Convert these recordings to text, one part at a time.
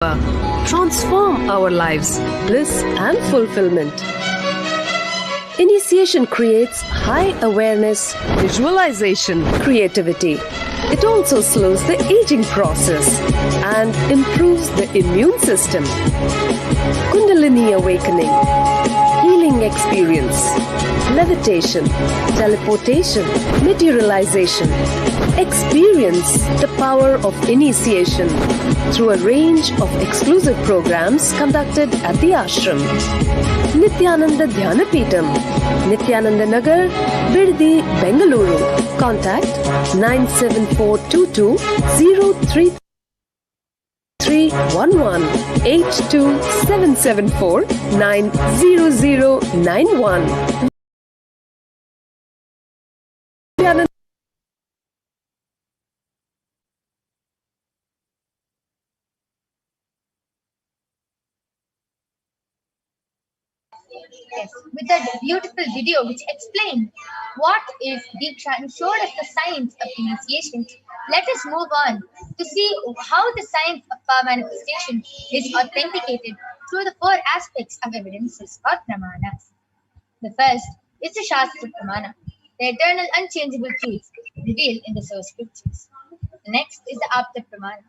transform our lives, bliss and fulfillment. Initiation creates high awareness, visualization, creativity. It also slows the aging process and improves the immune system. Kundalini awakening, healing experience, levitation, teleportation, materialization. Experience the power of initiation through a range of exclusive programs conducted at the ashram. Nithyananda Nithyananda Nagar, Birdi, Bengaluru. Contact 97422 03311 82774 90091. Yes, with that beautiful video which explained what is Diksha and showed us the science of initiation, let us move on to see how the science of power manifestation is authenticated through the four aspects of evidences or pramanas. The first is the Shastra Pramana, the eternal unchangeable truths revealed in the source scriptures. The next is the Apta Pramana,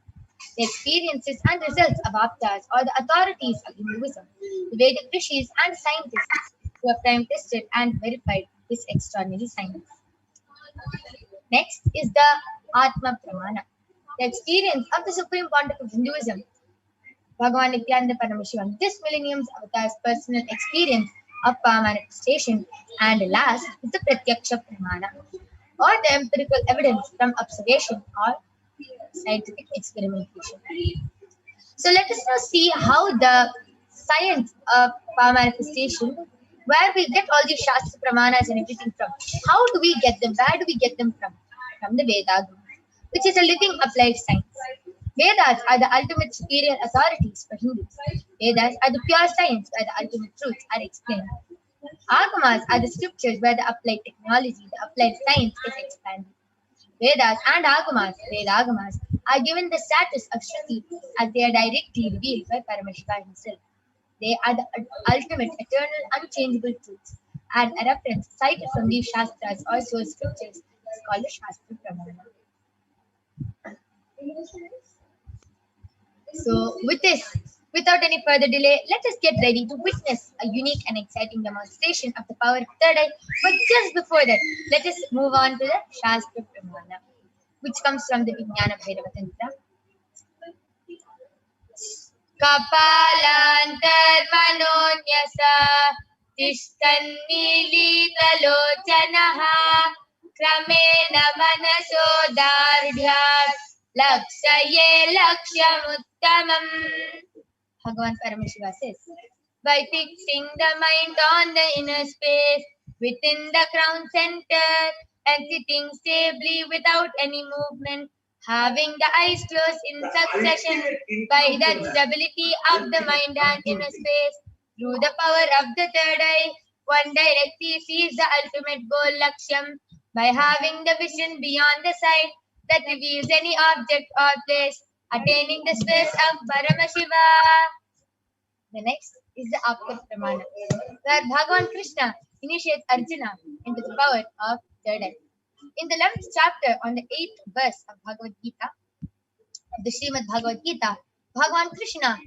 the experiences and results of Aptas or the authorities of Hinduism, the Vedic rishis and scientists who have time tested and verified this extraordinary science. Next is the Atma Pramana, the experience of the Supreme Pontiff of Hinduism, Bhagavan Nithyananda Paramashivam, this millennium's avatar's personal experience of power manifestation. And last is the Pratyaksha Pramana, or the empirical evidence from observation or scientific experimentation. So let us now see how the science of power manifestation, where we get all these Shastra Pramanas and everything from. How do we get them? Where do we get them from? From the Vedas, which is a living applied science. Vedas are the ultimate superior authorities for Hindus. Vedas are the pure science where the ultimate truths are explained. Agamas are the scriptures where the applied technology, the applied science is expanded. Vedas and Agamas are given the status of Shruti as they are directly revealed by Paramashiva himself. They are the ultimate, eternal, unchangeable truths, and a reference cited from these Shastras or source scriptures is called the Shastra Pramana. So with this, without any further delay, let us get ready to witness a unique and exciting demonstration of the power of third eye. But just before that, let us move on to the Shastra Pramana, which comes from the Vijnana Bhairava Tantra. Kapalantarmanonyasa tishtanmilitalochanaha kramena manasodardhyat lakshaye lakshamuttamam. Bhagavan Paramashiva says, by fixing the mind on the inner space within the crown center and sitting stably without any movement, having the eyes closed in succession, by that stability of the mind and inner space, through the power of the third eye, one directly sees the ultimate goal, Lakshyam, by having the vision beyond the sight that reveals any object or place, attaining the space of Paramashiva. The next is the Apta Pramana, where Bhagavan Krishna initiates Arjuna into the power of third eye. In the 11th chapter, on the 8th verse of Bhagavad Gita, the Srimad Bhagavad Gita, Bhagavan Krishna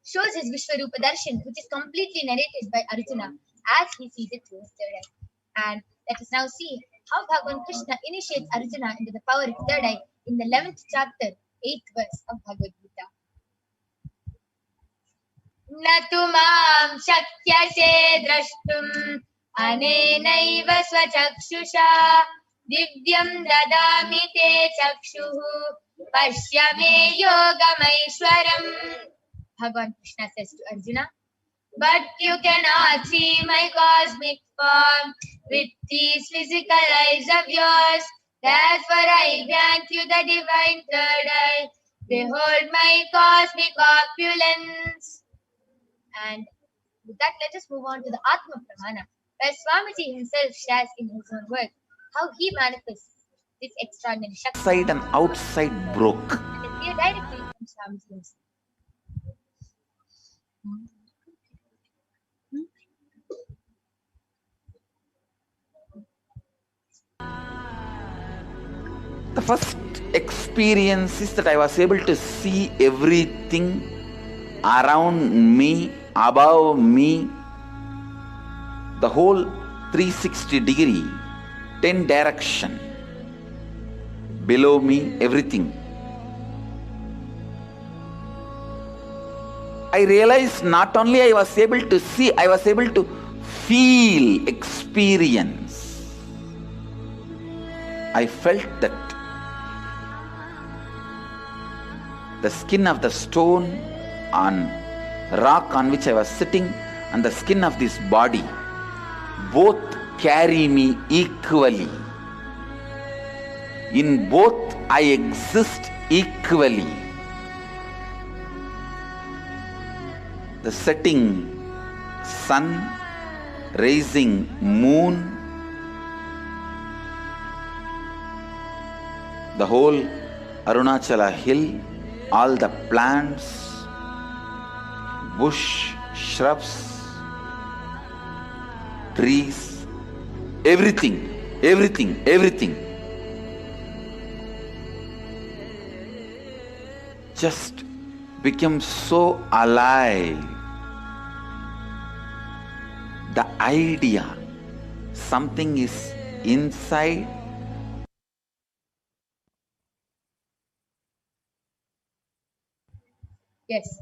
shows his Vishwarupa Darshan, which is completely narrated by Arjuna as he sees it through his third eye. And let us now see how Bhagavan Krishna initiates Arjuna into the power of third eye in the 11th chapter, 8th verse of Bhagavad Gita. Natumam shakyase drashtum anenaiva swachakshusha divyam dadami te chakshuhu pashyame yogamaishwaram. Bhagavan Krishna says to Arjuna, but you cannot see my cosmic form with these physical eyes of yours. Therefore I grant you the divine third eye. Behold my cosmic opulence. And with that, let us move on to the Atma Pramana, where Swamiji himself shares in his own words how he manifests this extraordinary Shakti. Inside and outside broke. And it's here directly from Swamiji himself. The first experience is that I was able to see everything around me, above me, the whole 360 degree, 10 direction, below me, everything. I realized not only I was able to see, I was able to feel, experience. I felt that the skin of the stone on rock on which I was sitting and the skin of this body both carry me equally. In both I exist equally. The setting sun, rising moon, the whole Arunachala hill, all the plants, bush, shrubs, trees, everything, everything, everything. Just became so alive. The idea, something is inside. Yes.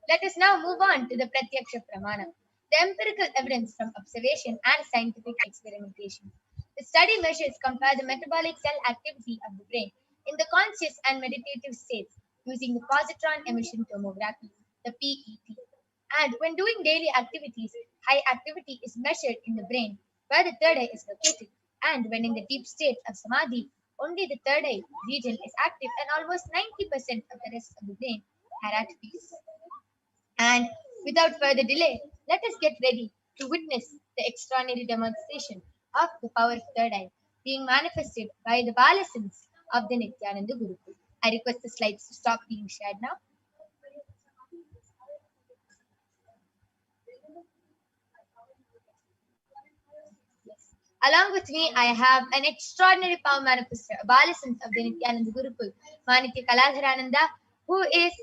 Let us now move on to the Pratyaksha Pramana, the empirical evidence from observation and scientific experimentation. The study measures compare the metabolic cell activity of the brain in the conscious and meditative states using the positron emission tomography, the PET. And when doing daily activities, high activity is measured in the brain where the third eye is located. And when in the deep state of Samadhi, only the third eye region is active and almost 90% of the rest of the brain are at peace. And without further delay, let us get ready to witness the extraordinary demonstration of the power of third eye being manifested by the Balasins of the Nithyananda Gurukul. I request the slides to stop being shared now. Yes. Along with me, I have an extraordinary power manifester, a Balasins of the Nithyananda Gurukul, Manitya Kaladharananda, who is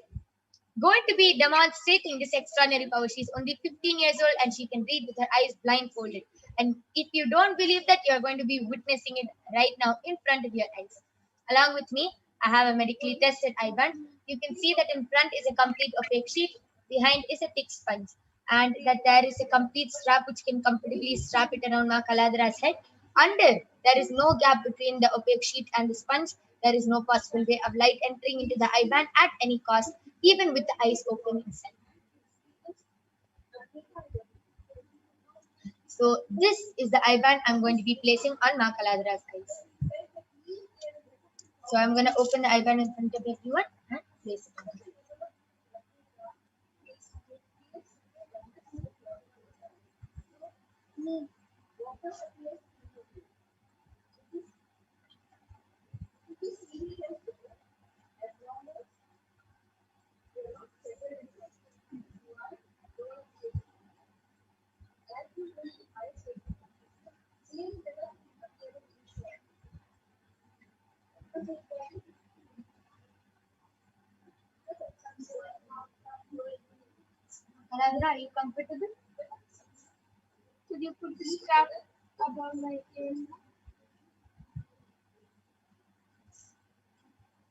going to be demonstrating this extraordinary power. She's only 15 years old and she can read with her eyes blindfolded. And if you don't believe that, you're going to be witnessing it right now in front of your eyes. Along with me, I have a medically tested eye band. You can see that in front is a complete opaque sheet, behind is a thick sponge, and that there is a complete strap which can comfortably strap it around Ma Kaladhara's head. Under, there is no gap between the opaque sheet and the sponge. There is no possible way of light entering into the eye band at any cost, even with the eyes open inside. So this is the eye band I'm going to be placing on Ma Kaladhara's eyes. So I'm going to open the eye band in front of everyone and place it on. Kaladhara, are you comfortable? Could you put the strap above my ear?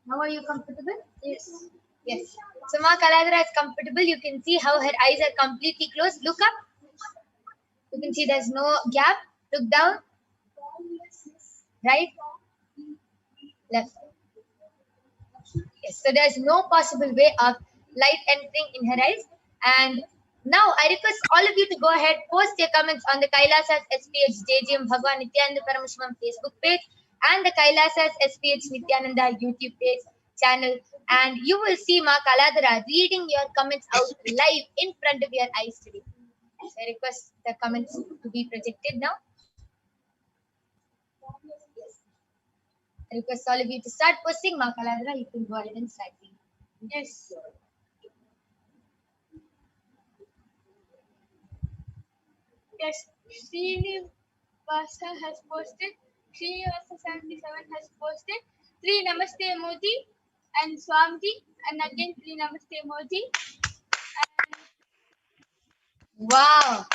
Now are you comfortable? Yes. Yes. So Ma Kaladhara is comfortable. You can see how her eyes are completely closed. Look up. You can see there's no gap. Look down. Right. Left. Yes. So there's no possible way of light entering in her eyes. And now I request all of you to go ahead, post your comments on the Kailasa's SPH JGM Bhagwan Nithyananda Paramashivam Facebook page and the Kailasa's SPH Nithyananda YouTube page channel, and you will see Ma Kaladhara reading your comments out live in front of your eyes today. So I request the comments to be projected now. Yes. I request all of you to start posting. Ma Kaladhara, you can go ahead and start reading. Yes. Yes, Srinivasa has posted. Srinivasa77 has posted 3 Namaste emoji and Swamji, and again 3 Namaste emoji. Wow,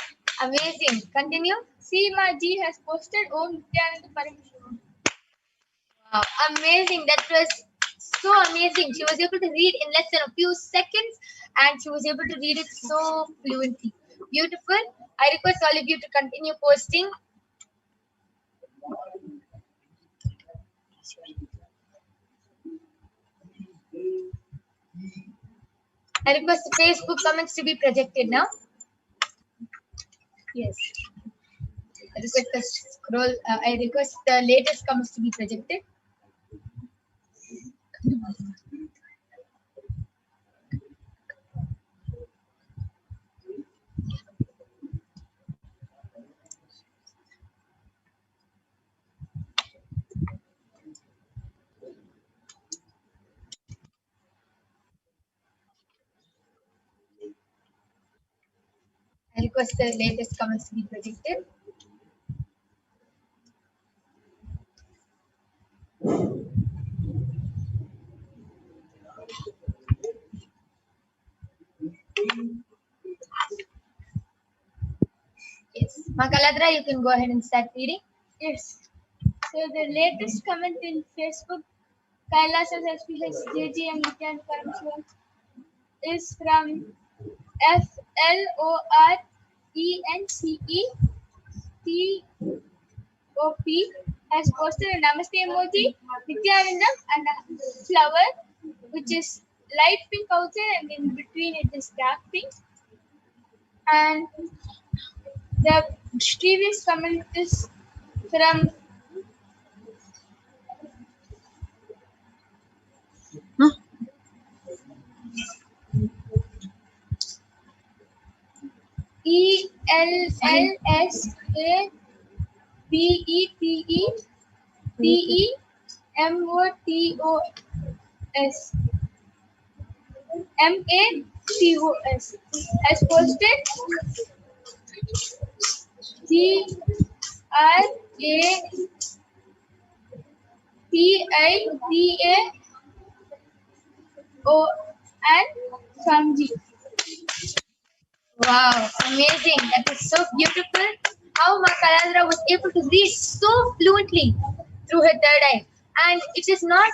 amazing. Continue. Seema Ji has posted Om Nithyananda Paramashivam. Wow, amazing. That was so amazing. She was able to read in less than a few seconds and she was able to read it so fluently. Beautiful. I request all of you to continue posting. I request the Facebook comments to be projected now. Yes. I request the latest comments to be projected. I request the latest comments to be projected. Yes. Makaladra, you can go ahead and start reading. Yes. So the latest comment in Facebook, Kailasa HDH Nithyananda Paramashivam, is from FLORENCETOP, has posted a Namaste emoji, Nithyananda, and a flower, which is light pink outside and in between it is dark pink. And the previous comment is from ELLSAPETEMOTOS has posted GRAPIDAO and Samji. Wow, amazing. That is so beautiful. How Makalandra was able to read so fluently through her third eye. And it is not,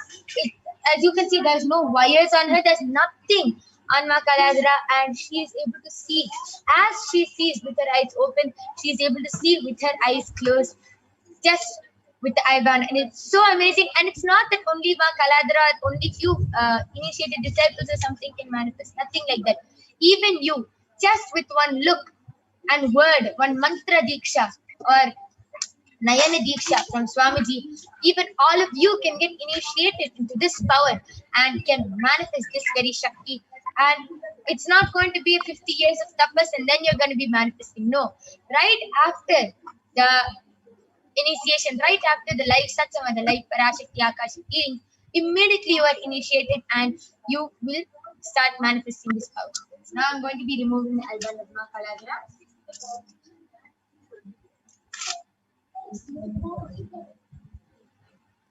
as you can see, there's no wires on her, there's nothing on Makalandra, and she is able to see. As she sees with her eyes open, she is able to see with her eyes closed, just with the Iban. And it's so amazing. And it's not that only Makaladra, only few initiated disciples or something can manifest. Nothing like that. Even you, just with one look and word, one mantra diksha or Nayana Diksha from Swamiji, even all of you can get initiated into this power and can manifest this very Shakti. And it's not going to be 50 years of tapas and then you're going to be manifesting. No. Right after the initiation, right after the live Satsang, the live Parashakti Akashic healing, immediately you are initiated and you will start manifesting this power. So now I'm going to be removing the Alban of Makaladra.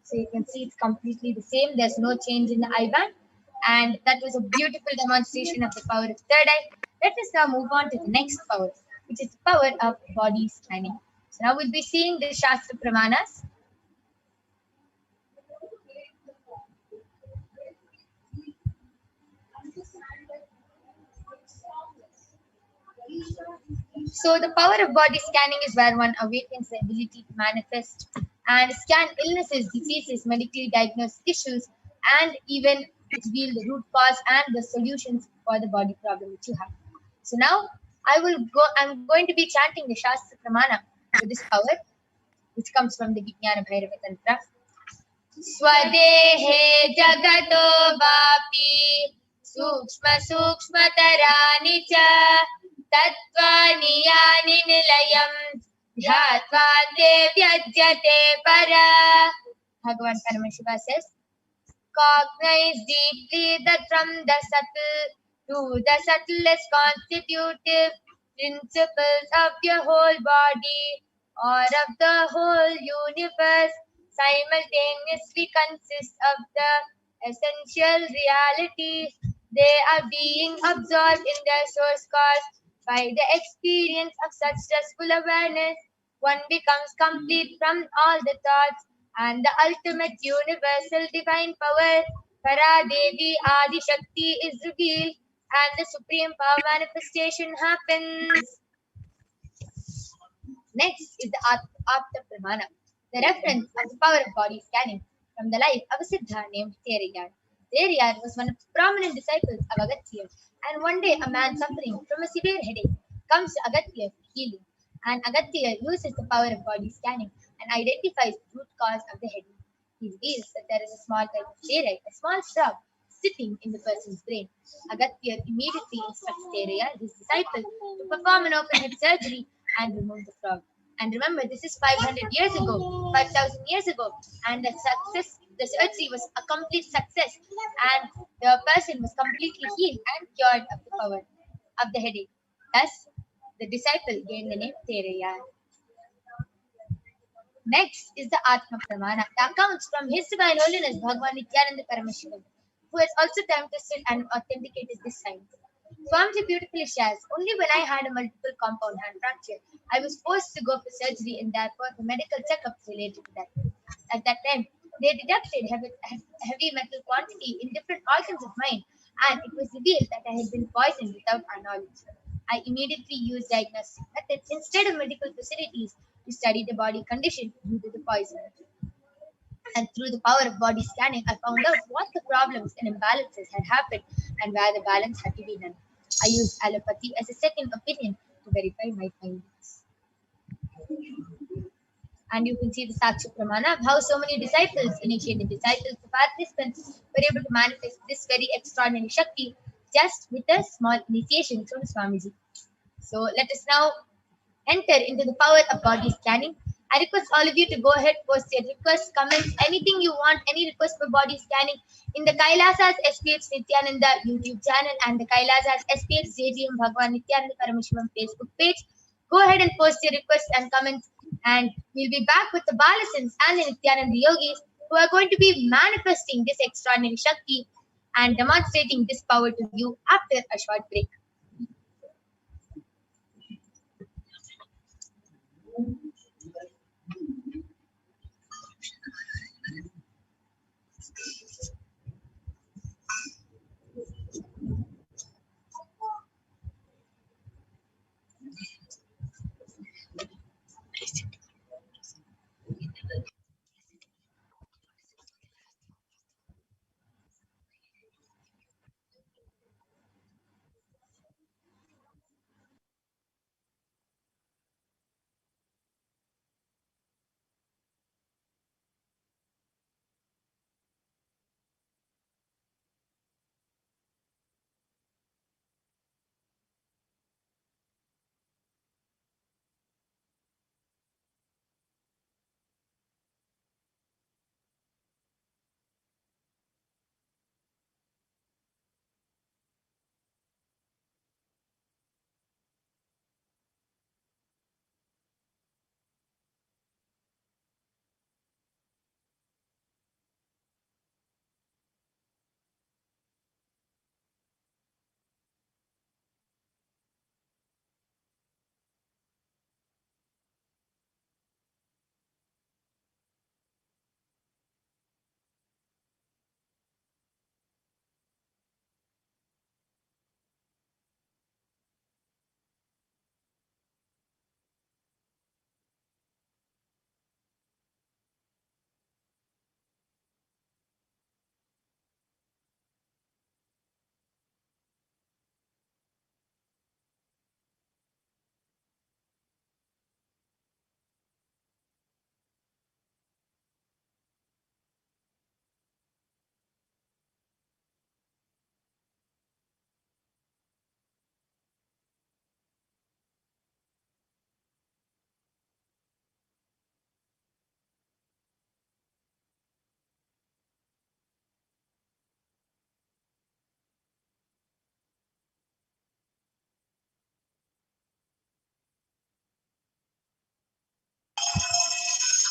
So you can see it's completely the same. There's no change in the IBAN. And that was a beautiful demonstration of the power of third eye. Let us now move on to the next power, which is the power of body scanning. So now we'll be seeing the Shastra Pramanas. So the power of body scanning is where one awakens the ability to manifest and scan illnesses, diseases, medically diagnosed issues, and even reveal the root cause and the solutions for the body problem that you have. So now I'm going to be chanting the Shastra Pramana with this power, which comes from the Vijnana Bhairava Tantra. Swadehe jagato vapi sukshma sukshmatarani cha tattvani yani nilayam dhyatva devyajyate para. Bhagavan Paramashiva says, cognize deeply that from the subtle to the subtlest constitutive principles of your whole body or of the whole universe simultaneously consist of the essential realities. They are being absorbed in their source cause. By the experience of such stressful awareness, one becomes complete from all the thoughts, and the ultimate universal divine power, Para Devi Adi Shakti, is revealed, and the supreme power manifestation happens. Next is the Apta Pramana, the reference of the power of body scanning from the life of a Siddha named Theriyar. Theriyar was one of the prominent disciples of Agastya, and one day a man suffering from a severe headache comes to Agastya for healing, and Agastya uses the power of body scanning and identifies the root cause of the headache. He reveals that there is a small type of cherry, a small shrub, sitting in the person's brain. Agastya immediately instructs Theriyar, his disciple, to perform an open head surgery and remove the frog. And remember, this is 500 years ago, 5,000 years ago, and the surgery was a complete success, and the person was completely healed and cured of the power of the headache. Thus, the disciple gained the name Thereyar. Next is the Atma Pramana, the accounts from His Divine Holiness Bhagavan Nithyananda Paramashivam, who has also time tested and authenticated this science. Swamiji beautifully shares, only when I had a multiple compound hand fracture, I was forced to go for surgery and therefore the medical checkups related to that. At that time, they detected heavy metal quantity in different organs of mine, and it was revealed that I had been poisoned without our knowledge. I immediately used diagnostic methods instead of medical facilities to study the body condition due to the poison. And through the power of body scanning, I found out what the problems and imbalances had happened and where the balance had to be done. I used allopathy as a second opinion to verify my findings. And you can see the Saksha Pramana of how so many disciples, initiated disciples, the participants, were able to manifest this very extraordinary Shakti just with a small initiation from Swamiji. So let us now enter into the power of body scanning. I request all of you to go ahead, post your requests, comments, anything you want, any request for body scanning in the Kailasa's SPH Nithyananda YouTube channel and the Kailasa's SPH JGM Bhagavan Nithyananda Paramashivam Facebook page. Go ahead and post your requests and comments, and we'll be back with the Balasins and the Nithyananda Yogis who are going to be manifesting this extraordinary Shakti and demonstrating this power to you after a short break.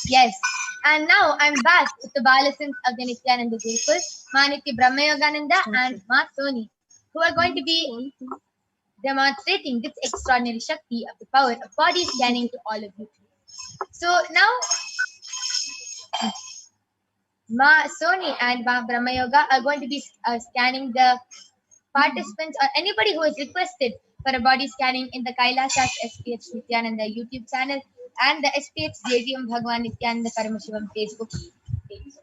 Yes. And now I'm back with the Balasins of the Nithyananda Gurukul, Maniti Brahmayogananda and Ma Soni, who are going to be demonstrating this extraordinary Shakti of the power of body scanning to all of you. So now Ma Soni and Ma Brahmayoga are going to be scanning the participants or anybody who has requested for a body scanning in the Kailasa's SPH Nithyananda YouTube channel and the SPH JDM Bhagwan Nithyananda Paramashivam Facebook page.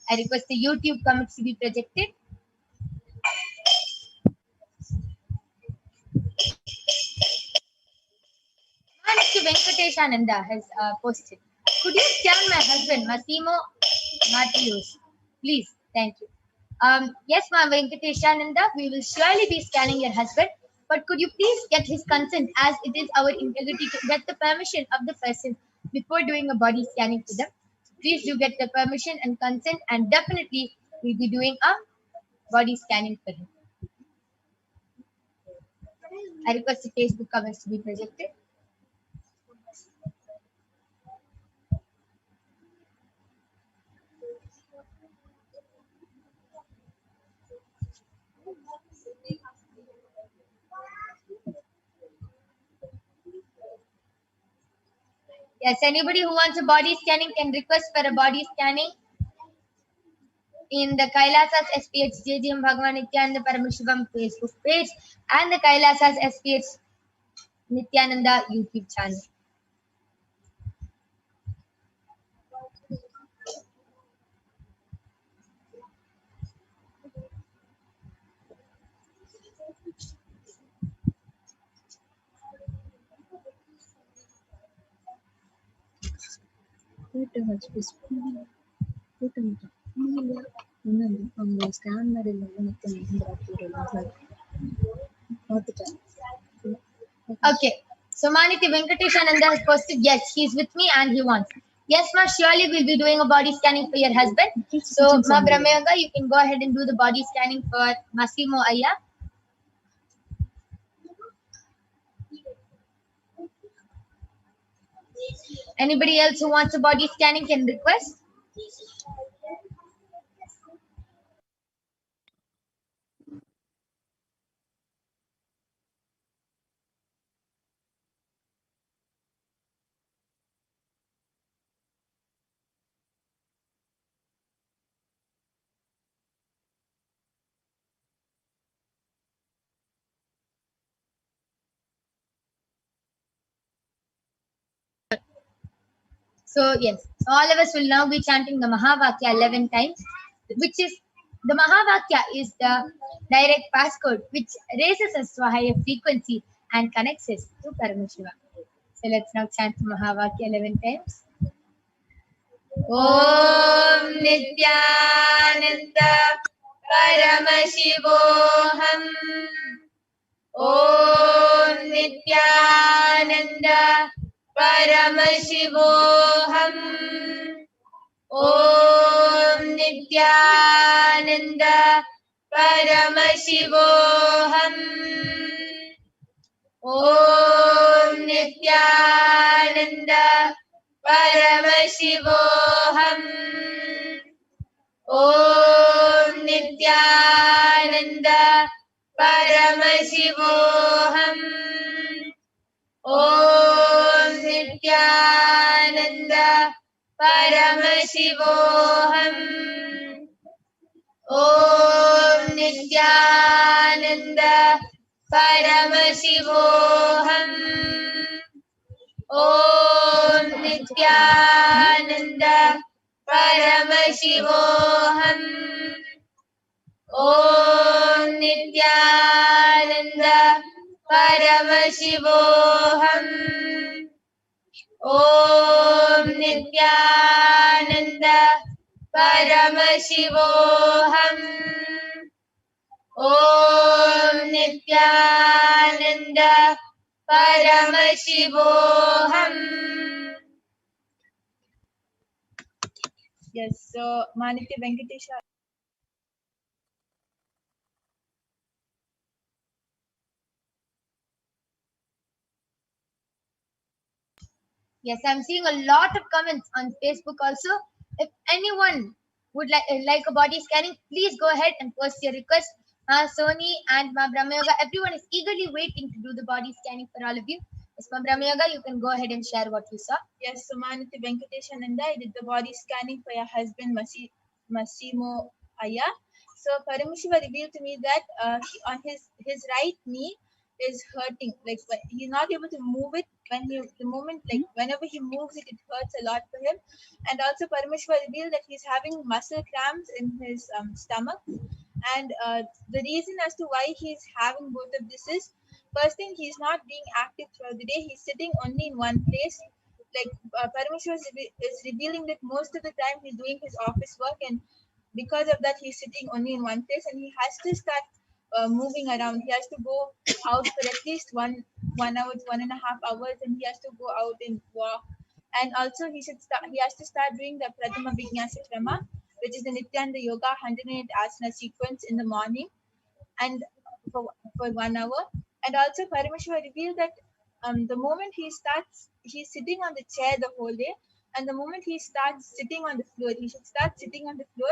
I request the YouTube comments to be projected. Mr. Venkateshananda has posted. Could you scan my husband, Massimo Matthews? Please, thank you. Yes, ma'am, Venkateshananda, we will surely be scanning your husband. But could you please get his consent, as it is our integrity to get the permission of the person before doing a body scanning to them. Please do get the permission and consent, and definitely we'll be doing a body scanning for him. I request the Facebook comments to be projected. Yes, anybody who wants a body scanning can request for a body scanning in the Kailasa's SPH JGM Bhagwan Nithyananda Paramashivam Facebook page and the Kailasa's SPH Nithyananda YouTube channel. Okay, so Maniti Venkateshananda has posted, yes, he's with me and he wants. Yes, ma, surely we'll be doing a body scanning for your husband. So, ma Brahmayoga, you can go ahead and do the body scanning for Massimo Ayya. Anybody else who wants a body scanning can request. So yes, all of us will now be chanting the Mahavakya 11 times, which is, the Mahavakya is the direct passcode which raises us to a higher frequency and connects us to Paramashiva. So let's now chant the Mahavakya 11 times. Om Nithyananda Paramashivoham. Om Nithyananda Paramashivoham. Om Nithyananda Paramashivoham. Om Nithyananda Paramashivoham. Om Nithyananda Paramashivoham. Om Nithyananda Paramashivoham. Om Nithyananda Paramashivoham. Om Nithyananda Paramashivoham. Om Nithyananda Paramashivoham. Om Nithyananda Paramashivoham. Om Nithyananda Paramashivoham. Yes, so Maniti Venkatesha. Yes, I'm seeing a lot of comments on Facebook also. If anyone would like a body scanning, please go ahead and post your request. Sony and Ma Brahmayoga, everyone is eagerly waiting to do the body scanning for all of you. Yes, Ma Brahmayoga, you can go ahead and share what you saw. Yes, Sumanati Venkateshananda, I did the body scanning for your husband Masimo Aya. So Paramashiva revealed to me that on his right knee is hurting. Like he's not able to move it the moment, like whenever he moves it, it hurts a lot for him. And also Paramashiva revealed that he's having muscle cramps in his stomach. And the reason as to why he's having both of this is, first thing, he's not being active throughout the day. He's sitting only in one place. Like Parameshwar is revealing that most of the time he's doing his office work, and because of that he's sitting only in one place, and he has to start moving around. He has to go out for at least 1 hour to 1.5 hours, and he has to go out and walk. And also he has to start doing the Pratama Vinyasa Krama, which is the Nityananda Yoga 108 asana sequence in the morning, and for 1 hour. And also Parameshwar revealed that the moment he's sitting on the chair the whole day, and the moment he starts sitting on the floor, he should start sitting on the floor.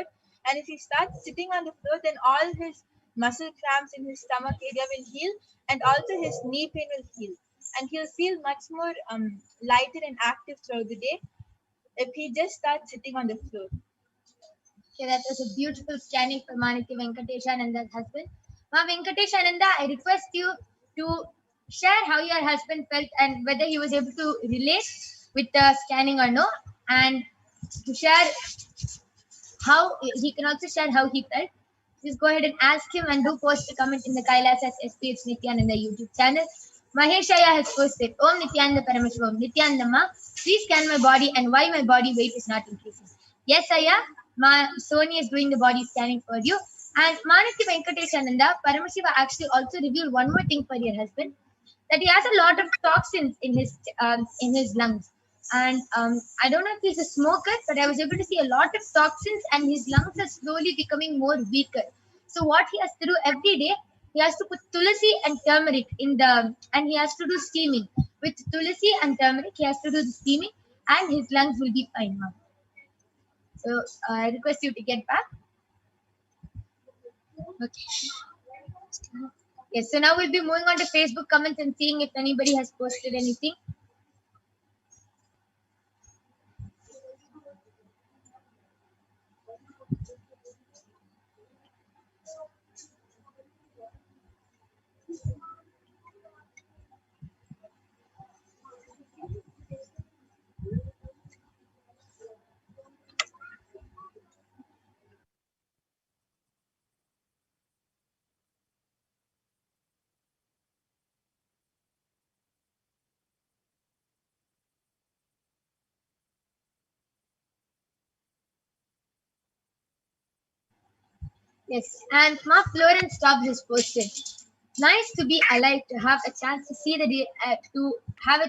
And if he starts sitting on the floor, then all his muscle cramps in his stomach area will heal, and also his knee pain will heal, and he'll feel much more lighter and active throughout the day if he just starts sitting on the floor. Okay, that was a beautiful scanning for Maniti Venkateshananda's husband. Ma Venkateshananda, I request you to share how your husband felt and whether he was able to relate with the scanning or no, and to share how he can also share how he felt. Just go ahead and ask him, and do post a comment in the Kailasa SPH Nithyananda YouTube channel. Maheshaya has posted, Om Nithyananda Paramashivoham. Nithyanandama, please scan my body and why my body weight is not increasing. Yes, Aya, Sony is doing the body scanning for you. And Maniti Venkateshananda, Paramashiva actually also revealed one more thing for your husband, that he has a lot of toxins in his lungs. And I don't know if he's a smoker, but I was able to see a lot of toxins, and his lungs are slowly becoming more weaker. So what he has to do every day, he has to put tulsi and turmeric and he has to do steaming. With tulsi and turmeric, he has to do the steaming, and his lungs will be fine now. So I request you to get back. Okay. Yes, so now we'll be moving on to Facebook comments and seeing if anybody has posted anything. Yes, and Ma Florence Stubbs has posted. Nice to be alive, to have a chance to see have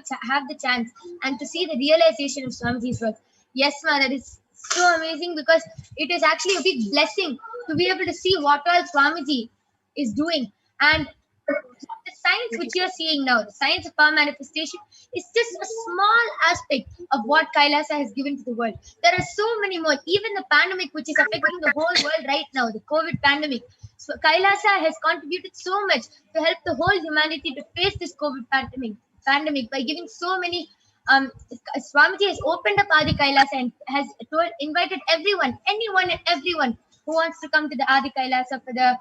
the chance and to see the realization of Swamiji's work. Yes, Ma, that is so amazing, because it is actually a big blessing to be able to see what all Swamiji is doing. And the science which you're seeing now, the science of power manifestation, is just a small aspect of what Kailasa has given to the world. There are so many more. Even the pandemic, which is affecting the whole world right now, the COVID pandemic. So Kailasa has contributed so much to help the whole humanity to face this COVID pandemic by giving so many. Swamiji has opened up Adi Kailasa and has invited anyone and everyone who wants to come to the Adi Kailasa for the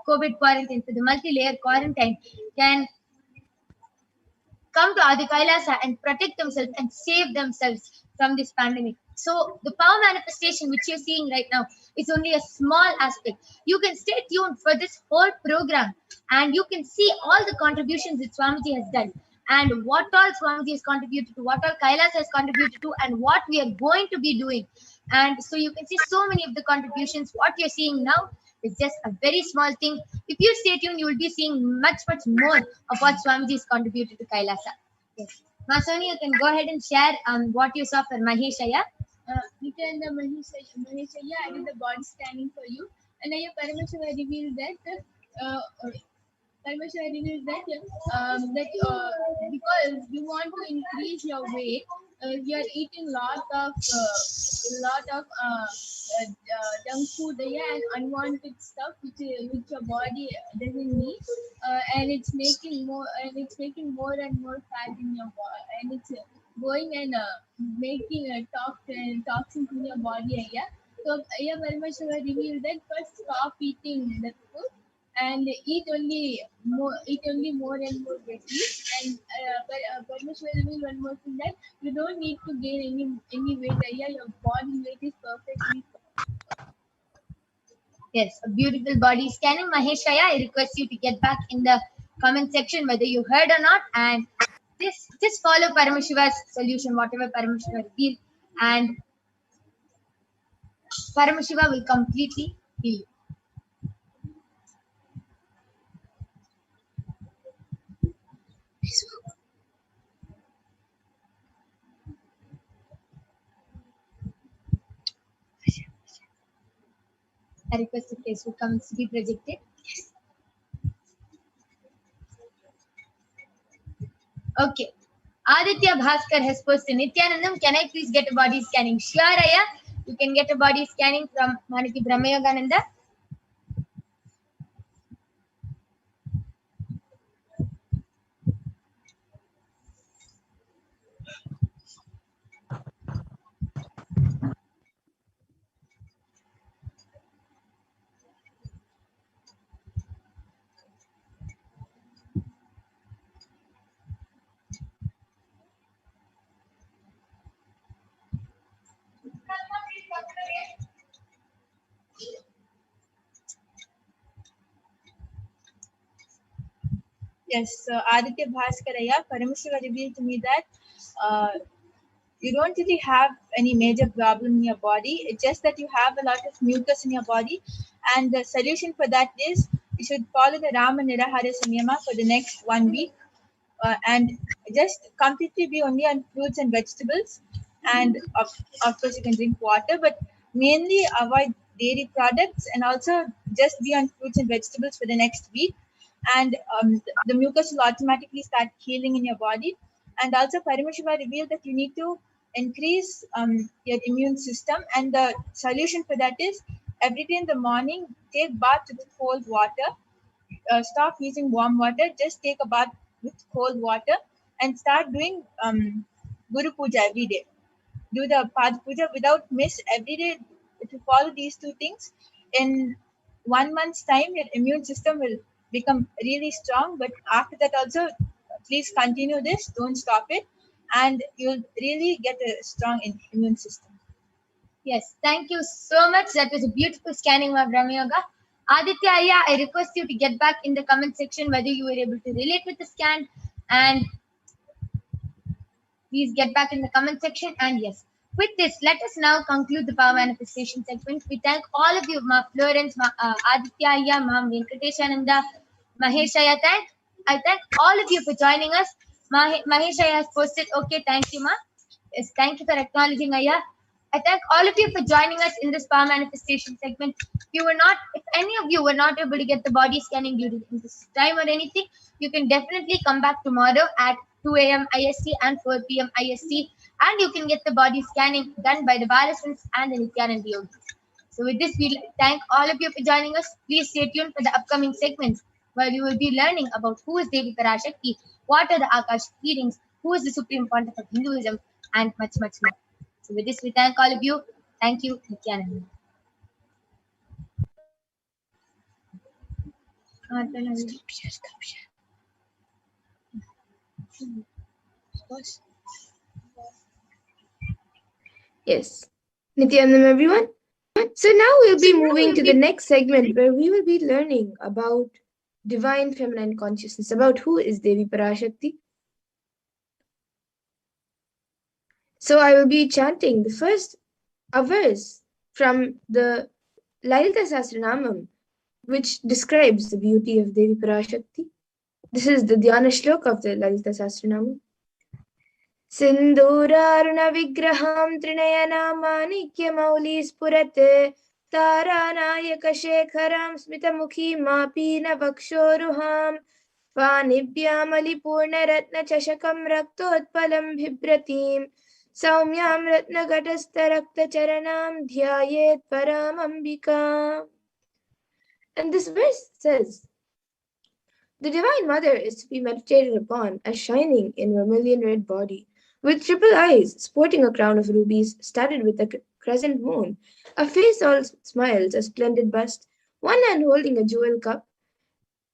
COVID quarantine, for the multi-layer quarantine, can come to Adi Kailasa and protect themselves and save themselves from this pandemic. So the power manifestation which you're seeing right now is only a small aspect. You can stay tuned for this whole program, and you can see all the contributions that Swamiji has done, and what all Swamiji has contributed to, what all Kailasa has contributed to, and what we are going to be doing. And so you can see so many of the contributions. What you're seeing now is just a very small thing. If you stay tuned, you will be seeing much more of what Swamiji has contributed to Kailasa. Yes. Masoni, you can go ahead and share what you saw for Maheshaya. Nityananda Maheshaya, I did the body scanning for you, and I Parameshwar revealed that because you want to increase your weight, you are eating lot of junk food, yeah, and unwanted stuff which your body doesn't need, and it's making more and more fat in your body, and it's going and making toxins in your body, yeah. So yeah, Paramashiva revealed that first stop eating that food and eat only more and more veggies. And Paramashiva revealed one more thing, that you don't need to gain any weight. Yeah, your body weight is perfectly. Yes, a beautiful body scanning. Maheshaya, I request you to get back in the comment section whether you heard or not, and just follow Paramashiva's solution, whatever Paramashiva revealed, and Paramashiva will completely heal you. I request the Facebook comments to be projected. Yes. Okay. Aditya Bhaskar has posted, Nithyanandam, can I please get a body scanning? Sure, Aya. You can get a body scanning from Manaki Brahmayogananda. Yes, so Aditya Bhaskaraya, Paramashiva revealed to me that you don't really have any major problem in your body. It's just that you have a lot of mucus in your body, and the solution for that is you should follow the Rama Nirahara Samyama for the next 1 week, and just completely be only on fruits and vegetables, and of course you can drink water, but mainly avoid dairy products, and also just be on fruits and vegetables for the next week, and the mucus will automatically start healing in your body. And also Paramashiva revealed that you need to increase your immune system, and the solution for that is every day in the morning take bath with cold water. Stop using warm water, just take a bath with cold water, and start doing Guru Puja every day. Do the Pad Puja without miss every day. If you follow these two things, in 1 month's time, your immune system will become really strong. But after that also, please continue this, don't stop it, and you'll really get a strong immune system. Yes, thank you so much. That was a beautiful scanning of Brahma Yoga. Aditya, I request you to get back in the comment section whether you were able to relate with the scan, and please get back in the comment section. And yes, with this, let us now conclude the power manifestation segment. We thank all of you, Ma Florence, Aditya, Ma Venkateshananda, Maheshaya. I thank all of you for joining us. Maheshaya has posted, okay, thank you, Ma. Yes, thank you for acknowledging, Aya. I thank all of you for joining us in this power manifestation segment. If any of you were not able to get the body scanning during this time or anything, you can definitely come back tomorrow at 2 a.m. IST and 4 p.m. IST, and you can get the body scanning done by the Balasans and the Nithyananda Yogis. So with this, we thank all of you for joining us. Please stay tuned for the upcoming segments where we will be learning about who is Devi Parashakti, what are the Akashic readings, who is the Supreme Pontiff of Hinduism, and much, much more. So with this, we thank all of you. Thank you, Nithyananda. Yes. Nithyanandam, everyone. So now we'll be moving to the next segment where we will be learning about divine feminine consciousness, about who is Devi Parashakti. So I will be chanting the first verse from the Lalita Sahasranamam, which describes the beauty of Devi Parashakti. This is the Dhyana Shlok of the Lalita Sahasranamam. Sindhuraruna vigraham trinayana manikya mauli spurate taranayaka shekharam smitamukhi mapina vakshoruham panibhyamali purna ratna chashakam raktotpalam bhibratim Saumyam Ratnagatastha Charanam Dhyayet Paramambika. And this verse says, the Divine Mother is to be meditated upon as shining in vermilion red body, with triple eyes, sporting a crown of rubies, studded with a crescent moon, a face all smiles, a splendid bust, one hand holding a jewel cup,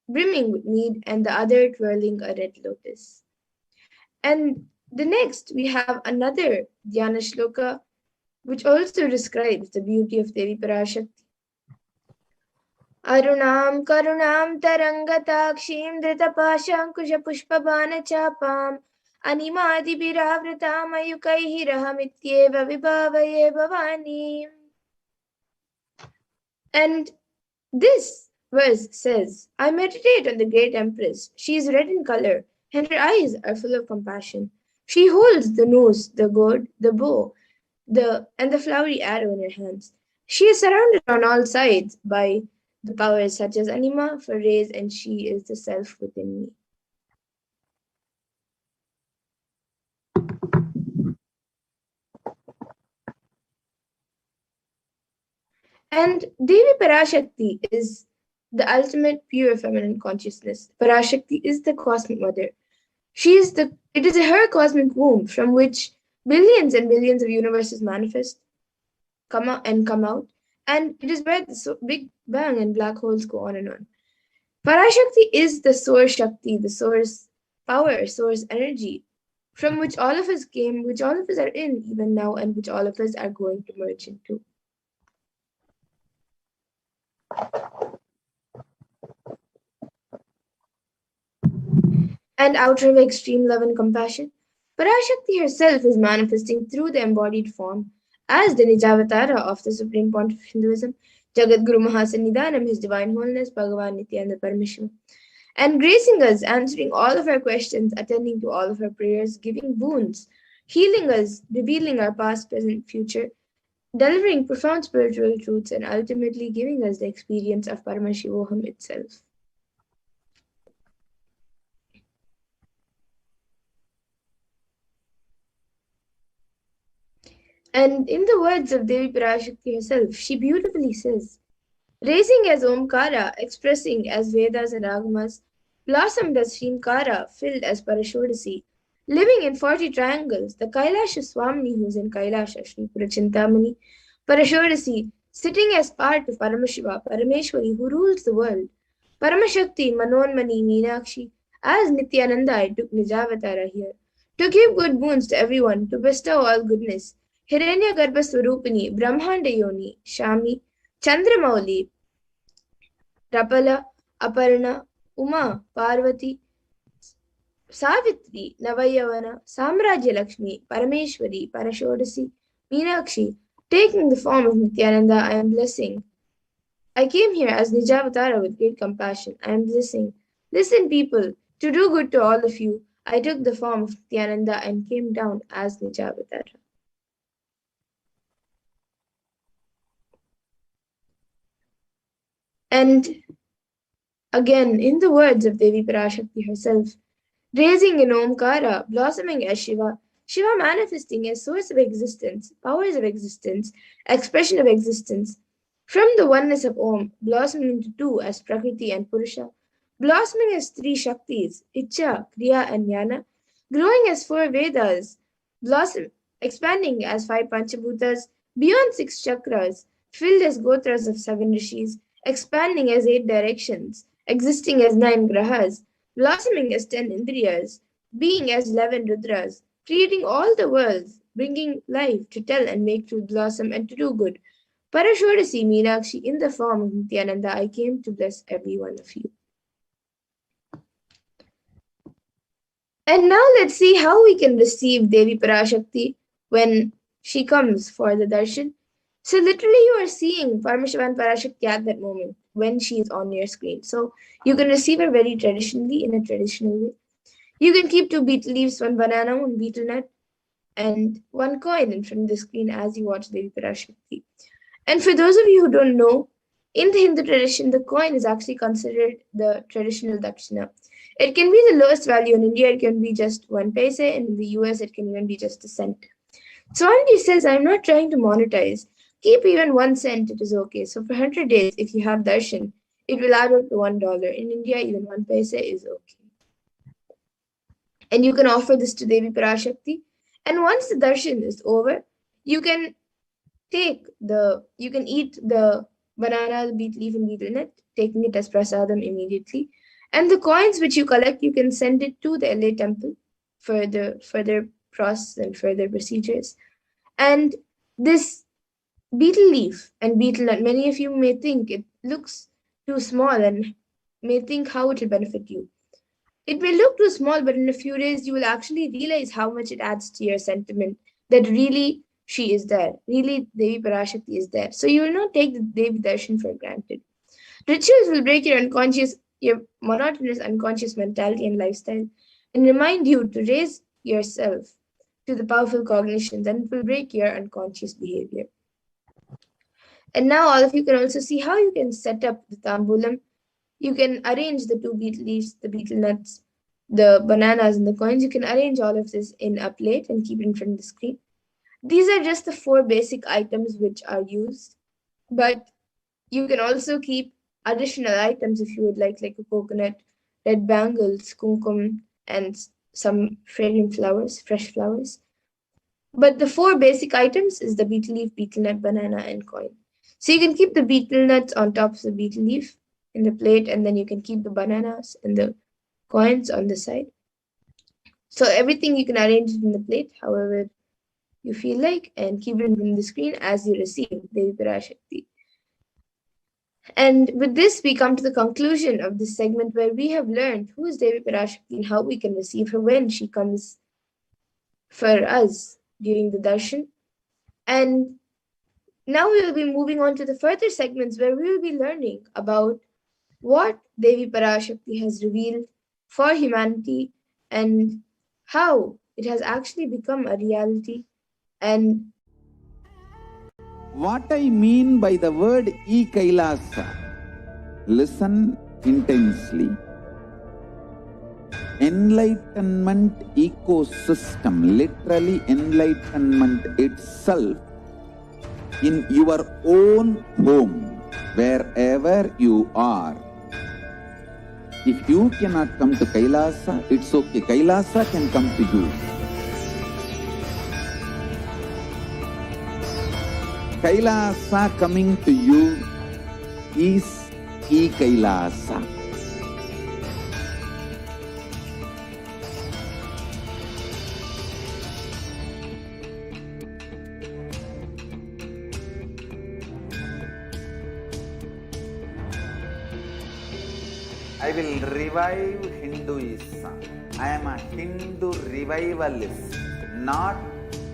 brimming with mead, and the other twirling a red lotus. And the next, we have another Dhyana Shloka, which also describes the beauty of Devi Parashakti. Arunam karunam tarangatakshim dhritapaşankuşapuşpabanachapam animadibhiravritam ayukaihi rahamityeva vibhavaye bhavani. And this verse says, I meditate on the great Empress. She is red in color, and her eyes are full of compassion. She holds the noose, the gourd, the bow, and the flowery arrow in her hands. She is surrounded on all sides by the powers such as Anima for rays, and she is the self within me. And Devi Parashakti is the ultimate pure feminine consciousness. Parashakti is the cosmic mother. It is her cosmic womb from which billions and billions of universes manifest, come out, and it is where the Big Bang and black holes go on and on. Parashakti is the source Shakti, the source power, source energy, from which all of us came, which all of us are in even now, and which all of us are going to merge into. And out of extreme love and compassion, Parashakti herself is manifesting through the embodied form as the Nijavatara of the Supreme Pontiff of Hinduism, Jagadguru Mahasannidhanam, His Divine Holiness, Bhagavan Nithyananda Paramashivam, and gracing us, answering all of our questions, attending to all of our prayers, giving boons, healing us, revealing our past, present, future, delivering profound spiritual truths, and ultimately giving us the experience of Paramashivoham itself. And in the words of Devi Parashakti herself, she beautifully says, raising as Omkara, expressing as Vedas and Agamas, blossomed as Shrimkara, filled as Parashodasi, living in 40 triangles, the Kailasa Swamini who is in Kailasa, Shri Purachintamani, Parashodasi, sitting as part of Paramashiva, Parameshwari, who rules the world, Paramashakti, Manonmani, Meenakshi, as Nithyananda, I took Nijavatara here, to give good boons to everyone, to bestow all goodness, Hiranya Garbha Swarupini, Brahmanda Yoni, Shami, Chandramauli, Rapala, Aparna, Uma, Parvati, Savitri, Navayavana, Samrajya Lakshmi, Parameshwari, Parashodasi, Meenakshi, taking the form of Nithyananda, I am blessing. I came here as Nijavatara with great compassion. I am blessing. Listen, people, to do good to all of you, I took the form of Nithyananda and came down as Nijavatara. And again, in the words of Devi Parashakti herself, raising in Omkara, blossoming as Shiva, Shiva manifesting as source of existence, powers of existence, expression of existence, from the oneness of Om, blossoming into two as Prakriti and Purusha, blossoming as three Shaktis, Icha, Kriya and Jnana, growing as four Vedas, expanding as five Panchabhutas, beyond 6 chakras, filled as Gotras of 7 rishis, expanding as 8 directions, existing as 9 grahas, blossoming as 10 indriyas, being as 11 rudras, creating all the worlds, bringing life to tell and make truth blossom and to do good. Parashodasi Meenakshi, in the form of Nithyananda, I came to bless every one of you. And now let's see how we can receive Devi Parashakti when she comes for the darshan. So literally you are seeing Paramashiva and Parashakti at that moment when she is on your screen. So you can receive her very traditionally in a traditional way. You can keep 2 betel leaves, 1 banana, 1 betel nut, and 1 coin in front of the screen as you watch Devi Parashakti. And for those of you who don't know, in the Hindu tradition, the coin is actually considered the traditional dakshina. It can be the lowest value in India. It can be just 1 paise, and in the US, it can even be just a cent. Swamiji says, I'm not trying to monetize. Keep even 1 cent, it is okay. So for 100 days, if you have darshan, it will add up to $1. In India, even 1 paisa is okay. And you can offer this to Devi Parashakti. And once the darshan is over, you can eat the banana, the beet leaf, and betel nut, taking it as prasadam immediately. And the coins which you collect, you can send it to the LA temple for the further process and further procedures. And this betel leaf and betel nut, many of you may think it looks too small and may think how it will benefit you. It may look too small, but in a few days you will actually realize how much it adds to your sentiment that really she is there. Really, Devi Parashakti is there. So you will not take the Devi Darshan for granted. Rituals will break your monotonous unconscious mentality and lifestyle and remind you to raise yourself to the powerful cognitions, and it will break your unconscious behavior. And now all of you can also see how you can set up the tambulam. You can arrange the 2 betel leaves, the betel nuts, the bananas, and the coins. You can arrange all of this in a plate and keep it in front of the screen. These are just the 4 basic items which are used, but you can also keep additional items if you would like a coconut, red bangles, kumkum, and some fragrant flowers, fresh flowers. But the 4 basic items is the betel leaf, betel nut, banana, and coin. So you can keep the betel nuts on top of the betel leaf in the plate, and then you can keep the bananas and the coins on the side. So everything you can arrange it in the plate, however you feel like, and keep it in the screen as you receive Devi Parashakti. And with this, we come to the conclusion of this segment where we have learned who is Devi Parashakti and how we can receive her when she comes for us during the darshan. And now we will be moving on to the further segments where we will be learning about what Devi Parashakti has revealed for humanity and how it has actually become a reality. And what I mean by the word Kailasa, listen intensely. Enlightenment ecosystem, literally enlightenment itself, in your own home, wherever you are. If you cannot come to Kailasa, it's okay. Kailasa can come to you. Kailasa coming to you is Kailasa. I will revive Hinduism. I am a Hindu revivalist, not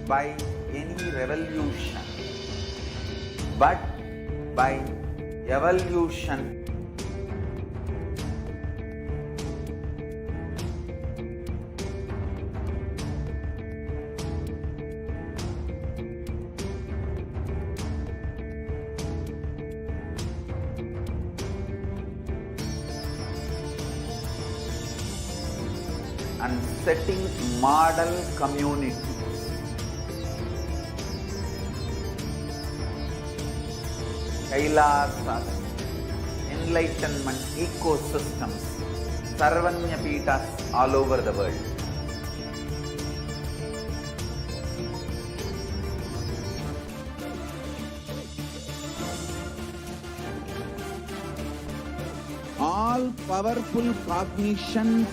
by any revolution, but by evolution. And setting model communities. Kailasa, enlightenment ecosystems, Sarvanya Pitas all over the world. All powerful cognition,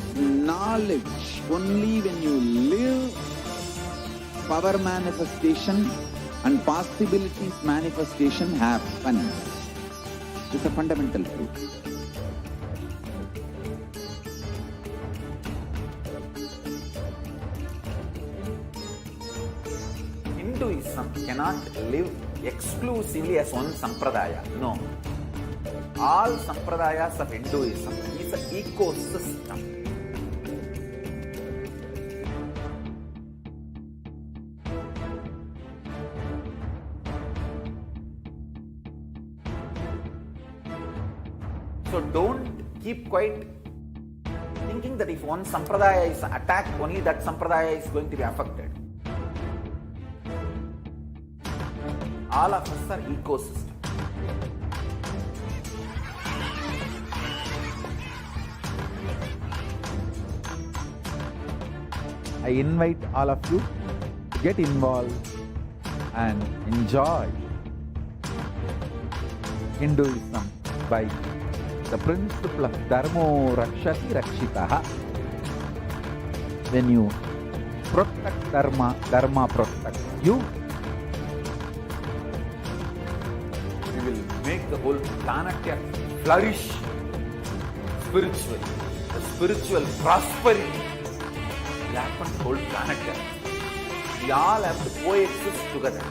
knowledge, only when you live, power manifestation and possibilities manifestation happens. It's a fundamental truth. Hinduism cannot live exclusively as one sampradaya. No. All sampradayas of Hinduism is an ecosystem. So don't keep quiet thinking that if one sampradaya is attacked, only that sampradaya is going to be affected. All of us are ecosystem. I invite all of you to get involved and enjoy Hinduism by the principle of Dharmo Rakshati Rakshitaha. When you protect Dharma, Dharma protects you. We will make the whole planet flourish spiritually. The spiritual prosperity will happen to the whole planet. We all have to coexist together.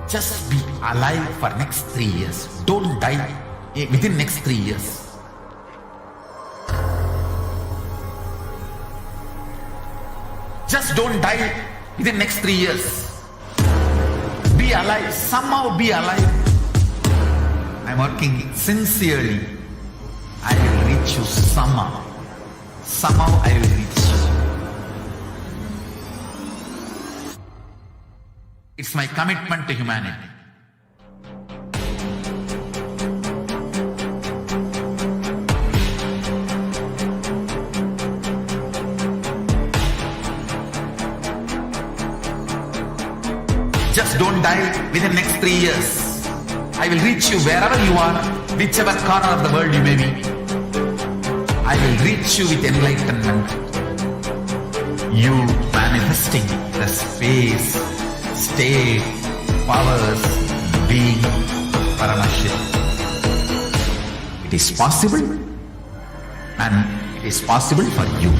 Just be alive for next 3 years. Don't die within next 3 years. Just don't die within next 3 years. Be alive. Somehow be alive. I'm working sincerely. I will reach you somehow. Somehow I will reach you. It's my commitment to humanity. Just don't die within next 3 years. I will reach you wherever you are, whichever corner of the world you may be. I will reach you with enlightenment. You manifesting the space, state, powers, being Paramashivoham. It is possible, and it is possible for you.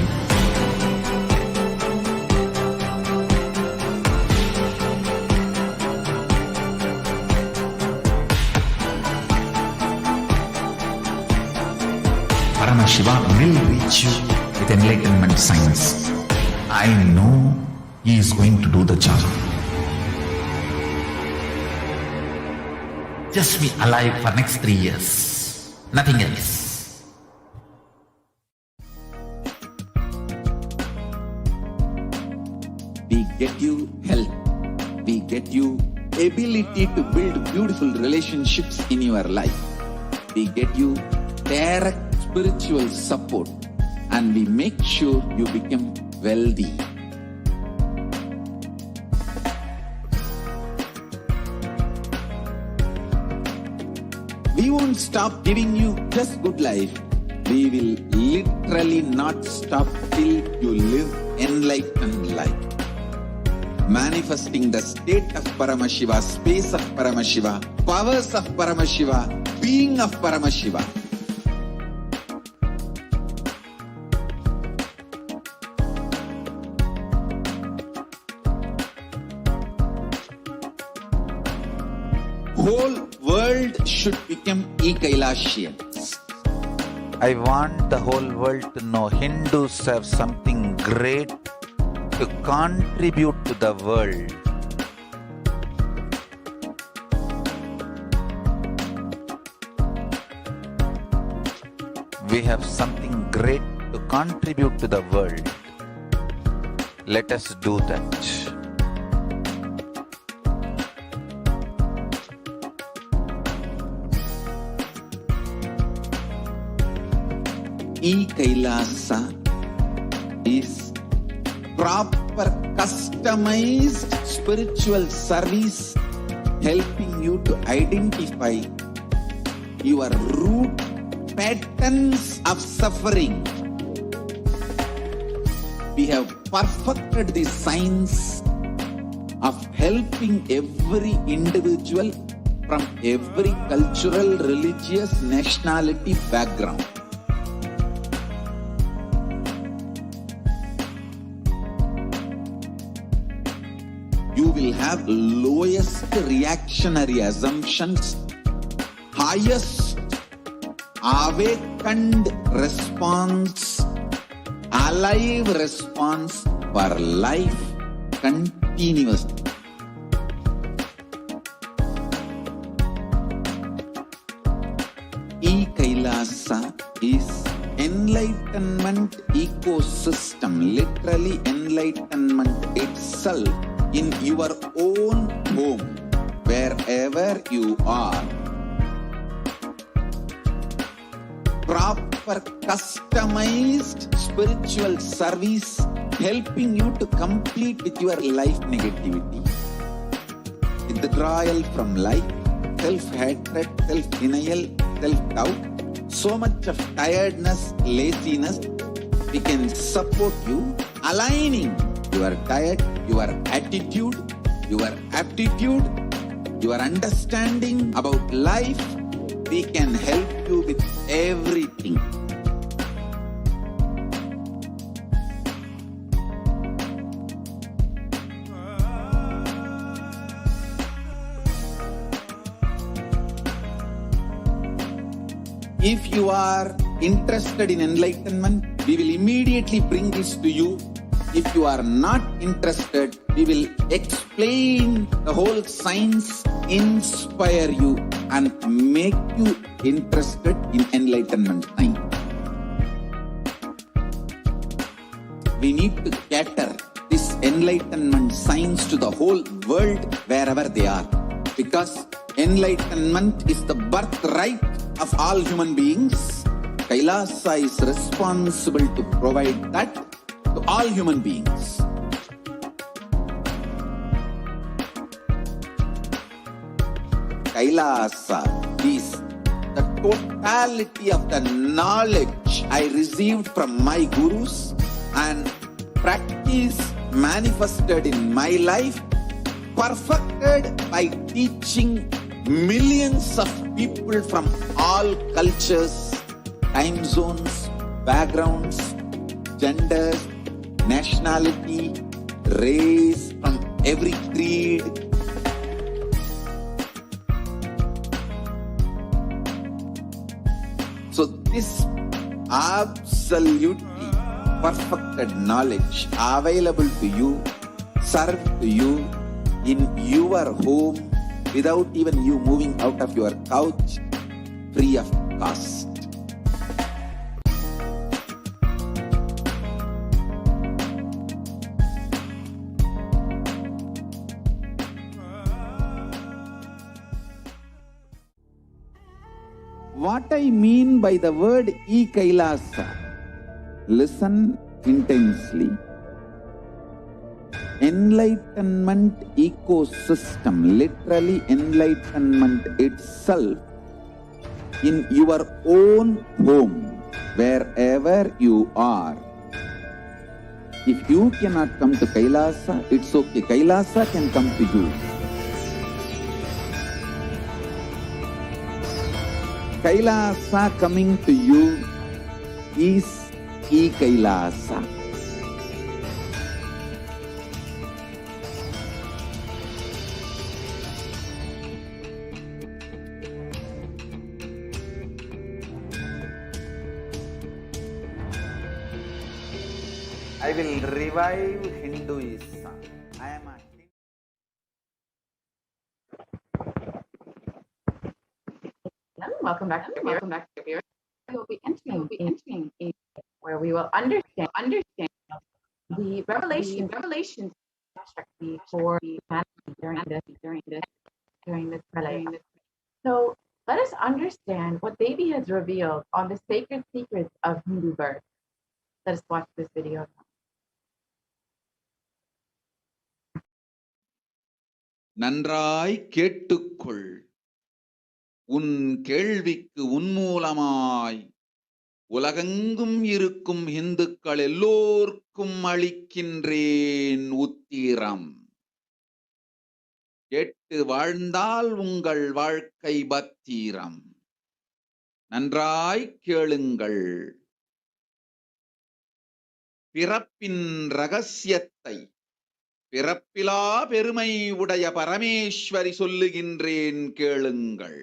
Paramashivoham will reach you with enlightenment science. I know he is going to do the job. Just be alive for next 3 years. Nothing else. We get you health. We get you ability to build beautiful relationships in your life. We get you direct spiritual support, and we make sure you become wealthy. We won't stop giving you just good life. We will literally not stop till you live enlightened life. Manifesting the state of Paramashiva, space of Paramashiva, powers of Paramashiva, being of Paramashiva. Whole world should become Kailasians. I want the whole world to know Hindus have something great to contribute to the world. We have something great to contribute to the world. Let us do that. Kailasa is proper customized spiritual service helping you to identify your root patterns of suffering. We have perfected the science of helping every individual from every cultural, religious, nationality background. You will have lowest reactionary assumptions, highest awakened response, alive response for life continuously. Kailasa is enlightenment ecosystem, literally enlightenment itself in your own home, wherever you are. Proper customized spiritual service helping you to complete with your life negativity. Withdrawal from life, self-hatred, self-denial, self-doubt, so much of tiredness, laziness, we can support you, aligning your diet, your attitude, your aptitude, your understanding about life. We can help you with everything. If you are interested in enlightenment, we will immediately bring this to you. If you are not interested, we will explain the whole science, inspire you, and make you interested in enlightenment science. We need to cater this enlightenment science to the whole world wherever they are, because enlightenment is the birthright of all human beings. Kailasa is responsible to provide that to all human beings. Kailasa is the totality of the knowledge I received from my gurus and practice manifested in my life, perfected by teaching millions of people from all cultures, time zones, backgrounds, genders, nationality, race, from every creed. So this absolutely perfected knowledge available to you, served to you in your home without even you moving out of your couch, free of cost. What I mean by the word Kailasa, listen intensely. Enlightenment ecosystem, literally enlightenment itself in your own home, wherever you are. If you cannot come to Kailasa, it's okay. Kailasa can come to you. Kailasa coming to you is Kailasa. I will revive Hinduism. I am a Welcome back to here. We will be entering where we will understand the revelations for humanity during this pralaya. So let us understand what Devi has revealed on the sacred secrets of Hindu birth. Let us watch this video. நன்றாய் கேட்டுக்கொள். உன் கேள்விக்கு உன்மூலமாய் உலகெங்கும் இருக்கும் இந்துக்கள் எல்லோர்க்கும் அளிக்கின்றேன் உத்திரம். கேட்டு வாழ்ந்தால் உங்கள் வாழ்க்கை பத்திரம். நன்றாய் கேளுங்கள். பிறப்பின் ரகசியத்தை பிறப்பிலா பெருமை உடைய பரமேஸ்வரி சொல்லுகின்றேன் கேளுங்கள்.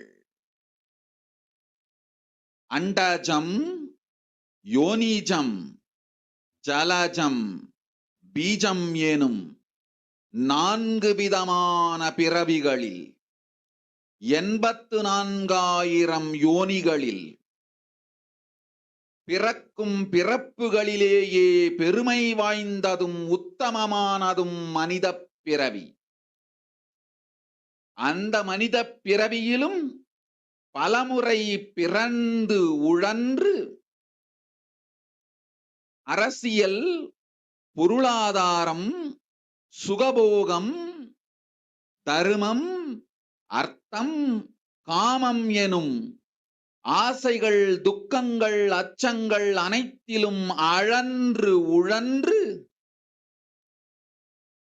அண்டஜம், யோனிஜம், ஜலஜம், பீஜம் எனும் 4 விதமான பிறவிகளில் 84,000 யோனிகளில் பிறக்கும் பிறப்புகளிலேயே பெருமை வாய்ந்ததும் உத்தமமானதும் மனித பிறவி. அந்த மனித பிறவியிலும் பலமுறை பிறந்து உழன்று அரசியல், பொருளாதாரம், சுகபோகம், தர்மம், அர்த்தம், காமம் எனும் ஆசைகள், துக்கங்கள், அச்சங்கள் அனைத்திலும் அழன்று உழன்று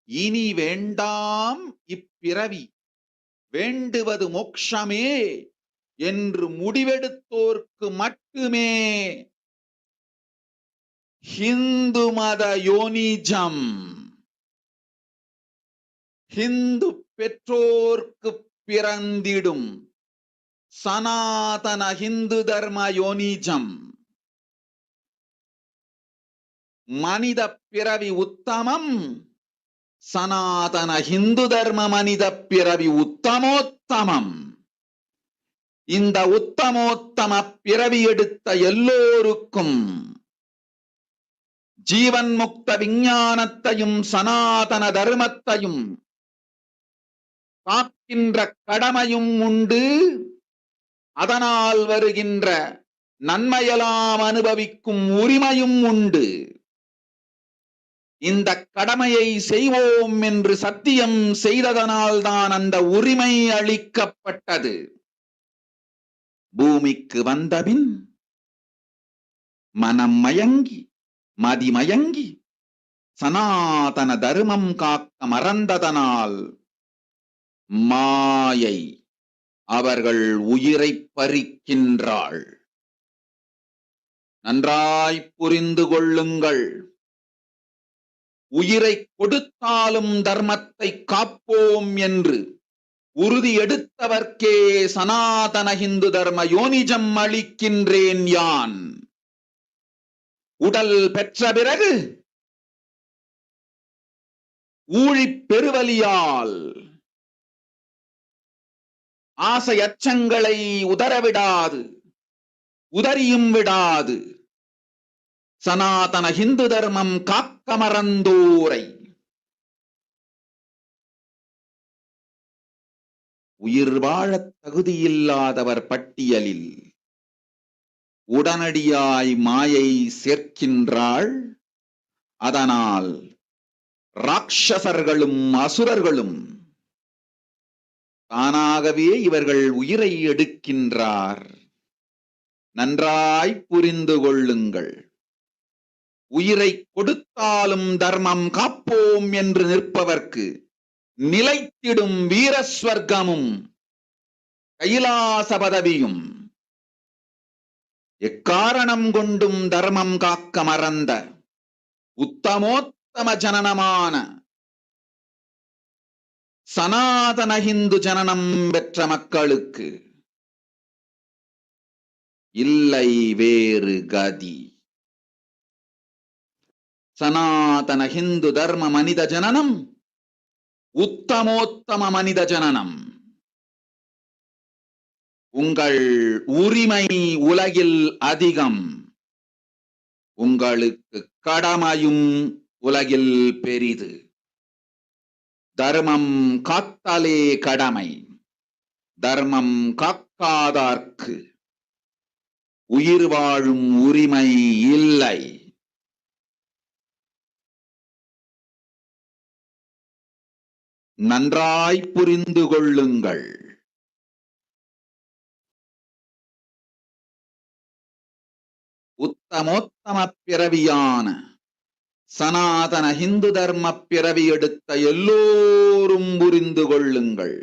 இனி வேண்டாம் இப்பிறவி, வேண்டுவது மோட்சமே என்று முடிவெடுத்தோர்க்கு மட்டுமே ஹிந்து மத யோனிஜம், ஹிந்து பெற்றோர்க்கு பிறந்திடும் சனாதன ஹிந்து தர்ம யோனிஜம், மனித பிறவி உத்தமம், சனாதன ஹிந்து தர்ம மனித பிறவி உத்தமோத்தமம். இந்த உத்தமோத்தம பிறவி எடுத்த எல்லோருக்கும் ஜீவன் முக்த விஞ்ஞானத்தையும் சனாதன தர்மத்தையும் காக்கின்ற கடமையும் உண்டு. அதனால் வருகின்ற நன்மையெல்லாம் அனுபவிக்கும் உரிமையும் உண்டு. இந்த கடமையை செய்வோம் என்று சத்தியம் செய்ததனால்தான் அந்த உரிமை அளிக்கப்பட்டது. பூமிக்கு வந்தபின் மனம் மயங்கி மதிமயங்கி சனாதன தர்மம் காக்க மறந்ததனால் மாயை அவர்கள் உயிரை பறிக்கின்றாள். நன்றாய் புரிந்து கொள்ளுங்கள். உயிரை கொடுத்தாலும் தர்மத்தை காப்போம் என்று உறுதி எடுத்தவர்க்கே சனாதன ஹிந்து தர்ம யோனிஜம் அளிக்கின்றேன் யான். உடல் பெற்ற பிறகு ஊழிப் பெருவலியால் ஆசை அச்சங்களை உதறவிடாது, உதறியும் விடாது சனாதன ஹிந்து தர்மம் காக்க மறந்தோரை உயிர் வாழத் தகுதியில்லாதவர் பட்டியலில் உடனடியாய் மாயை சேர்க்கின்றாள். அதனால் ராட்சசர்களும் அசுரர்களும் தானாகவே இவர்கள் உயிரை எடுக்கின்றார். நன்றாய் புரிந்து கொள்ளுங்கள். உயிரை கொடுத்தாலும் தர்மம் காப்போம் என்று நிற்பவர்க்கு நிலைத்திடும் வீரஸ்வர்க்கமும் கைலாச பதவியும், எக்காரணம் கொண்டும் தர்மம் காக்க மறந்த உத்தமோத்தம ஜனனமான சனாதன ஹிந்து ஜனனம் பெற்ற மக்களுக்கு இல்லை வேறு கதி. சனாதன ஹிந்து தர்ம மனித ஜனனம் உத்தமோத்தம மனித ஜனனம். உங்கள் உரிமை உலகில் அதிகம், உங்களுக்கு கடமையும் உலகில் பெரிது. தர்மம் காத்தாலே கடமை, தர்மம் காக்காதார்க்கு உயிர் வாழும் உரிமை இல்லை. நன்றாய் புரிந்து கொள்ளுங்கள். உத்தமோத்தம பிறவியான சனாதன ஹிந்து தர்ம பிறவி எடுத்த எல்லோரும் புரிந்து கொள்ளுங்கள்.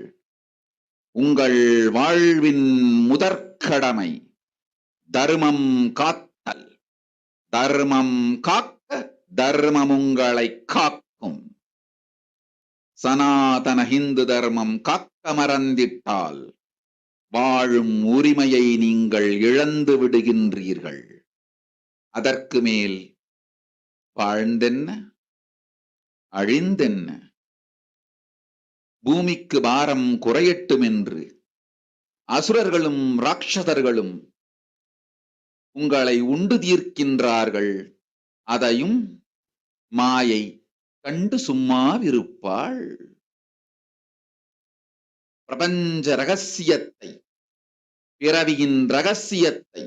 உங்கள் வாழ்வின் முதற்கடமை தர்மம் காத்தல். தர்மம் காக்க தர்மம் உங்களை காக்கும். சனாதன ஹிந்து தர்மம் காக்க மறந்திட்டால் வாழும் உரிமையை நீங்கள் இழந்து விடுகின்றீர்கள். அதற்கு மேல் வாழ்ந்தென்ன அழிந்தென்ன? பூமிக்கு பாரம் குறையட்டும் என்று அசுரர்களும் ராட்சதர்களும் உங்களை உண்டு தீர்க்கின்றார்கள். அதையும் மாயை கண்டு சும்மாவிருப்பாள். பிரபஞ்ச ரகசியத்தை, பிறவியின் ரகசியத்தை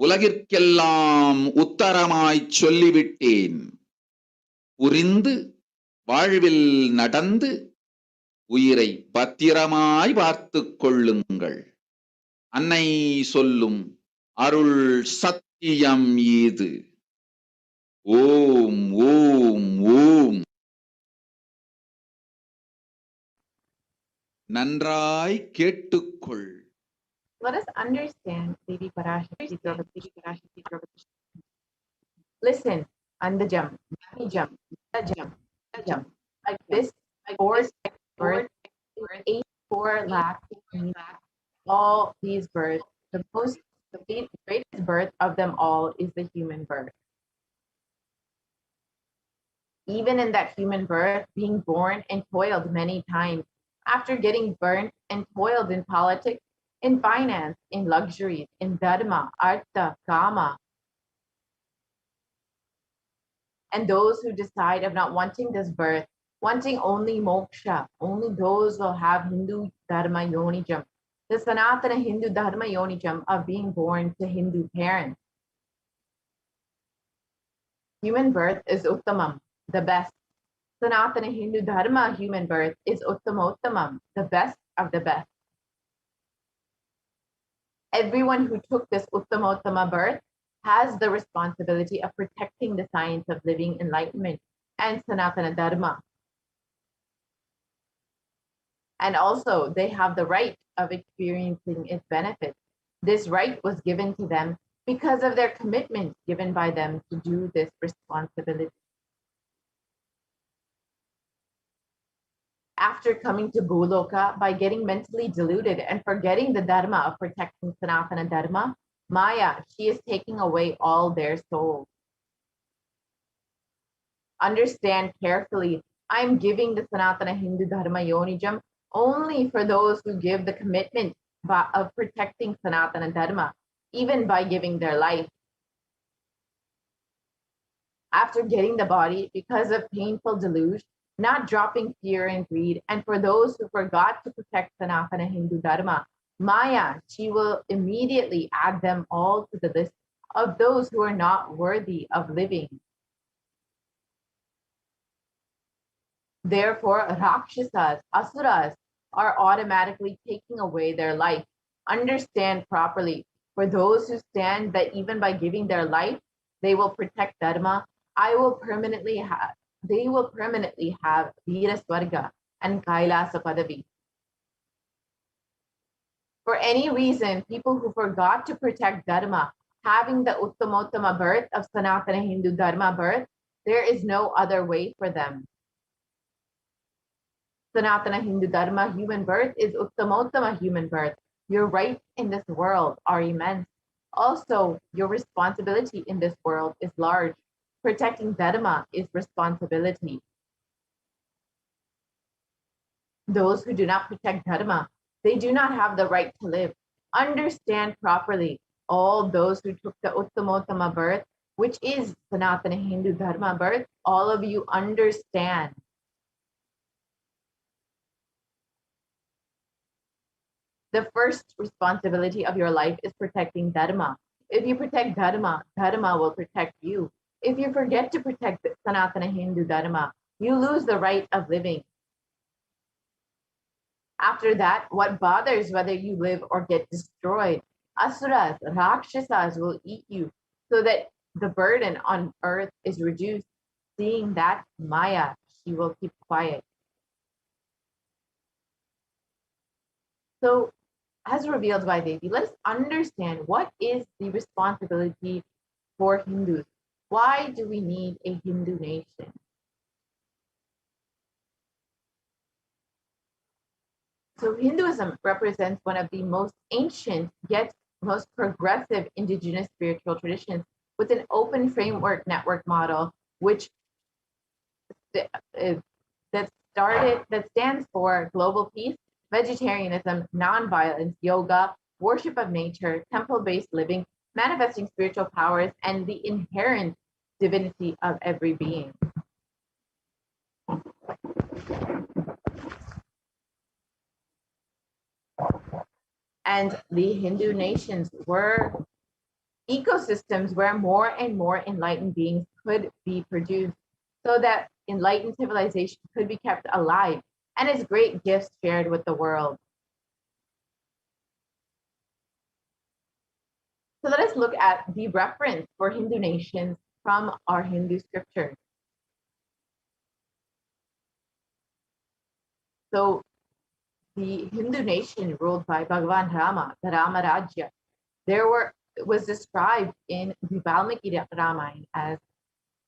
உலகிற்கெல்லாம் உத்தரமாய்ச் சொல்லிவிட்டேன். புரிந்து வாழ்வில் நடந்து உயிரை பத்திரமாய் பார்த்துக் கொள்ளுங்கள். அன்னை சொல்லும் அருள் சத்தியம் இது. ஓம் ஓம் ஓம். நன்றாய் கேட்டுக்கொள். Let us understand Devi Parashakti Draupadi. Listen, Andajam, Nijam, Tajam, like this, 84 lakh, all these births, the greatest birth of them all is the human birth. Even in that human birth, being born and toiled many times, after getting burnt and toiled in politics, in finance, in luxuries, in dharma, artha, kama. And those who decide of not wanting this birth, wanting only moksha, only those will have Hindu dharma yonijam, the Sanatana Hindu dharma yonijam of being born to Hindu parents. Human birth is uttamam, the best. Sanatana Hindu dharma human birth is uttamottamam, the best of the best. Everyone who took this uttamottama birth has the responsibility of protecting the science of living enlightenment and Sanatana Dharma. And also, they have the right of experiencing its benefits. This right was given to them because of their commitment given by them to do this responsibility. After coming to Goloka, by getting mentally deluded and forgetting the dharma of protecting Sanatana Dharma, Maya, she is taking away all their souls. Understand carefully, I am giving the Sanatana Hindu Dharma Yonijam only for those who give the commitment of protecting Sanatana Dharma, even by giving their life. After getting the body, because of painful delusion, not dropping fear and greed, and for those who forgot to protect Sanatana Hindu Dharma, Maya, she will immediately add them all to the list of those who are not worthy of living. Therefore, Rakshasas, Asuras, are automatically taking away their life. Understand properly, for those who stand that even by giving their life, they will protect Dharma, they will permanently have Veera Swarga and Kailasa Padavi. For any reason, people who forgot to protect Dharma, having the Uttamottama birth of Sanatana Hindu Dharma birth, there is no other way for them. Sanatana Hindu Dharma human birth is Uttamottama human birth. Your rights in this world are immense. Also, your responsibility in this world is large. Protecting Dharma is responsibility. Those who do not protect Dharma, they do not have the right to live. Understand properly, all those who took the Uttamottama birth, which is Sanatana Hindu Dharma birth, all of you understand. The first responsibility of your life is protecting Dharma. If you protect Dharma, Dharma will protect you. If you forget to protect the Sanatana Hindu Dharma, you lose the right of living. After that, what bothers whether you live or get destroyed? Asuras, Rakshasas will eat you so that the burden on earth is reduced. Seeing that, Maya, she will keep quiet. So, as revealed by Devi, let us understand what is the responsibility for Hindus. Why do we need a Hindu nation? So Hinduism represents one of the most ancient yet most progressive indigenous spiritual traditions with an open framework network model, which that stands for global peace, vegetarianism, nonviolence, yoga, worship of nature, temple-based living, manifesting spiritual powers and the inherent divinity of every being. And the Hindu nations were ecosystems where more and more enlightened beings could be produced so that enlightened civilization could be kept alive and its great gifts shared with the world. So let us look at the reference for Hindu nations from our Hindu scriptures. So the Hindu nation ruled by Bhagavan Rama, the Rama Rajya, was described in the Valmiki Ramayana as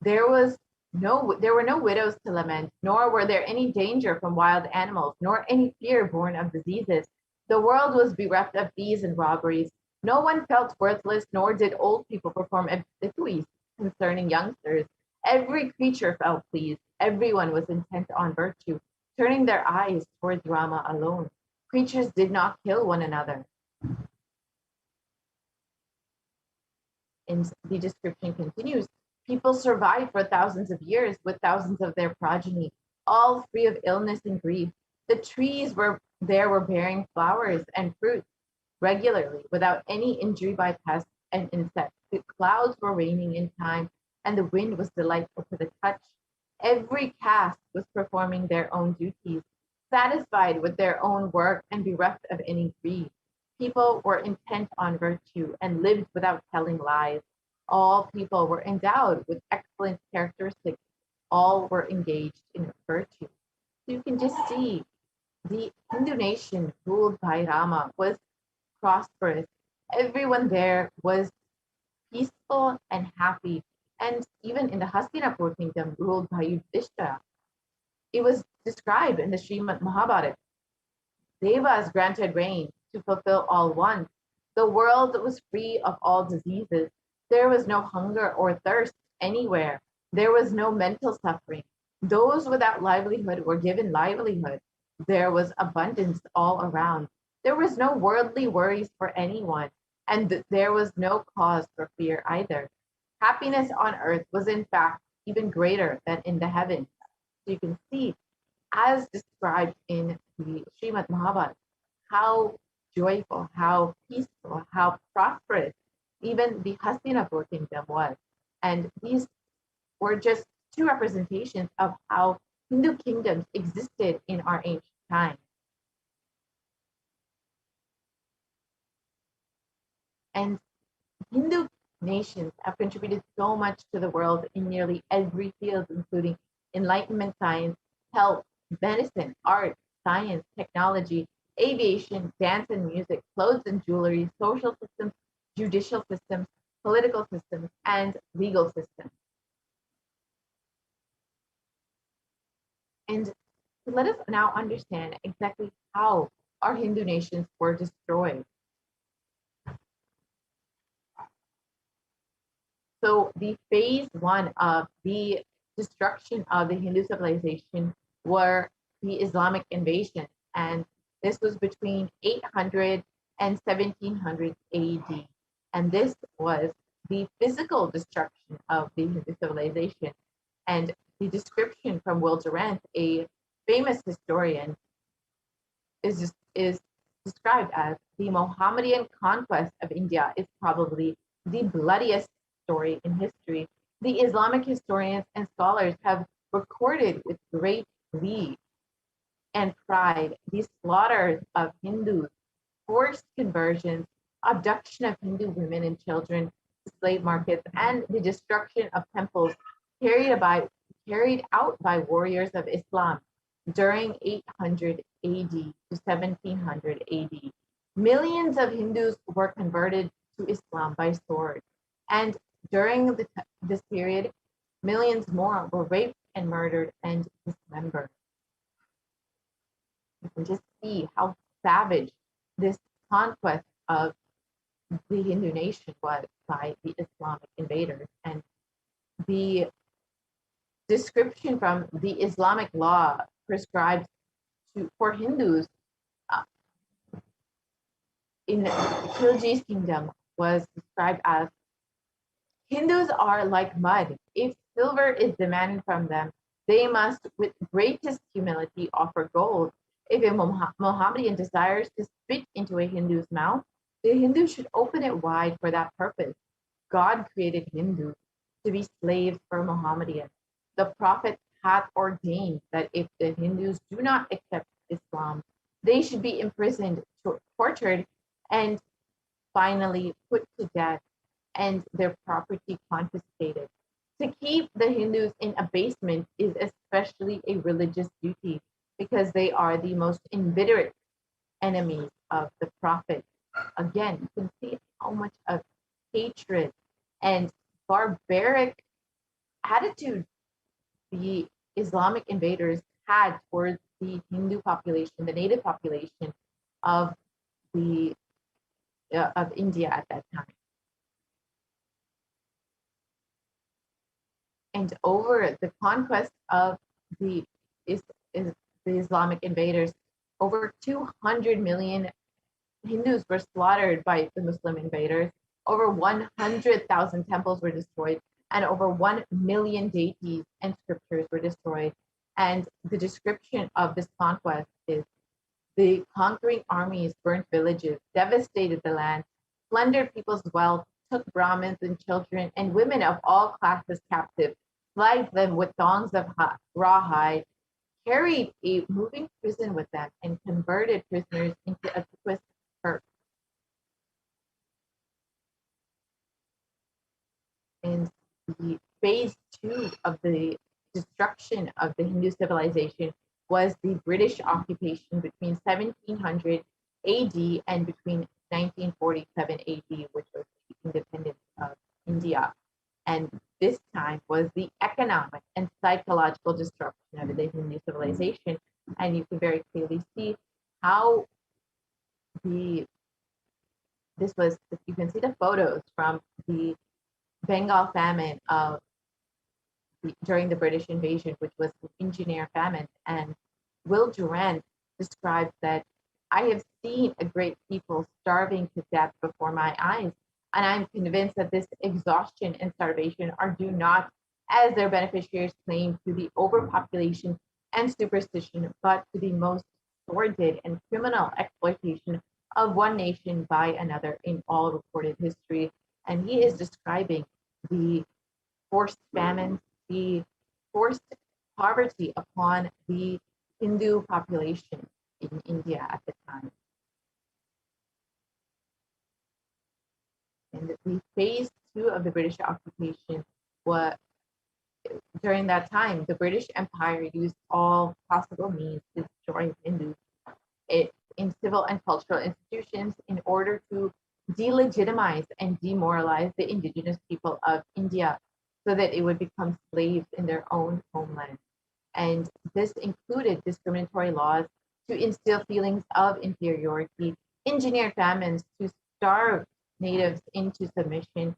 there were no widows to lament, nor were there any danger from wild animals, nor any fear born of diseases. The world was bereft of thieves and robberies. No one felt worthless, nor did old people perform obsequies concerning youngsters. Every creature felt pleased. Everyone was intent on virtue, turning their eyes towards Rama alone. Creatures did not kill one another. And the description continues. People survived for thousands of years with thousands of their progeny, all free of illness and grief. The trees were bearing flowers and fruits regularly without any injury by pests and insects. The clouds were raining in time, and the wind was delightful to the touch. Every caste was performing their own duties, satisfied with their own work and bereft of any greed. People were intent on virtue and lived without telling lies. All people were endowed with excellent characteristics. All were engaged in virtue. So you can just see the Hindu nation ruled by Rama was prosperous. Everyone there was peaceful and happy. And even in the Hastinapur kingdom ruled by Yudhishthira, it was described in the Srimad Mahabharata. Devas granted rain to fulfill all wants. The world was free of all diseases. There was no hunger or thirst anywhere. There was no mental suffering. Those without livelihood were given livelihood. There was abundance all around. There was no worldly worries for anyone, and there was no cause for fear either. Happiness on earth was in fact even greater than in the heavens. So you can see, as described in the Srimad Mahabharata, how joyful, how peaceful, how prosperous even the Hastinapur kingdom was. And these were just two representations of how Hindu kingdoms existed in our ancient times. And Hindu nations have contributed so much to the world in nearly every field, including enlightenment science, health, medicine, art, science, technology, aviation, dance and music, clothes and jewelry, social systems, judicial systems, political systems, and legal systems. And let us now understand exactly how our Hindu nations were destroyed. So the phase one of the destruction of the Hindu civilization were the Islamic invasion, and this was between 800 and 1700 AD. And this was the physical destruction of the Hindu civilization. And the description from Will Durant, a famous historian, is described as the Mohammedan conquest of India is probably the bloodiest story in history. The Islamic historians and scholars have recorded with great glee and pride the slaughters of Hindus, forced conversions, abduction of Hindu women and children to slave markets, and the destruction of temples carried out by warriors of Islam during 800 AD to 1700 AD. Millions of Hindus were converted to Islam by sword, and during this period, millions more were raped and murdered and dismembered. You can just see how savage this conquest of the Hindu nation was by the Islamic invaders. And the description from the Islamic law prescribed for Hindus in Khilji's kingdom was described as Hindus are like mud. If silver is demanded from them, they must, with greatest humility, offer gold. If a Mohammedan desires to spit into a Hindu's mouth, the Hindu should open it wide for that purpose. God created Hindus to be slaves for Mohammedans. The Prophet hath ordained that if the Hindus do not accept Islam, they should be imprisoned, tortured, and finally put to death, and their property confiscated. To keep the Hindus in abasement is especially a religious duty because they are the most inveterate enemies of the Prophet. Again, you can see how much of hatred and barbaric attitude the Islamic invaders had towards the Hindu population, the native population of the of India at that time. And over the conquest of the Islamic invaders, over 200 million Hindus were slaughtered by the Muslim invaders. Over 100,000 temples were destroyed, and over 1 million deities and scriptures were destroyed. And the description of this conquest is the conquering armies burnt villages, devastated the land, plundered people's wealth, took Brahmins and children and women of all classes captive, flagged them with thongs of rawhide, carried a moving prison with them, and converted prisoners into a twist Turks. And the phase 2 of the destruction of the Hindu civilization was the British occupation between 1700 AD and between 1947 AD, which was the independence of India. And this time was the economic and psychological destruction of the Hindu civilization. And you can very clearly see how you can see the photos from the Bengal famine during the British invasion, which was an engineer famine. And Will Durant describes that I have seen a great people starving to death before my eyes, and I'm convinced that this exhaustion and starvation are due not, as their beneficiaries claim, to the overpopulation and superstition, but to the most sordid and criminal exploitation of one nation by another in all recorded history. And he is describing the forced famines, the forced poverty upon the Hindu population in India at the time. And the phase 2 of the British occupation was, during that time, the British Empire used all possible means to destroy Hindus in civil and cultural institutions in order to delegitimize and demoralize the indigenous people of India so that it would become slaves in their own homeland. And this included discriminatory laws to instill feelings of inferiority, engineered famines to starve natives into submission,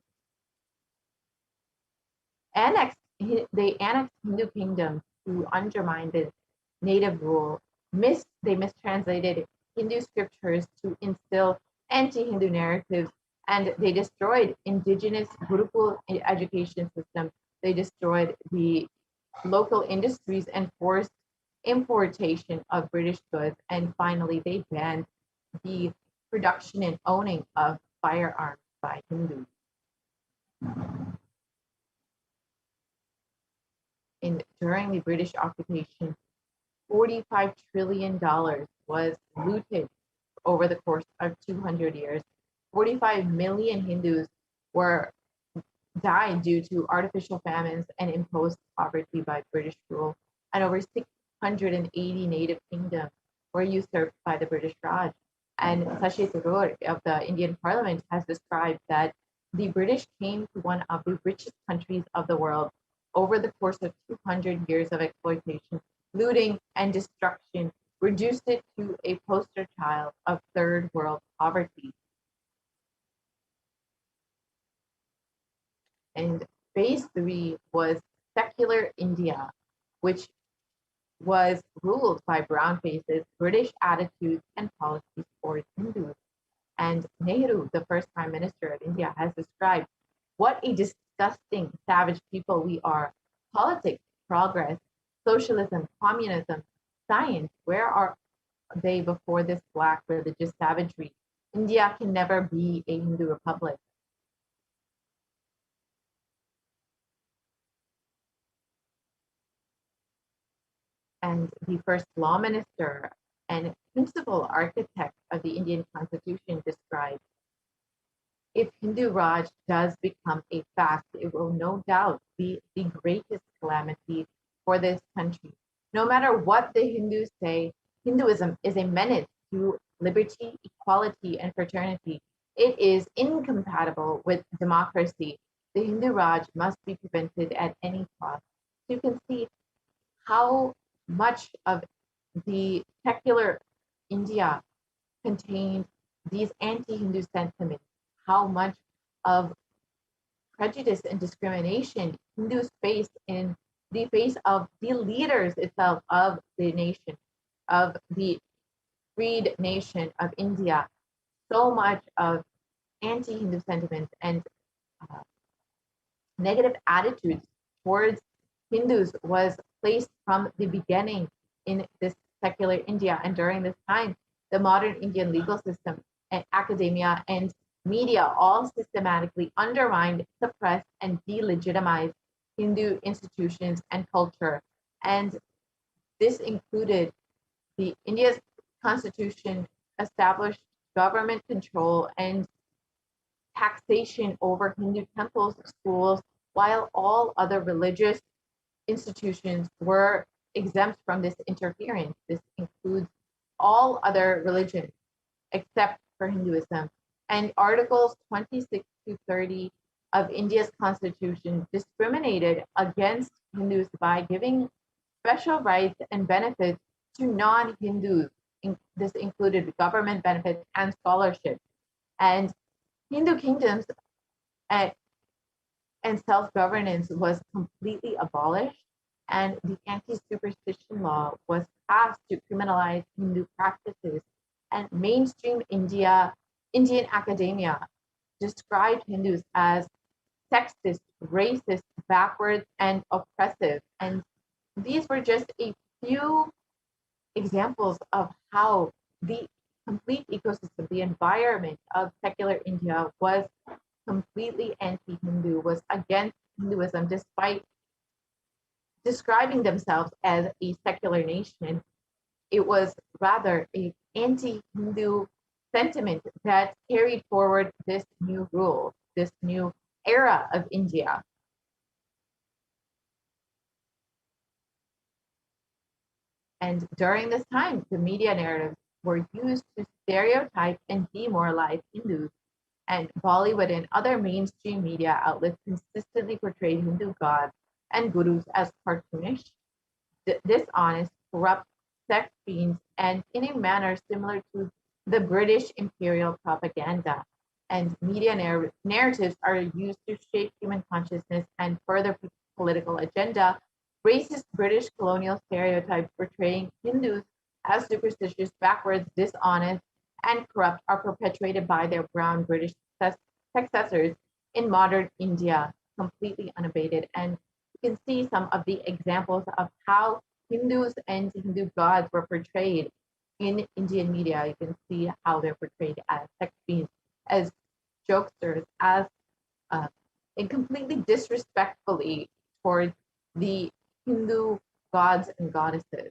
they annexed Hindu kingdoms to undermine the native rule. They mistranslated Hindu scriptures to instill anti-Hindu narratives, and they destroyed indigenous Gurukul education system. They destroyed the local industries and forced importation of British goods. And finally, they banned the production and owning of firearms by Hindus. And during the British occupation, $45 trillion was looted over the course of 200 years. 45 million Hindus died due to artificial famines and imposed poverty by British rule, and over 680 native kingdoms were usurped by the British Raj. And Shashi Tharoor of the Indian Parliament has described that the British came to one of the richest countries of the world over the course of 200 years of exploitation, looting, and destruction, reduced it to a poster child of third world poverty. And phase 3 was secular India, which was ruled by brown faces, British attitudes and policies towards Hindus. And Nehru, the first Prime Minister of India, has described what a disgusting, savage people we are. Politics, progress, socialism, communism, science, where are they before this black religious savagery? India can never be a Hindu republic. And the first law minister and principal architect of the Indian Constitution described, if Hindu Raj does become a fact, it will no doubt be the greatest calamity for this country. No matter what the Hindus say, Hinduism is a menace to liberty, equality, and fraternity. It is incompatible with democracy. The Hindu Raj must be prevented at any cost. You can see how much of the secular India contained these anti-Hindu sentiments, how much of prejudice and discrimination Hindus face in the face of the leaders itself of the nation, of the freed nation of India. So much of anti-Hindu sentiments and negative attitudes towards Hindus was placed from the beginning in this secular India. And during this time, the modern Indian legal system and academia and media all systematically undermined, suppressed, and delegitimized Hindu institutions and culture. And this included the India's constitution established government control and taxation over Hindu temples, schools, while all other religious institutions were exempt from this interference. This includes all other religions except for Hinduism. And Articles 26 to 30 of India's constitution discriminated against Hindus by giving special rights and benefits to non-Hindus. This included government benefits and scholarships. And Hindu kingdoms and self-governance was completely abolished, and the anti-superstition law was passed to criminalize Hindu practices. And mainstream Indian academia described Hindus as sexist, racist, backward, and oppressive. And these were just a few examples of how the complete ecosystem, the environment of secular India was completely anti-Hindu, was against Hinduism, despite describing themselves as a secular nation. It was rather an anti-Hindu sentiment that carried forward this new rule, this new era of India. And during this time, the media narratives were used to stereotype and demoralize Hindus. And Bollywood and other mainstream media outlets consistently portrayed Hindu gods and gurus as cartoonish, dishonest, corrupt, sex fiends, and in a manner similar to the British imperial propaganda. And media narratives are used to shape human consciousness and further political agenda. Racist British colonial stereotypes portraying Hindus as superstitious, backwards, dishonest, and corrupt are perpetuated by their brown British successors in modern India, completely unabated. And you can see some of the examples of how Hindus and Hindu gods were portrayed in Indian media. You can see how they're portrayed as sex fiends, as jokesters, as and completely disrespectfully towards the Hindu gods and goddesses.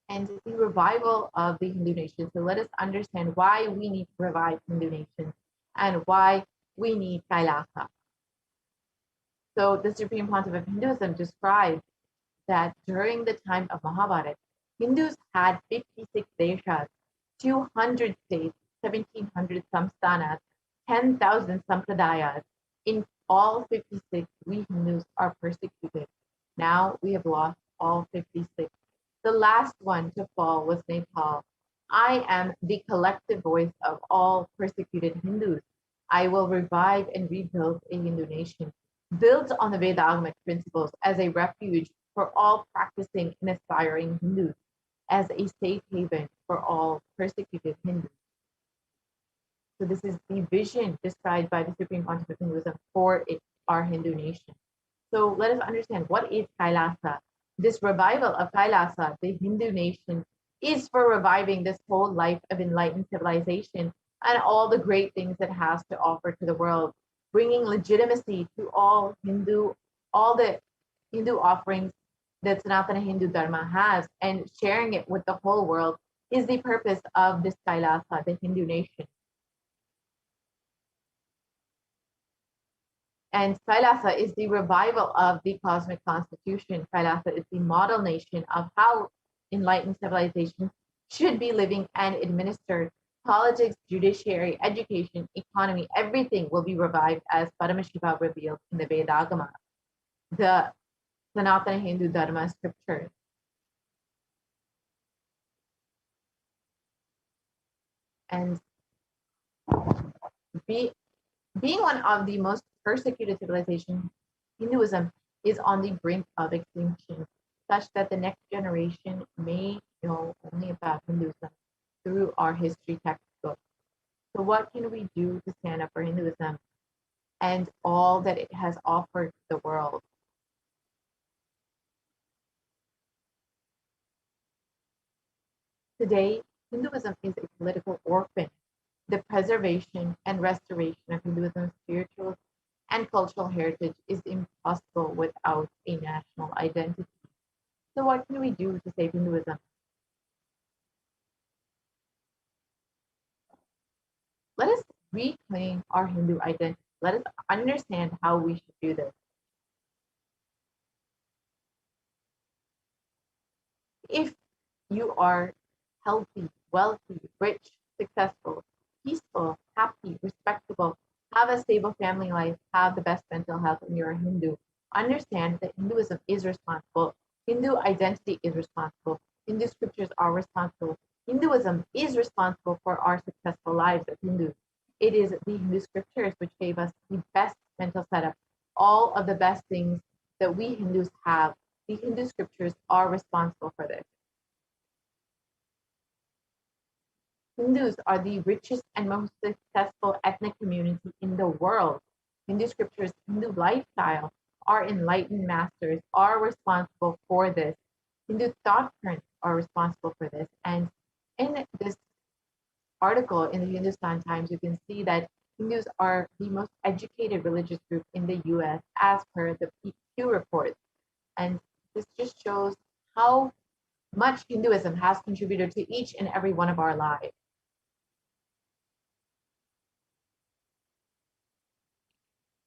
And the revival of the Hindu nation. So let us understand why we need to revive Hindu nation and why we need Kailasa. So the Supreme Pontiff of Hinduism described that during the time of Mahabharata, Hindus had 56 deshas, 200 states, 1,700 samsthanas, 10,000 sampradayas. In all 56, we Hindus are persecuted. Now we have lost all 56. The last one to fall was Nepal. I am the collective voice of all persecuted Hindus. I will revive and rebuild a Hindu nation, built on the Veda-agamic principles as a refuge for all practicing and aspiring Hindus. as a safe haven for all persecuted Hindus. So this is the vision described by the Supreme Pontiff of Hinduism for our Hindu nation. So let us understand, what is Kailasa? This revival of Kailasa, the Hindu nation, is for reviving this whole life of enlightened civilization and all the great things it has to offer to the world, bringing legitimacy to all the Hindu offerings that Sanatana Hindu Dharma has, and sharing it with the whole world is the purpose of this Kailasa, the Hindu nation. And Kailasa is the revival of the cosmic constitution. Kailasa is the model nation of how enlightened civilization should be living and administered. Politics, judiciary, education, economy, everything will be revived as Paramashiva revealed in the Vedagama, the Sanatana Hindu Dharma scriptures. And being one of the most persecuted civilizations, Hinduism is on the brink of extinction, such that the next generation may know only about Hinduism through our history textbook. So what can we do to stand up for Hinduism and all that it has offered to the world? Today, Hinduism is a political orphan. The preservation and restoration of Hinduism's spiritual and cultural heritage is impossible without a national identity. So what can we do to save Hinduism? Let us reclaim our Hindu identity. Let us understand how we should do this. If you are healthy, wealthy, rich, successful, peaceful, happy, respectable, have a stable family life, have the best mental health, and you're a Hindu, understand that Hinduism is responsible. Hindu identity is responsible. Hindu scriptures are responsible. Hinduism is responsible for our successful lives as Hindus. It is the Hindu scriptures which gave us the best mental setup. All of the best things that we Hindus have, the Hindu scriptures are responsible for this. Hindus are the richest and most successful ethnic community in the world. Hindu scriptures, Hindu lifestyle, our enlightened masters are responsible for this. Hindu thought currents are responsible for this. And in this article in the Hindustan Times, you can see that Hindus are the most educated religious group in the US as per the Pew report. And this just shows how much Hinduism has contributed to each and every one of our lives.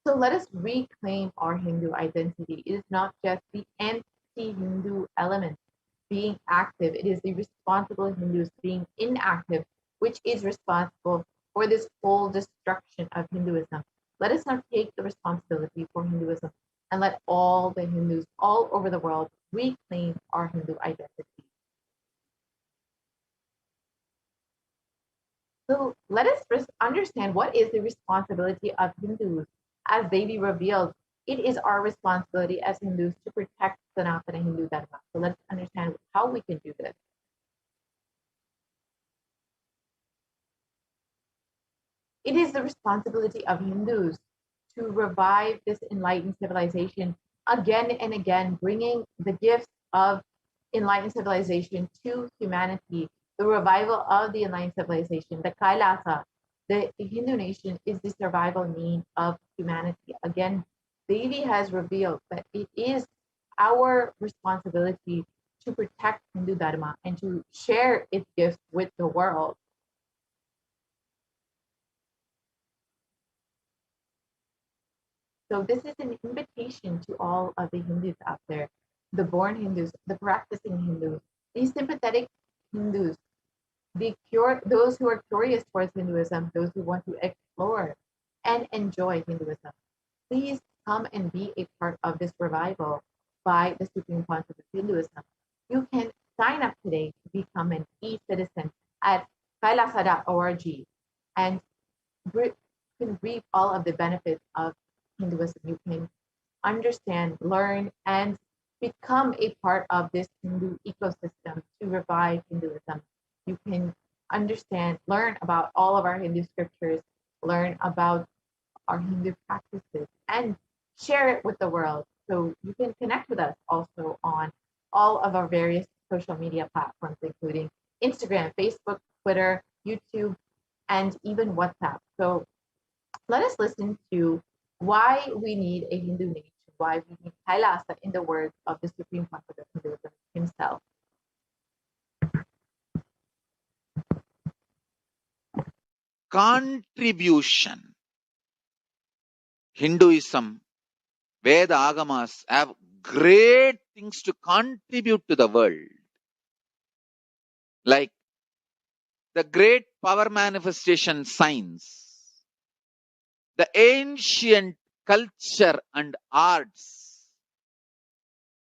So let us reclaim our Hindu identity. It is not just the anti-Hindu element being active. It is the responsible Hindus being inactive, which is responsible for this whole destruction of Hinduism. Let us now take the responsibility for Hinduism and let all the Hindus all over the world reclaim our Hindu identity. So let us understand what is the responsibility of Hindus as they be revealed. It is our responsibility as Hindus to protect Sanatana Hindu Dharma. So let's understand how we can do this. It is the responsibility of Hindus to revive this enlightened civilization again and again, bringing the gifts of enlightened civilization to humanity. The revival of the enlightened civilization, the Kailasa, the Hindu nation is the survival need of humanity. Again, Devi has revealed that it is our responsibility to protect Hindu Dharma and to share its gifts with the world. So this is an invitation to all of the Hindus out there, the born Hindus, the practicing Hindus, these sympathetic Hindus, those who are curious towards Hinduism, those who want to explore and enjoy Hinduism. Please come and be a part of this revival by the Supreme Pontiff of Hinduism. You can sign up today to become an e-citizen at kailasa.org and you can reap all of the benefits of Hinduism. You can understand, learn, and become a part of this Hindu ecosystem to revive Hinduism. You can understand, learn about all of our Hindu scriptures, learn about our Hindu practices, and share it with the world. So you can connect with us also on all of our various social media platforms, including Instagram, Facebook, Twitter, YouTube, and even WhatsApp. So let us listen to why we need a Hindu nation, why we need Kailasa, in the words of the Supreme Prophet of Hinduism himself. Contribution. Hinduism, Veda Agamas have great things to contribute to the world. Like the great power manifestation science, the ancient culture and arts,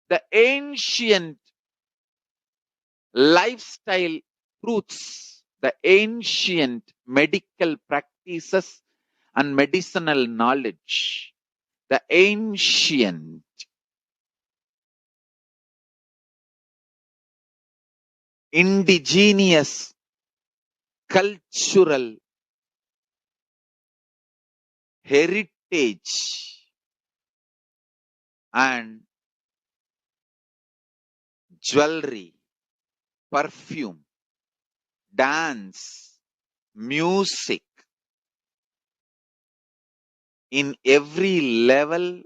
the ancient lifestyle truths, the ancient medical practices and medicinal knowledge, the ancient indigenous cultural heritage and jewelry, perfume, dance, music, in every level,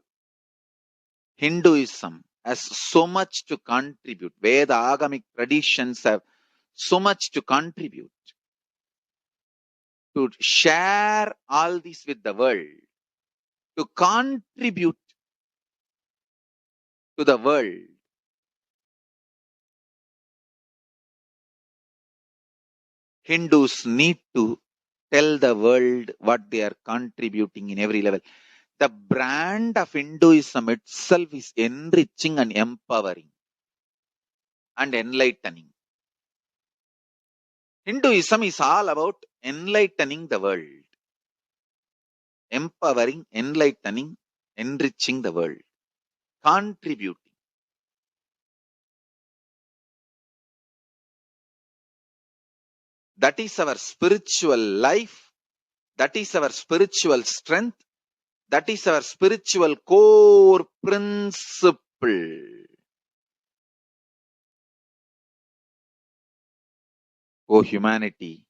Hinduism has so much to contribute. Veda Agamic traditions have so much to contribute. To share all this with the world, to contribute to the world. Hindus need to tell the world what they are contributing in every level. The brand of Hinduism itself is enriching and empowering and enlightening. Hinduism is all about enlightening the world, empowering, enlightening, enriching the world, contributing. That is our spiritual life. That is our spiritual strength. That is our spiritual core principle. O humanity,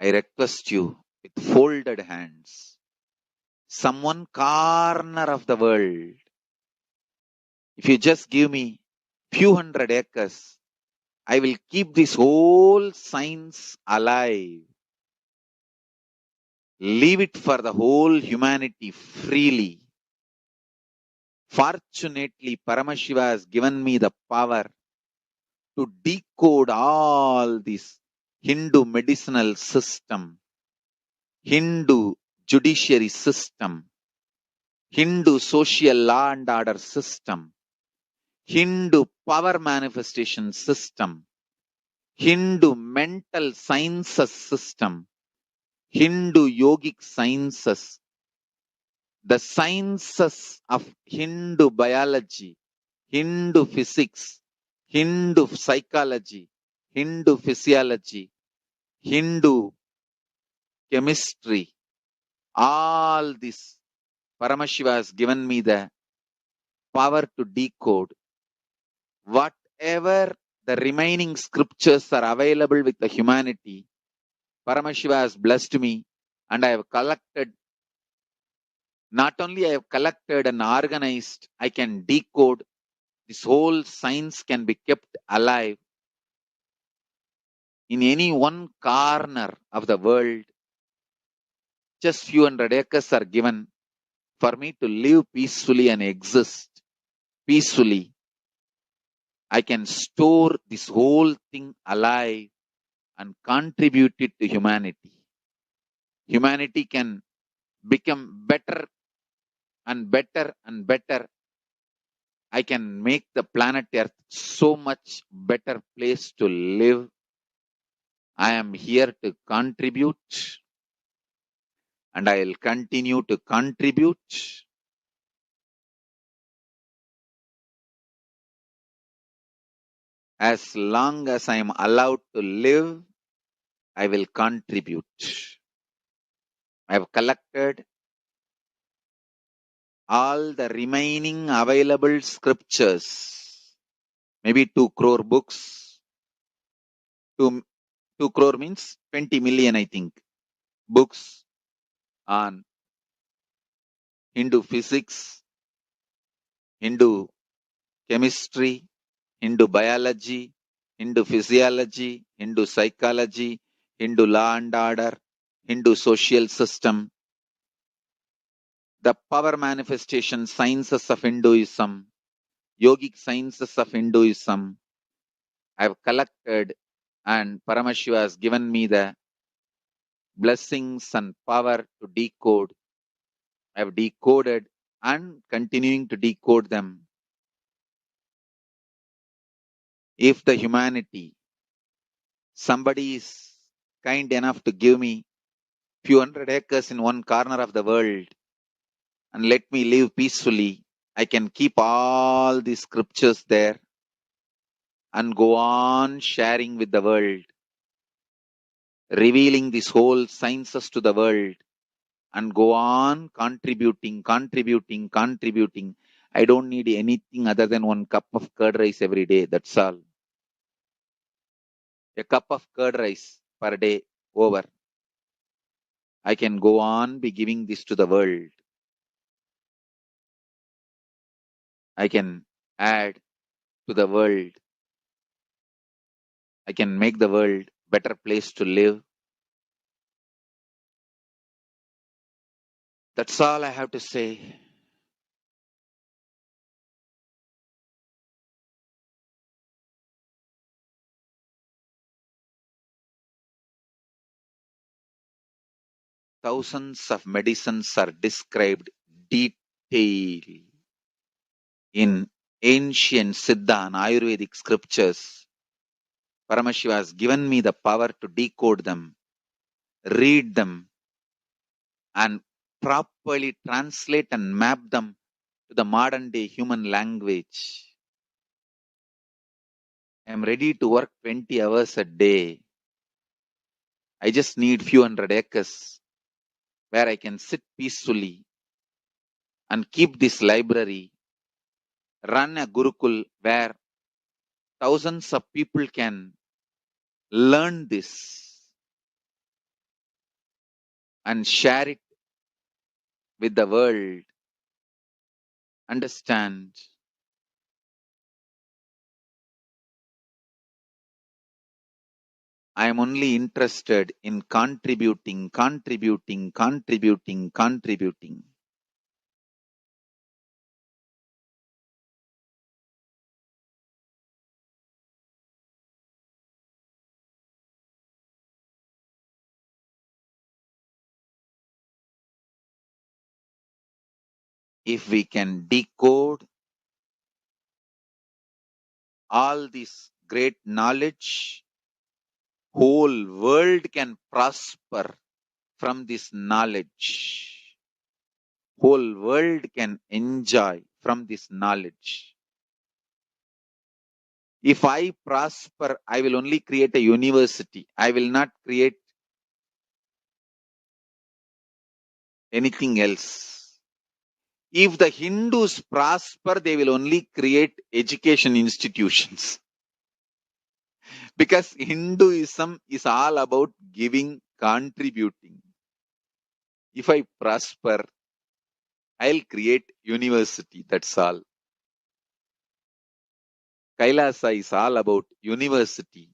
I request you with folded hands, some one corner of the world, if you just give me few hundred acres, I will keep this whole science alive. Leave it for the whole humanity freely. Fortunately, Paramashiva has given me the power to decode all this Hindu medicinal system, Hindu judiciary system, Hindu social law and order system, Hindu power manifestation system, Hindu mental sciences system, Hindu yogic sciences, the sciences of Hindu biology, Hindu physics, Hindu psychology, Hindu physiology, Hindu chemistry, all this Paramashiva has given me the power to decode. Whatever the remaining scriptures are available with the humanity, Paramashiva has blessed me, and I have collected, not only I have collected and organized, I can decode. This whole science can be kept alive in any one corner of the world. Just few hundred acres are given for me to live peacefully and exist peacefully. I can store this whole thing alive and contribute it to humanity. Humanity can become better and better and better. I can make the planet Earth so much better place to live. I am here to contribute, and I will continue to contribute. As long as I am allowed to live, I will contribute. I have collected all the remaining available scriptures, maybe 2 crore books. 2 crore means 20 million, I think, books on Hindu physics, Hindu chemistry, Hindu biology, Hindu physiology, Hindu psychology, Hindu law and order, Hindu social system, the power manifestation sciences of Hinduism, yogic sciences of Hinduism. I have collected, and Paramashiva has given me the blessings and power to decode. I have decoded and continuing to decode them. If the humanity, somebody is kind enough to give me few hundred acres in one corner of the world and let me live peacefully, I can keep all the scriptures there and go on sharing with the world, revealing these whole sciences to the world, and go on contributing. I don't need anything other than one cup of curd rice every day. That's all. A cup of curd rice per day over. I can go on be giving this to the world. I can add to the world. I can make the world better place to live. That's all I have to say. Thousands of medicines are described detail in ancient Siddha and Ayurvedic scriptures. Paramashiva has given me the power to decode them, read them, and properly translate and map them to the modern day human language. I am ready to work 20 hours a day. I just need few hundred acres where I can sit peacefully and keep this library, run a Gurukul where thousands of people can learn this and share it with the world. Understand? I am only interested in contributing. If we can decode all this great knowledge, whole world can prosper from this knowledge. Whole world can enjoy from this knowledge. If I prosper, I will only create a university. I will not create anything else. If the Hindus prosper, they will only create education institutions. Because Hinduism is all about giving, contributing. If I prosper, I'll create university. That's all. Kailasa is all about university,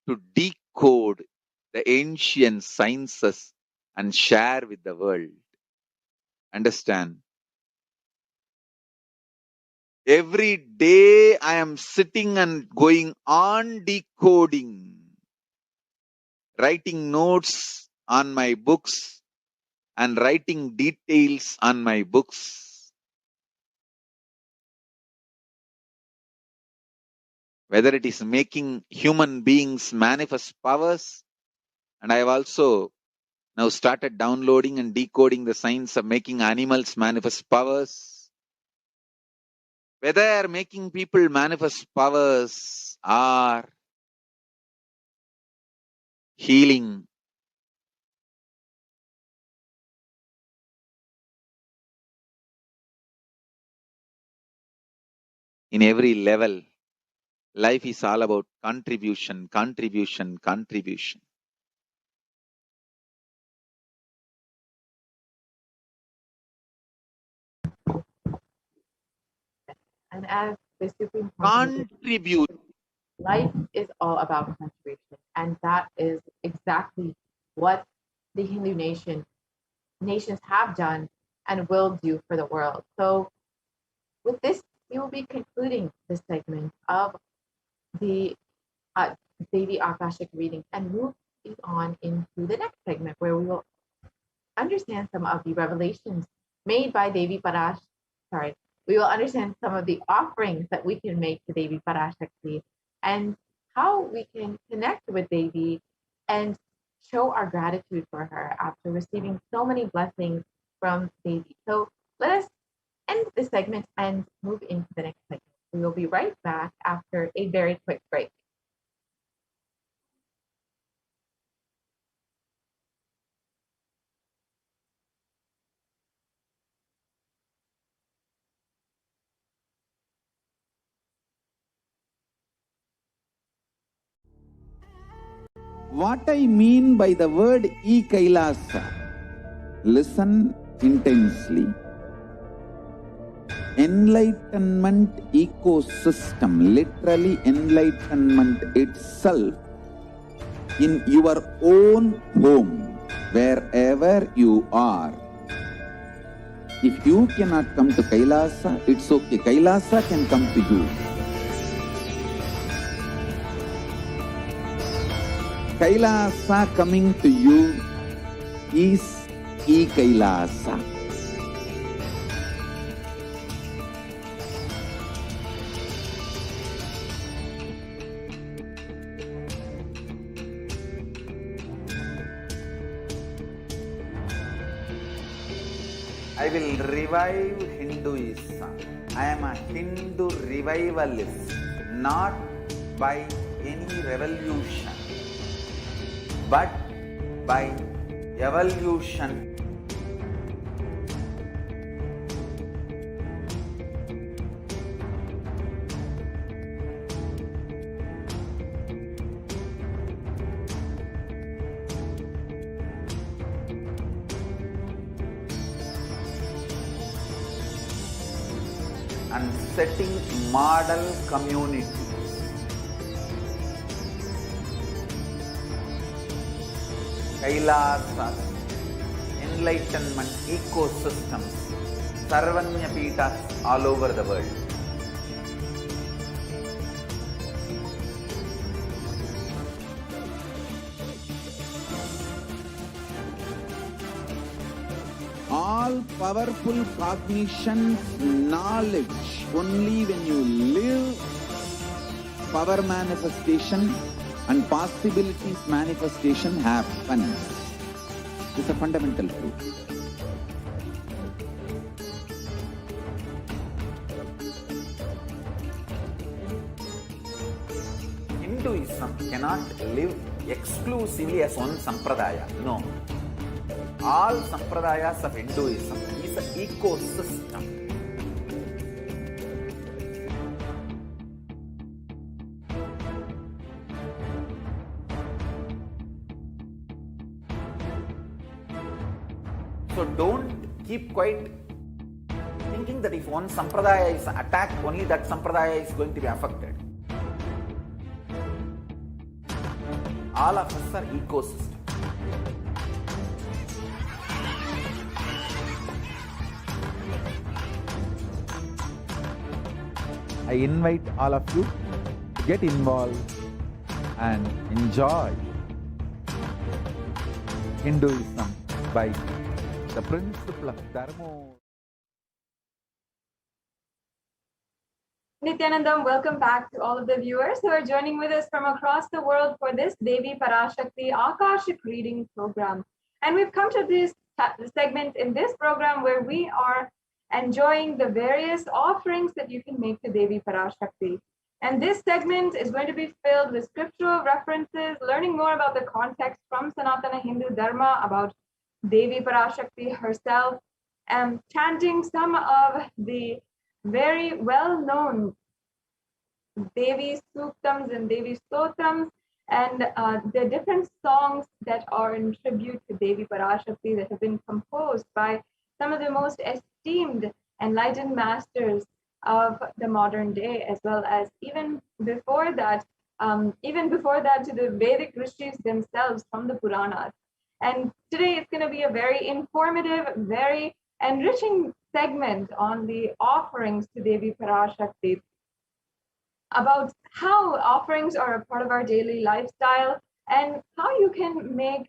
to decode the ancient sciences and share with the world. Understand? Every day I am sitting and going on decoding, writing notes on my books and writing details on my books. Whether it is making human beings manifest powers, and I have also now started downloading and decoding the science of making animals manifest powers. whether making people manifest powers or healing, in every level, life is all about contribution, contribution, contribution. And as the Supreme Consciousness, Contribute. life is all about contribution, and that is exactly what the Hindu nations have done and will do for the world. So with this, we will be concluding this segment of the Devi Akashic reading and move on into the next segment where we will understand some of the revelations made by Devi Parashakti. We will understand some of the offerings that we can make to Devi Parashakti and how we can connect with Devi and show our gratitude for her after receiving so many blessings from Devi. So let us end this segment and move into the next segment. We will be right back after a very quick break. What I mean by the word Kailasa, listen intensely. Enlightenment ecosystem, literally enlightenment itself, in your own home, wherever you are. If you cannot come to Kailasa, it's okay. Kailasa can come to you. Kailasa coming to you is Kailasa. I will revive Hinduism. I am a Hindu revivalist, not by any revolution, but by evolution. And setting model communities. Kailasa, enlightenment ecosystems, Sarvanya Pitas all over the world. All powerful cognition, knowledge, only when you live, power manifestation and possibilities manifestation happens. It's a fundamental truth. Hinduism cannot live exclusively as one sampradaya. No. All sampradayas of Hinduism is an ecosystem. So don't keep quiet thinking that if one sampradaya is attacked, only that sampradaya is going to be affected. All of us are ecosystems. I invite all of you to get involved and enjoy Hinduism by the principle of Dharma. Nithyanandam, welcome back to all of the viewers who are joining with us from across the world for this Devi Parashakti Akashic reading program. And we've come to this segment in this program where we are enjoying the various offerings that you can make to Devi Parashakti. And this segment is going to be filled with scriptural references, learning more about the context from Sanatana Hindu Dharma about Devi Parashakti herself, and chanting some of the very well-known Devi Suktams and Devi Stotrams, and the different songs that are in tribute to Devi Parashakti that have been composed by some of the most esteemed enlightened masters of the modern day, as well as even before that to the Vedic rishis themselves from the Puranas. And today it's going to be a very informative, very enriching segment on the offerings to Devi Parashakti, about how offerings are a part of our daily lifestyle and how you can take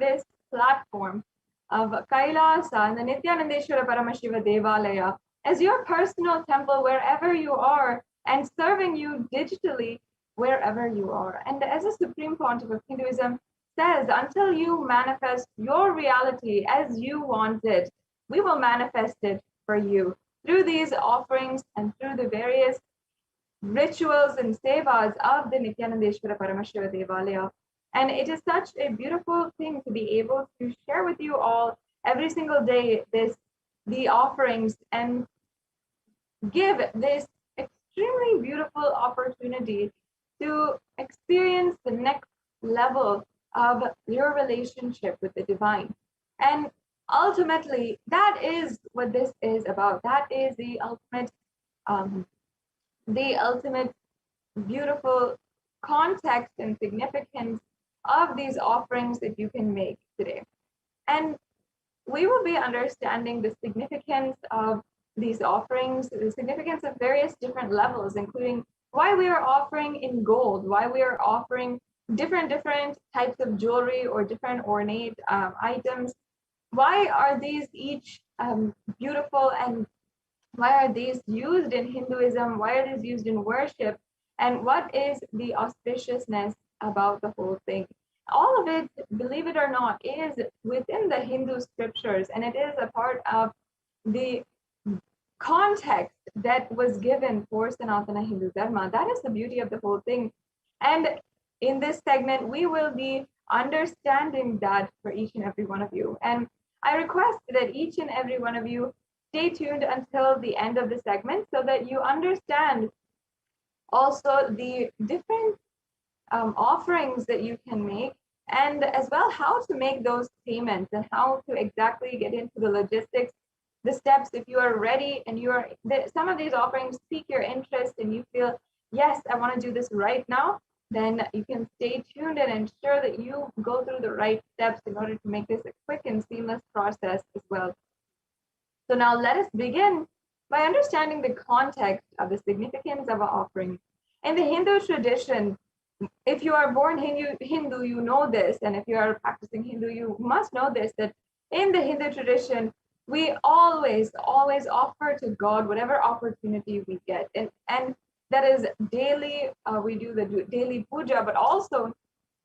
this platform of Kailasa and the Nithyananda Paramashiva Devalaya as your personal temple wherever you are, and serving you digitally wherever you are. And as the Supreme Pontiff of Hinduism says, until you manifest your reality as you want it, we will manifest it for you through these offerings and through the various rituals and sevas of the Nithyananda Paramashiva Devalaya. And it is such a beautiful thing to be able to share with you all every single day the offerings, and give this extremely beautiful opportunity to experience the next level of your relationship with the divine. And ultimately, that is what this is about. That is the ultimate beautiful context and significance of these offerings that you can make today. And we will be understanding the significance of these offerings, the significance of various different levels, including why we are offering in gold, why we are offering different types of jewelry or different ornate items. Why are these each beautiful, and why are these used in Hinduism? Why are these used in worship? And what is the auspiciousness about the whole thing? All of it, believe it or not, is within the Hindu scriptures, and it is a part of the context that was given for Sanatana Hindu Dharma. That is the beauty of the whole thing. And in this segment, we will be understanding that for each and every one of you. And I request that each and every one of you stay tuned until the end of the segment so that you understand also the different offerings that you can make, and as well how to make those payments and how to exactly get into the logistics, the steps. If you are ready and some of these offerings pique your interest and you feel, yes, I want to do this right now, then you can stay tuned and ensure that you go through the right steps in order to make this a quick and seamless process as well. So now let us begin by understanding the context of the significance of an offering. In the Hindu tradition, if you are born Hindu, you know this, and if you are practicing Hindu, you must know this, that in the Hindu tradition, we always offer to God whatever opportunity we get. And that is daily, we do the daily puja, but also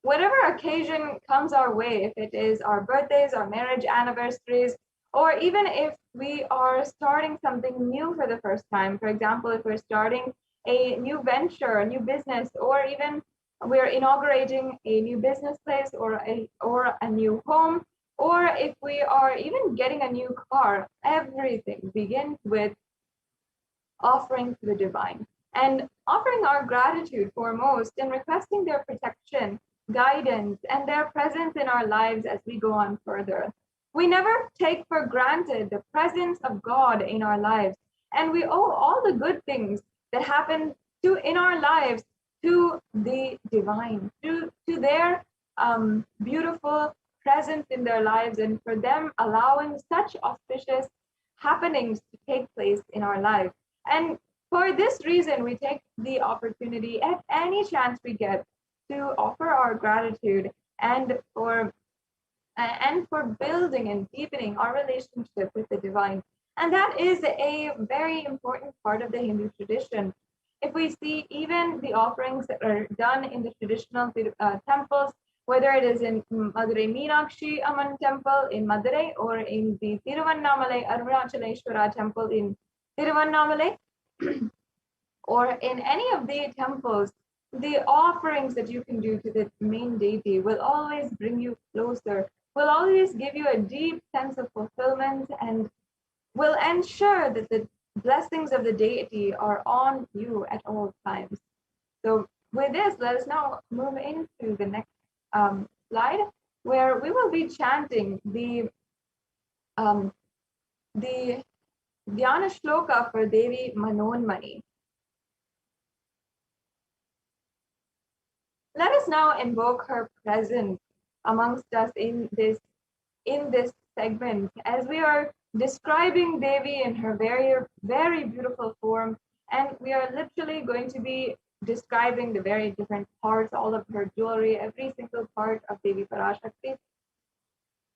whatever occasion comes our way, if it is our birthdays, our marriage anniversaries, or even if we are starting something new for the first time. For example, if we're starting a new venture, a new business, or even we're inaugurating a new business place or a new home, or if we are even getting a new car, everything begins with offering to the divine and offering our gratitude foremost and requesting their protection, guidance, and their presence in our lives as we go on further. We never take for granted the presence of God in our lives, and we owe all the good things that happen in our lives to the divine, to their beautiful presence in their lives, and for them allowing such auspicious happenings to take place in our lives. And for this reason, we take the opportunity at any chance we get to offer our gratitude and for building and deepening our relationship with the divine. And that is a very important part of the Hindu tradition. If we see even the offerings that are done in the traditional temples, whether it is in Madurai Meenakshi Amman temple in Madurai or in the Tiruvannamalai Arunachaleshwara temple in Tiruvannamalai, or in any of the temples, the offerings that you can do to the main deity will always bring you closer, will always give you a deep sense of fulfillment, and will ensure that the blessings of the deity are on you at all times. So with this, let us now move into the next slide, where we will be chanting the Dhyana Shloka for Devi Manonmani. Let us now invoke her presence amongst us in this segment, as we are describing Devi in her very, very beautiful form, and we are literally going to be describing the very different parts, all of her jewelry, every single part of Devi Parashakti.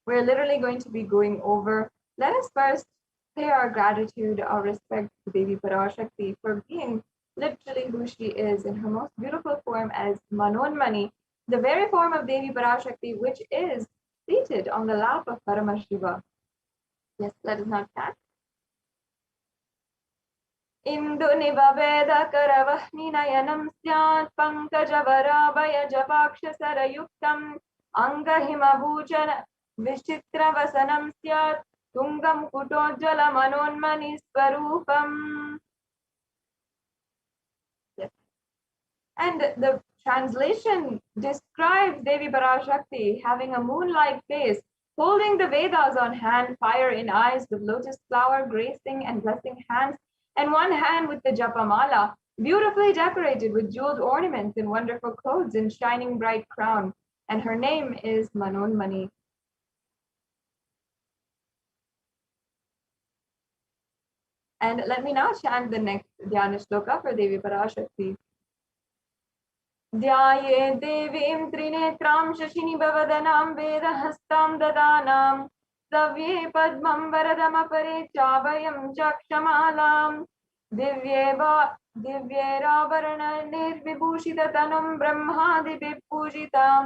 We're literally going to be going over. Let us first pay our gratitude, our respect to Devi Parashakti for being literally who she is in her most beautiful form as Manonmani, the very form of Devi Parashakti which is seated on the lap of Paramashiva. Yes, let us now chant. Indu nivaveda karavahni nayanam syat pankajavara japaksha sarayuktam angahimabhujana vishitra vasanam syat tungam kutojjala manonmani swarupam. Yes. And the translation describes Devi Parashakti having a moon-like face, holding the Vedas on hand, fire in eyes, with lotus flower gracing and blessing hands, and one hand with the Japamala, beautifully decorated with jeweled ornaments and wonderful clothes and shining bright crown. And her name is Manonmani. And let me now chant the next Dhyana Shloka for Devi Parashakti. ध्याये देवीं त्रिनेत्रां शशिनिभवदनां वेदहस्तां ददानां सव्ये पद्मं वरदमपरे चाभयं चक्षमालां दिव्यैराभरणैर्विभूषिततनुं ब्रह्मादिभिः पूजितां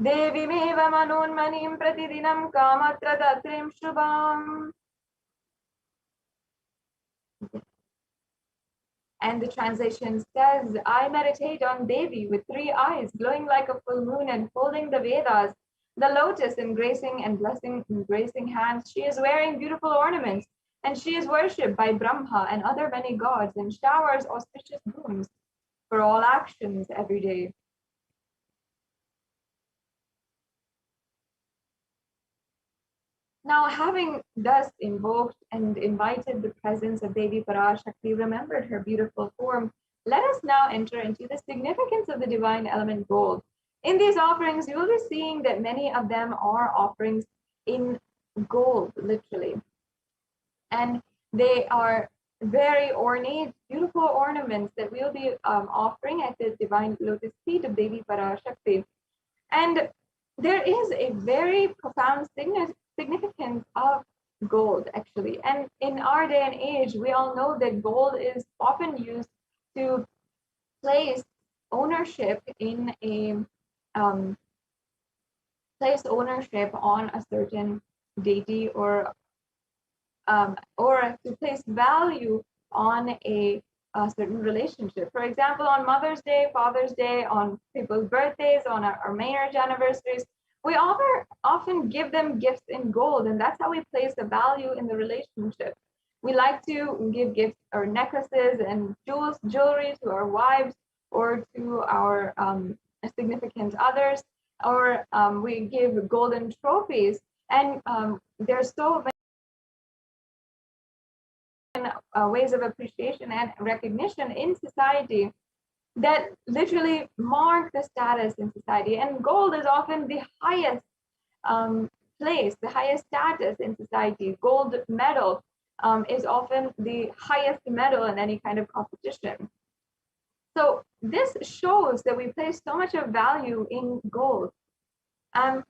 देवीमेव मनोन्मनीं प्रतिदिनं कामत्रदात्रीं शुभाम्. And the translation says, I meditate on Devi with 3 eyes, glowing like a full moon and holding the Vedas, the lotus embracing and blessing embracing hands. She is wearing beautiful ornaments, and she is worshipped by Brahma and other many gods and showers auspicious boons for all actions every day. Now, having thus invoked and invited the presence of Devi Parashakti, remembered her beautiful form, let us now enter into the significance of the divine element gold. In these offerings, you will be seeing that many of them are offerings in gold, literally. And they are very ornate, beautiful ornaments that we'll be offering at the divine lotus feet of Devi Parashakti. And there is a very profound significance of gold, actually. And in our day and age, we all know that gold is often used to place ownership in a place ownership on a certain deity, or to place value on a certain relationship. For example, on Mother's Day, Father's Day, on people's birthdays, on our marriage anniversaries, we often give them gifts in gold, and that's how we place a value in the relationship. We like to give gifts or necklaces and jewelry to our wives or to our significant others, or we give golden trophies, and there's so many ways of appreciation and recognition in society that literally mark the status in society. And gold is often the highest place, the highest status in society. Gold medal is often the highest medal in any kind of competition. So this shows that we place so much of value in gold. And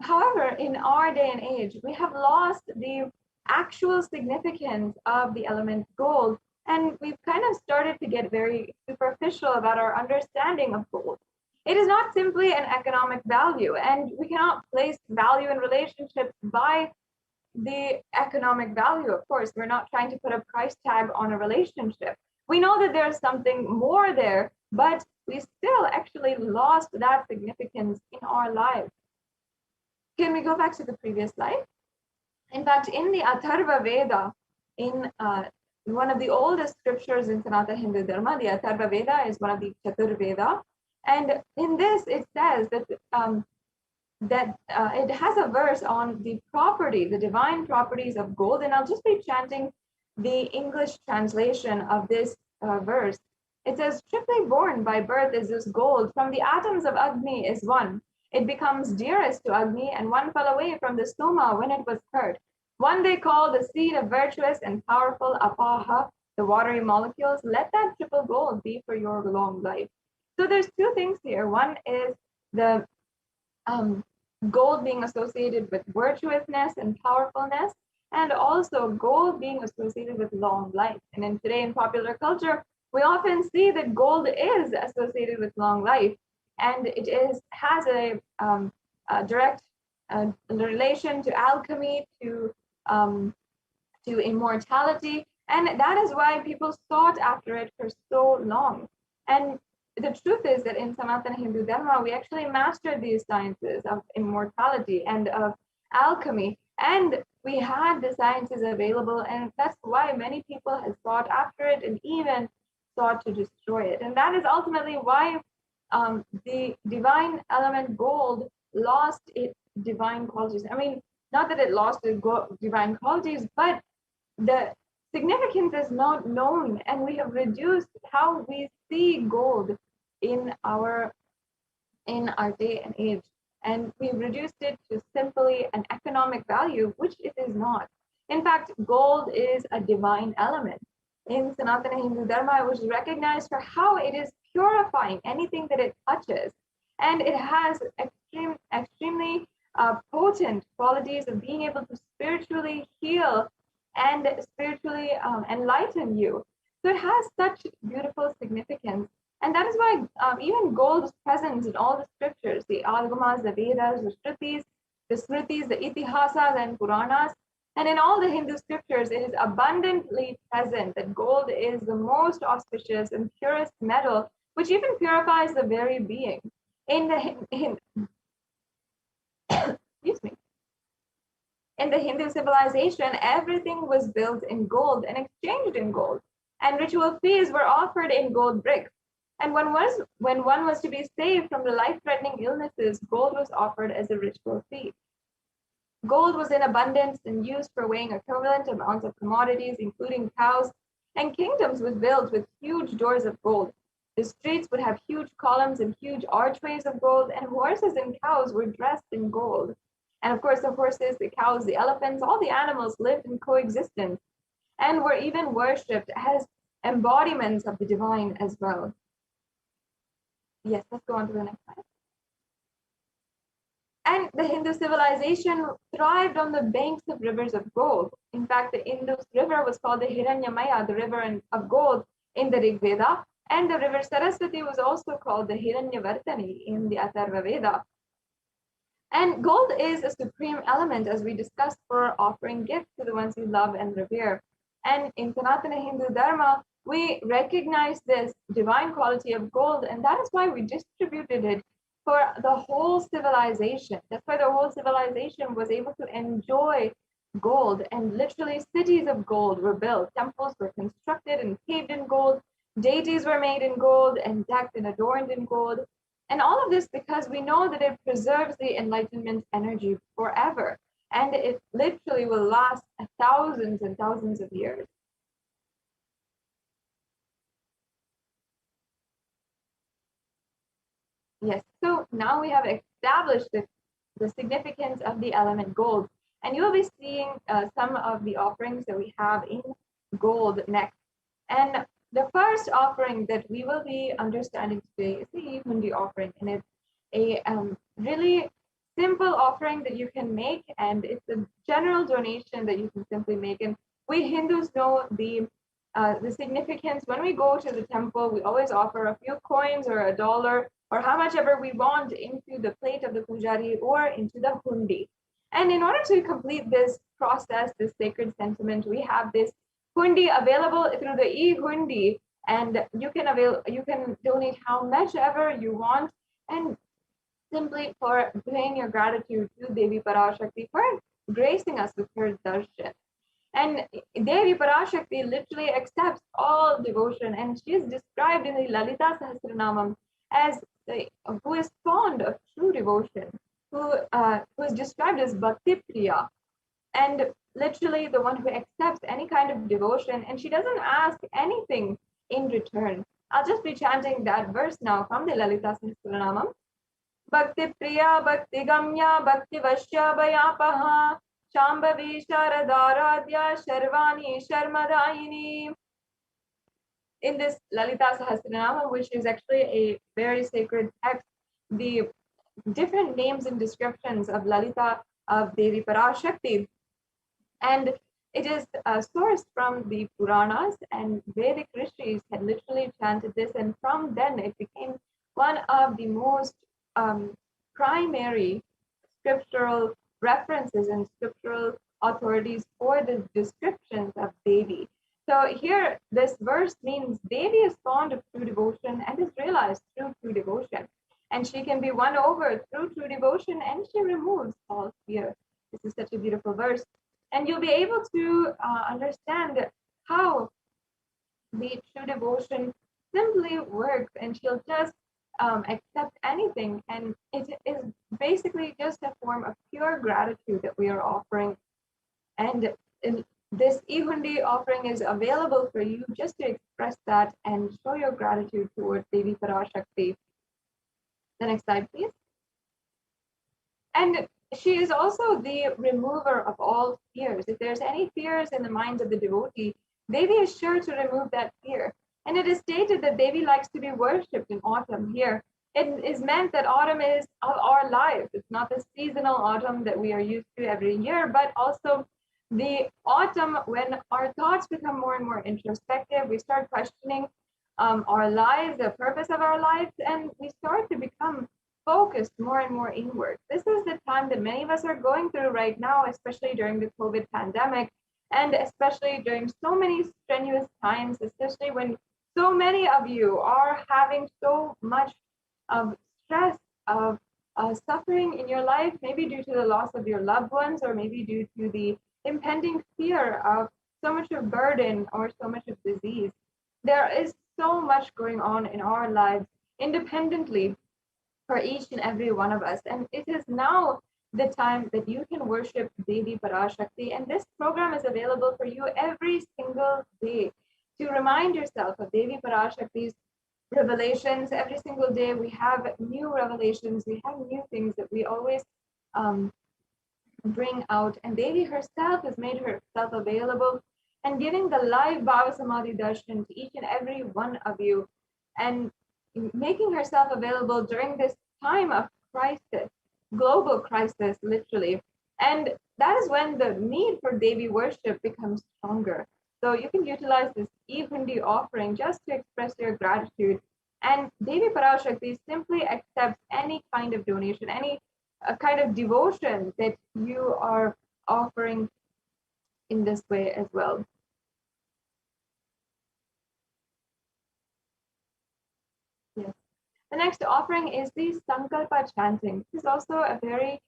however, in our day and age, we have lost the actual significance of the element gold, and we've kind of started to get very superficial about our understanding of gold. It is not simply an economic value, and we cannot place value in relationships by the economic value. Of course, we're not trying to put a price tag on a relationship. We know that there's something more there, but we still actually lost that significance in our lives. Can we go back to the previous slide? In fact, in the Atharva Veda, in one of the oldest scriptures in Sanatana Hindu Dharma, the Atharva Veda is one of the Chatur Veda. And in this, it says that it has a verse on the property, the divine properties of gold. And I'll just be chanting the English translation of this verse. It says, triply born by birth is this gold. From the atoms of Agni is one. It becomes dearest to Agni, and one fell away from the Soma when it was hurt. One they call the seed of virtuous and powerful Apaha, the watery molecules. Let that triple gold be for your long life. So there's two things here. One is the gold being associated with virtuousness and powerfulness, and also gold being associated with long life. And in today in popular culture, we often see that gold is associated with long life, and it has a direct relation to alchemy, to immortality, and that is why people sought after it for so long. And the truth is that in Sanatana Hindu Dharma, we actually mastered these sciences of immortality and of alchemy, and we had the sciences available, and that's why many people have sought after it and even sought to destroy it. And that is ultimately why the divine element gold lost its divine qualities. I mean, not that it lost its divine qualities, but the significance is not known, and we have reduced how we see gold in our day and age, and we've reduced it to simply an economic value, which it is not. In fact, gold is a divine element. In Sanatana Hindu Dharma, it was recognized for how it is purifying anything that it touches, and it has extremely potent qualities of being able to spiritually heal and spiritually enlighten you. So it has such beautiful significance. And that is why even gold is present in all the scriptures, the Agamas, the Vedas, the Shrutis, the Smritis, the Itihasas and Puranas. And in all the Hindu scriptures, it is abundantly present that gold is the most auspicious and purest metal, which even purifies the very being. Excuse me. In the Hindu civilization, everything was built in gold and exchanged in gold, and ritual fees were offered in gold bricks. And when one was to be saved from the life-threatening illnesses, gold was offered as a ritual fee. Gold was in abundance and used for weighing equivalent amounts of commodities, including cows, and kingdoms was built with huge doors of gold. The streets would have huge columns and huge archways of gold, and horses and cows were dressed in gold. And of course, the horses, the cows, the elephants, all the animals lived in coexistence and were even worshipped as embodiments of the divine as well. Yes, let's go on to the next slide. And the Hindu civilization thrived on the banks of rivers of gold. In fact, the Indus River was called the Hiranyamaya, the river of gold in the Rig Veda, and the river Saraswati was also called the Hiranyavartani in the Atharva Veda. And gold is a supreme element, as we discussed, for offering gifts to the ones you love and revere. And in Sanatana Hindu Dharma, we recognize this divine quality of gold, and that is why we distributed it for the whole civilization. That's why the whole civilization was able to enjoy gold, and literally cities of gold were built. Temples were constructed and paved in gold. Deities were made in gold and decked and adorned in gold. And all of this because we know that it preserves the enlightenment energy forever. And it literally will last thousands and thousands of years. Yes, so now we have established the significance of the element gold. And you'll be seeing some of the offerings that we have in gold next. And the first offering that we will be understanding today is the Hundi offering. And it's a really simple offering that you can make, and it's a general donation that you can simply make. And we Hindus know the significance. When we go to the temple, we always offer a few coins or $1 or how much ever we want into the plate of the pujari or into the hundi. And in order to complete this process, this sacred sentiment, we have this hundi available through the e-hundi, and you can donate how much ever you want, and simply for paying your gratitude to Devi Parashakti for gracing us with her darshan. And Devi Parashakti literally accepts all devotion, and she is described in the Lalita Sahasranamam as who is fond of true devotion, who is described as Bhakti Priya, and literally the one who accepts any kind of devotion, and she doesn't ask anything in return. I'll just be chanting that verse now from the Lalita Sahasranamam. Bhakti Priya, Bhakti Gamya, Bhakti Vashya Bhayapaha, Shambhavi Sharadaradhya, Sharvani Sharmadayini. In this Lalita Sahasranama, which is actually a very sacred text, the different names and descriptions of Lalita of Devi Parashakti, and it is sourced from the Puranas, and Vedic rishis had literally chanted this, and from then it became one of the most primary scriptural references and scriptural authorities for the descriptions of Devi. So here, this verse means Devi is fond of true devotion and is realized through true devotion. And she can be won over through true devotion, and she removes all fear. This is such a beautiful verse. And you'll be able to understand how the true devotion simply works, and she'll just accept anything. And it is basically just a form of pure gratitude that we are offering. And this e-hundi offering is available for you just to express that and show your gratitude towards Devi Parashakti. The next slide, please. And she is also the remover of all fears. If there's any fears in the minds of the devotee, Devi is sure to remove that fear. And it is stated that Devi likes to be worshipped in autumn here. It is meant that autumn is our life. It's not the seasonal autumn that we are used to every year, but also the autumn when our thoughts become more and more introspective. We start questioning our lives, the purpose of our lives, and we start to become focused more and more inward. This is the time that many of us are going through right now, especially during the COVID pandemic, and especially during so many strenuous times, especially when so many of you are having so much of stress, of suffering in your life, maybe due to the loss of your loved ones, or maybe due to the impending fear of so much of burden or so much of disease. There is so much going on in our lives independently for each and every one of us. And it is now the time that you can worship Devi Parashakti. And this program is available for you every single day to remind yourself of Devi Parashakti's revelations. Every single day we have new revelations, we have new things that we always bring out. And Devi herself has made herself available and giving the live BHAVA Samadhi Darshan to each and every one of you, and making herself available during this time of crisis, global crisis, literally. And that is when the need for Devi worship becomes stronger. So you can utilize this e-hundi offering just to express your gratitude. And Devi Parashakti simply accepts any kind of donation, any kind of devotion that you are offering in this way as well. Yes. The next offering is the Sankalpa chanting. This is also a very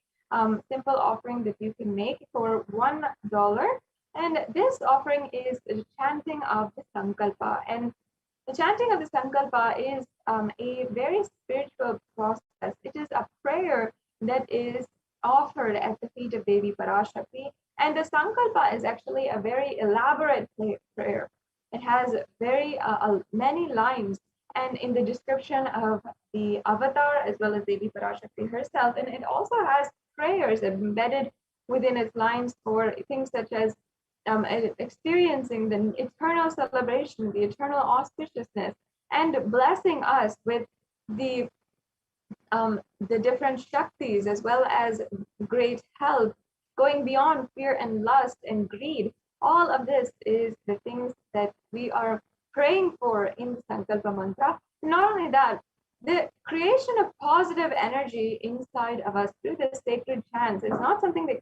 simple offering that you can make for $1. And this offering is the chanting of the Sankalpa. And the chanting of the Sankalpa is a very spiritual process. It is a prayer that is offered at the feet of Devi Parashakti. And the Sankalpa is actually a very elaborate prayer. It has very many lines, and in the description of the avatar as well as Devi Parashakti herself. And it also has prayers embedded within its lines for things such as experiencing the eternal celebration, the eternal auspiciousness, and blessing us with the different Shaktis as well as great health, going beyond fear and lust and greed. All of this is the things that we are praying for in the Sankalpa mantra. Not only that, the creation of positive energy inside of us through the sacred chants is not something that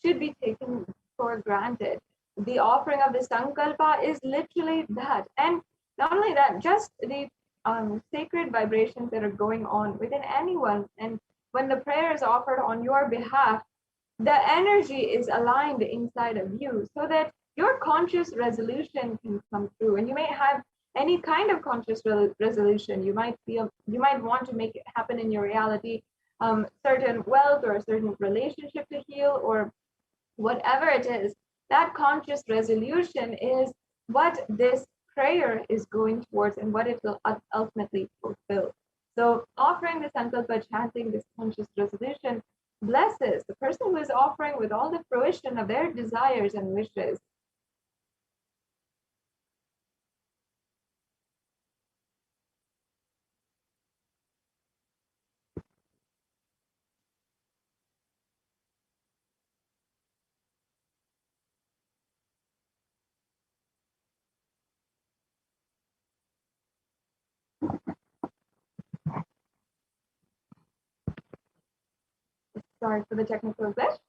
should be taken for granted. The offering of the sankalpa is literally that. And not only that, just the sacred vibrations that are going on within anyone. And when the prayer is offered on your behalf, the energy is aligned inside of you so that your conscious resolution can come through. And you may have any kind of conscious resolution. You might want to make it happen in your reality, certain wealth or a certain relationship to heal or whatever it is. That conscious resolution is what this prayer is going towards and what it will ultimately fulfill. So offering the sankalpa, chanting this conscious resolution, blesses the person who is offering with all the fruition of their desires and wishes. Sorry for the technical glitch.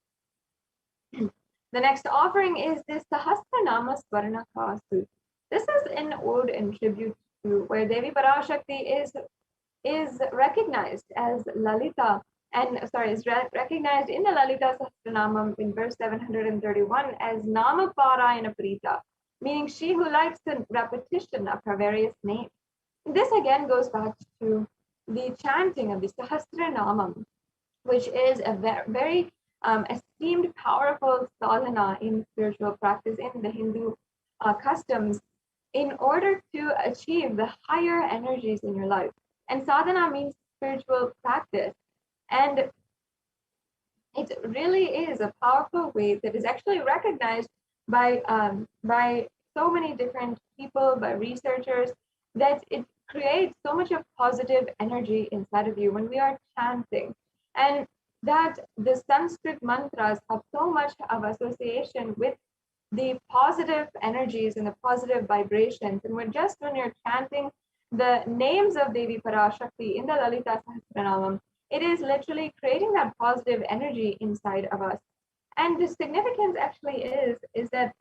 The next offering is the Sahasranama Swarna Kasu. This is an ode in tribute to where Devi Parashakti is recognized as Lalita, and is recognized in the Lalita Sahasranamam in verse 731 as Nama Parayana Prita, meaning she who likes the repetition of her various names. This again goes back to the chanting of the Sahasranamam, which is a very esteemed, powerful sadhana in spiritual practice in the Hindu customs in order to achieve the higher energies in your life. And sadhana means spiritual practice. And it really is a powerful way that is actually recognized by so many different people, by researchers, that it creates so much of positive energy inside of you when we are chanting. And that the Sanskrit mantras have so much of association with the positive energies and the positive vibrations. And when you're chanting the names of Devi Parashakti in the Lalita Sahasranamam, it is literally creating that positive energy inside of us. And the significance actually is that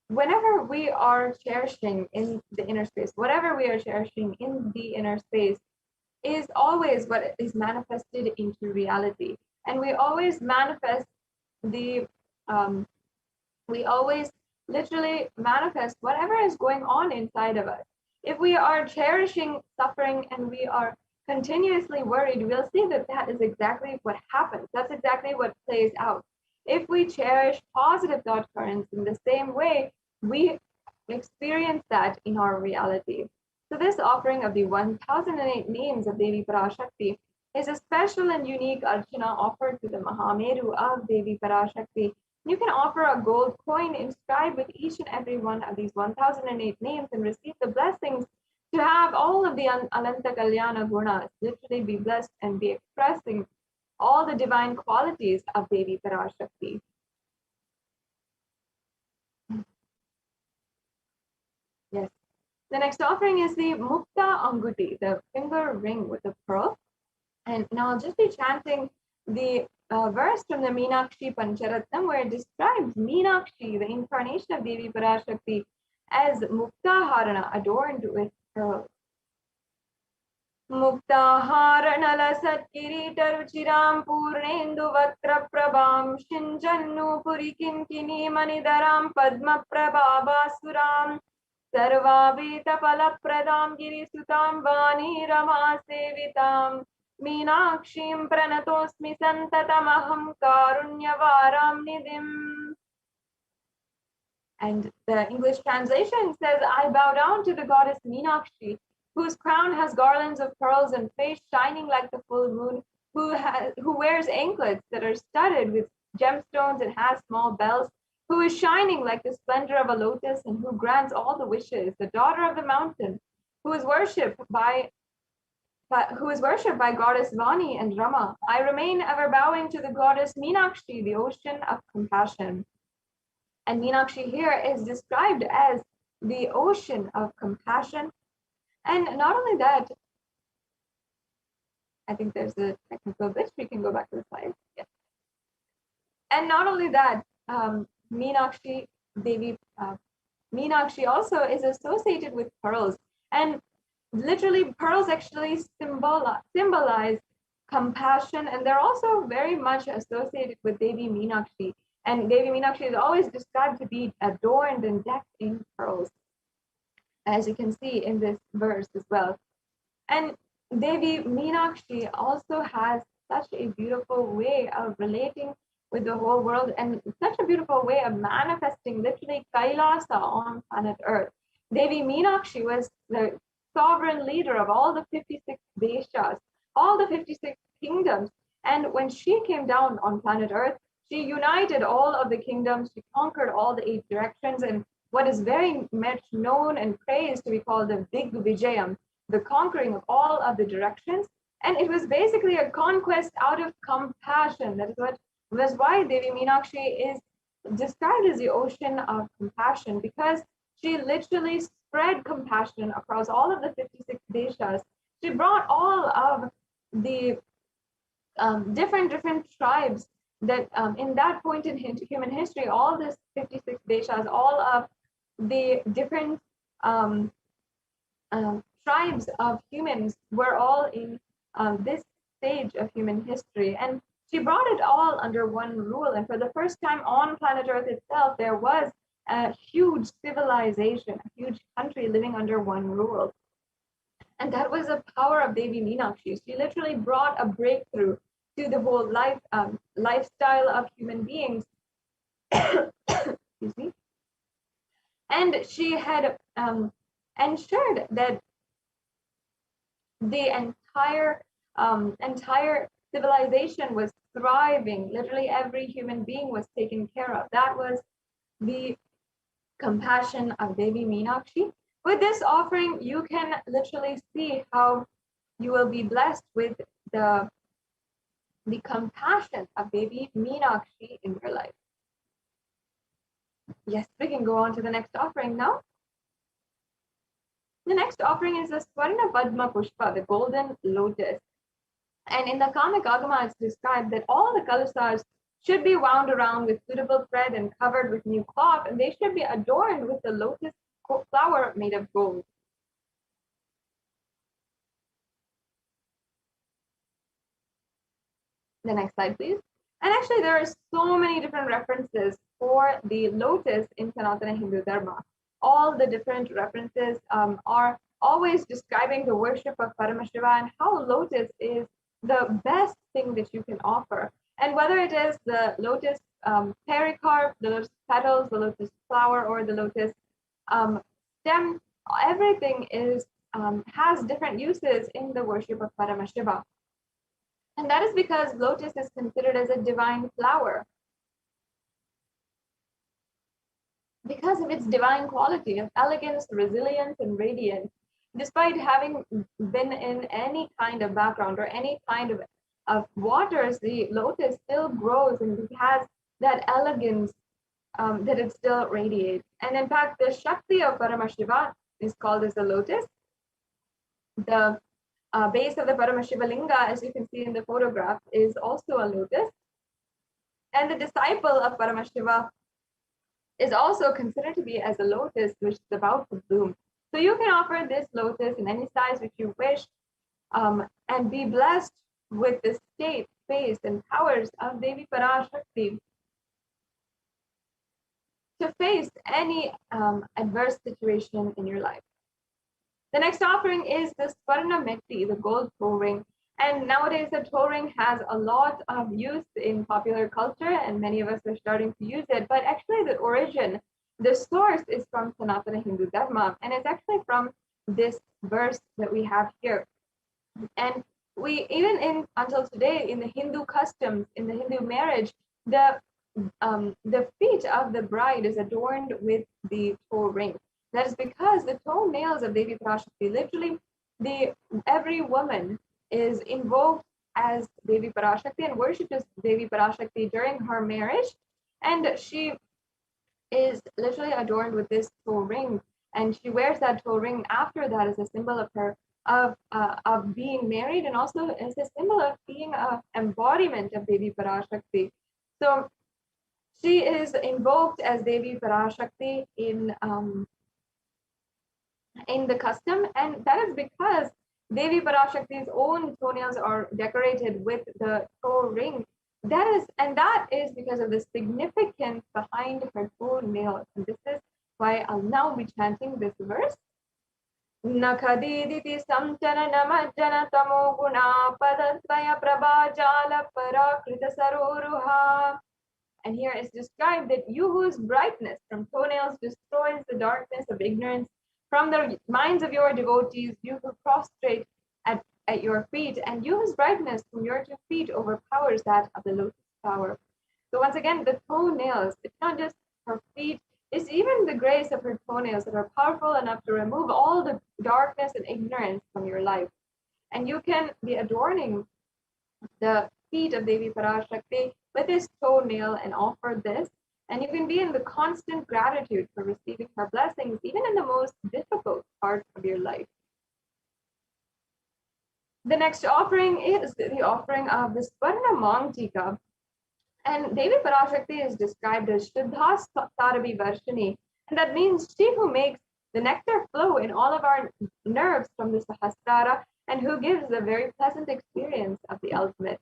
whenever we are cherishing in the inner space, whatever we are cherishing in the inner space is always what is manifested into reality. And we always manifest we always literally manifest whatever is going on inside of us. If we are cherishing suffering and we are continuously worried, we'll see that that is exactly what happens. That's exactly what plays out. If we cherish positive thought currents in the same way, we experience that in our reality. So this offering of the 1008 names of Devi Parashakti is a special and unique archana offered to the Mahameru of Devi Parashakti. You can offer a gold coin inscribed with each and every one of these 1008 names and receive the blessings to have all of the Alanta Kalyana Gunas, literally be blessed and be expressing all the divine qualities of Devi Parashakti. Yes. The next offering is the Mukta Anguti, the finger ring with a pearl. And now I'll just be chanting the verse from the Meenakshi Pancharatnam, where it describes Meenakshi, the incarnation of Devi Parashakti, as Mukta Harana, adorned with pearls. Mukta Harana Lasat Kirita Ruchiram Purnendu Vatra Prabham Shinjannu Purikinkini Manidaram Padma Prabhavasuram Sarvavita Palapradam Girisutam Vani Rama Sevitam Meenakshim Pranatosmi Santatamaham Karunyavaram Nidim. And the English translation says, I bow down to the goddess Meenakshi, whose crown has garlands of pearls and face shining like the full moon, who wears anklets that are studded with gemstones and has small bells, who is shining like the splendor of a lotus and who grants all the wishes, the daughter of the mountain, who is worshipped by goddess Vani and Rama. I remain ever bowing to the goddess Meenakshi, the ocean of compassion. And Meenakshi here is described as the ocean of compassion, And not only that, I think there's a technical glitch. We can go back to the slide. Yes. And not only that, Meenakshi Devi, Meenakshi also is associated with pearls. And literally, pearls actually symbolize compassion, and they're also very much associated with Devi Meenakshi. And Devi Meenakshi is always described to be adorned and decked in pearls, as you can see in this verse as well. And Devi Meenakshi also has such a beautiful way of relating with the whole world and such a beautiful way of manifesting literally Kailasa on planet Earth. Devi Meenakshi was the sovereign leader of all the 56 deshas, all the 56 kingdoms. And when she came down on planet Earth, she united all of the kingdoms, she conquered all the 8 directions, and what is very much known and praised to be called the Big Vijayam, the conquering of all of the directions. And it was basically a conquest out of compassion. That is what was why Devi Meenakshi is described as the ocean of compassion, because she literally spread compassion across all of the 56 deshas. She brought all of the different tribes that in that point in human history, all this 56 deshas, all of the different tribes of humans were all in this stage of human history. And she brought it all under one rule. And for the first time on planet Earth itself, there was a huge civilization, a huge country living under one rule. And that was the power of Devi Meenakshi. She literally brought a breakthrough to the whole lifestyle of human beings. Excuse me. And she had ensured that the entire civilization was thriving. Literally every human being was taken care of. That was the compassion of Devi Meenakshi. With this offering, you can literally see how you will be blessed with the compassion of Devi Meenakshi in your life. Yes, we can go on to the next offering now. The next offering is the Swarna Padma Pushpa, the golden lotus. And in the Kamic Agama, it's described that all the kalasas should be wound around with suitable thread and covered with new cloth, and they should be adorned with the lotus flower made of gold. The next slide, please. And actually, there are so many different references for the lotus in Sanatana Hindu Dharma. All the different references are always describing the worship of Paramashiva and how lotus is the best thing that you can offer. And whether it is the lotus pericarp, the lotus petals, the lotus flower, or the lotus stem, everything is has different uses in the worship of Paramashiva. And that is because lotus is considered as a divine flower, because of its divine quality of elegance, resilience, and radiance. Despite having been in any kind of background or any kind of waters, the lotus still grows and it has that elegance that it still radiates. And in fact, the Shakti of Paramashiva is called as the lotus. The base of the Paramashiva Linga, as you can see in the photograph, is also a lotus. And the disciple of Paramashiva is also considered to be as a lotus which is about to bloom. So you can offer this lotus in any size which you wish and be blessed with the state, face, and powers of Devi Parashakti to face any adverse situation in your life. The next offering is the Swarna Metti, the gold toe ring. And nowadays the toe ring has a lot of use in popular culture and many of us are starting to use it. But actually the origin, the source is from Sanatana Hindu Dharma, and it's actually from this verse that we have here. And we, even until today, in the Hindu customs, in the Hindu marriage, the feet of the bride is adorned with the toe ring. That is because the toenails of Devi Parashakti, literally every woman is invoked as Devi Parashakti and worshipped as Devi Parashakti during her marriage, and she is literally adorned with this toe ring. and she wears that toe ring after that as a symbol of her of being married, and also as a symbol of being a embodiment of Devi Parashakti. So she is invoked as Devi Parashakti in the custom, and that is because Devi Parashakti's own toenails are decorated with the toe ring. That is because of the significance behind her toenails. And this is why I'll now be chanting this verse. Nakhadiditi samcharanamajjana tamo guna padadvaya prabhajala parakrita saroruha. And here is described that you whose brightness from toenails destroys the darkness of ignorance from the minds of your devotees, you who prostrate at your feet, and you whose brightness from your 2 feet overpowers that of the lotus flower. So once again, the toenails, it's not just her feet, it's even the grace of her toenails that are powerful enough to remove all the darkness and ignorance from your life. And you can be adorning the feet of Devi Parashakti with this toenail and offer this. And you can be in the constant gratitude for receiving her blessings, even in the most difficult parts of your life. The next offering is the offering of the Swarna Mangtika. And Devi Parashakti is described as Shuddha Sarabi Varshini. And that means she who makes the nectar flow in all of our nerves from the Sahasrara, and who gives a very pleasant experience of the ultimate.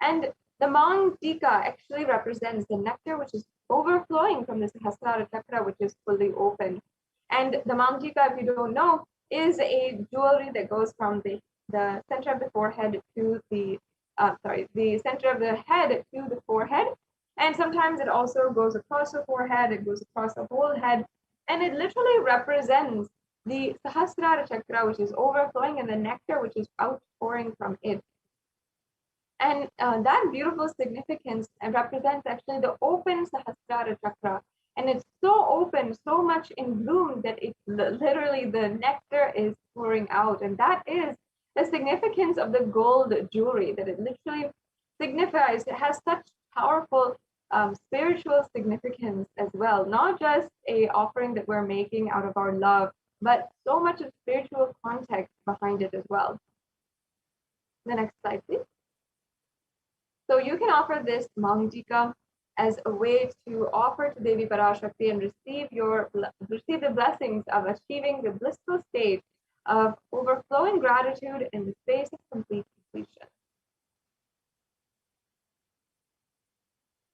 And the Mangtika actually represents the nectar which is overflowing from the Sahasrara Chakra, which is fully open. And the Mangtika, if you don't know, is a jewelry that goes from the center of the forehead to the center of the head to the forehead. And sometimes it also goes across the forehead, it goes across the whole head, and it literally represents the Sahasrara Chakra, which is overflowing, and the nectar which is outpouring from it. And that beautiful significance represents actually the open Sahasrara Chakra. And it's so open, so much in bloom that it literally the nectar is pouring out. And that is the significance of the gold jewelry, that it literally signifies, it has such powerful spiritual significance as well. Not just a offering that we're making out of our love, but so much of spiritual context behind it as well. The next slide, please. So you can offer this Mangtika as a way to offer to Devi Parashakti and receive the blessings of achieving the blissful state of overflowing gratitude in the space of complete completion.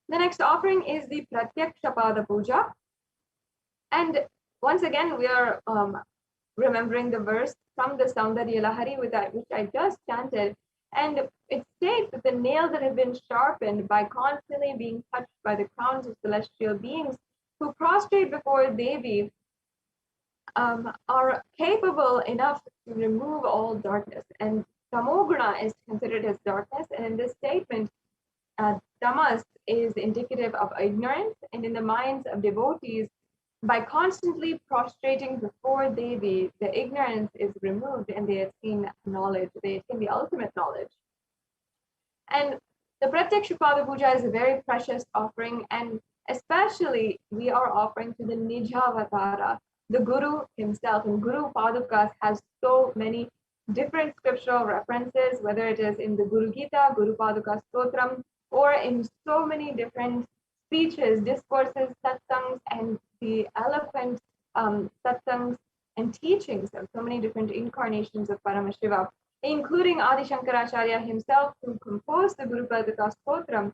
The next offering is the Pratyakshapada Puja. And once again, we are remembering the verse from the Saundarya Lahari, which I just chanted. And it states that the nails that have been sharpened by constantly being touched by the crowns of celestial beings who prostrate before Devi are capable enough to remove all darkness. And Tamoguna is considered as darkness. And in this statement, Tamas is indicative of ignorance. And in the minds of devotees, by constantly prostrating before Devi, the ignorance is removed and they attain knowledge, they attain the ultimate knowledge. And the Pratyakshapada Puja is a very precious offering, and especially we are offering to the Nijavatara, the Guru himself. And Guru Padukas has so many different scriptural references, whether it is in the Guru Gita, Guru Paduka Stotram, or in so many different speeches, discourses, satsangs, and the eloquent satsangs and teachings of so many different incarnations of Paramashiva, including Adi Shankaracharya himself, who composed the Guru Paduka Stotram,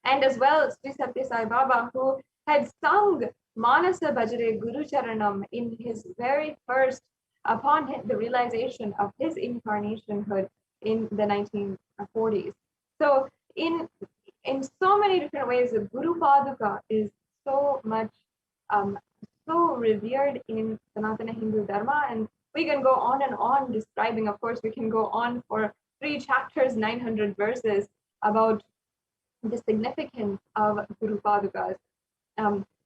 and as well Sri Satya Sai Baba, who had sung Manasa Bhajare Guru Charanam in his very first, upon the realization of his incarnationhood in the 1940s. So in so many different ways, the Guru Paduka is so much, so revered in Sanatana Hindu Dharma, and we can go on and on describing. Of course, we can go on for 3 chapters, 900 verses about the significance of Guru Padukas.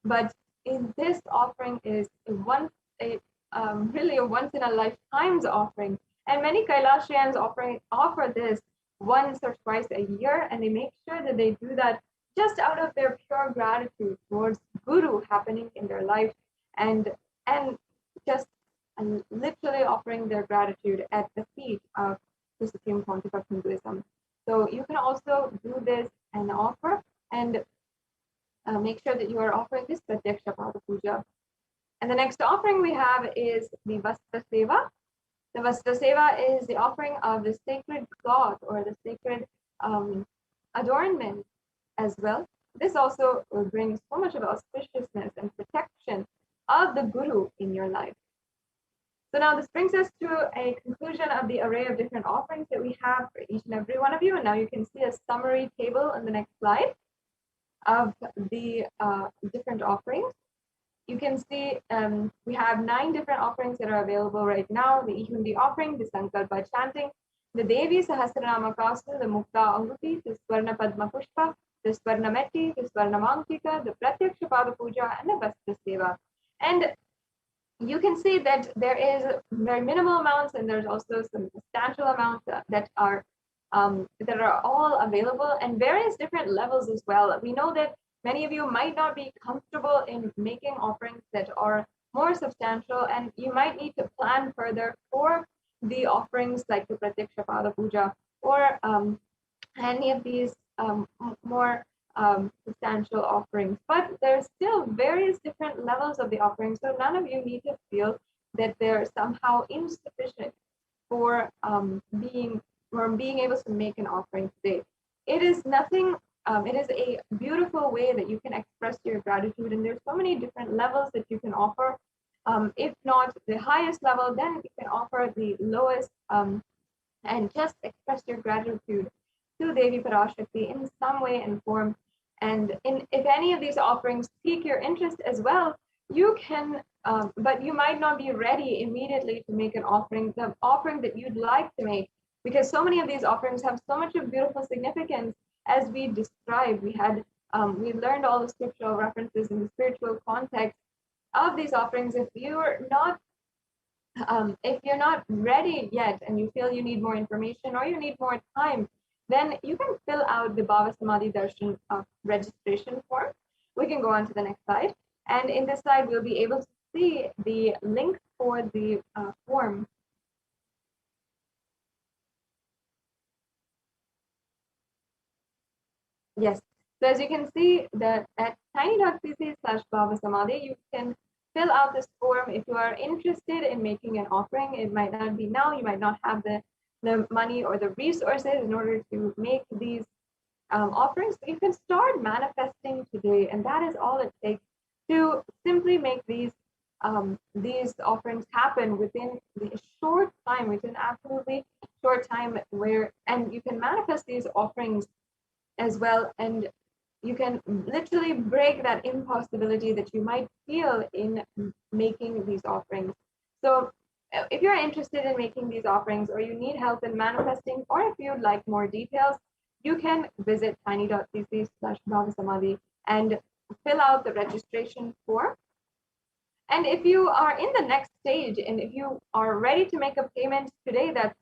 But in this offering is really a once in a lifetime's offering, and many Kailashiyans offer this once or twice a year, and they make sure that they do that just out of their pure gratitude towards Guru happening in their life. And just literally offering their gratitude at the feet of the Supreme Pontiff of Hinduism. So you can also do this and offer, and make sure that you are offering this Pratyaksha Pada Puja. And the next offering we have is the Vastra Seva. The Vastra Seva is the offering of the sacred cloth or the sacred adornment as well. This also will bring so much of auspiciousness and protection of the Guru in your life. So now this brings us to a conclusion of the array of different offerings that we have for each and every one of you. And now you can see a summary table on the next slide of the different offerings. You can see we have 9 different offerings that are available right now. The Ihundi offering, the Sankalpa chanting, the Devi Sahasranama Kastu, the Mukta Anguti, the Swarna Padma Pushpa, the Swarna Metti, the Swarna Mankika, the Pratyaksha Pada Puja, and the Vastra Seva. And you can see that there is very minimal amounts, and there's also some substantial amounts that are all available, and various different levels as well. We know that many of you might not be comfortable in making offerings that are more substantial, and you might need to plan further for the offerings like the Pratyaksha Pada Puja or any of these more substantial offerings. But there's still various different levels of the offerings, so none of you need to feel that they're somehow insufficient for being able to make an offering today. It is nothing. It is a beautiful way that you can express your gratitude, and there's so many different levels that you can offer. If not the highest level, then you can offer the lowest and just express your gratitude to Devi Parashakti in some way and form. And if any of these offerings pique your interest as well, you can, but you might not be ready immediately to make an offering, the offering that you'd like to make, because so many of these offerings have so much of beautiful significance. As we described, we learned all the scriptural references in the spiritual context of these offerings. If you're not ready yet and you feel you need more information or you need more time, then you can fill out the BHAVA Samadhi Darshan registration form. We can go on to the next slide. And in this slide, we'll be able to see the link for the form. Yes. So as you can see that at tiny.cc/Bhava Samadhi, you can fill out this form if you are interested in making an offering. It might not be now, you might not have the money or the resources in order to make these offerings. You can start manifesting today, and that is all it takes to simply make these offerings happen within the short time, within absolutely short time, and you can manifest these offerings as well, and you can literally break that impossibility that you might feel in making these offerings. So if you're interested in making these offerings, or you need help in manifesting, or if you'd like more details, you can visit tiny.cc/Bhava Samadhi and fill out the registration form. And if you are in the next stage, and if you are ready to make a payment today, that's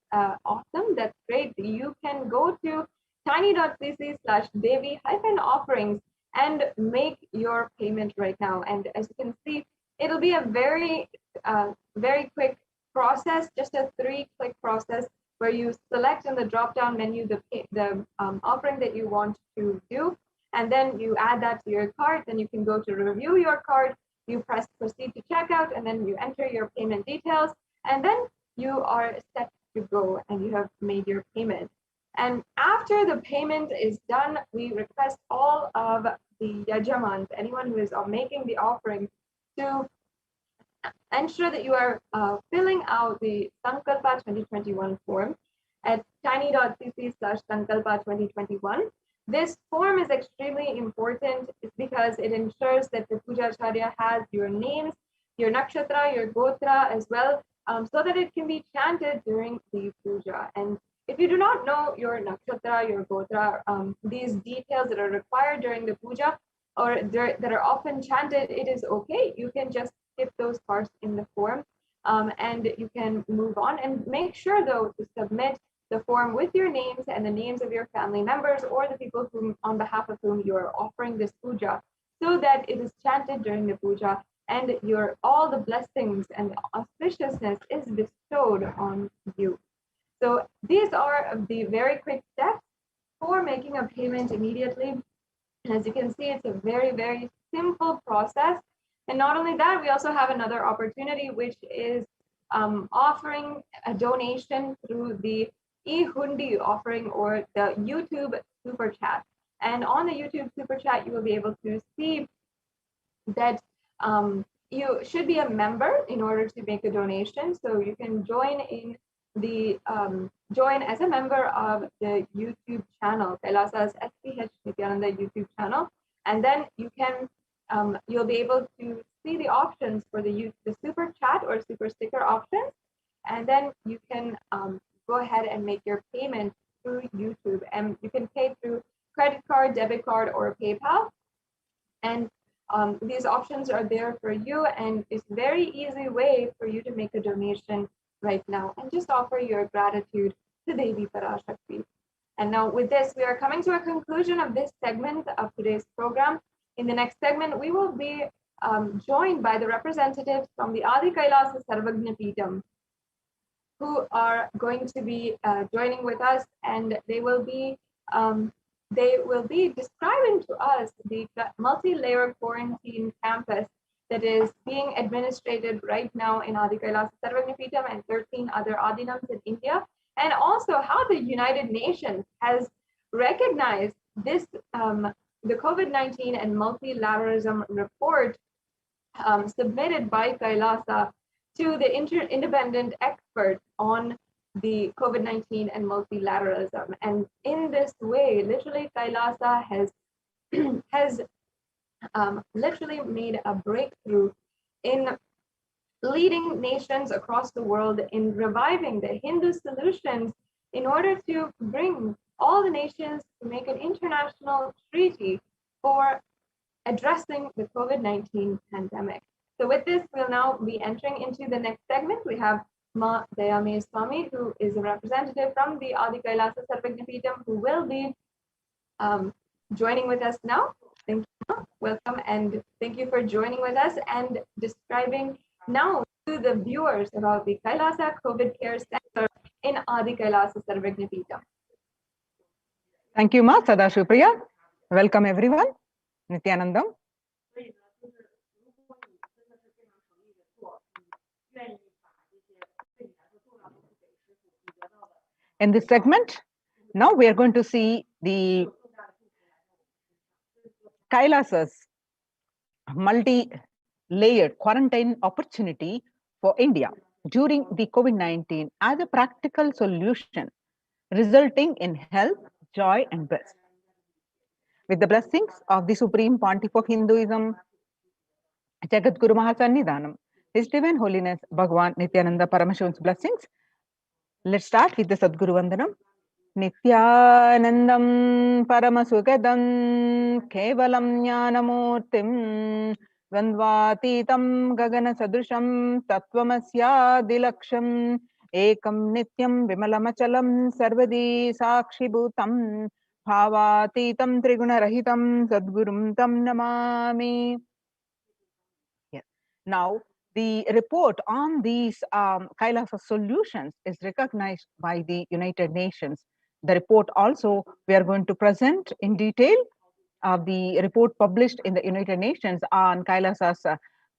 awesome, that's great. You can go to tiny.cc/Devi-offerings and make your payment right now. And as you can see, it'll be a very quick process, just a 3-click process, where you select in the drop-down menu the offering that you want to do, and then you add that to your cart. Then you can go to review your cart, you press proceed to checkout, and then you enter your payment details, and then you are set to go and you have made your payment. And after the payment is done, we request all of the Yajamans, anyone who is making the offering, to ensure that you are filling out the Sankalpa 2021 form at tiny.cc/Sankalpa 2021. This form is extremely important because it ensures that the Pujacharya has your names, your nakshatra, your gotra as well, so that it can be chanted during the puja. And if you do not know your nakshatra, your gotra, these details that are required during the puja or that are often chanted, it is okay. You can just skip those parts in the form, and you can move on. And make sure, though, to submit the form with your names and the names of your family members or the people on behalf of whom you are offering this puja, so that it is chanted during the puja. and your all the blessings and auspiciousness is bestowed on you. So these are the very quick steps for making a payment immediately. And as you can see, it's a very, very simple process. And not only that, we also have another opportunity, which is offering a donation through the e-hundi offering or the YouTube super chat. And on the YouTube super chat, you will be able to see that you should be a member in order to make a donation. So you can join in the join as a member of the YouTube channel, Kailasa's HDH Nithyananda YouTube channel, and then you can you'll be able to see the options for the super chat or super sticker options, and then you can go ahead and make your payment through YouTube, and you can pay through credit card, debit card, or PayPal, and these options are there for you, and it's a very easy way for you to make a donation right now and just offer your gratitude to Devi Parashakti. And now with this, we are coming to a conclusion of this segment of today's program. In the next segment, we will be joined by the representatives from the Adi Kailasa Sarvagna Peetham, who are going to be joining with us, and they will be describing to us the multi-layer quarantine campus that is being administrated right now in Adi Kailasa Sarvagna Peetham and 13 other Adinams in India, and also how the United Nations has recognized this, the COVID-19 and multilateralism report submitted by Kailasa to the independent expert on the COVID-19 and multilateralism. And in this way, literally Kailasa has literally made a breakthrough in leading nations across the world in reviving the Hindu solutions in order to bring all the nations to make an international treaty for addressing the COVID-19 pandemic. So with this, we'll now be entering into the next segment. We have Ma Dayame Swami, who is a representative from the Adi Kailasa Sarvagna Peetham, who will be joining with us now. Thank you. Welcome, and thank you for joining with us and describing now to the viewers about the Kailasa COVID Care Center in Adi Kailasa Sarvagna Peetham. Thank you, Ma Sadashivapriya. Welcome, everyone. Nithyanandam. In this segment, now we are going to see the Kailasa's multi-layered quarantine opportunity for India during the COVID-19 as a practical solution resulting in health, joy, and bliss. With the blessings of the Supreme Pontiff of Hinduism, Jagat Guru Mahasannidhanam, His Divine Holiness Bhagavan Nithyananda Paramashivan's blessings, let's start with the Sadguru Vandanam. Nithyanandam Paramasugadam Kevalam Jnanamurtim Dvandvatitam Gagana Sadrusham Tattvamasya Dilaksham Ekam Nityam Vimalamachalam Sarvadi Sakshibhutam Bhavatitam Triguna-rahitam Sadgurum Tam Namami. Yes. Now, the report on these Kailasa solutions is recognized by the United Nations. The report also, we are going to present in detail the report published in the United Nations on Kailasa's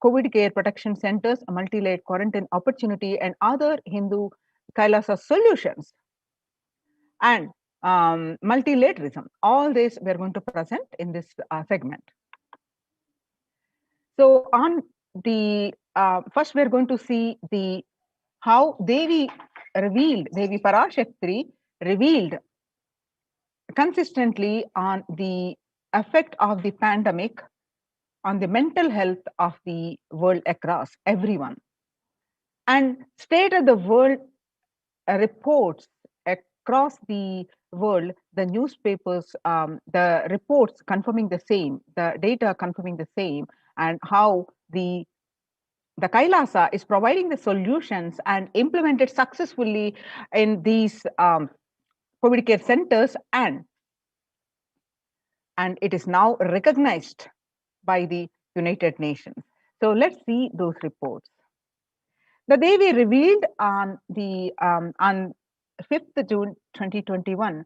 COVID care protection centers, a multi-layered quarantine opportunity, and other Hindu Kailasa solutions. And multilateralism. All this we are going to present in this segment. So on the first, we are going to see the how Devi Parashakti revealed consistently on the effect of the pandemic on the mental health of the world across everyone, and state of the world reports across the world, the newspapers, the reports confirming the same, the data confirming the same, and how the Kailasa is providing the solutions and implemented successfully in these COVID care centers, and it is now recognized by the United Nations. So let's see those reports. The Devi revealed on 5th June 2021,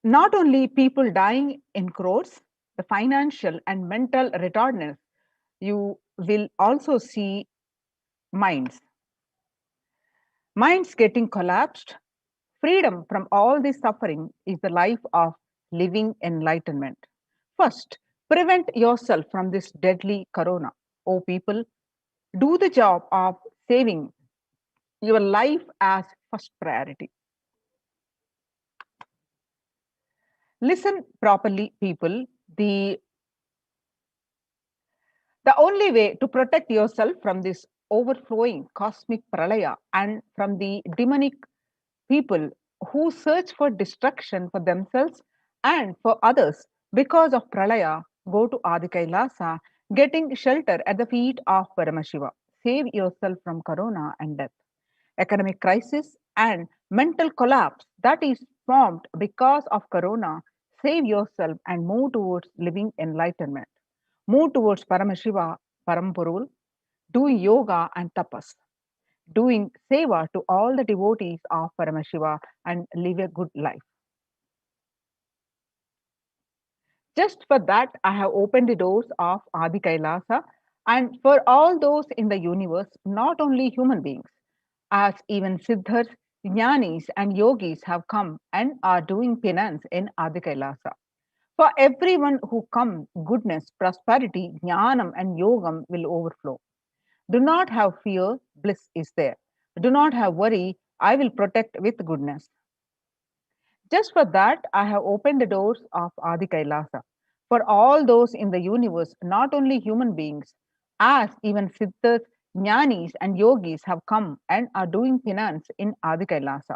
not only people dying in crores, the financial and mental retardedness, you will also see minds. Minds getting collapsed. Freedom from all this suffering is the life of living enlightenment. First, prevent yourself from this deadly corona. Oh, people, do the job of saving your life as first priority. Listen properly, people. The only way to protect yourself from this overflowing cosmic pralaya and from the demonic people who search for destruction for themselves and for others because of pralaya, go to Adi Kailasa, getting shelter at the feet of Paramashiva. Save yourself from corona and death, economic crisis, and mental collapse that is formed because of corona. Save yourself and move towards living enlightenment. Move towards Paramashiva, Parampurul, doing yoga and tapas, doing seva to all the devotees of Paramashiva, and live a good life. Just for that, I have opened the doors of Adi Kailasa, and for all those in the universe, not only human beings, as even Siddhas, Jnanis, and Yogis have come and are doing penance in Adi Kailasa. For everyone who comes, goodness, prosperity, jnanam, and yogam will overflow. Do not have fear, bliss is there. Do not have worry, I will protect with goodness. Just for that, I have opened the doors of Adi Kailasa. For all those in the universe, not only human beings, as even Siddhas, Jnanis, and Yogis have come and are doing penance in Adi Kailasa.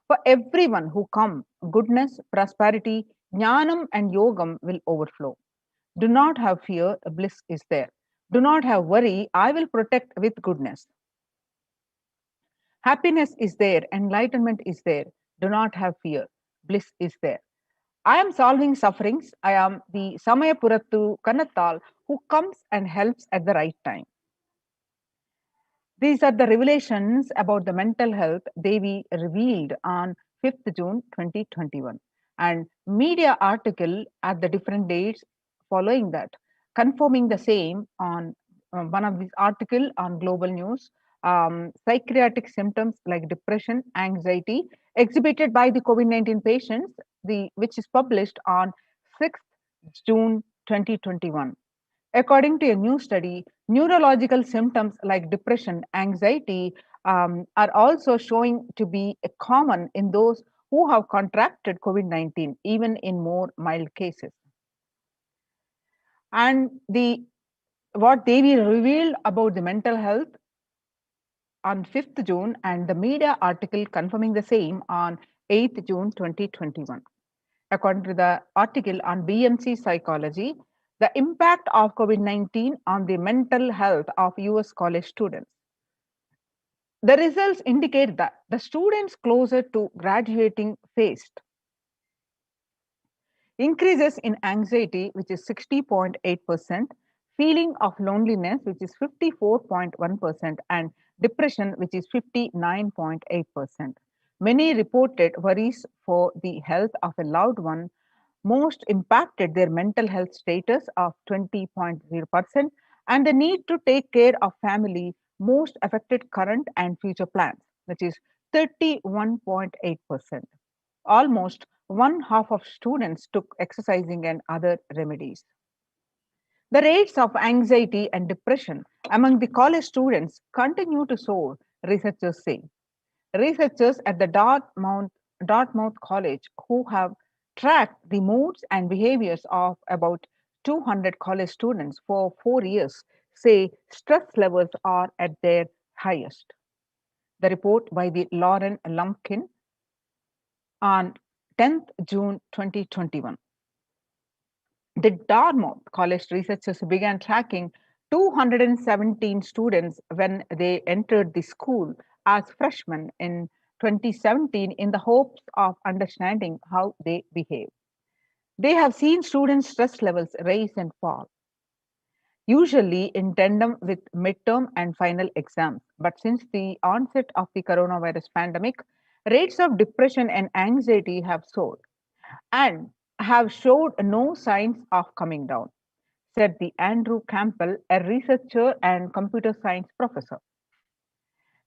For everyone who come, goodness, prosperity, jnanam, and yogam will overflow. Do not have fear, bliss is there. Do not have worry, I will protect with goodness. Happiness is there, enlightenment is there. Do not have fear, bliss is there. I am solving sufferings. I am the Samayapurattu Kanattal who comes and helps at the right time. These are the revelations about the mental health Devi revealed on 5th June 2021, and media article at the different dates following that, confirming the same on one of these article on Global News. Psychiatric symptoms like depression, anxiety exhibited by the COVID-19 patients, which is published on 6th June 2021. According to a new study, neurological symptoms like depression, anxiety are also showing to be common in those who have contracted COVID-19, even in more mild cases. And what Devi revealed about the mental health on 5th June and the media article confirming the same on 8th June 2021. According to the article on BMC Psychology, the impact of COVID-19 on the mental health of US college students. The results indicate that the students closer to graduating faced increases in anxiety, which is 60.8%, feeling of loneliness, which is 54.1%, and depression, which is 59.8%. Many reported worries for the health of a loved one, most impacted their mental health status of 20.0%, and the need to take care of family most affected current and future plans, which is 31.8%. Almost one half of students took exercising and other remedies. The rates of anxiety and depression among the college students continue to soar, researchers say. Researchers at the Dartmouth College, who have tracked the moods and behaviors of about 200 college students for 4 years, say stress levels are at their highest. The report by the Lauren Lumpkin on 10th June 2021. The Dartmouth College researchers began tracking 217 students when they entered the school as freshmen in 2017 in the hopes of understanding how they behave. They have seen students' stress levels rise and fall. usually in tandem with midterm and final exams. But since the onset of the coronavirus pandemic, rates of depression and anxiety have soared and have showed no signs of coming down, said the Andrew Campbell, a researcher and computer science professor.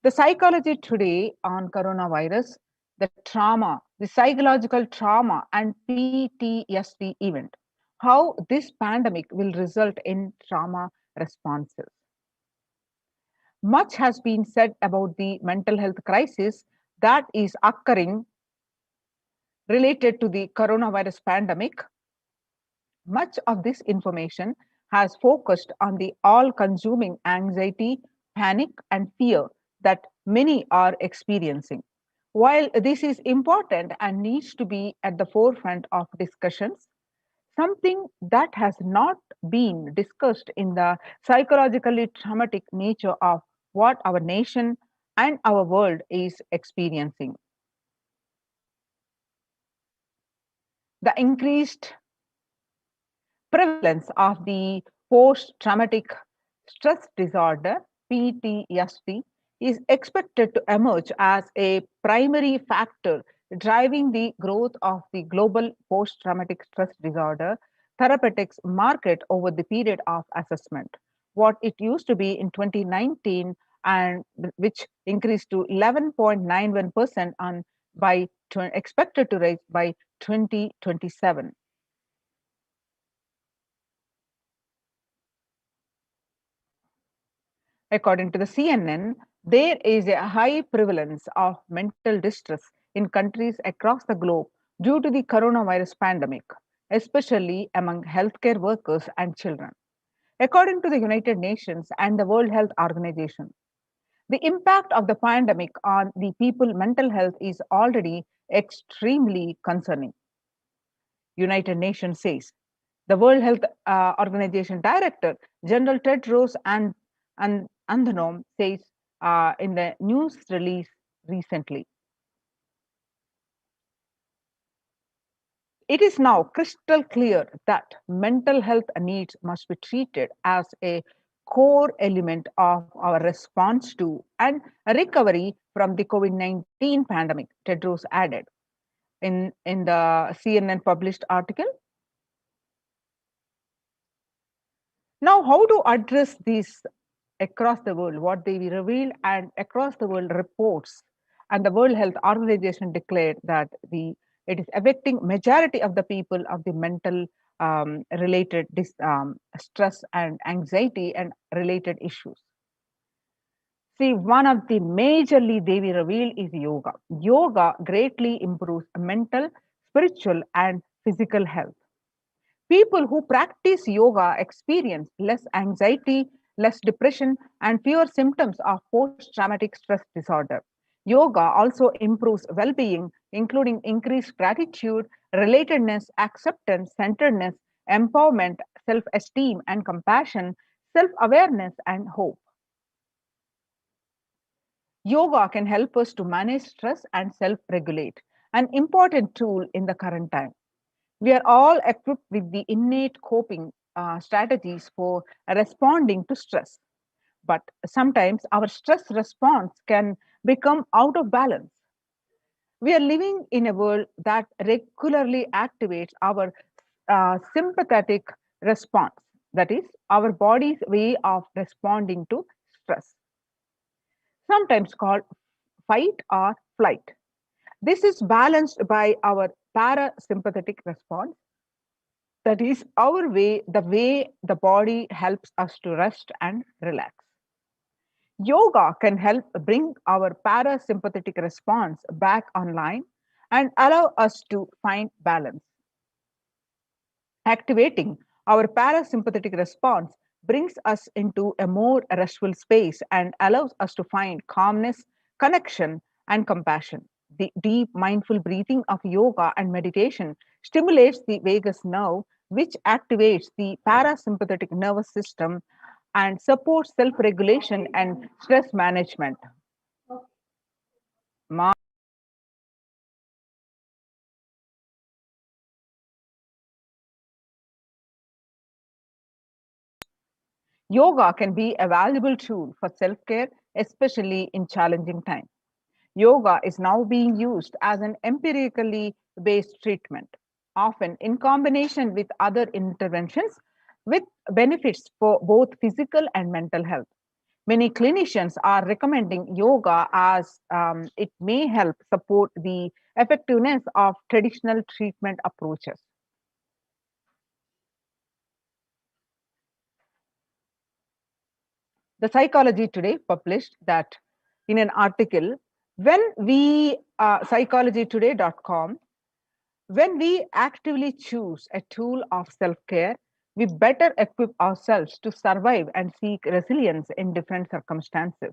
The psychology today on coronavirus, the trauma, the psychological trauma and PTSD event, how this pandemic will result in trauma responses. Much has been said about the mental health crisis that is occurring related to the coronavirus pandemic. Much of this information has focused on the all consuming anxiety, panic, and fear that many are experiencing. While this is important and needs to be at the forefront of discussions, something that has not been discussed in the psychologically traumatic nature of what our nation and our world is experiencing. The increased prevalence of the post traumatic stress disorder, PTSD, is expected to emerge as a primary factor driving the growth of the global post traumatic stress disorder therapeutics market over the period of assessment. What it used to be in 2019 and which increased to 11.91% on by expected to rise by 2027. According to the CNN, there is a high prevalence of mental distress in countries across the globe due to the coronavirus pandemic, especially among healthcare workers and children. According to the United Nations and the World Health Organization, the impact of the pandemic on the people's mental health is already extremely concerning. United Nations says. The World Health Organization Director General Tedros Adhanom says in the news release recently. It is now crystal clear that mental health needs must be treated as a core element of our response to and recovery from the COVID-19 pandemic, Tedros added in the CNN published article. Now, how to address these across the world, what they revealed and across the world reports, and the World Health Organization declared that it is affecting majority of the people of the mental related stress and anxiety and related issues. See, one of the majorly they will reveal is yoga. Yoga greatly improves mental, spiritual, and physical health. People who practice yoga experience less anxiety, less depression, and fewer symptoms of post traumatic stress disorder. Yoga also improves well being, including increased gratitude, relatedness, acceptance, centeredness, empowerment, self esteem, and compassion, self awareness, and hope. Yoga can help us to manage stress and self regulate, an important tool in the current time. We are all equipped with the innate coping strategies for responding to stress. But sometimes our stress response can become out of balance. We are living in a world that regularly activates our sympathetic response, that is, our body's way of responding to stress, sometimes called fight or flight. This is balanced by our parasympathetic response, that is our way, the way the body helps us to rest and relax. Yoga can help bring our parasympathetic response back online and allow us to find balance. Activating our parasympathetic response brings us into a more restful space and allows us to find calmness, connection, and compassion. The deep mindful breathing of yoga and meditation stimulates the vagus nerve, which activates the parasympathetic nervous system and supports self regulation and stress management. Yoga can be a valuable tool for self-care, especially in challenging times. Yoga is now being used as an empirically based treatment, often in combination with other interventions with benefits for both physical and mental health. Many clinicians are recommending yoga as it may help support the effectiveness of traditional treatment approaches. The Psychology Today published that in an article, when we, psychologytoday.com, when we actively choose a tool of self-care, we better equip ourselves to survive and seek resilience in different circumstances.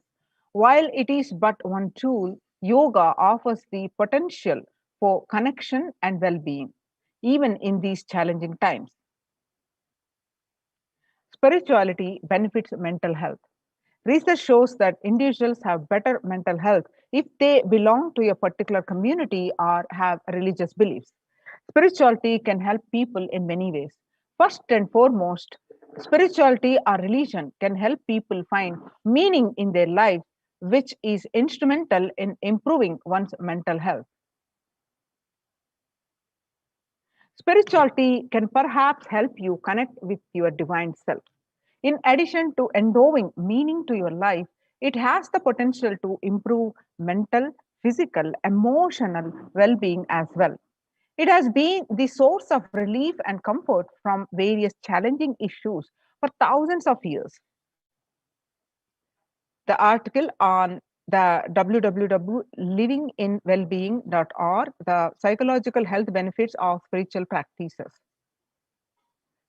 While it is but one tool, yoga offers the potential for connection and well-being, even in these challenging times. Spirituality benefits mental health. Research shows that individuals have better mental health if they belong to a particular community or have religious beliefs. Spirituality can help people in many ways. First and foremost, spirituality or religion can help people find meaning in their life, which is instrumental in improving one's mental health. Spirituality can perhaps help you connect with your divine self. In addition to endowing meaning to your life, it has the potential to improve mental, physical, emotional well being as well. It has been the source of relief and comfort from various challenging issues for thousands of years. The article on the www.livinginwellbeing.org, the psychological health benefits of spiritual practices.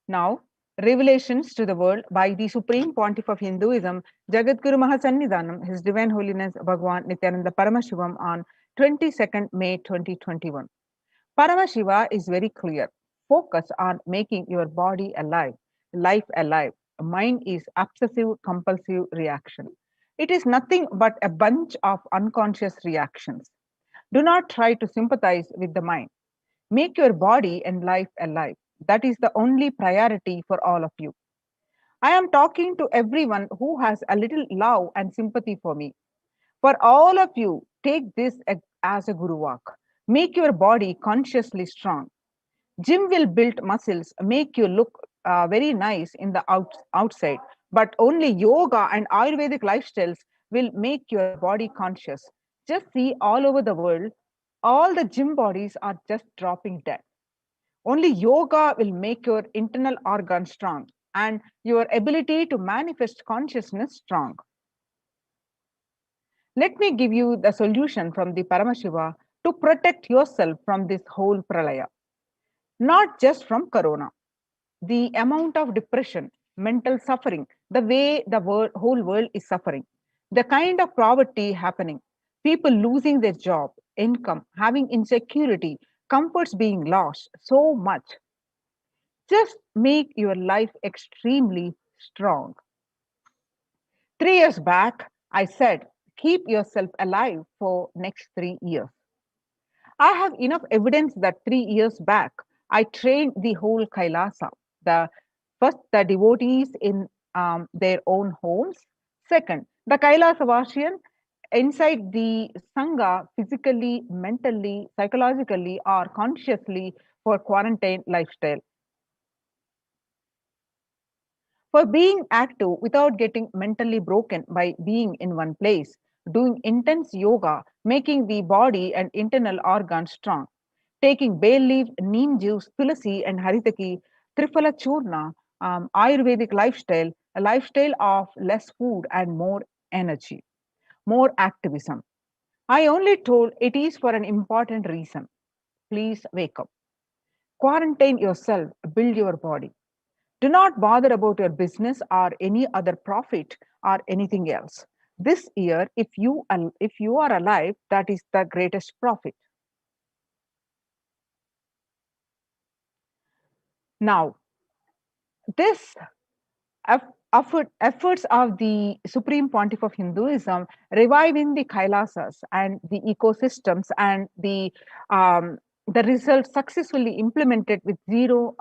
Now, revelations to the world by the Supreme Pontiff of Hinduism, Jagadguru Mahasannidhanam, His Divine Holiness Bhagwan Nithyananda Paramashivam on 22nd May 2021. Paramashiva is very clear. Focus on making your body alive, life alive. Mind is obsessive compulsive reaction. It is nothing but a bunch of unconscious reactions. Do not try to sympathize with the mind. Make your body and life alive. That is the only priority for all of you. I am talking to everyone who has a little love and sympathy for me. For all of you, take this as a guru walk. Make your body consciously strong. Gym will build muscles, make you look very nice in the outside, but only yoga and Ayurvedic lifestyles will make your body conscious. Just see all over the world, all the gym bodies are just dropping dead. Only yoga will make your internal organs strong and your ability to manifest consciousness strong. Let me give you the solution from the Paramashiva to protect yourself from this whole pralaya. Not just from corona. The amount of depression, mental suffering, the way the whole world is suffering, the kind of poverty happening, people losing their job, income, having insecurity, comforts being lost, so much. Just make your life extremely strong. 3 years back, I said, keep yourself alive for next 3 years. I have enough evidence that 3 years back, I trained the whole Kailasa. First, the devotees in their own homes. Second, the Kailasa Vashian inside the Sangha, physically, mentally, psychologically, or consciously for quarantine lifestyle. For being active without getting mentally broken by being in one place, doing intense yoga, making the body and internal organs strong, taking bay leaf, neem juice, tulasi, and haritaki, triphala churna, Ayurvedic lifestyle, a lifestyle of less food and more energy, more activism. I only told it is for an important reason. Please wake up. Quarantine yourself, build your body. Do not bother about your business or any other profit or anything else. This year, if you are alive, that is the greatest profit. Now, this efforts of the Supreme Pontiff of Hinduism reviving the Kailasas and the ecosystems and the results successfully implemented with zero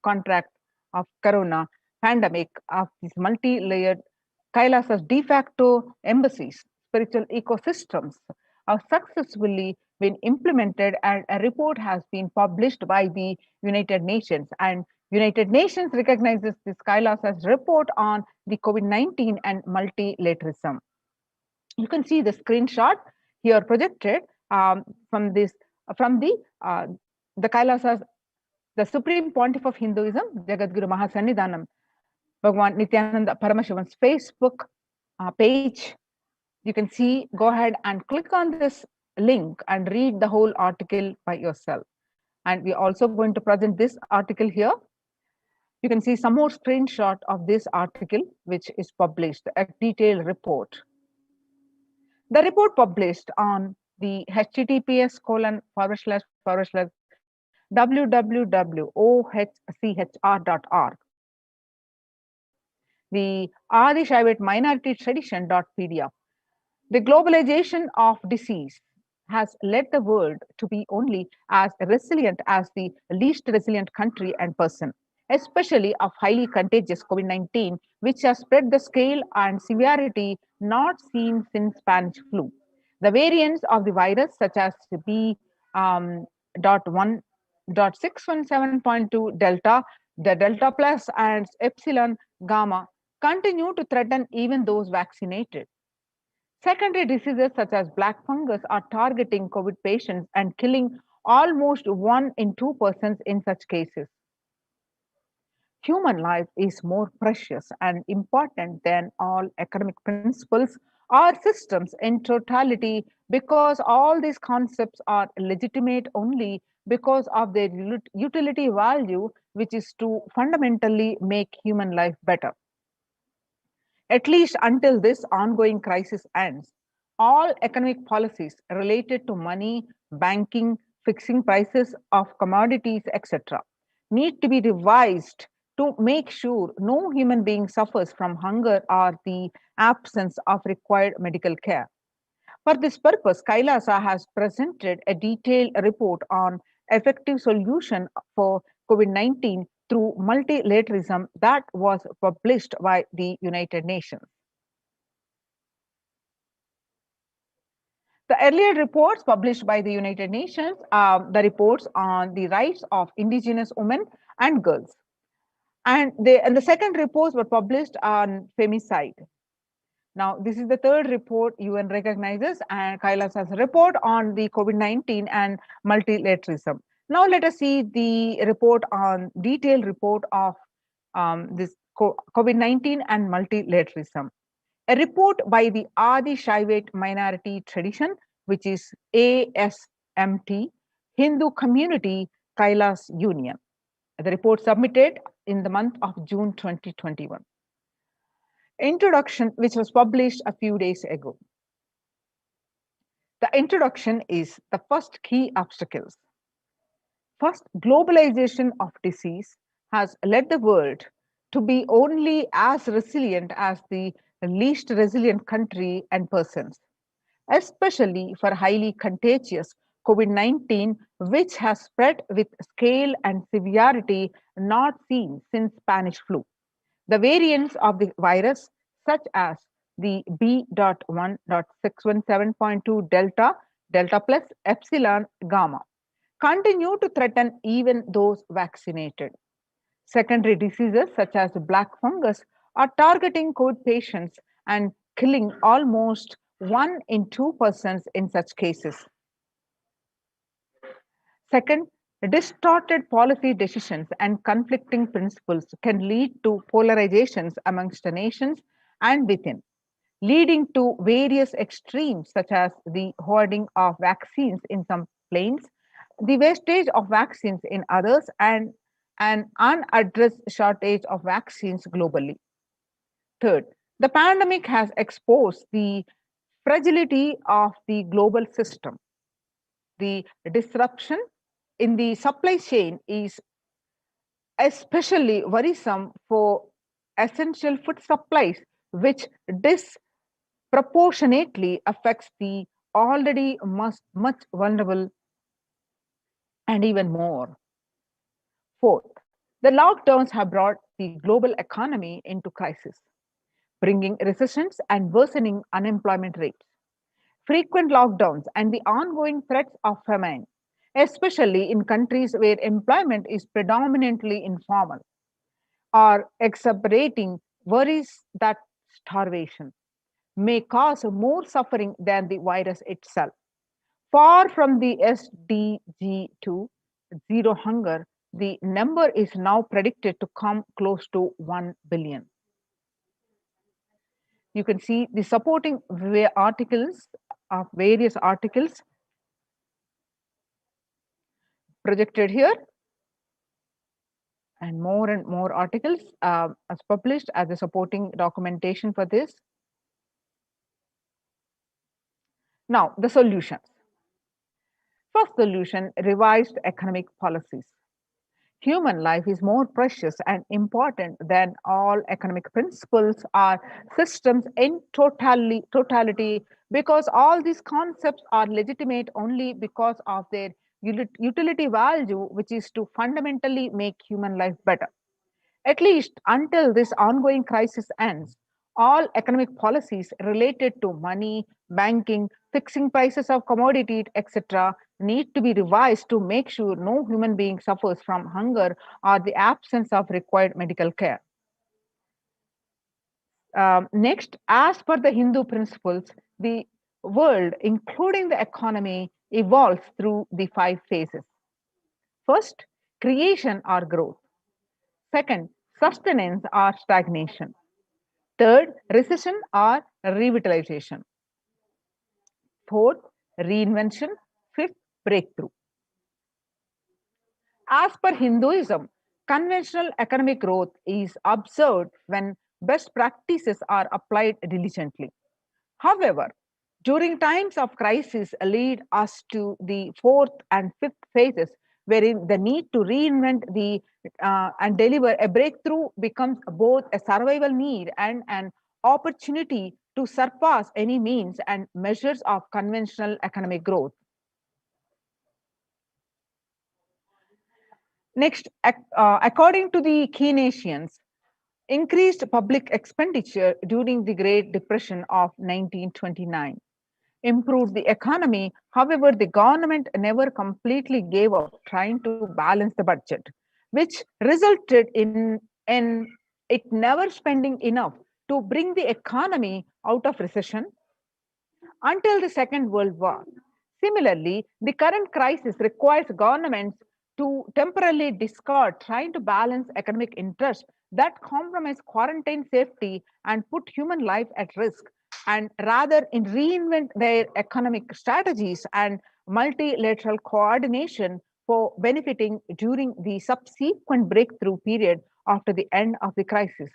contract of corona pandemic of these multi-layered Kailasa's de facto embassies, spiritual ecosystems, have successfully been implemented, and a report has been published by the United Nations. And United Nations recognizes this Kailasa's report on the COVID-19 and multilateralism. You can see the screenshot here projected from the Kailasa's, the Supreme Pontiff of Hinduism, Jagadguru Mahasannidhanam, Bhagwan Nithyananda Paramashivan's Facebook page. You can see, go ahead and click on this link and read the whole article by yourself. And we're also going to present this article here. You can see some more screenshot of this article, which is published, a detailed report. The report published on the https://www.ohchr.org, the Adi Shaivat Minority Tradition.pdf. The globalization of disease has led the world to be only as resilient as the least resilient country and person, especially of highly contagious COVID-19, which has spread the scale and severity not seen since Spanish flu. The variants of the virus, such as B.1.617.2 Delta, the Delta Plus, and Epsilon Gamma, continue to threaten even those vaccinated. Secondary diseases such as black fungus are targeting COVID patients and killing almost 1 in 2 persons in such cases. Human life is more precious and important than all economic principles or systems in totality, because all these concepts are legitimate only because of their utility value, which is to fundamentally make human life better. At least until this ongoing crisis ends, all economic policies related to money, banking, fixing prices of commodities, etc., need to be revised to make sure no human being suffers from hunger or the absence of required medical care. For this purpose, Kailasa has presented a detailed report on effective solution for COVID-19 through multilateralism that was published by the United Nations. The earlier reports published by the United Nations are the reports on the rights of indigenous women and girls. And the second reports were published on femicide. Now, this is the third report UN recognizes, and Kailasa's report on the COVID-19 and multilateralism. Now, let us see the report on detailed report of this COVID-19 and multilateralism. A report by the Adi Shaivat Minority Tradition, which is ASMT, Hindu Community Kailas Union. The report submitted in the month of June 2021. Introduction, which was published a few days ago. The introduction is the first key obstacles. First, globalization of disease has led the world to be only as resilient as the least resilient country and persons, especially for highly contagious COVID-19, which has spread with scale and severity not seen since Spanish flu. The variants of the virus, such as the B.1.617.2 Delta, Delta Plus, Epsilon, Gamma, continue to threaten even those vaccinated. Secondary diseases such as black fungus are targeting COVID patients and killing almost 1 in 2 persons in such cases. Second, distorted policy decisions and conflicting principles can lead to polarizations amongst the nations and within, leading to various extremes such as the hoarding of vaccines in some places, the wastage of vaccines in others, and an unaddressed shortage of vaccines globally. Third, the pandemic has exposed the fragility of the global system. The disruption in the supply chain is especially worrisome for essential food supplies, which disproportionately affects the already much vulnerable and even more. Fourth, the lockdowns have brought the the global economy into crisis, bringing recessions and worsening unemployment rates. Frequent lockdowns and the ongoing threats of famine, especially in countries where employment is predominantly informal, are exacerbating worries that starvation may cause more suffering than the virus itself. Far from the SDG 2, zero hunger, the number is now predicted to come close to 1 billion. You can see the supporting articles of various articles projected here, and more articles as published as a supporting documentation for this. Now, the solutions. First solution, revised economic policies. Human life is more precious and important than all economic principles or systems in totality, because all these concepts are legitimate only because of their utility value, which is to fundamentally make human life better. At least until this ongoing crisis ends, all economic policies related to money, banking, fixing prices of commodities, etc., need to be revised to make sure no human being suffers from hunger or the absence of required medical care. Next, as per the Hindu principles, the world, including the economy, evolves through the 5 phases. First, creation or growth. Second, sustenance or stagnation. Third, recession or revitalization. Fourth, reinvention. Fifth, breakthrough. As per Hinduism, conventional economic growth is observed when best practices are applied diligently. However, during times of crisis lead us to the 4th and 5th phases, wherein the need to reinvent and deliver a breakthrough becomes both a survival need and an opportunity to surpass any means and measures of conventional economic growth. Next, according to the Keynesians, increased public expenditure during the Great Depression of 1929 improved the economy. However, the government never completely gave up trying to balance the budget, which resulted in it never spending enough to bring the economy out of recession until the Second World War. Similarly, the current crisis requires governments to temporarily discard trying to balance economic interests that compromise quarantine safety and put human life at risk, and rather in reinvent their economic strategies and multilateral coordination for benefiting during the subsequent breakthrough period after the end of the crisis.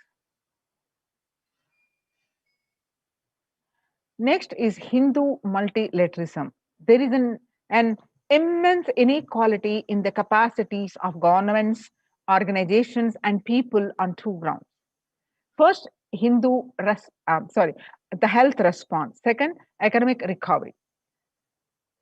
Next is Hindu multilateralism. There is an immense inequality in the capacities of governments, organizations, and people on 2 grounds. First, the health response. Second, economic recovery.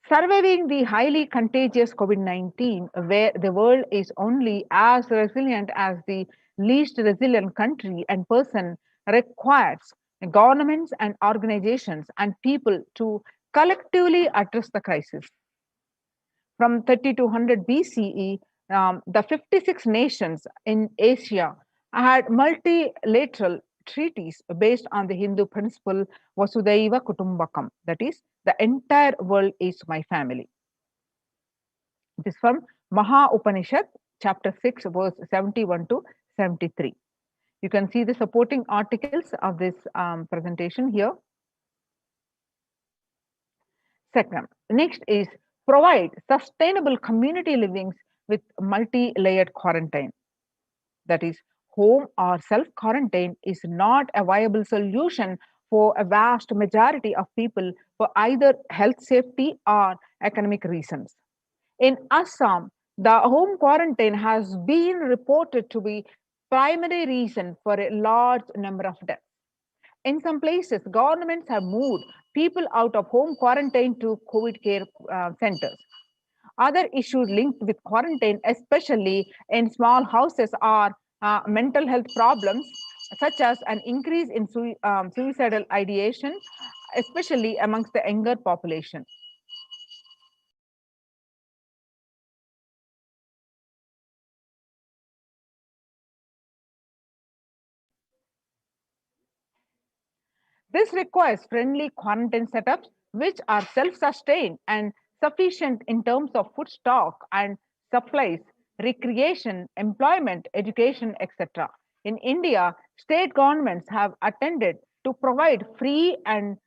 Surviving the highly contagious COVID-19, where the world is only as resilient as the least resilient country and person, requires governments and organizations and people to collectively address the crisis. From 3200 BCE, the 56 nations in Asia had multilateral treaties based on the Hindu principle Vasudhaiva Kutumbakam, that is, the entire world is my family. This is from Maha Upanishad, chapter 6, verse 71 to 73. You can see the supporting articles of this presentation here. Second, next is provide sustainable community livings with multi-layered quarantine. That is, home or self-quarantine is not a viable solution for a vast majority of people for either health safety or economic reasons. In Assam, the home quarantine has been reported to be primary reason for a large number of deaths. In some places, governments have moved people out of home quarantine to COVID care centers. Other issues linked with quarantine, especially in small houses, are mental health problems such as an increase in suicidal ideation, especially amongst the younger population. This requires friendly quarantine setups which are self-sustained and sufficient in terms of food stock and supplies, recreation, employment, education, etc. In India, state governments have attended to provide free and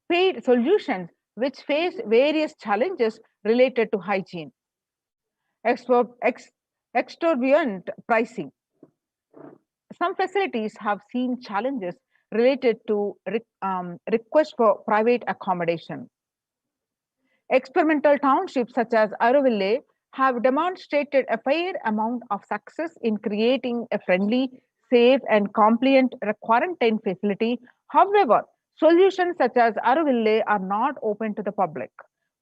paid solutions which face various challenges related to hygiene, exorbitant pricing. Some facilities have seen challenges related to request for private accommodation. Experimental townships such as Auroville have demonstrated a fair amount of success in creating a friendly, safe, and compliant quarantine facility. However, solutions such as Auroville are not open to the public.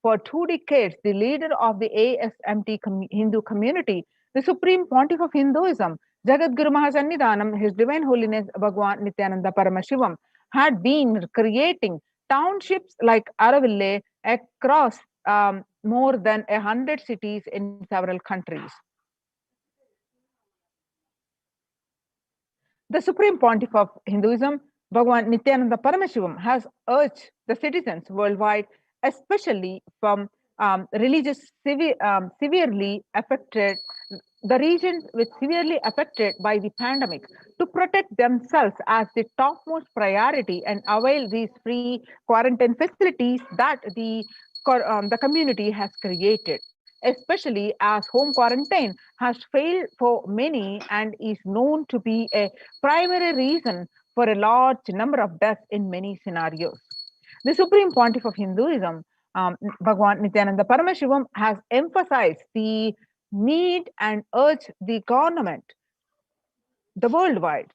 For 2 decades, the leader of the ASMT Hindu community, the Supreme Pontiff of Hinduism, Jagadguru Mahasannidhanam, His Divine Holiness Bhagwan Nithyananda Paramashivam, had been creating townships like Auroville across more than 100 cities in several countries. The Supreme Pontiff of Hinduism, Bhagwan Nithyananda Paramashivam, has urged the citizens worldwide, especially from severely affected, the regions which severely affected by the pandemic, to protect themselves as the topmost priority and avail these free quarantine facilities that the community has created, especially as home quarantine has failed for many and is known to be a primary reason for a large number of deaths in many scenarios. The Supreme Pontiff of Hinduism, Bhagwan Nithyananda Paramashivam, has emphasized the need and urged the government, the worldwide,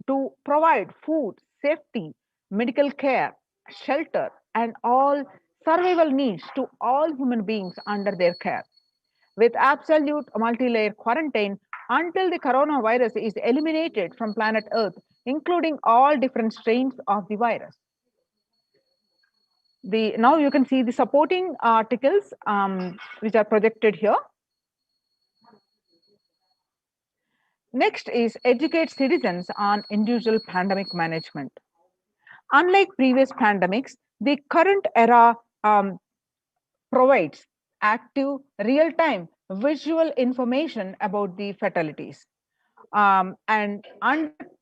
to provide food, safety, medical care, shelter, and all survival needs to all human beings under their care, with absolute multi-layer quarantine until the coronavirus is eliminated from planet Earth, including all different strains of the virus. Now you can see the supporting articles which are projected here. Next is educate citizens on individual pandemic management. Unlike previous pandemics, the current era provides active, real-time visual information about the fatalities. And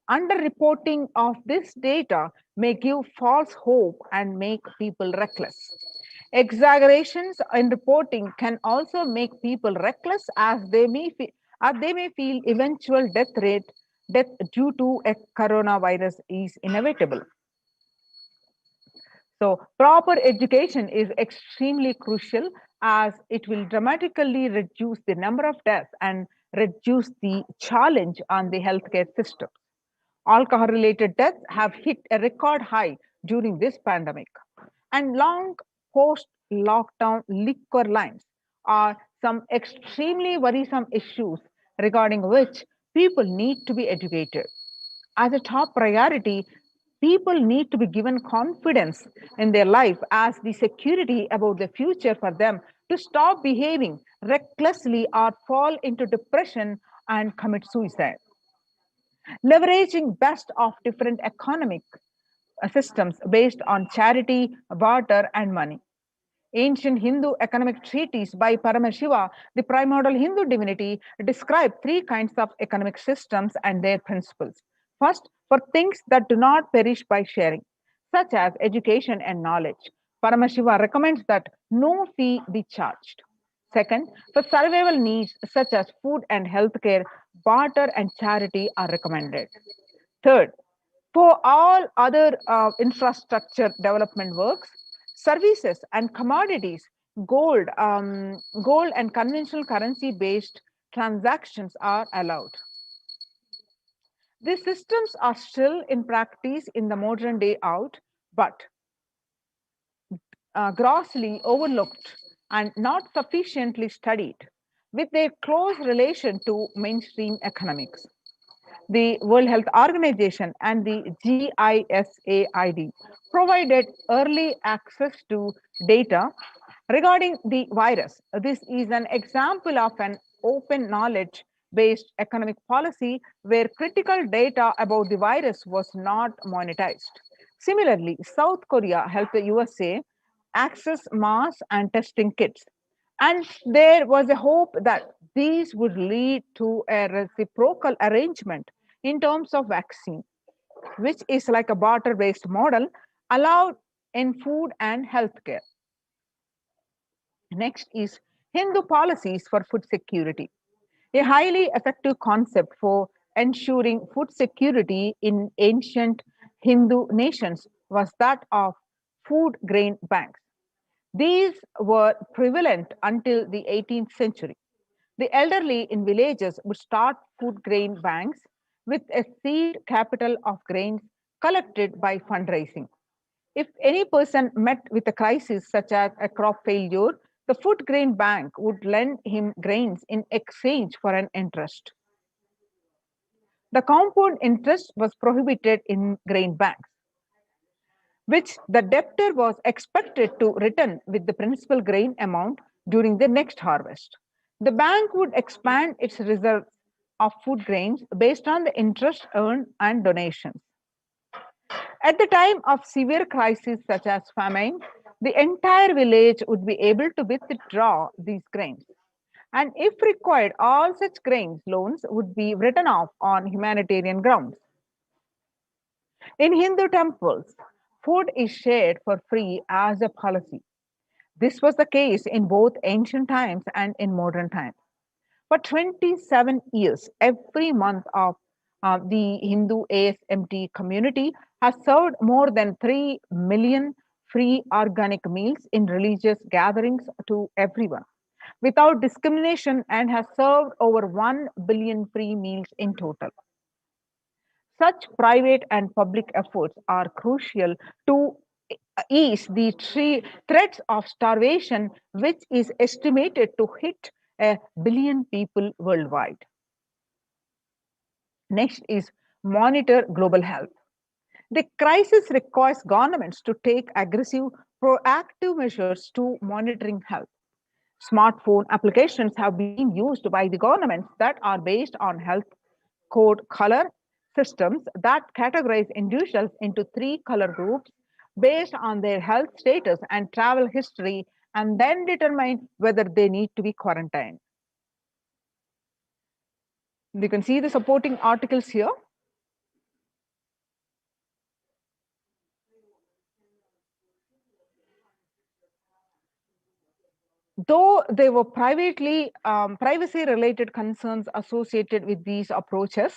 underreporting of this data may give false hope and make people reckless. Exaggerations in reporting can also make people reckless as they may feel eventual death due to a coronavirus is inevitable. So proper education is extremely crucial as it will dramatically reduce the number of deaths and reduce the challenge on the healthcare system. Alcohol-related deaths have hit a record high during this pandemic, and long post-lockdown liquor lines are some extremely worrisome issues regarding which people need to be educated. As a top priority, people need to be given confidence in their life as the security about the future for them to stop behaving recklessly or fall into depression and commit suicide. Leveraging best of different economic systems based on charity, barter, and money. Ancient Hindu economic treatise by Paramashiva, the primordial Hindu divinity, describe 3 kinds of economic systems and their principles. First, for things that do not perish by sharing, such as education and knowledge, Paramashiva recommends that no fee be charged. Second, for survival needs such as food and healthcare, barter and charity are recommended. Third, for all other infrastructure development works, services and commodities, gold and conventional currency-based transactions are allowed. These systems are still in practice in the modern day out, but grossly overlooked and not sufficiently studied. with their close relation to mainstream economics. The World Health Organization and the GISAID provided early access to data regarding the virus. This is an example of an open knowledge based economic policy where critical data about the virus was not monetized. Similarly, South Korea helped the USA access mass and testing kits. And there was a hope that these would lead to a reciprocal arrangement in terms of vaccine, which is like a barter based model allowed in food and healthcare. Next is Hindu policies for food security. A highly effective concept for ensuring food security in ancient Hindu nations was that of food grain banks. These were prevalent until the 18th century. The elderly in villages would start food grain banks with a seed capital of grains collected by fundraising. If any person met with a crisis such as a crop failure, the food grain bank would lend him grains in exchange for an interest. The compound interest was prohibited in grain banks, which the debtor was expected to return with the principal grain amount during the next harvest. The bank would expand its reserves of food grains based on the interest earned and donations. At the time of severe crises such as famine, the entire village would be able to withdraw these grains. And if required, all such grains loans would be written off on humanitarian grounds. In Hindu temples, food is shared for free as a policy. This was the case in both ancient times and in modern times. For 27 years, every month of the Hindu ASMT community has served more than 3 million free organic meals in religious gatherings to everyone without discrimination and has served over 1 billion free meals in total. Such private and public efforts are crucial to ease the threats of starvation, which is estimated to hit a billion people worldwide. Next is monitor global health. The crisis requires governments to take aggressive, proactive measures to monitoring health. Smartphone applications have been used by the governments that are based on health code color systems that categorize individuals into 3 color groups based on their health status and travel history and then determine whether they need to be quarantined. You can see the supporting articles here. Though there were privacy-related concerns associated with these approaches,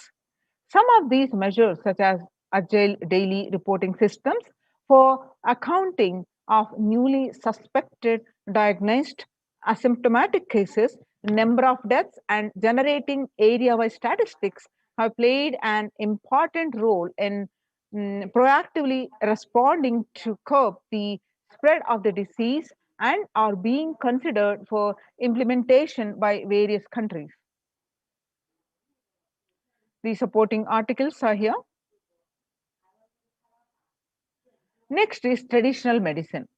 some of these measures, such as agile daily reporting systems for accounting of newly suspected, diagnosed, asymptomatic cases, number of deaths, and generating area-wide statistics, have played an important role in proactively responding to curb the spread of the disease and are being considered for implementation by various countries. The supporting articles are here. Next is traditional medicine.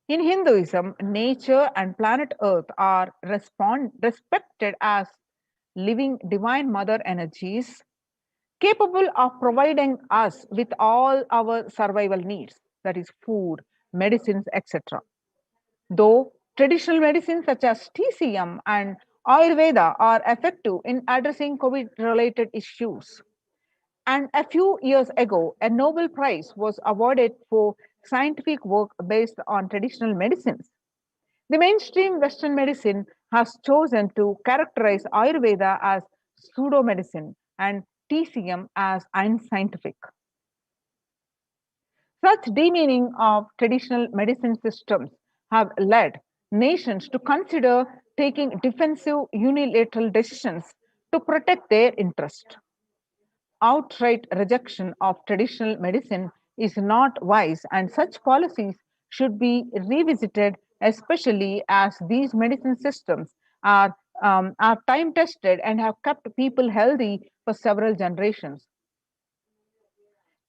In Hinduism, nature and planet Earth are respected as living divine mother energies capable of providing us with all our survival needs, that is food, medicines, etc. Though traditional medicines such as TCM and Ayurveda are effective in addressing COVID-related issues. And a few years ago, a Nobel Prize was awarded for scientific work based on traditional medicines. The mainstream Western medicine has chosen to characterize Ayurveda as pseudo medicine and TCM as unscientific. Such demeaning of traditional medicine systems have led nations to consider taking defensive unilateral decisions to protect their interest. Outright rejection of traditional medicine is not wise, and such policies should be revisited, especially as these medicine systems are are time tested and have kept people healthy for several generations.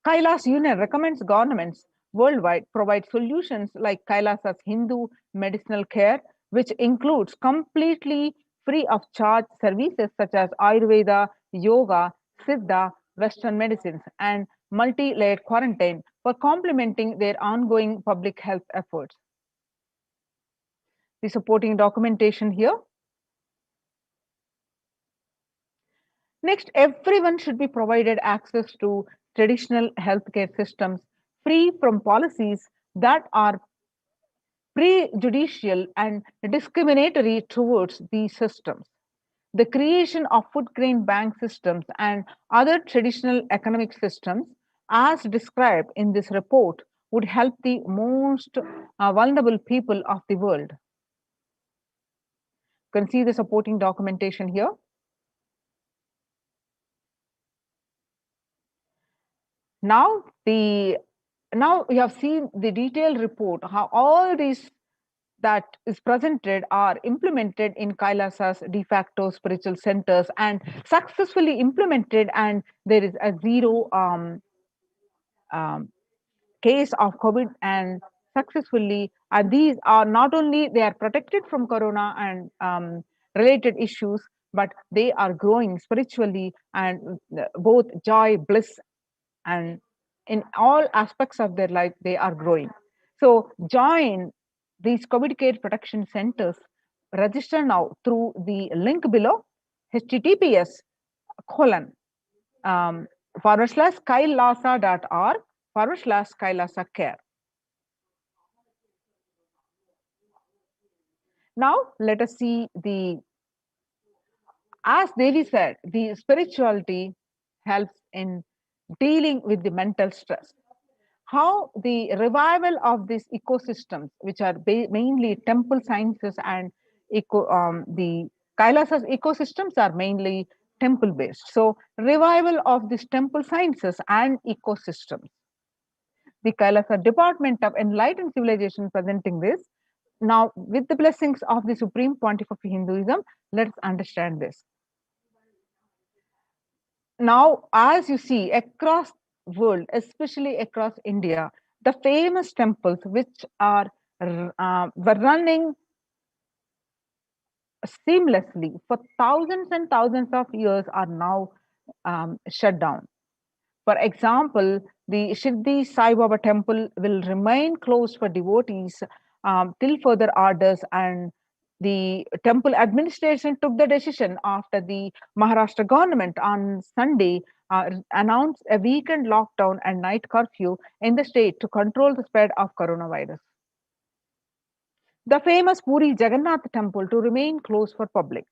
Kailas Union recommends governments worldwide provide solutions like Kailasa's Hindu medicinal care, which includes completely free of charge services such as Ayurveda, yoga, Siddha, Western medicines, and multi-layered quarantine for complementing their ongoing public health efforts. The supporting documentation here. Next, everyone should be provided access to traditional healthcare systems free from policies that are prejudicial and discriminatory towards these systems. The creation of food grain bank systems and other traditional economic systems, as described in this report, would help the most vulnerable people of the world. You can see the supporting documentation here. Now we have seen the detailed report, how all these that is presented are implemented in Kailasa's de facto spiritual centers and successfully implemented, and there is a zero case of COVID, and successfully, and these are not only they are protected from corona and related issues, but they are growing spiritually and both joy, bliss, and in all aspects of their life they are growing. So join these COVID care protection centers. Register now through the link below, https colon /kailasa.org/Kailasa care. Now let us see as Devi said, the spirituality helps in dealing with the mental stress. How the revival of these ecosystems, which are mainly temple sciences and the Kailasa's ecosystems are mainly temple based. So revival of these temple sciences and ecosystems. The Kailasa Department of Enlightened Civilization presenting this. Now, with the blessings of the Supreme Pontiff of Hinduism, let's understand this. Now, as you see across world, especially across India, the famous temples which are were running seamlessly for thousands and thousands of years are now shut down. For example, the Shirdi Sai Baba temple will remain closed for devotees till further orders, and the temple administration took the decision after the Maharashtra government on Sunday announced a weekend lockdown and night curfew in the state to control the spread of coronavirus. The famous Puri Jagannath temple to remain closed for public,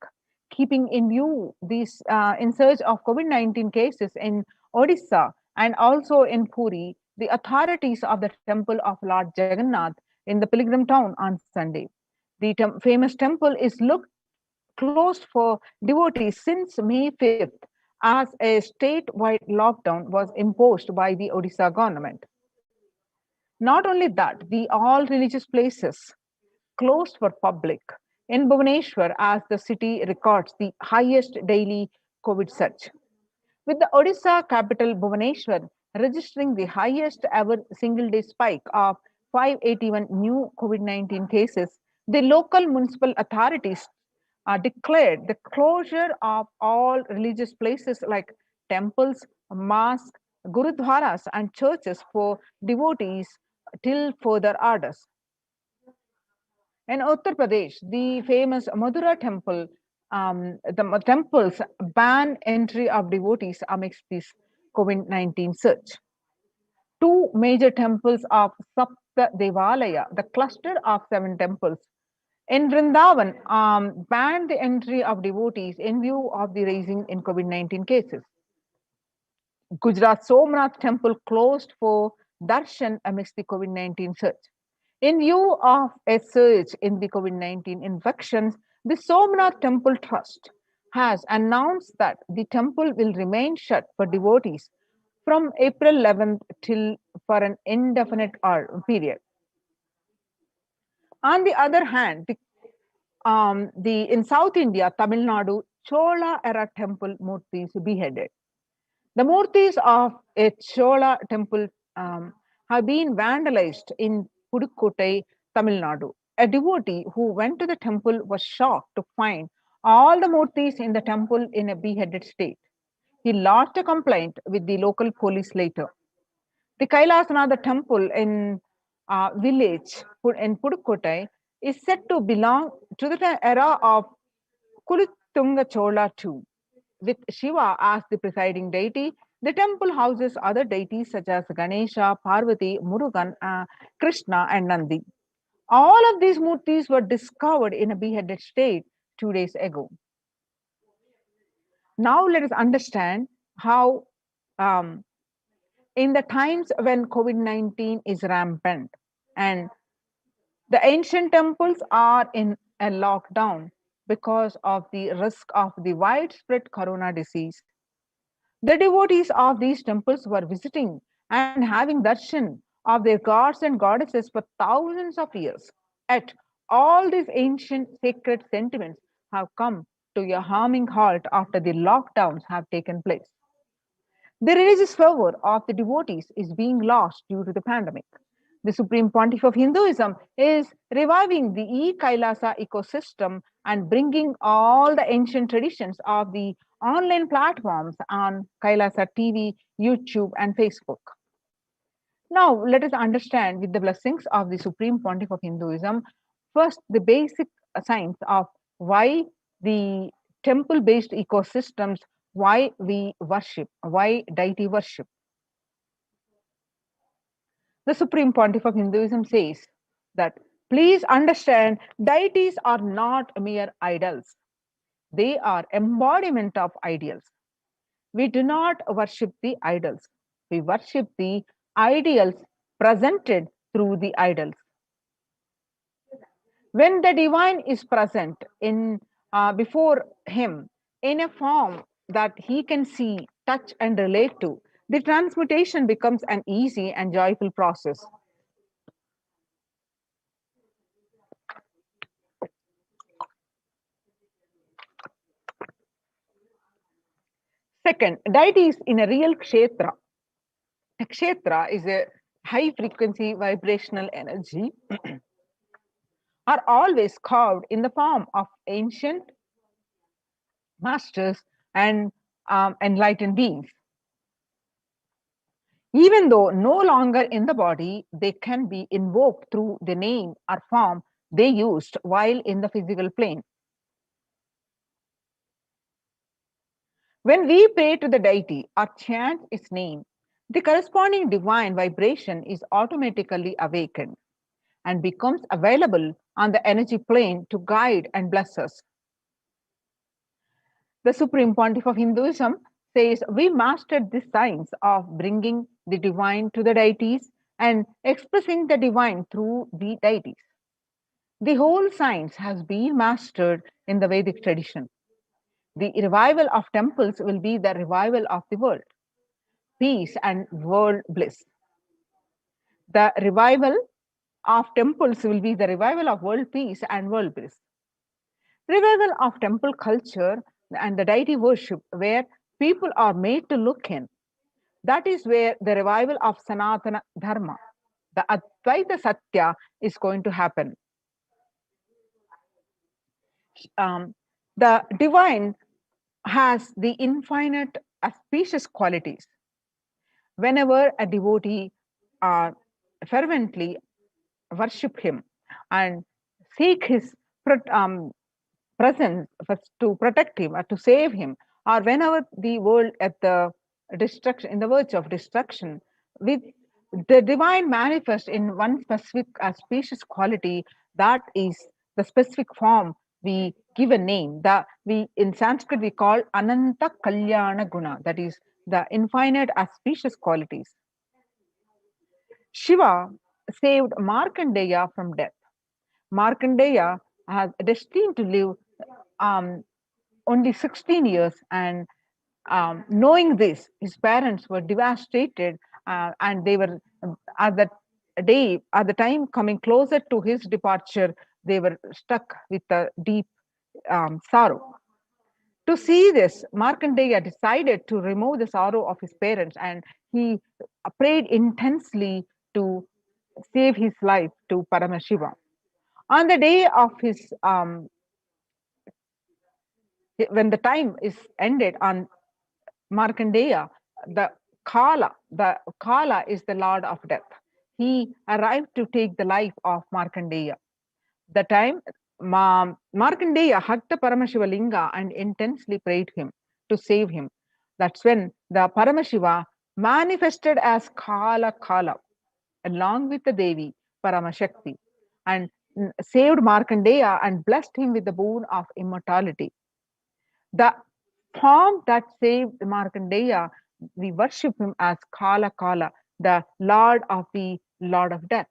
keeping in view these in surge of COVID-19 cases in Odisha and also in Puri, the authorities of the temple of Lord Jagannath in the pilgrim town on Sunday. The famous temple is closed for devotees since May 5th as a statewide lockdown was imposed by the Odisha government. Not only that, the all religious places closed for public in Bhubaneswar as the city records the highest daily COVID surge. With the Odisha capital Bhubaneswar registering the highest ever single day spike of 581 new COVID-19 cases, the local municipal authorities declared the closure of all religious places like temples, mosques, gurudwaras, and churches for devotees till further orders. In Uttar Pradesh, the famous Madura temple, the temples ban entry of devotees amidst this COVID-19 surge. Two major temples of Sapta Devalaya, the cluster of 7 temples in Vrindavan, banned the entry of devotees in view of the rising in COVID-19 cases. Gujarat Somnath temple closed for Darshan amidst the COVID-19 surge. In view of a surge in the COVID-19 infections, the Somnath Temple Trust has announced that the temple will remain shut for devotees from April 11th till for an indefinite period. On the other hand, in South India, Tamil Nadu, Chola era temple murtis beheaded. The murtis of a Chola temple have been vandalized in Pudukottai, Tamil Nadu. A devotee who went to the temple was shocked to find all the murtis in the temple in a beheaded state. He lodged a complaint with the local police later. The Kailasa, the temple in village in Pudukottai, is said to belong to the era of Kulitunga Chola too. With Shiva as the presiding deity, the temple houses other deities such as Ganesha, Parvati, Murugan, Krishna, and Nandi. All of these murtis were discovered in a beheaded state 2 days ago. Now let us understand how in the times when COVID-19 is rampant and the ancient temples are in a lockdown because of the risk of the widespread corona disease. The devotees of these temples were visiting and having darshan of their gods and goddesses for thousands of years. Yet, all these ancient sacred sentiments have come to a harming halt after the lockdowns have taken place. The religious fervor of the devotees is being lost due to the pandemic. The Supreme Pontiff of Hinduism is reviving the Kailasa ecosystem and bringing all the ancient traditions of the online platforms on Kailasa TV, YouTube, and Facebook. Now, let us understand with the blessings of the Supreme Pontiff of Hinduism, first the basic science of why the temple based ecosystems, why we worship, why deity worship. The Supreme Pontiff of Hinduism says that please understand deities are not mere idols. They are embodiment of ideals. We do not worship the idols. We worship the ideals presented through the idols. When the divine is present in before him in a form that he can see, touch, and relate to, the transmutation becomes an easy and joyful process. Second, deity is in a real kshetra. A kshetra is a high frequency vibrational energy are always carved in the form of ancient masters and enlightened beings. Even though no longer in the body, they can be invoked through the name or form they used while in the physical plane. When we pray to the deity or chant its name, the corresponding divine vibration is automatically awakened and becomes available on the energy plane to guide and bless us. The Supreme Pontiff of Hinduism says we mastered the science of bringing the divine to the deities and expressing the divine through the deities. The whole science has been mastered in the Vedic tradition. The revival of temples will be the revival of the world, peace and world bliss. The revival of temples will be the revival of world peace and world bliss. Revival of temple culture and the deity worship where people are made to look in. That is where the revival of Sanatana Dharma, the Advaita Satya, is going to happen. The divine has the infinite auspicious qualities. Whenever a devotee fervently worship him and seek his presence to protect him or to save him, or whenever the world at the destruction, in the verge of destruction, with the divine manifest in one specific auspicious quality, that is the specific form we give a name. That we in Sanskrit we call Ananta Kalyana Guna, that is the infinite auspicious qualities. Shiva saved Markandeya from death. Markandeya has destined to live only 16 years, and knowing this, his parents were devastated, and they were at the time coming closer to his departure, they were stuck with a deep sorrow. To see this, Markandeya decided to remove the sorrow of his parents, and he prayed intensely to save his life to Paramashiva. On the day of his, when the time is ended on Markandeya, the Kala is the Lord of Death. He arrived to take the life of Markandeya. The time Markandeya hugged the Paramashiva Linga and intensely prayed him to save him. That's when the Paramashiva manifested as Kala along with the Devi Paramashakti, and saved Markandeya and blessed him with the boon of immortality. The form that saved Markandeya, we worship him as Kala, the Lord of Death.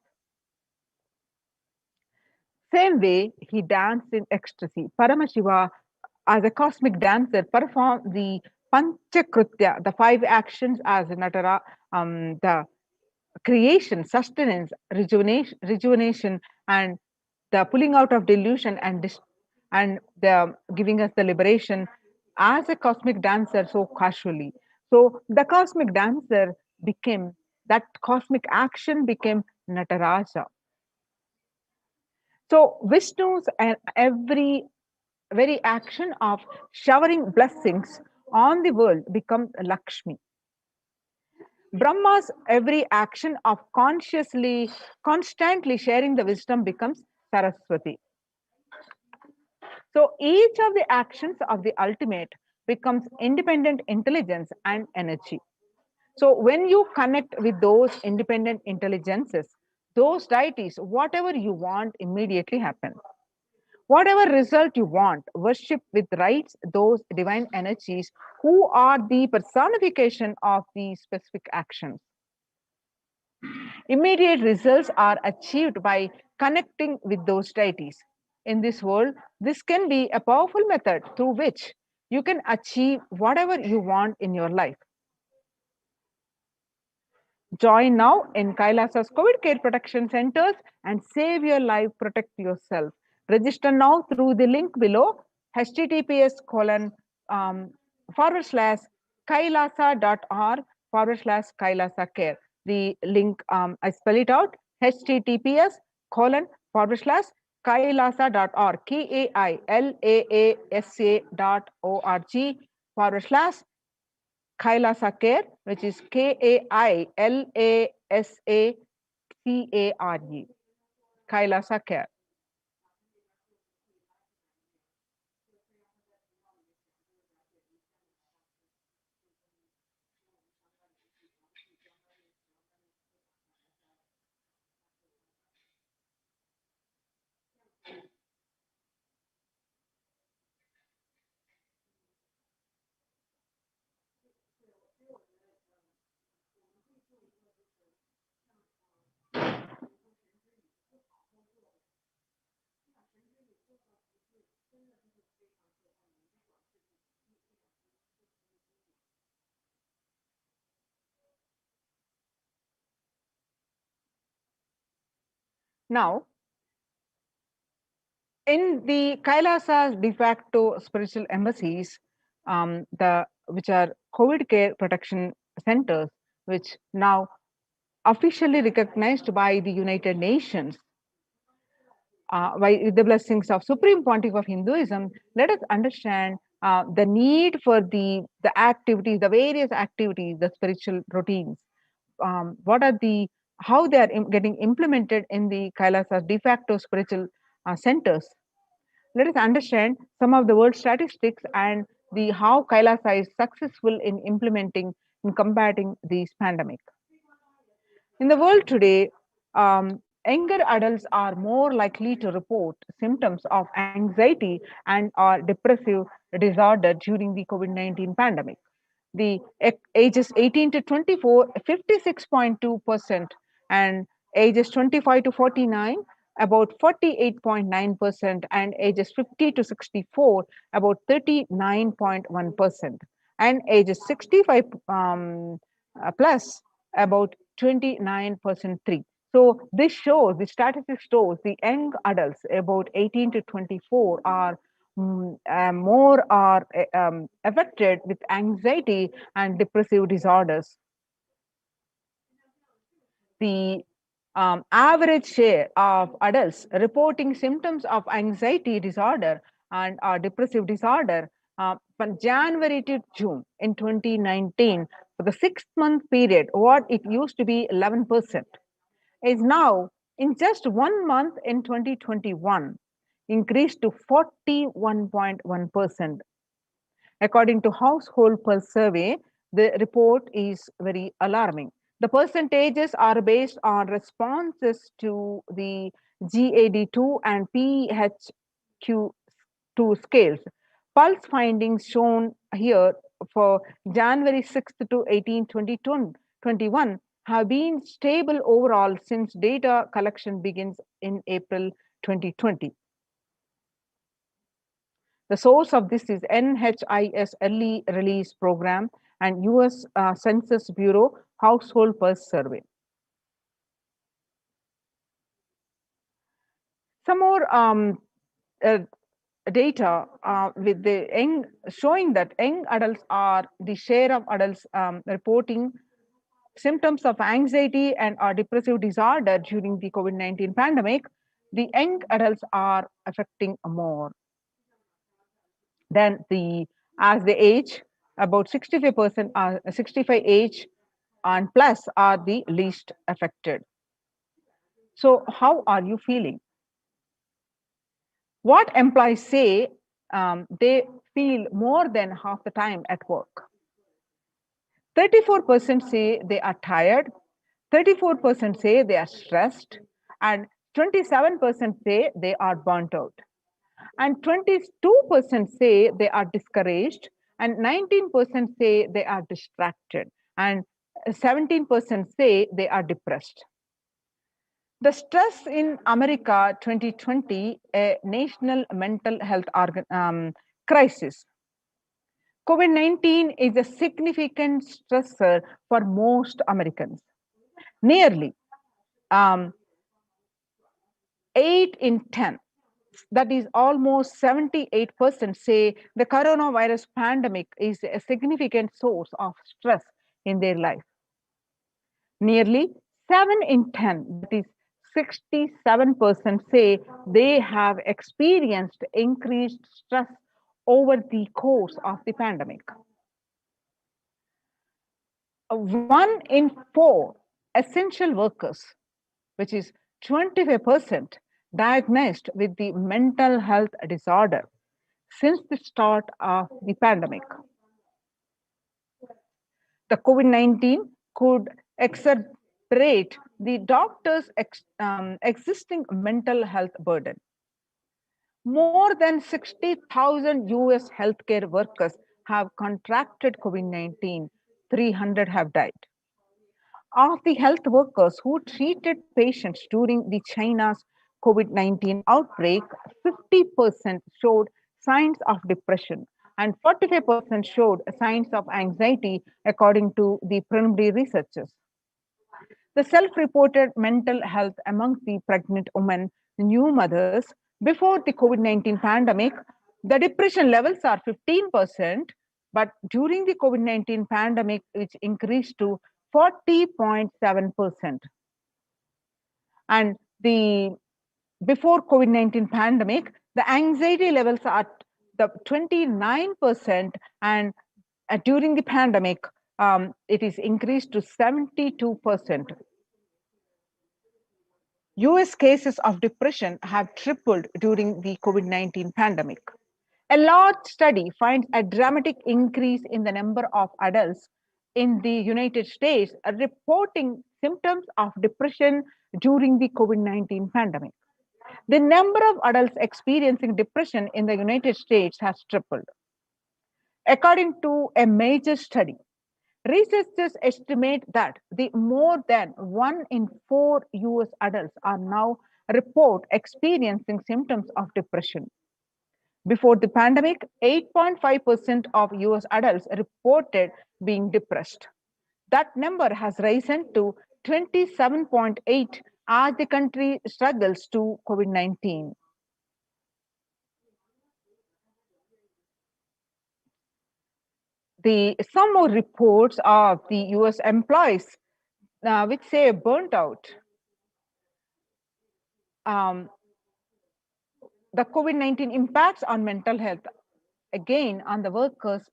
Same way, he danced in ecstasy. Paramashiva, as a cosmic dancer, performed the Panchakrutya, the 5 actions as Natara, the creation, sustenance, rejuvenation, and the pulling out of delusion and the giving us the liberation as a cosmic dancer so casually. So the cosmic dancer became, that cosmic action became Nataraja. So Vishnu's and very action of showering blessings on the world becomes Lakshmi. Brahma's every action of constantly sharing the wisdom becomes Saraswati. So each of the actions of the ultimate becomes independent intelligence and energy. So when you connect with those independent intelligences, those deities, whatever you want immediately happens. Whatever result you want, worship with rites those divine energies who are the personification of these specific actions. Immediate results are achieved by connecting with those deities. In this world, this can be a powerful method through which you can achieve whatever you want in your life. Join now in Kailasa's COVID care protection centers and save your life, protect yourself. Register now through the link below, https://kailasa.org/Kailasa care. The link, I spell it out, https://kailasa.org, KAILAASA.org Kailasa care, which is KAILASACARE, Kailasa care. Now, in the Kailasa's de facto spiritual embassies, which are COVID care protection centers, which now officially recognized by the United Nations, by the blessings of Supreme Pontiff of Hinduism, let us understand the need for the activities, the various activities, the spiritual routines. What are how they are getting implemented in the Kailasa de facto spiritual centers. Let us understand some of the world statistics and how Kailasa is successful in implementing, in combating this pandemic. In the world today, younger adults are more likely to report symptoms of anxiety and or depressive disorder during the COVID-19 pandemic. The ages 18 to 24, 56.2%, and ages 25 to 49, about 48.9%, and ages 50 to 64, about 39.1%, and ages 65 plus, about 29.3%. So this shows, the statistics shows the young adults about 18 to 24 are more affected with anxiety and depressive disorders. The average share of adults reporting symptoms of anxiety disorder and depressive disorder from January to June in 2019 for the 6-month period, what it used to be 11%, is now in just 1 month in 2021 increased to 41.1%. According to Household Pulse survey, the report is very alarming. The percentages are based on responses to the GAD2 and PHQ2 scales. Pulse findings shown here for January 6th to 18, 2021 have been stable overall since data collection begins in April 2020. The source of this is NHIS Early Release Program and US Census Bureau Household Pulse Survey. Some more data with the young, showing that young adults are the share of adults reporting symptoms of anxiety and or depressive disorder during the COVID-19 pandemic. The young adults are affecting more. Then as the age, about 65% are 65 age and plus are the least affected. So how are you feeling? What employees say they feel more than half the time at work. 34% say they are tired, 34% say they are stressed, and 27% say they are burnt out. And 22% say they are discouraged, and 19% say they are distracted, and 17% say they are depressed. The stress in America 2020, a national mental health crisis. COVID-19 is a significant stressor for most Americans. Nearly 8 in 10, that is almost 78%, say the coronavirus pandemic is a significant source of stress in their life. Nearly 7 in 10, that is 67%, say they have experienced increased stress over the course of the pandemic. 1 in 4 essential workers, which is 25%, diagnosed with the mental health disorder since the start of the pandemic. The COVID-19 could exacerbate the doctor's existing mental health burden. More than 60,000 US healthcare workers have contracted COVID-19, 300 have died. Of the health workers who treated patients during the China's COVID-19 outbreak, 50% showed signs of depression and 45% showed signs of anxiety, according to the preliminary researchers. The self-reported mental health among the pregnant women, new mothers, before the COVID-19 pandemic, the depression levels are 15%, but during the COVID-19 pandemic, which increased to 40.7%. And before COVID-19 pandemic, the anxiety levels are the 29%, and during the pandemic, it is increased to 72%. US cases of depression have tripled during the COVID-19 pandemic. A large study finds a dramatic increase in the number of adults in the United States reporting symptoms of depression during the COVID-19 pandemic. The number of adults experiencing depression in the United States has tripled. According to a major study, researchers estimate that the more than 1 in 4 US adults are now report experiencing symptoms of depression. Before the pandemic, 8.5% of US adults reported being depressed. That number has risen to 27.8% as the country struggles to COVID-19. Some more reports of the US employees which say burnt out. The COVID-19 impacts on mental health. Again, on the workers,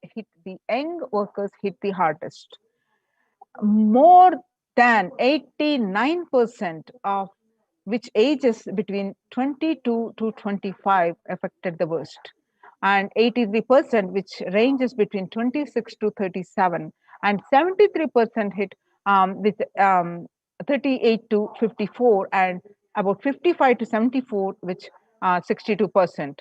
the young workers hit the hardest. More than 89% of which ages between 22 to 25 affected the worst, and 83% which ranges between 26 to 37, and 73% hit with 38 to 54, and about 55 to 74, which 62%.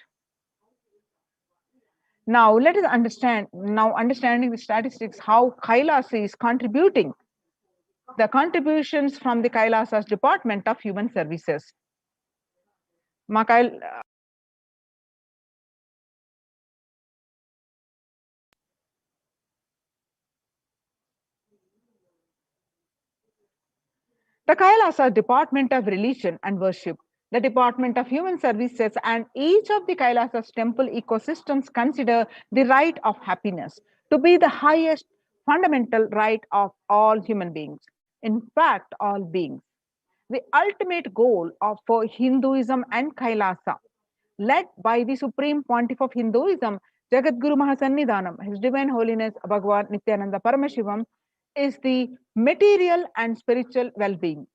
Now let us understand, understanding the statistics, how Kailasa is contributing. The contributions from the Kailasa's Department of Human Services. The Kailasa Department of Religion and Worship, the Department of Human Services, and each of the Kailasa's temple ecosystems consider the right of happiness to be the highest fundamental right of all human beings, in fact, all beings. The ultimate goal for Hinduism and Kailasa, led by the Supreme Pontiff of Hinduism, Jagadguru Mahasannidhanam, His Divine Holiness Bhagavan Nithyananda Paramashivam, is the material and spiritual well-being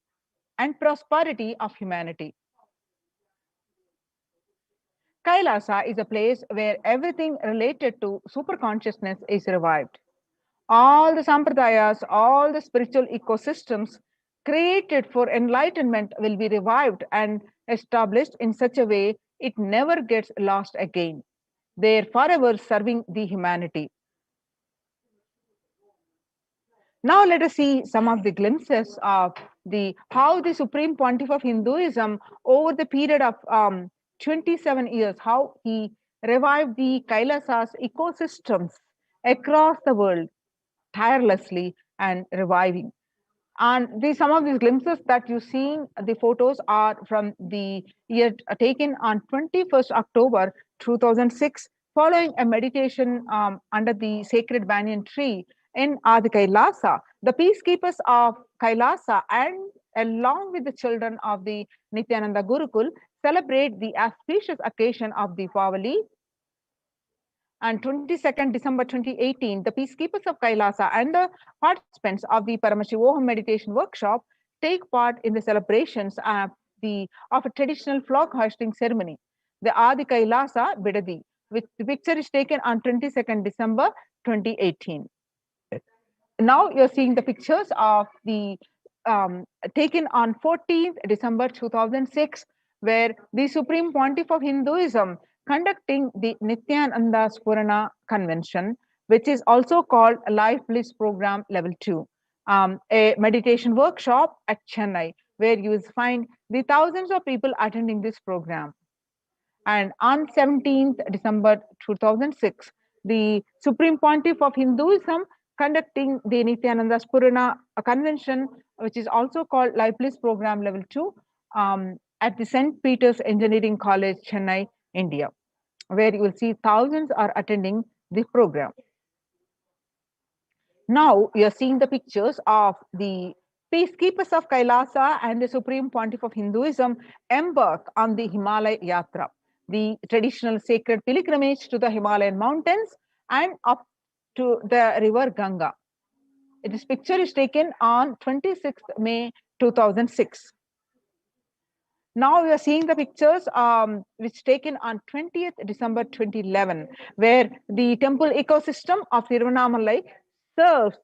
and prosperity of humanity. Kailasa is a place where everything related to superconsciousness is revived. All the sampradayas, all the spiritual ecosystems created for enlightenment will be revived and established in such a way it never gets lost again. They're forever serving the humanity. Now let us see some of the glimpses of how the Supreme Pontiff of Hinduism, over the period of 27 years, how he revived the Kailasa's ecosystems across the world tirelessly and reviving. And some of these glimpses that you see, the photos are from the year taken on 21st October 2006, following a meditation under the sacred banyan tree in Adi Kailasa. The peacekeepers of Kailasa, and along with the children of the Nithyananda Gurukul, celebrate the auspicious occasion of Deepavali. On 22nd December 2018, the peacekeepers of Kailasa and the participants of the Paramashivoham meditation workshop take part in the celebrations of a traditional flag hoisting ceremony, the Adi Kailasa Bidadi, which the picture is taken on 22nd December 2018. Now you're seeing the pictures of the taken on 14th December 2006, where the Supreme Pontiff of Hinduism conducting the Nithyananda Spurana Convention, which is also called Life Bliss Program Level 2, a meditation workshop at Chennai, where you will find the thousands of people attending this program. And on 17th December 2006, the Supreme Pontiff of Hinduism conducting the Nithyananda Spurana Convention, which is also called Life Bliss Program Level 2, at the St. Peter's Engineering College, Chennai, India, where you will see thousands are attending the program. Now you are seeing the pictures of the peacekeepers of Kailasa and the Supreme Pontiff of Hinduism embark on the Himalaya Yatra, the traditional sacred pilgrimage to the Himalayan mountains and up to the river Ganga. This picture is taken on 26th May 2006. Now we are seeing the pictures which taken on 20th December 2011, where the temple ecosystem of Tiruvannamalai serves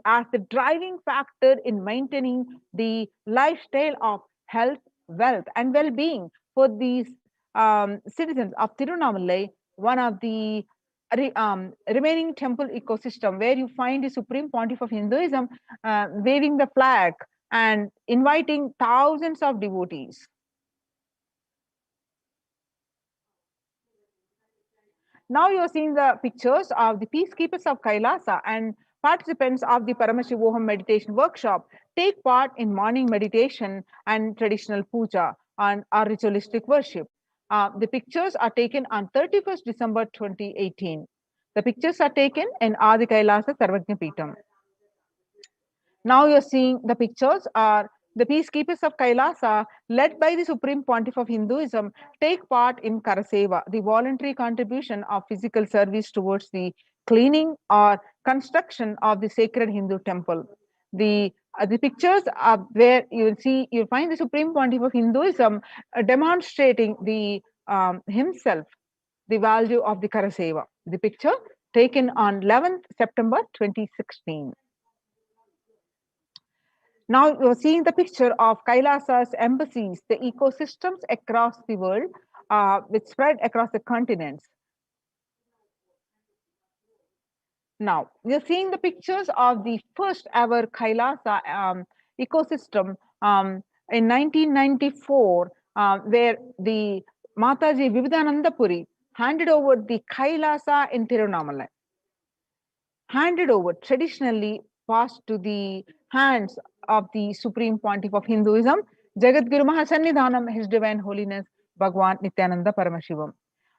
as the driving factor in maintaining the lifestyle of health, wealth, and well-being for these citizens of Tiruvannamalai, one of the remaining temple ecosystem, where you find the Supreme Pontiff of Hinduism waving the flag and inviting thousands of devotees. Now you are seeing the pictures of the peacekeepers of Kailasa and participants of the Paramashivoham meditation workshop take part in morning meditation and traditional puja and our ritualistic worship. The pictures are taken on 31st December 2018. The pictures are taken in Adi Kailasa Sarvajna Peetam. Now you're seeing the pictures are the peacekeepers of Kailasa, led by the Supreme Pontiff of Hinduism, take part in Karaseva, the voluntary contribution of physical service towards the cleaning or construction of the sacred Hindu temple. The pictures are where you'll find the Supreme Pontiff of Hinduism demonstrating the himself the value of the Karaseva. The picture taken on 11th September 2016. Now you're seeing the picture of Kailasa's embassies, the ecosystems across the world, which spread across the continents. Now you're seeing the pictures of the first ever Kailasa ecosystem in 1994, where the Mataji Vividananda Puri handed over the Kailasa in Tirunamalai. Handed over, traditionally passed to the hands of the Supreme Pontiff of Hinduism, Jagadguru Mahasannidhanam, His Divine Holiness, Bhagwan Nithyananda Paramashivam.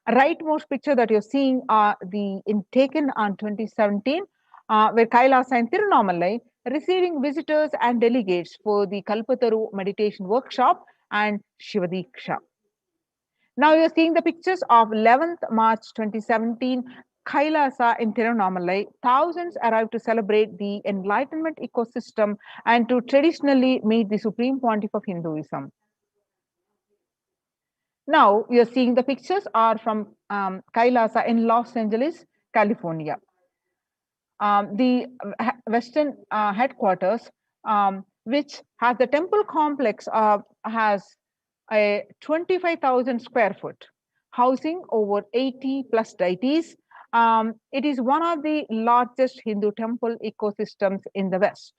Rightmost picture that you're seeing are taken on 2017, where Kailasa and Tirunamalai receiving visitors and delegates for the Kalpataru meditation workshop and Shivadiksha. Now you're seeing the pictures of 11th March 2017, Kailasa in Tirunamalai. Thousands arrived to celebrate the enlightenment ecosystem and to traditionally meet the Supreme Pontiff of Hinduism. Now you're seeing the pictures are from Kailasa in Los Angeles, California. The Western headquarters, which has the temple complex, has a 25,000 square foot, housing over 80 plus deities. It is one of the largest Hindu temple ecosystems in the West.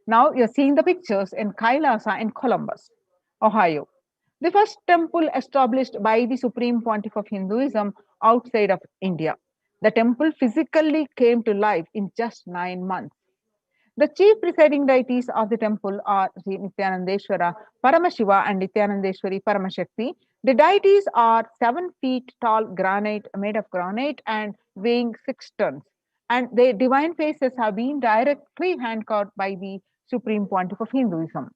Now you're seeing the pictures in Kailasa in Columbus, Ohio. The first temple established by the Supreme Pontiff of Hinduism outside of India. The temple physically came to life in just 9 months. The chief presiding deities of the temple are Sri Nityanandeshwara Paramashiva and Nityanandeshwari Paramashakti. The deities are 7 feet tall granite, made of granite and weighing 6 tons. And their divine faces have been directly hand-carved by the Supreme Pontiff of Hinduism.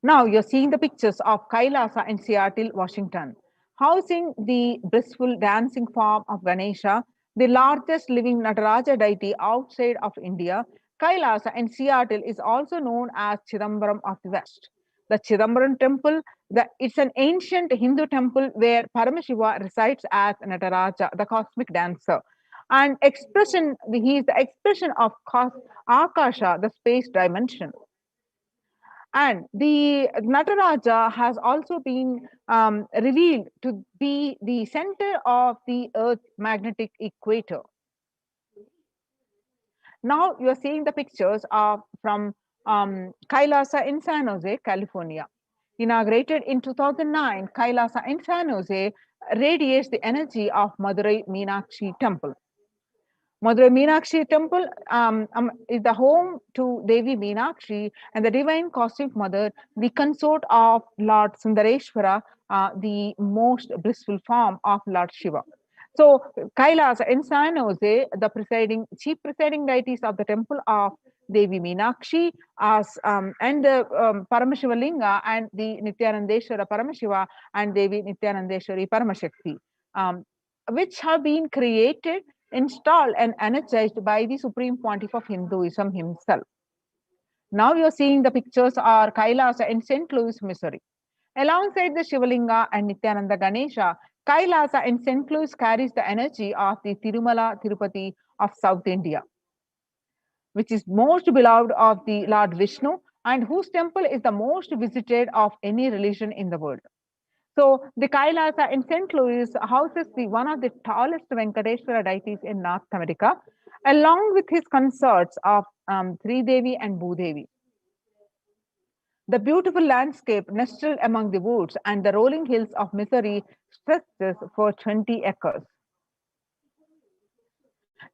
Now you're seeing the pictures of Kailasa in Seattle, Washington, housing the blissful dancing form of Ganesha, the largest living Nataraja deity outside of India. Kailasa in Seattle is also known as Chidambaram of the West. The Chidambaram temple, it's an ancient Hindu temple where Paramashiva resides as Nataraja, the cosmic dancer. And he is the expression of Akasha, the space dimension. And the Nataraja has also been revealed to be the center of the Earth's magnetic equator. Now you are seeing the pictures from Kailasa in San Jose, California. Inaugurated in 2009, Kailasa in San Jose radiates the energy of Madurai Meenakshi Temple. Madurai Meenakshi Temple is the home to Devi Meenakshi and the Divine Cosmic Mother, the consort of Lord Sundareshwara, the most blissful form of Lord Shiva. So Kailasa in San Jose, the chief presiding deities of the temple of Devi Meenakshi and the Paramashiva Linga and the Nityanandeshwara Paramashiva and Devi Nityanandeshwari Paramashakti, which have been created, installed and energized by the Supreme Pontiff of Hinduism himself. Now you're seeing the pictures are Kailasa in St. Louis, Missouri. Alongside the Shivalinga and Nityananda Ganesha, Kailasa in St. Louis carries the energy of the Tirumala Tirupati of South India, which is most beloved of the Lord Vishnu and whose temple is the most visited of any religion in the world. So the Kailasa in St. Louis houses one of the tallest Venkateshwara deities in North America, along with his consorts of Sri Devi and Bhudevi. The beautiful landscape nestled among the woods and the rolling hills of Missouri stretches for 20 acres.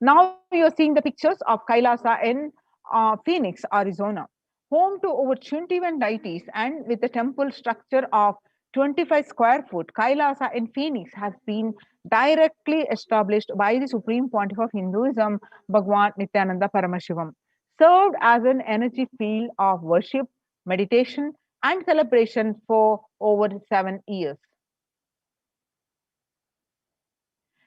Now you're seeing the pictures of Kailasa in Phoenix, Arizona, home to over 21 deities and with a temple structure of 25 square foot. Kailasa in Phoenix has been directly established by the Supreme Pontiff of Hinduism, Bhagwan Nithyananda Paramashivam, served as an energy field of worship, meditation, and celebration for over 7 years.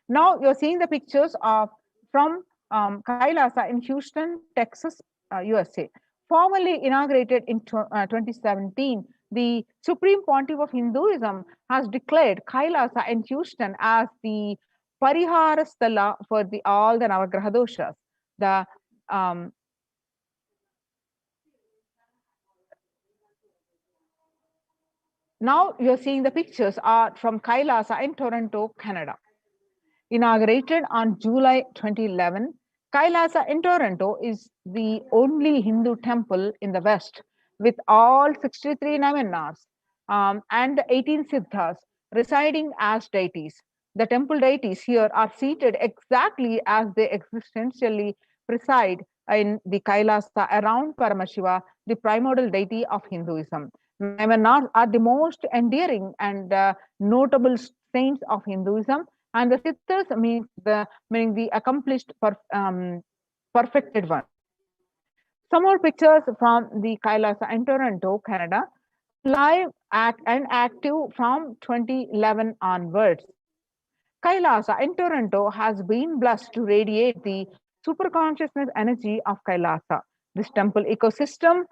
Now you're seeing the pictures of from Kailasa in Houston, Texas, USA. Formally inaugurated in 2017, the Supreme Pontiff of Hinduism has declared Kailasa in Houston as the Parihara Sthala for all the Navagraha doshas. The now you're seeing the pictures are from Kailasa in Toronto, Canada. Inaugurated on July 2011, Kailasa in Toronto is the only Hindu temple in the West with all 63 Navanas and 18 Siddhas residing as deities. The temple deities here are seated exactly as they existentially preside in the Kailasa around Paramashiva, the primordial deity of Hinduism. Navanas are the most endearing and notable saints of Hinduism, and the Siddhas meaning the accomplished perfected one. Some more pictures from the Kailasa in Toronto, Canada, live and active from 2011 onwards. Kailasa in Toronto has been blessed to radiate the superconsciousness energy of Kailasa. This temple ecosystem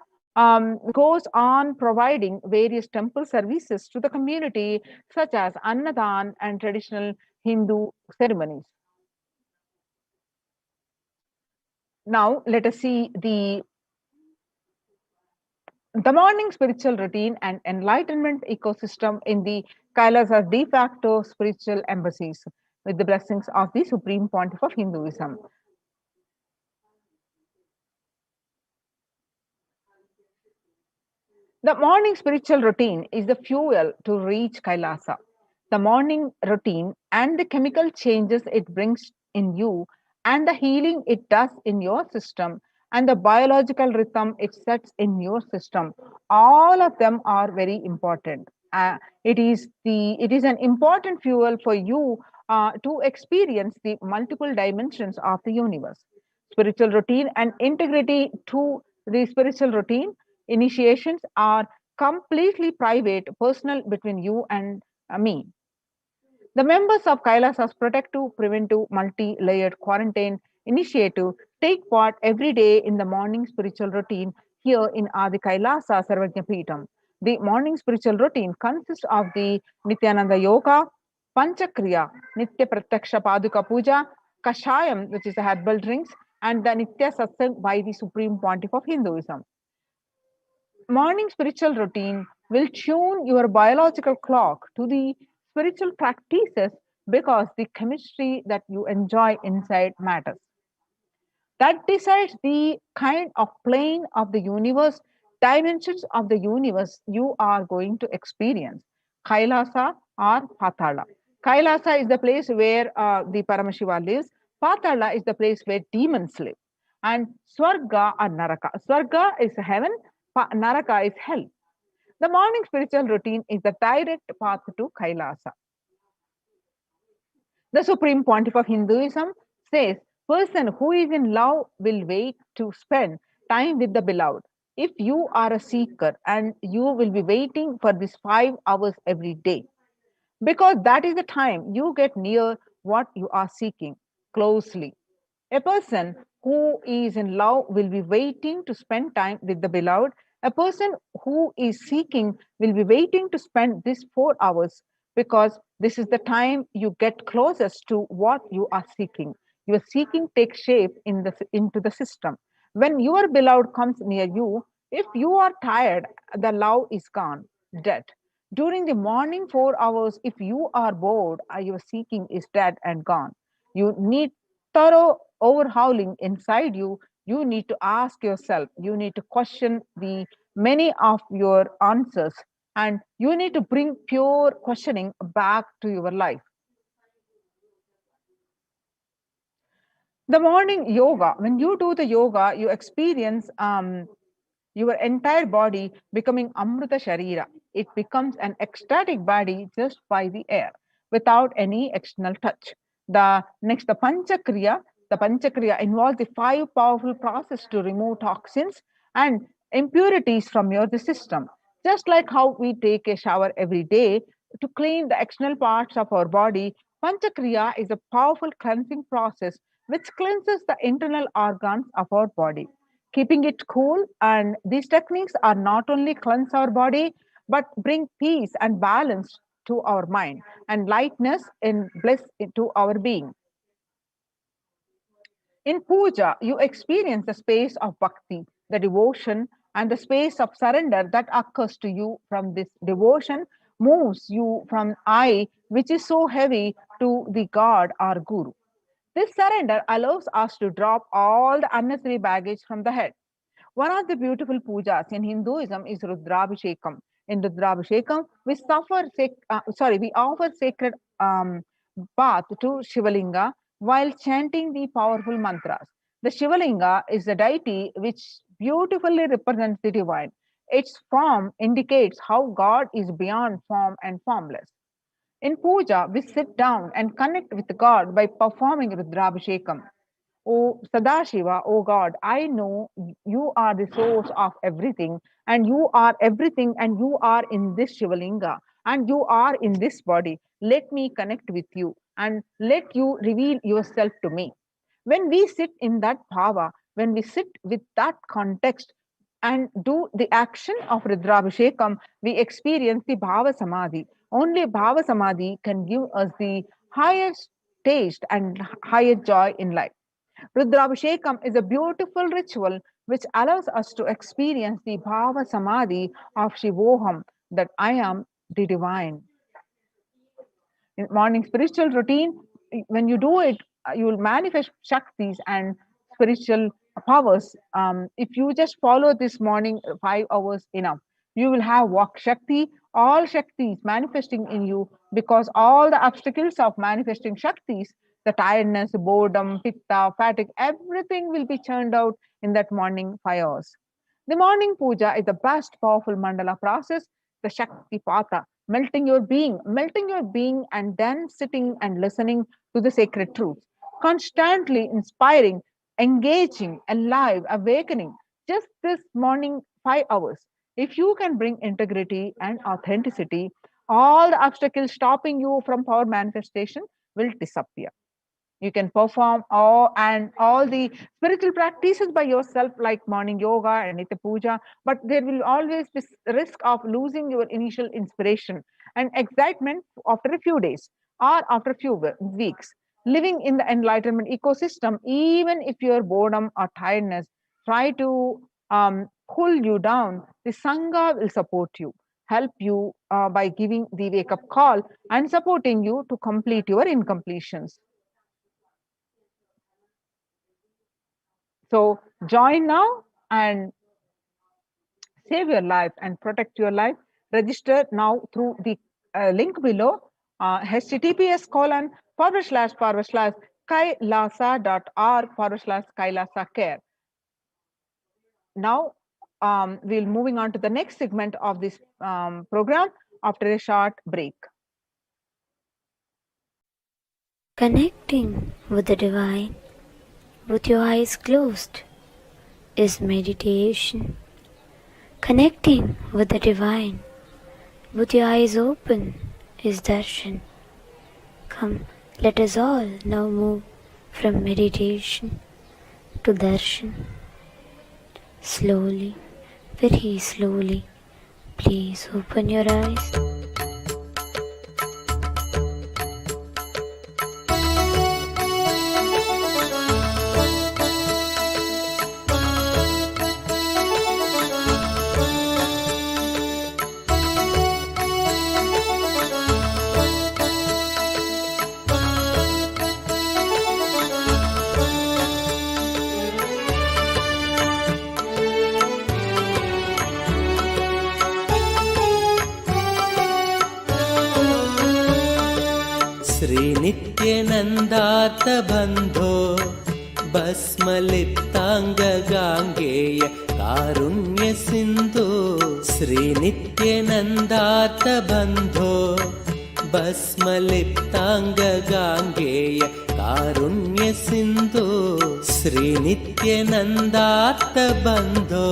goes on providing various temple services to the community, such as Annadan and traditional Hindu ceremonies. Now, let us see the morning spiritual routine and enlightenment ecosystem in the Kailasa de facto spiritual embassies with the blessings of the Supreme Pontiff of Hinduism. The morning spiritual routine is the fuel to reach Kailasa. The morning routine and the chemical changes it brings in you, and the healing it does in your system, and the biological rhythm it sets in your system, all of them are very important. It is an important fuel for you to experience the multiple dimensions of the universe. Spiritual routine and integrity to the spiritual routine initiations are completely private, personal between you and me. The members of Kailasa's Protective, Preventive, Multi-Layered Quarantine Initiative take part every day in the morning spiritual routine here in Adi Kailasa Sarvajna Peetham. The morning spiritual routine consists of the Nityananda Yoga, Panchakriya, Nitya Pratyaksha Paduka Puja, Kashayam, which is the herbal drinks, and the Nitya Satsang by the Supreme Pontiff of Hinduism. Morning spiritual routine will tune your biological clock to the spiritual practices because the chemistry that you enjoy inside matters. That decides the kind of plane of the universe, dimensions of the universe you are going to experience. Kailasa or Patala. Kailasa is the place where the Paramashiva lives. Patala is the place where demons live. And Swarga or Naraka. Swarga is heaven, Naraka is hell. The morning spiritual routine is the direct path to Kailasa. The Supreme Pontiff of Hinduism says, person who is in love will wait to spend time with the beloved. If you are a seeker and you will be waiting for these 5 hours every day, because that is the time you get near what you are seeking closely. A person who is in love will be waiting to spend time with the beloved. A person who is seeking will be waiting to spend these 4 hours because this is the time you get closest to what you are seeking. Your seeking takes shape into the system. When your beloved comes near you, if you are tired, the love is gone, dead. During the morning 4 hours, if you are bored, your seeking is dead and gone. You need thorough overhauling inside you. You need to ask yourself, you need to question the many of your answers, and you need to bring pure questioning back to your life. The morning yoga, when you do the yoga, you experience your entire body becoming Amrita Sharira. It becomes an ecstatic body just by the air, without any external touch. The Panchakriya. The Panchakriya involves the 5 powerful processes to remove toxins and impurities from your system. Just like how we take a shower every day to clean the external parts of our body, Panchakriya is a powerful cleansing process which cleanses the internal organs of our body, keeping it cool. And these techniques are not only cleanse our body, but bring peace and balance to our mind and lightness and bliss into our being. In puja, you experience the space of bhakti, the devotion, and the space of surrender that occurs to you from this devotion moves you from I, which is so heavy, to the God or Guru. This surrender allows us to drop all the unnecessary baggage from the head. One of the beautiful pujas in Hinduism is Rudrabhishekam. In Rudrabhishekam, we offer sacred bath to Shivalinga while chanting the powerful mantras. The Shivalinga is the deity which beautifully represents the divine. Its form indicates how God is beyond form and formless. In puja, we sit down and connect with God by performing Rudrabhishekam. O Sadashiva, O God, I know you are the source of everything, and you are everything, and you are in this Shivalinga, and you are in this body. Let me connect with you, and let you reveal yourself to me. When we sit in that bhava, when we sit with that context and do the action of Rudrabhishekam, we experience the Bhava Samadhi. Only Bhava Samadhi can give us the highest taste and higher joy in life. Rudrabhishekam is a beautiful ritual which allows us to experience the Bhava Samadhi of Shivoham, that I am the divine. In morning spiritual routine, when you do it, you will manifest Shaktis and spiritual powers. If you just follow this morning 5 hours enough, you will have Vak Shakti, all Shaktis manifesting in you, because all the obstacles of manifesting Shaktis, the tiredness, boredom, pitta, fatigue, everything will be churned out in that morning 5 hours. The morning puja is the best powerful mandala process, the Shakti Pata, melting your being, and then sitting and listening to the sacred truths, constantly inspiring, engaging, alive, awakening. Just this morning 5 hours. If you can bring integrity and authenticity, all the obstacles stopping you from power manifestation will disappear. You can perform all the spiritual practices by yourself, like morning yoga and nitya puja, but there will always be risk of losing your initial inspiration and excitement after a few days or after a few weeks. Living in the enlightenment ecosystem, even if your boredom or tiredness try to pull you down, the sangha will support you, help you by giving the wake up call and supporting you to complete your incompletions. So join now and save your life and protect your life. Register now through the link below, https://kailasa.org/Kailasa care. Now we'll moving on to the next segment of this program after a short break. Connecting with the divine with your eyes closed is meditation. Connecting with the divine with your eyes open is darshan. Come, let us all now move from meditation to darshan. Slowly, very slowly, please open your eyes. Shri नित्यानंदार्थ बंधो भस्मलिप्ताङ्गगाङ्गेय कारुण्य सिन्धो श्रीनित्यनन्दार्थ बन्धो भस्मलिप्ताङ्गगाङ्गेय कारुण्य सिन्धो श्रीनित्यनन्दार्थ बन्धो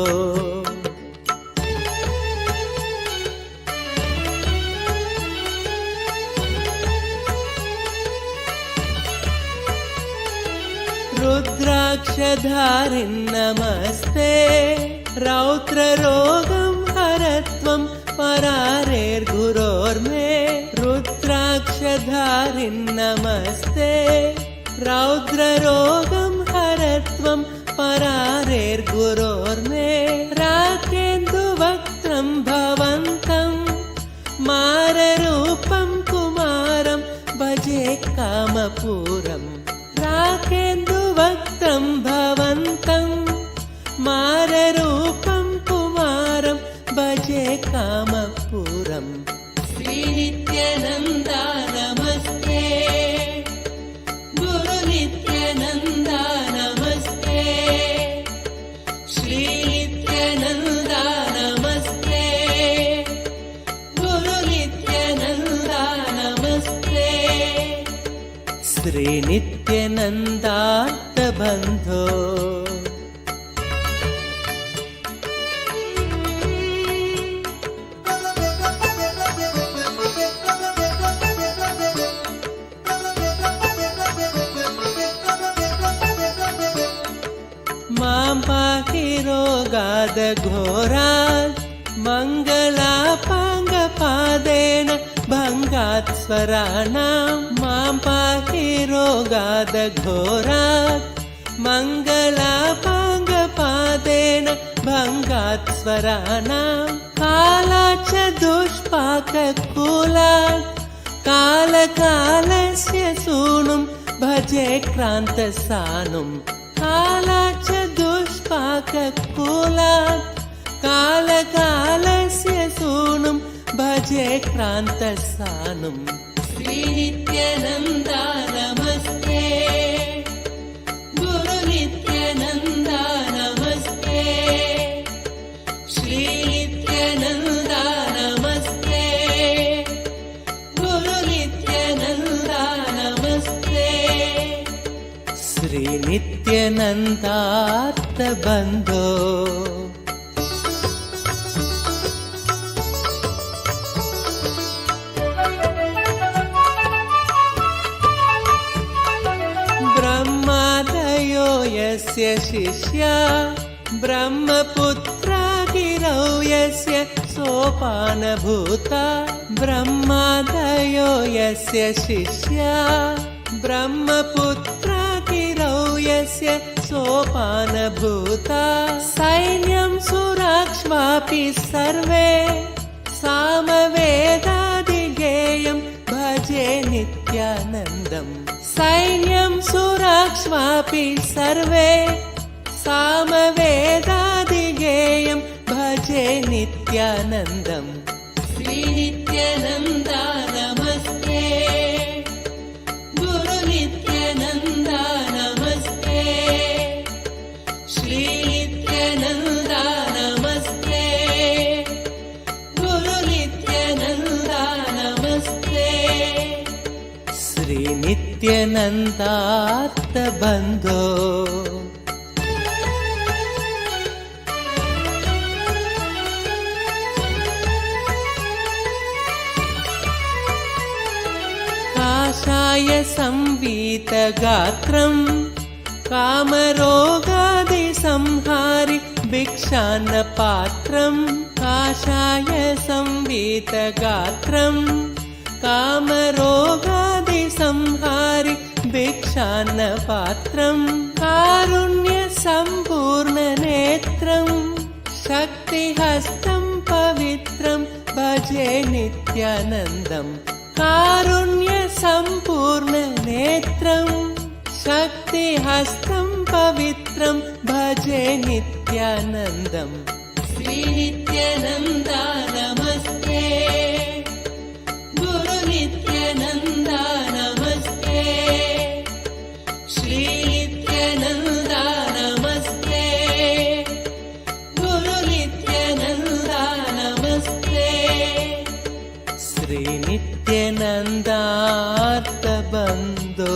रुद्राक्षधारिन् नमस्ते रौद्ररोगं हरत्वं परारेर्गुरोर्मे रुद्राक्षधारिन् नमस्ते रौद्ररोगं हरत्वं परारेर्गुरोर्मे राकेन्दुवक्त्रं भवन्तं माररूपं कुमारं भजे कामपूरम् राकेन्दुवक्त्रं भवन्तं माररूपं कुमारं भजे कामपूरम् श्रीनित्यानन्दा नमस्ते गुरुनित्यानन्दा नमस्ते श्रीनित्यानन्दा नमस्ते गुरुनित्यानन्दा नमस्ते श्रीनित्यानन्दार्थ बन्धो मां पाहि रोगादघोरात् मङ्गलापाङ्गपादेन भङ्गात् स्वराणां मां पाहि रोगादघोरात् मङ्गलापाङ्गपादेन भङ्गात् स्वराणां कालाच्च दुष्पाककूलात् कालकालस्य सूनुं भजे क्रान्तसानुं कालाच्च दुष्पाककूलात् कालकालस्य सूनुं भजे क्रान्तसानुं श्रीनित्यानन्दा नमस्ते गुरुनित्यानन्दा नमस्ते श्रीनित्यानन्दा नमस्ते गुरुनित्यानन्दा नमस्ते श्रीनित्यानन्दार्थ बन्धो ब्रह्मादयो यस्य शिष्या ब्रह्मपुत्रा गिरौ यस्य सोपानभूता ब्रह्मादयो यस्य शिष्या ब्रह्मपुत्रा गिरौ यस्य सोपानभूता सैन्यं सुराक्ष्वापि सर्वे सामवेदादिगेयं भजे नित्यानन्दम् सैन्यं सुराक्ष्वापि सर्वे सामवेदादिगेयं भजे नित्यानन्दम् श्रीनित्यानन्दा नमस्ते गुरुनित्यानन्दा नमस्ते श्रीनित्यानन्दा नमस्ते गुरुनित्यानन्दा नमस्ते श्रीनित्यानन्दार्थ बन्धो काषाय संवीतगात्रं कामरोगादिसंहारि भिक्षान्नपात्रं काषाय संवीतगात्रं कामरोगादिसंहारि भिक्षान्नपात्रं कारुण्यसम्पूर्णनेत्रं शक्तिहस्तं पवित्रं भजे नित्यानन्दम् कारुण्यसम्पूर्णनेत्रं शक्तिहस्तं पवित्रं भजे नित्यानन्दम् श्रीनित्यानन्दा नमस्ते गुरुनित्यानन्दा नमस्ते श्रीनित्यानन्दा नित्यानन्दार्थबन्धो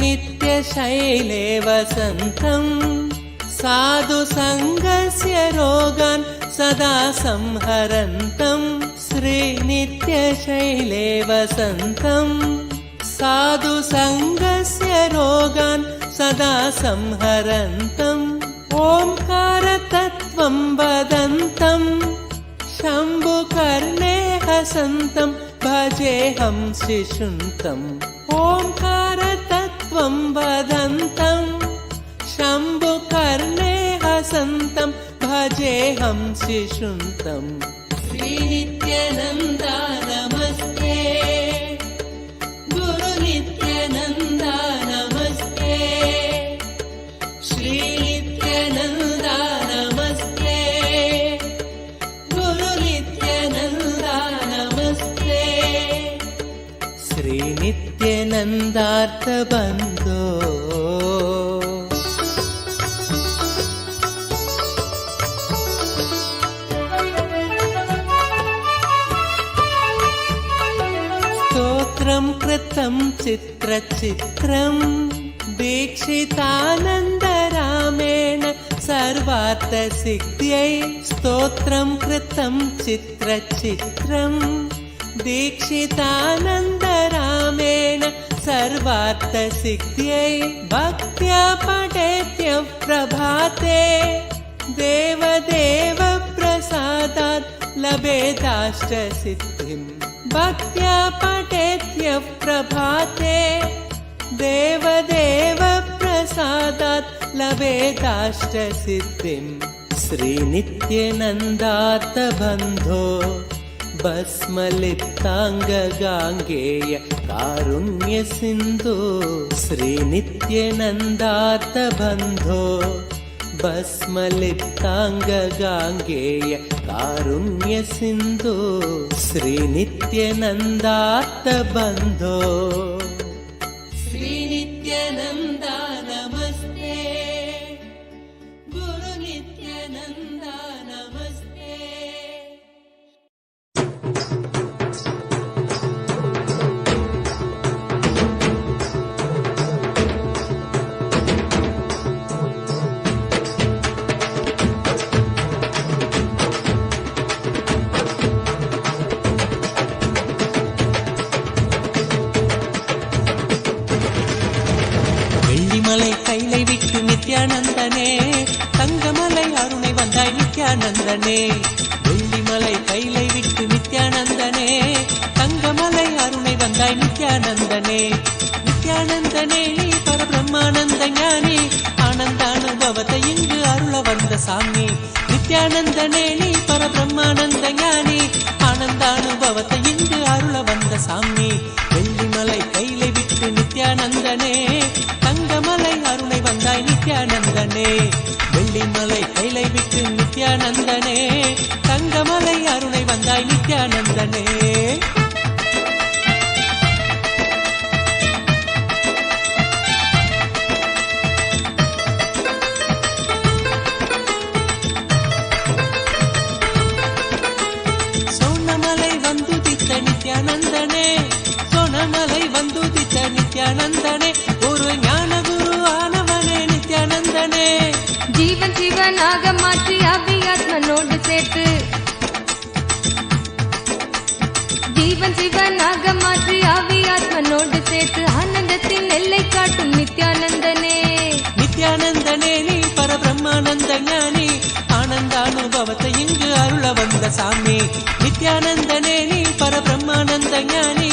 श्रीनित्यशैले वसन्तं साधु सङ्गस्य रोगान् सदा संहरन्तं श्रीनित्यशैले वसन्तं साधु सङ्गस्य रोगान् सदा संहरन्तम् ओंकारतत्त्वं वदन्तं शम्भुकर्णे हसन्तं भजेऽहं शिशुन्तम् ओंकारतत्त्वं वदन्तं शम्भुकर्णे हसन्तं भजेऽहं शिशुन्तम् श्रीनित्यानन्दा नमस्ते गुरुनित्यानन्दा नमस्ते श्रीनित्यानन्दा नमस्ते गुरुनित्यानन्दा नमस्ते श्रीनित्यानन्दार्थबन्धो स्तोत्रं कृतं चित्रचित्रं दीक्षितानन्दरामेण सर्वार्थसिद्ध्यै स्तोत्रं कृतं चित्रचित्रं दीक्षितानन्दरामेण सर्वार्थसिद्ध्यै भक्त्या पठेत्यः प्रभाते देवदेव प्रसादात् लभेदाष्टसिद्धिम् भक्त्या पठेत्यः प्रभाते देवदेव प्रसादात् लभेदाष्टसिद्धिम् श्रीनित्यानन्दार्थबन्धो भस्मलिप्ताङ्गगाङ्गेय कारुण्यसिन्धो श्रीनित्यानन्दार्थबन्धो भस्मलिप्ताङ्गगाङ्गेय कारुण्यसिन्धो श्रीनित्यानन्दार्थबन्धो श्रीनित्यानन्दा नमस्ते गुरुनित्यानन्दा नमस्ते வெள்ளிமலை கைலை விட்டு நித்யானந்தனே தங்கமலை அருணை வந்தாய் நித்யானந்தனே வெள்ளிமலை கைலை விட்டு நித்யானந்தனே தங்கமலை அருணை வந்தாய் நித்யானந்தனே நித்யானந்தனே நீ பரபிரம்மானந்த ஞானி ஆனந்தானுபவத்தை இங்கு அருள வந்த சாமி நித்யானந்தனே நீ பரபிரம்மானந்த ஞானி ஆனந்தானுபவத்தை இங்கு அருள வந்த சாமி வெள்ளிமலை கைலை விட்டு நித்யானந்தனே தங்கமலை அருணை வந்தாய் நித்யானந்தனே வெள்ளிமலை கைலை விட்டு நித்யானந்தனே தங்கமலை அருணை வந்தாய் நித்யானந்தனே சோனமலை வந்துதித்த நித்யானந்தனே சோனமலை வந்துதித்த நித்யானந்தனே ஒரு ஞான குரு ஆனவனே நித்யானந்தனே ஜீவன் சிவனாக மாற்றி அவ்வியாத்மனோடு சேர்த்து ஜீவன் சிவனாக மாற்றி அவ்வியாத்மனோடு சேர்த்து ஆனந்தத்தின் எல்லை காட்டும் நித்யானந்தனே நித்யானந்தனே நீ பரபிரம்மானந்த ஞானி ஆனந்தானுபவத்தை இங்கு அருள வந்த சாமி நித்யானந்தனே நீ பரபிரம்மானந்த ஞானி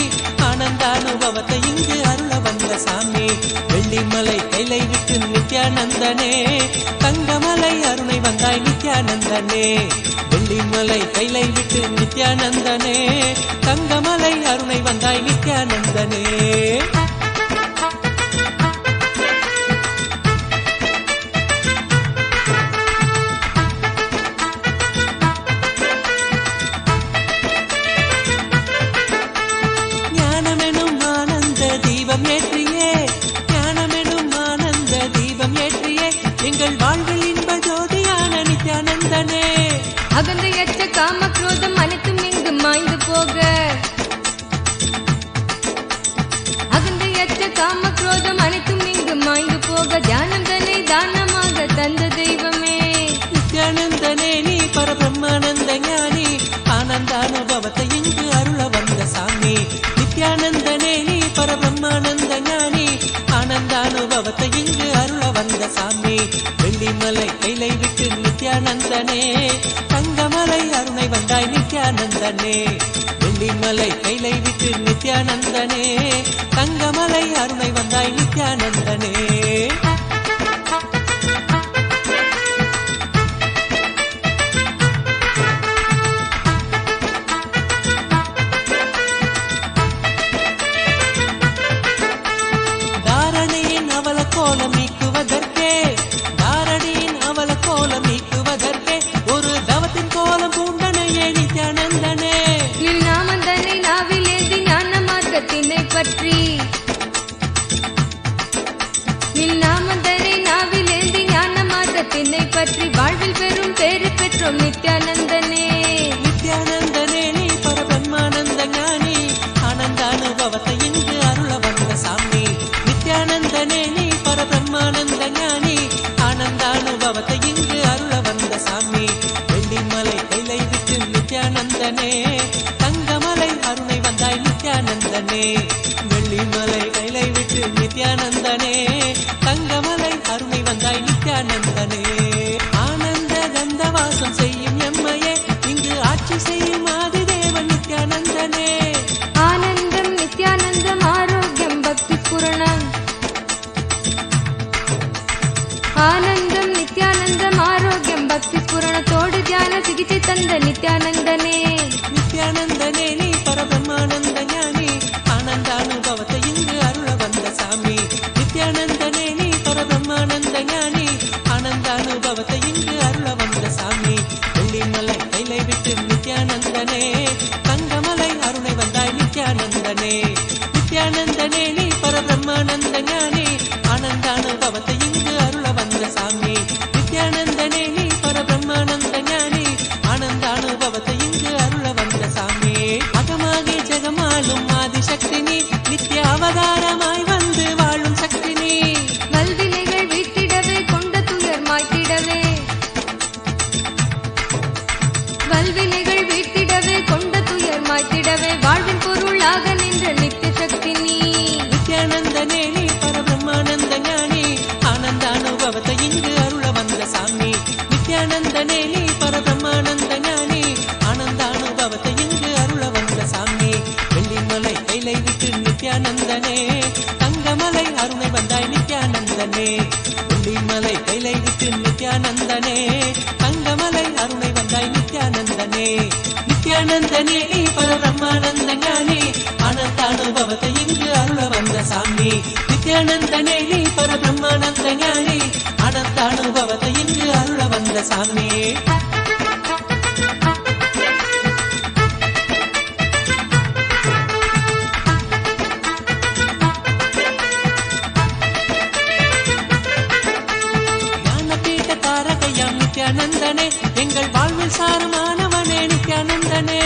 ஆனந்தானுபவத்தை இங்கு அருள வந்த சாமி வெள்ளிமலை கைலை விட்டு நித்யானந்தனே தங்கமலை அருணை வந்தாய் நித்யானந்தனே வெள்ளிமலை கைலை விட்டு நித்யானந்தனே தங்கமலை அருணை வந்தாய் நித்யானந்தனே ஞானமெனும் ஆனந்த தீபம் ஏற்றியே ஞானமெனும் ஆனந்த தீபம் ஏற்றியே எங்கள் வாழ்வில் இன்ப ஜோதியான நித்யானந்தனே. அகந்தையற்ற காம குரோதம் அனைத்தும் இங்கு மாய்ந்து போக, அகந்தையற்ற காம குரோதம் அனைத்தும் இங்கு மாய்ந்து போக தியானம் தன்னை தானமாக தந்த தெய்வமே. நித்யானந்தனே நீ பரபிரம்மானந்த ஞானி ஆனந்தானுபவத்தை இங்கு அருள வந்த சாமி. நித்யானந்தனே நீ பரபிரம்மானந்த ஞானி ஆனந்தானுபவத்தை இங்கு அருள வந்த சாமி. வெள்ளிமலை கைலை விட்டு நித்யானந்தனே தங்கமலை அருணை வந்தாய் நித்யானந்தனே. வெள்ளிமலை கைலை விட்டு நித்யானந்தனே தங்கமலை அருணை வந்தாய் நித்யானந்தனே. தாரணியின் அவல கோலம் நீக்குவதற்கே, தாரணியின் அவல கோலம் நீக்குவதற்கே ஒரு தவத்தின் கோலம் பூண்டனையே நித்யானந்தனே. நின் நாமந்தனை நாவிலேந்தி ஞான மார்க்கத்தினை பற்றி, நின் நாமந்தனை நாவிலேந்தி ஞான மார்க்கத்தினை பற்றி வாழ்வில் பெரும் பேறு பெற்றோம் நித்யானந்தனே. நித்யானந்தனே நீ பரபிரம்மானந்த ஞானி ஆனந்தானுபவத்தை இங்கு அருள வந்த சாமி. நித்யானந்தனே நீ பரபிரம்மானந்த ஞானி ஆனந்தானுபவத்தை இங்கு அருள வந்த சாமி. வெள்ளிமலை கைலை விட்டு நித்யானந்தனே தங்கமலை அருணை வந்தாய் நித்யானந்தனே. வெள்ளிமலை கைலை விட்டு நித்யானந்தனே தங்கமலை அருணை வந்தாய் நித்யானந்தனே. ஆனந்த கந்தவாசம் செய்யும் எம்மையே இங்கு ஆட்சி செய்யும் ஆதிதேவன் நித்யானந்தனே. ஆனந்தம் நித்யானந்தம் ஆரோக்கியம் பக்தி பூரணம், ஆனந்தம் நித்யானந்தம் ஆரோக்கியம் பக்தி பூரணத்தோடு தியான சிகிச்சை தந்த நித்யானந்தனே. நித்யானந்தனே நீ பரபிரம்மானந்த ஞானி ஆனந்தானுபவத்தை இங்கு அருள வந்த சாமி. நித்யானந்தனே நீ பரபிரம்மானந்த ஞானி ஆனந்தானுபவத்தை இங்கு அருள வந்த சாமி. வெள்ளிமலை கைலை விட்டு நித்யானந்தனே தங்கமலை அருணை வந்தாய் நித்யானந்தனே. நித்யானந்தனே நீ பரபிரம்மானந்த ஞானி ஆனந்தானுபவத்தை இங்கு அருள வந்த சாமி. நித்யானந்தனே நீ பரபிரம்மானந்த ஞானி ஆனந்தானுபவத்தை இங்கு அருள வந்த சாமி. அகமாகி ஜெகமாலும் ஆதிசக்தி நீ நித்ய அவதாரமாய் வந்து வாழும் சக்தி நீ. வல்வினைகள் வீட்டிடவே கொண்ட துயர் மாய்த்திடவே, வல்வினைகள் வீட்டிடவே கொண்ட துயர் மாய்த்திடவே வாழ்வின் பொருளாக நின்ற நித்திய சக்தி நீ. நித்யானந்தனே நீ பரபிரம்மானந்த ஞானி ஆனந்தானுபவத்தை இங்கு அருள வந்த சாமி. நித்யானந்தனே நீ பரபிரம்மானந்த ஞானி ஆனந்தானுபவத்தை இங்கு அருள வந்த சாமி. வெள்ளிமலை கைலை விட்டு நித்யானந்தனே தங்கமலை அருணை வந்தாய் நித்யானந்தனே. வெள்ளிமலை கைலை விட்டு நித்யானந்தனே தங்கமலை அருணை வந்தாய் நித்யானந்தனே. நித்யானந்தனே நீ பரபிரம்மானந்த ஞானி ஆனந்தானுபவத்தை இங்கு அருள வந்த சாமி. நித்யானந்தனே நீ பரபிரம்மானந்த ஞானி ஆனந்தானுபவத்தை இங்கு அருள வந்த சாமி. ஞானபீட தாரகையாம் நித்யானந்தனே எங்கள் வாழ்வில் சாரமானவனே நித்யானந்தனே.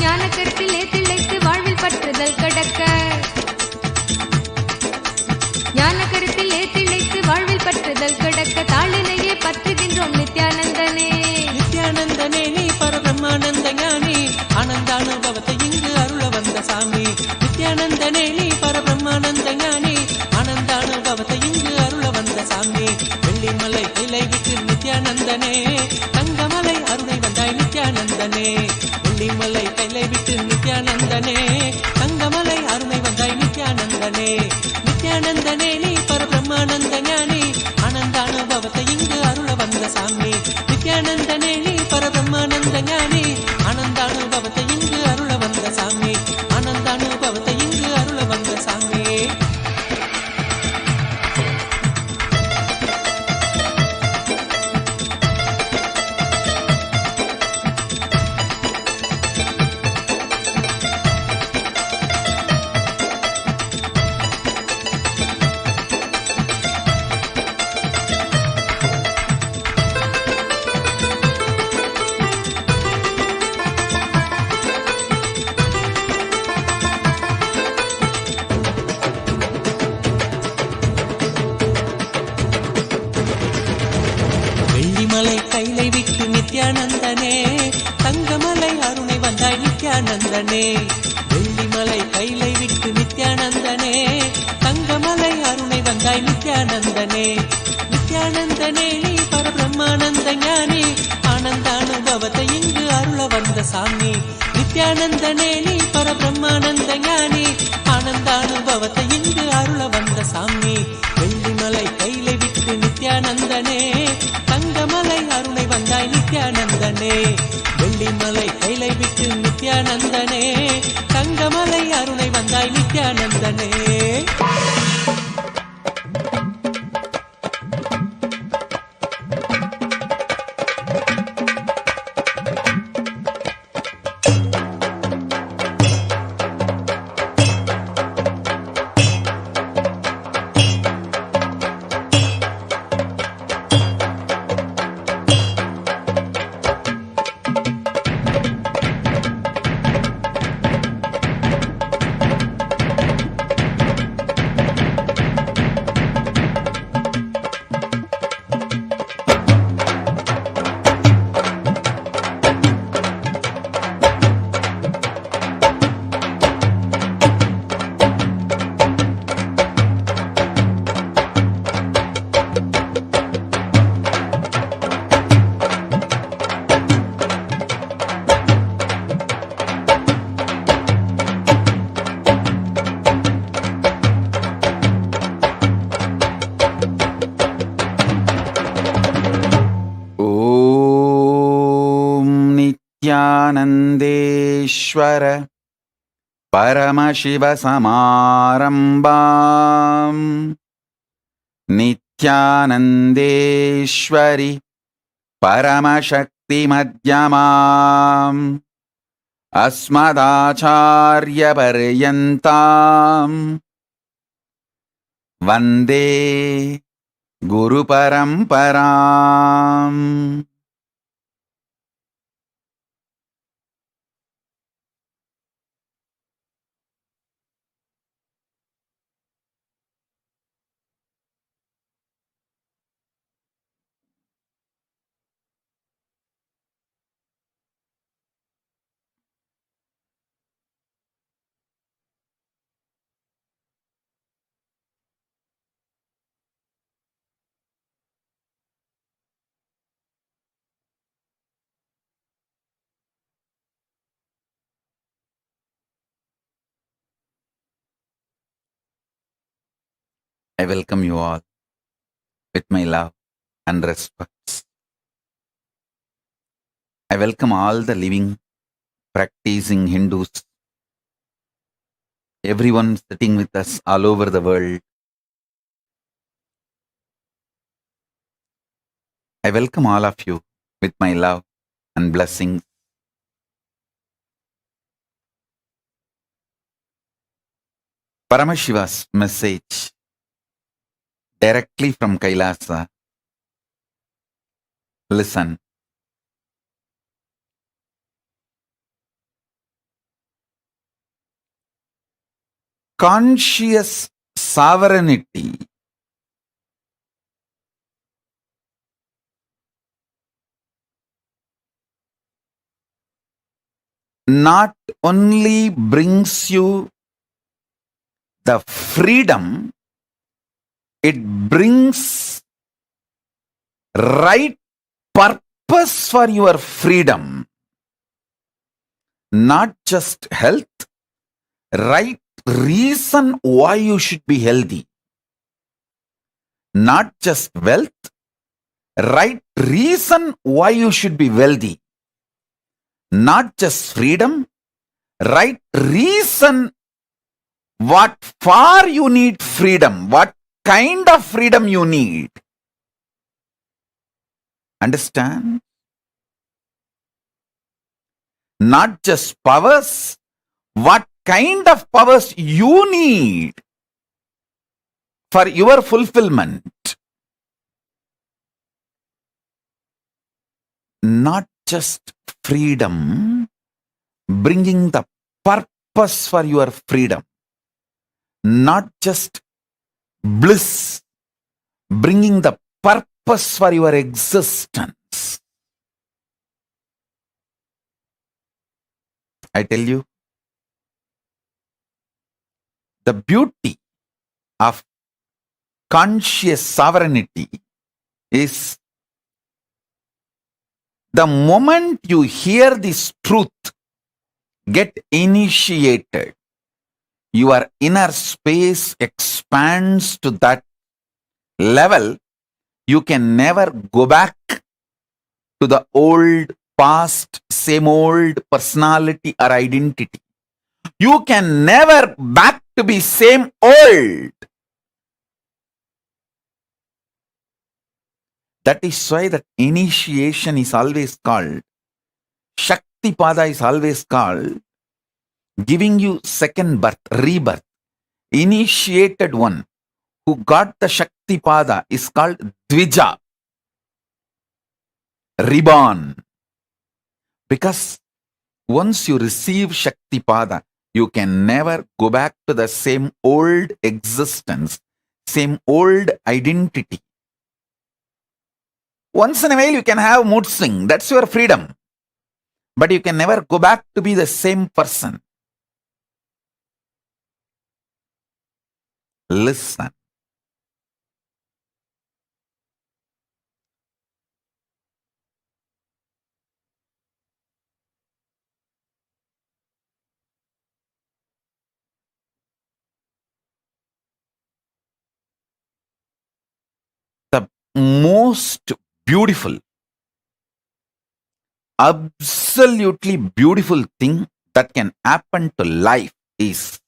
ஞான கருத்திலே திளைத்து வாழ்வில் பற்றுதல் கடக்க, ஞான கருத்திலே திளைத்து வாழ்வில் பற்றுதல் கடக்க தாளினையே பற்றுகின்றோம் நித்யானந்தனே. நித்யானந்தனே நீ பரபிரம்மானந்த ஞானி ஆனந்தானுபவத்தை இங்கு அருள வந்த சாமி. நித்யானந்தனே நீ பரபிரம்மானந்த ஞானி ஆனந்தானுபவத்தை இங்கு அருள வந்த சாமி. வெள்ளிமலை கைலை விட்டு நித்யானந்தனே தங்கமலை அருணை வந்தாய் நித்யானந்தனே. வெள்ளிமலை கைலை விட்டு நித்யானந்தனே தங்கமலை அருணை வந்தாய் நித்யானந்தனே. நித்யானந்தனே நீ பரபிரம்மானந்த ஞானி ஆனந்தானுபவத்தை இங்கு அருள வந்த சாமி. நித்யானந்தனே நீ பரபிரம்மானந்த ஞானி ஆனந்தானுபவத்தை இங்கு அருள வந்த சாமி. ஆனந்தானுபவத்தை இங்கு அருள வந்த சாமி. நித்யானந்தனே வெள்ளிமலை கைலை விட்டு நித்யானந்தனே தங்கமலை அருணை வந்தாய் நித்யானந்தனே நித்யானந்தனே நீ பரபிரம்மானந்த ஞானி ஆனந்த அனுபவத்தை இங்கு அருள வந்த சாமி நித்யானந்தனே நீ பரபிரம்மானந்த ஞானி ஆனந்த அனுபவத்தை இங்கு அருள வந்த சாமி வெள்ளிமலை கைலை விட்டு நித்யானந்தனே தங்கமலை அருணை வந்தாய் நித்யானந்தனே வெள்ளிமலை கைலை விட்டு நித்யானந்தனே தங்கமலை அருணை வந்தாய் நித்யானந்தனே. नित्यानन्देश्वर परमशिवसमारम्भाम् नित्यानन्देश्वरि परमशक्तिमध्यमाम् अस्मदाचार्यपर्यन्ताम् वन्दे गुरुपरम्पराम्. I welcome you all with my love and respect. I welcome all the living, practicing Hindus, everyone sitting with us all over the world. I welcome all of you with my love and blessings. Paramashiva's message directly from Kailasa. Listen. Conscious sovereignty not only brings you the freedom, it brings right purpose for your freedom. Not just health, right reason why you should be healthy. Not just wealth, right reason why you should be wealthy. Not just freedom, right reason what for you need freedom, what kind of freedom you need. Understand? Not just powers, what kind of powers you need for your fulfillment. Not just freedom, bringing the purpose for your freedom. Not just bliss, bringing the purpose for your existence. I tell you, The beauty of conscious sovereignty is the moment you hear this truth, get initiated, your inner space expands to that level. You can never go back to the old past, same old personality or identity. You can never back to be same old. That is why that initiation is always called, Shakti Pada is always called, giving you second birth, rebirth. Initiated one who got the Shakti Pada is called Dvija, reborn. Because once you receive Shakti Pada, you can never go back to the same old existence, same old identity. Once in a while you can have mood swing, that's your freedom. But you can never go back to be the same person. Listen. The most beautiful, absolutely beautiful thing that can happen to life is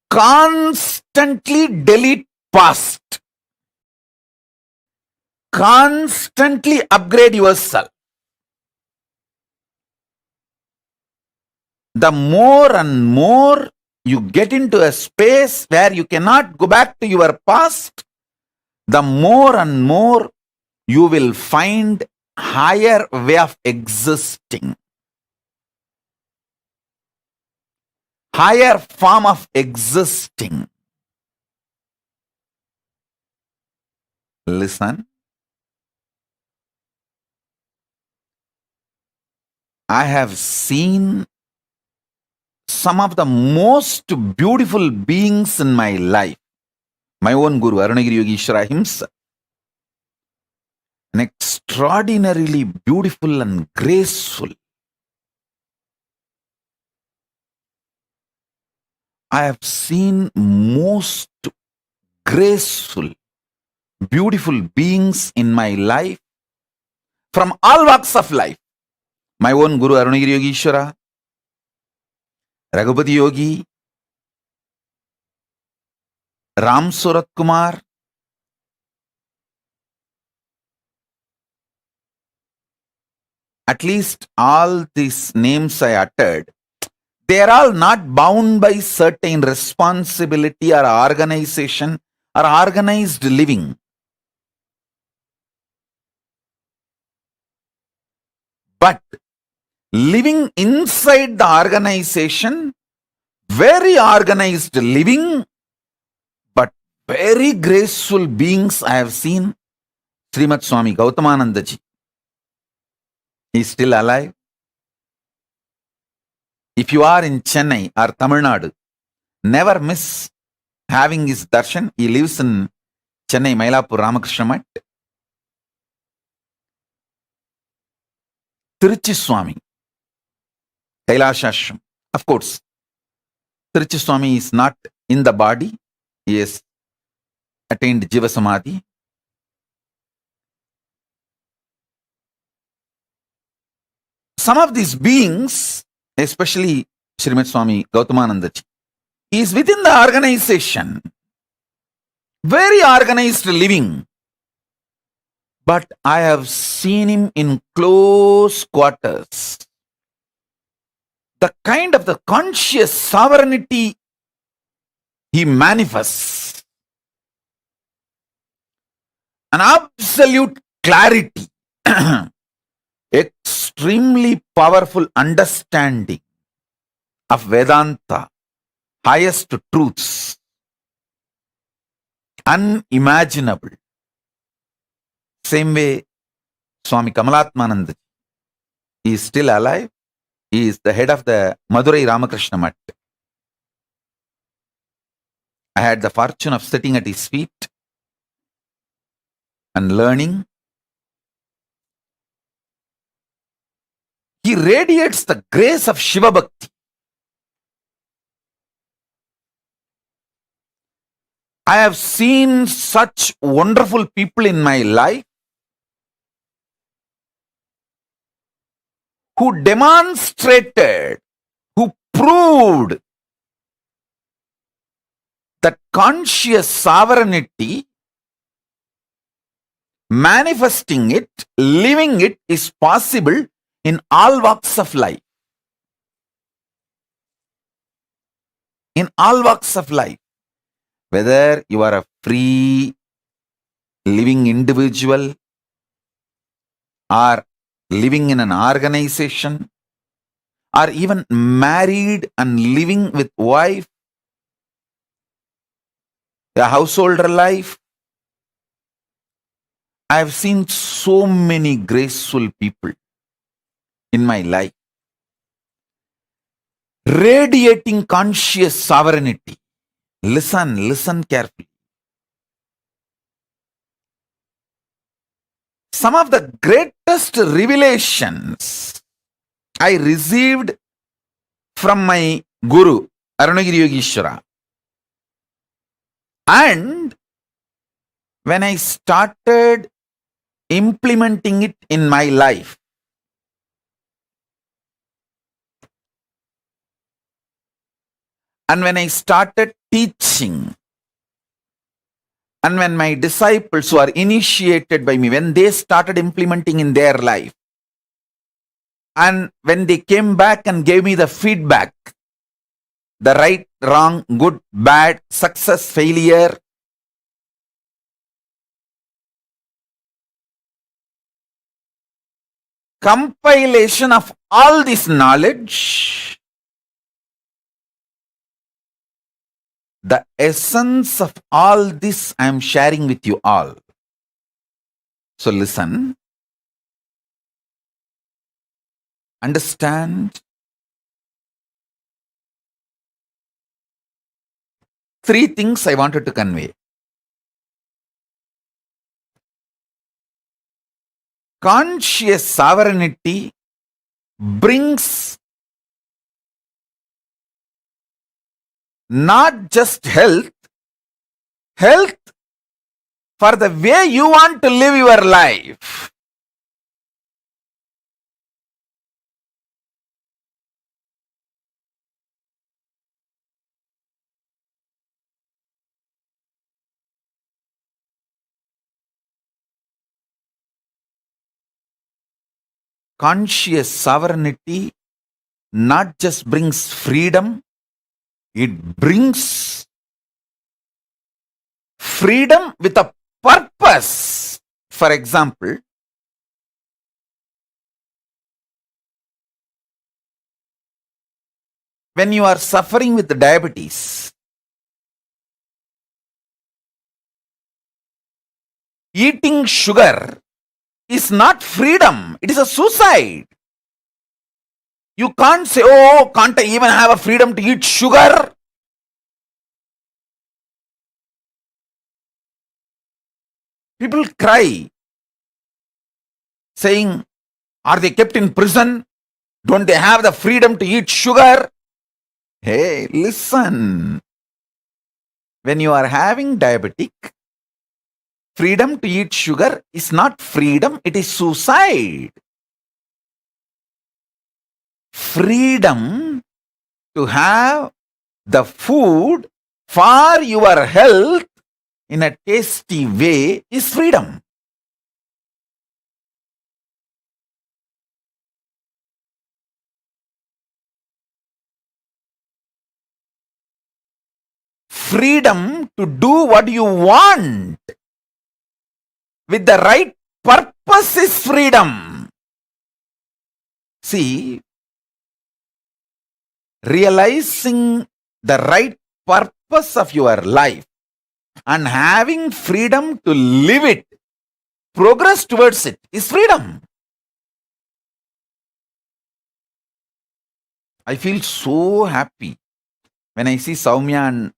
constantly delete past. Constantly upgrade yourself. The more and more you get into a space where you cannot go back to your past, the more and more you will find higher way of existing. Higher form of existing. Listen. I have seen some of the most beautiful beings in my life. My own Guru, Arunagiri Yogeshwara himself. An extraordinarily beautiful and graceful. I have seen most graceful, beautiful beings in my life from all walks of life. My own Guru Arunagiri Yogeshwara, Raghupati Yogi, Ram Surat Kumar, at least all these names I uttered, they are all not bound by certain responsibility or organization or organized living. But living inside the organization, very organized living, but very graceful beings I have seen. Srimad Swami Gautamananda ji. He is still alive. If you are in Chennai or Tamil Nadu, never miss having his darshan. He lives in Chennai, Mailapur, Ramakrishna Mat. Tiruchi Swami, Kailasa Ashram. Of course, Tiruchi Swami is not in the body. He has attained Jiva Samadhi. Some of these beings, especially Srimad Swami Gautamananda ji, he is within the organization. Very organized living. But I have seen him in close quarters. The kind of the conscious sovereignty he manifests. An absolute clarity. Extremely powerful understanding of Vedanta, highest truths, unimaginable. Same way, Swami Kamalatmananda, he is still alive. He is the head of the Madurai Ramakrishna Mat. I had the fortune of sitting at his feet and learning. He radiates the grace of Shiva Bhakti. I have seen such wonderful people in my life who demonstrated, who proved that conscious sovereignty, manifesting it, living it is possible in all walks of life. In all walks of life. Whether you are a free living individual or living in an organization or even married and living with wife, a householder life. I have seen so many graceful people in my life radiating conscious sovereignty. Listen carefully. Some of the greatest revelations I received from my Guru, Arunagiri Yogeshwara. And when I started implementing it in my life, and when I started teaching, and when my disciples who are initiated by me, when they started implementing in their life, and when they came back and gave me the feedback, the right, wrong, good, bad, success, failure, compilation of all this knowledge, the essence of all this I am sharing with you all. So listen, understand. Three things I wanted to convey. Conscious sovereignty brings not just health for the way you want to live your life. Conscious sovereignty not just brings freedom, it brings freedom with a purpose. For example, when you are suffering with diabetes, eating sugar is not freedom, it is a suicide. You can't say, oh, can't I even have a freedom to eat sugar? People cry, saying, are they kept in prison? Don't they have the freedom to eat sugar? Hey, listen. When you are having diabetic, freedom to eat sugar is not freedom, it is suicide. Freedom to have the food for your health in a tasty way is freedom. Freedom to do what you want with the right purpose is freedom. See, realizing the right purpose of your life and having freedom to live it, progress towards it is freedom. I feel so happy when I see Soumya and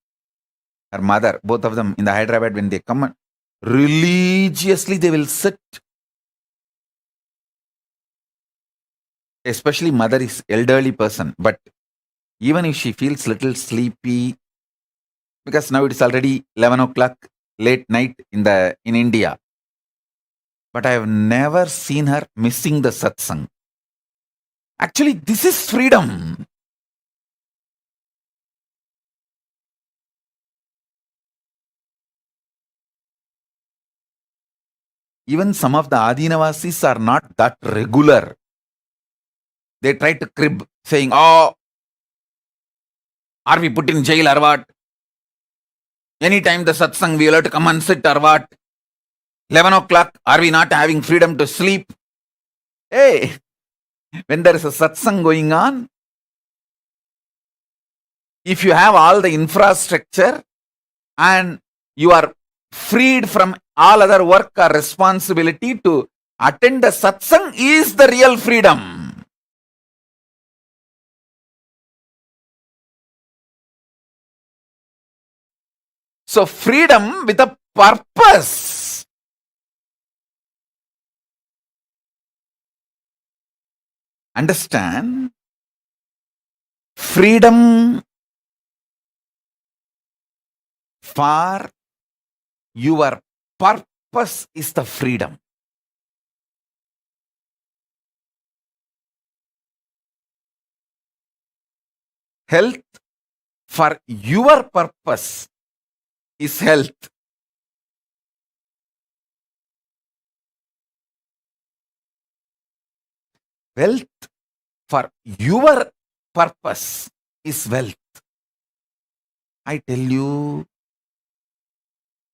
her mother, both of them in the Hyderabad, when they come, religiously they will sit. Especially mother is elderly person, but even if she feels little sleepy, because now it is already 11 o'clock late night in India, but I have never seen her missing the satsang. Actually, this is freedom. Even some of the Adinavasis are not that regular. They try to crib, saying, "Oh, are we put in jail or what? Anytime the satsang, we will have to come and sit or what? 11 o'clock, are we not having freedom to sleep?" Hey, when there is a satsang going on, if you have all the infrastructure and you are freed from all other work or responsibility to attend the satsang, is the real freedom. So freedom with a purpose. Understand? Freedom for your purpose is the freedom. Health for your purpose is health. Wealth for your purpose is wealth. I tell you,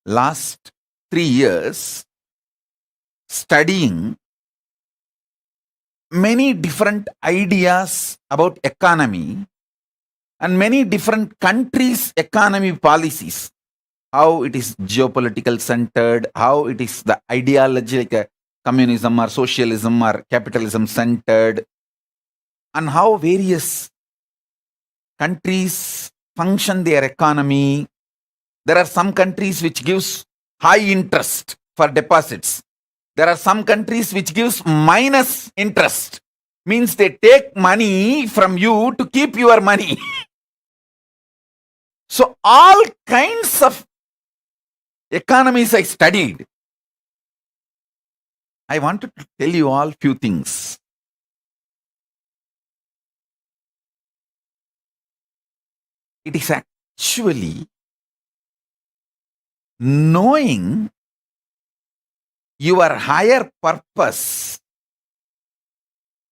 last 3 years studying many different ideas about economy and many different countries' economy policies, how it is geopolitical centered, how it is the ideology like communism or socialism or capitalism centered, and how various countries function their economy. There are some countries which gives high interest for deposits. There are some countries which gives minus interest. Means they take money from you to keep your money. So all kinds of economies I studied. I wanted to tell you all few things. It is actually knowing your higher purpose,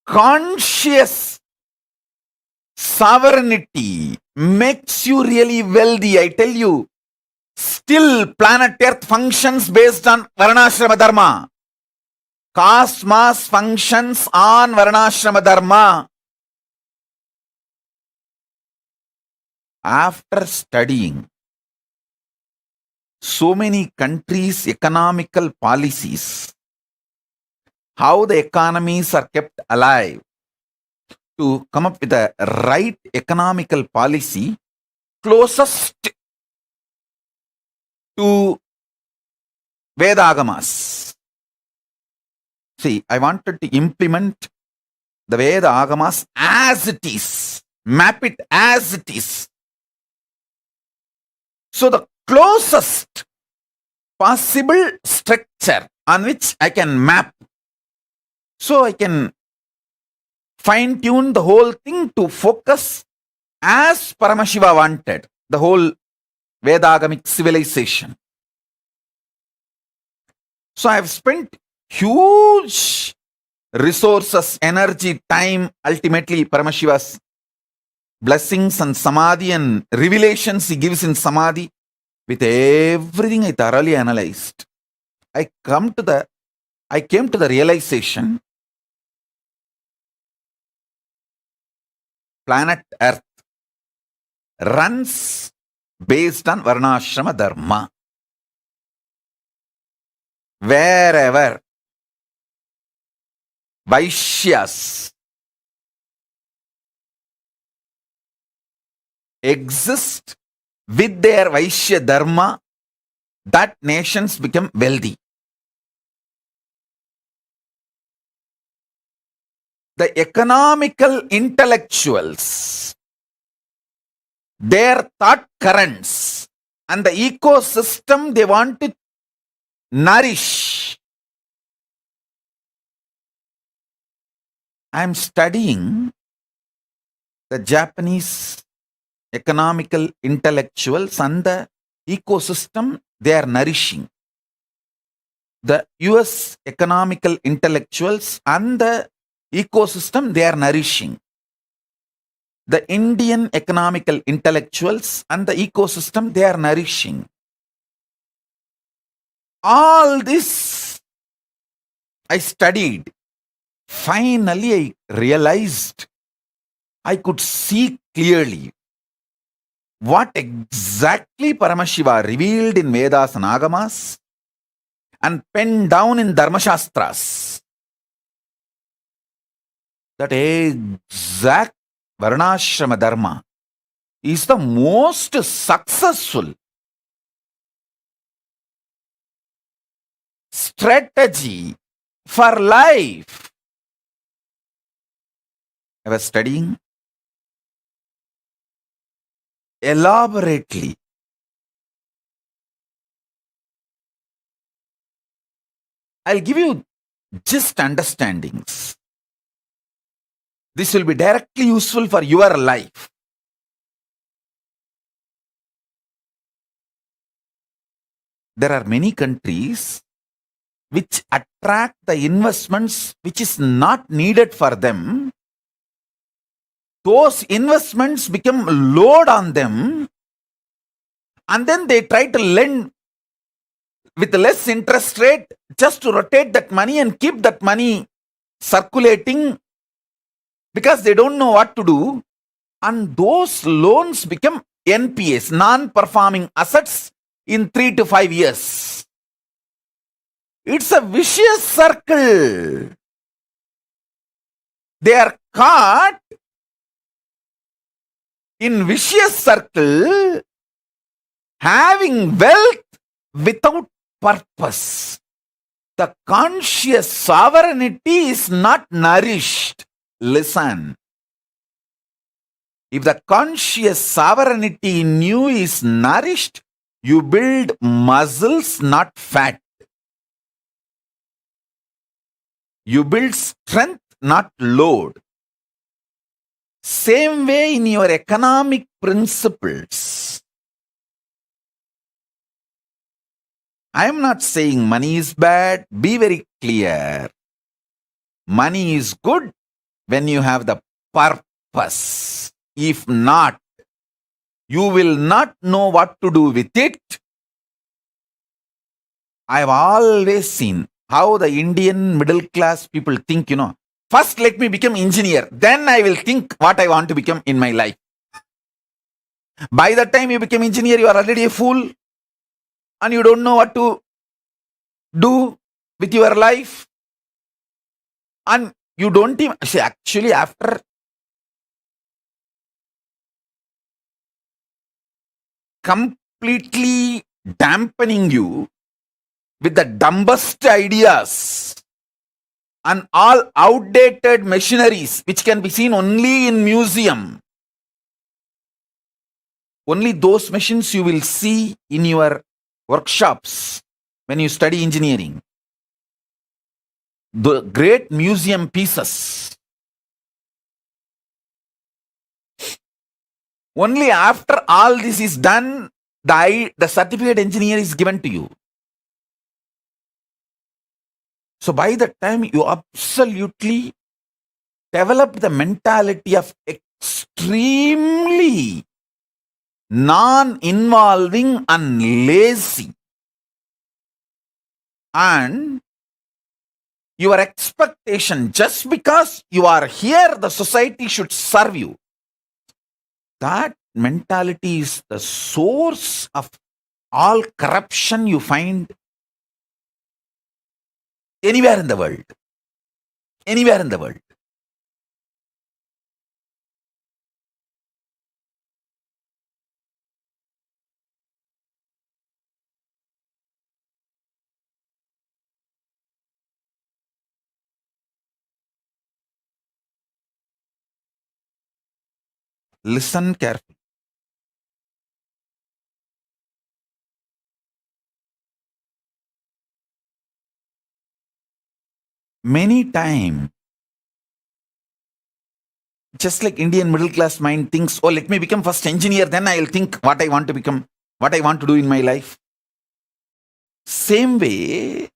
conscious sovereignty makes you really wealthy. I tell you, still planet Earth functions based on Varnashrama Dharma. Cosmos functions on Varnashrama Dharma. After studying so many countries' economical policies, how the economies are kept alive, to come up with a right economical policy closest to Veda-agamas. See, I wanted to implement the Veda-agamas as it is, map it as it is. So the closest possible structure on which I can map, so I can fine-tune the whole thing to focus as Paramashiva wanted, the whole Vedagamic civilization. So I have spent huge resources, energy, time, ultimately Paramashiva's blessings and Samadhi and revelations he gives in Samadhi. With everything I thoroughly analyzed, I came to the realization, planet Earth runs based on Varnashrama Dharma. Wherever Vaishyas exist with their Vaishya Dharma, that nations become wealthy. The economical intellectuals, their thought currents, and the ecosystem they want to nourish. I am studying the Japanese economical intellectuals and the ecosystem they are nourishing. The US economical intellectuals and the ecosystem they are nourishing. The Indian economical intellectuals and the ecosystem they are nourishing. All this I studied. Finally, I realized, I could see clearly what exactly Paramashiva revealed in Vedas and Agamas and penned down in Dharmashastras. That exact Varnashrama Dharma is the most successful strategy for life. I was studying elaborately. I'll give you just understandings. This will be directly useful for your life. There are many countries which attract the investments which is not needed for them. Those investments become load on them, and then they try to lend with less interest rate just to rotate that money and keep that money circulating because they don't know what to do. And those loans become NPAs, non-performing assets, in 3 to 5 years. It's a vicious circle. They are caught in vicious circle, having wealth without purpose. The conscious sovereignty is not nourished. Listen. If the conscious sovereignty in you is nourished, you build muscles, not fat. You build strength, not load. Same way in your economic principles. I am not saying money is bad. Be very clear. Money is good when you have the purpose. If not, you will not know what to do with it. I have always seen how the Indian middle class people think, first let me become engineer, then I will think what I want to become in my life. By the time you become engineer, you are already a fool and you don't know what to do with your life. And you don't even, see, actually after completely dampening you with the dumbest ideas and all outdated machineries which can be seen only in museum. Only those machines you will see in your workshops when you study engineering. The great museum pieces. Only after all this is done, the certificate engineer is given to you. So by the time you absolutely develop the mentality of extremely non-involving and lazy, and your expectation, just because you are here, the society should serve you. That mentality is the source of all corruption you find anywhere in the world. Anywhere in the world. Listen carefully. Many times, just like Indian middle class mind thinks, oh, let me become first engineer, then I'll think what I want to become, what I want to do in my life. Same way,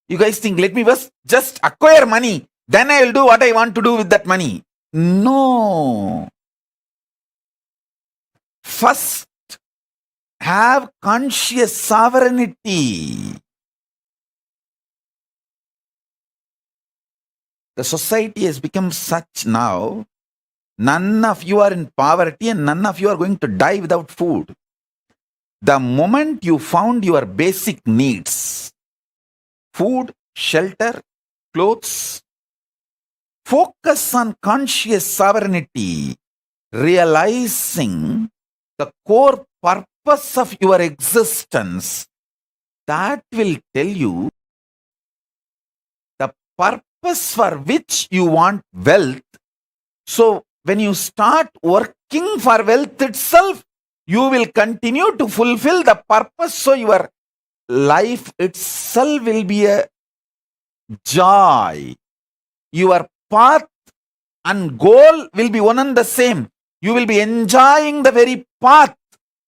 you guys think, let me first just acquire money, then I will do what I want to do with that money. No. First, have conscious sovereignty. The society has become such now, none of you are in poverty and none of you are going to die without food. The moment you found your basic needs, food, shelter, clothes, focus on conscious sovereignty, realizing the core purpose of your existence. That will tell you the purpose for which you want wealth. So when you start working for wealth itself, you will continue to fulfill the purpose. So your life itself will be a joy. Your path and goal will be one and the same. You will be enjoying the very path,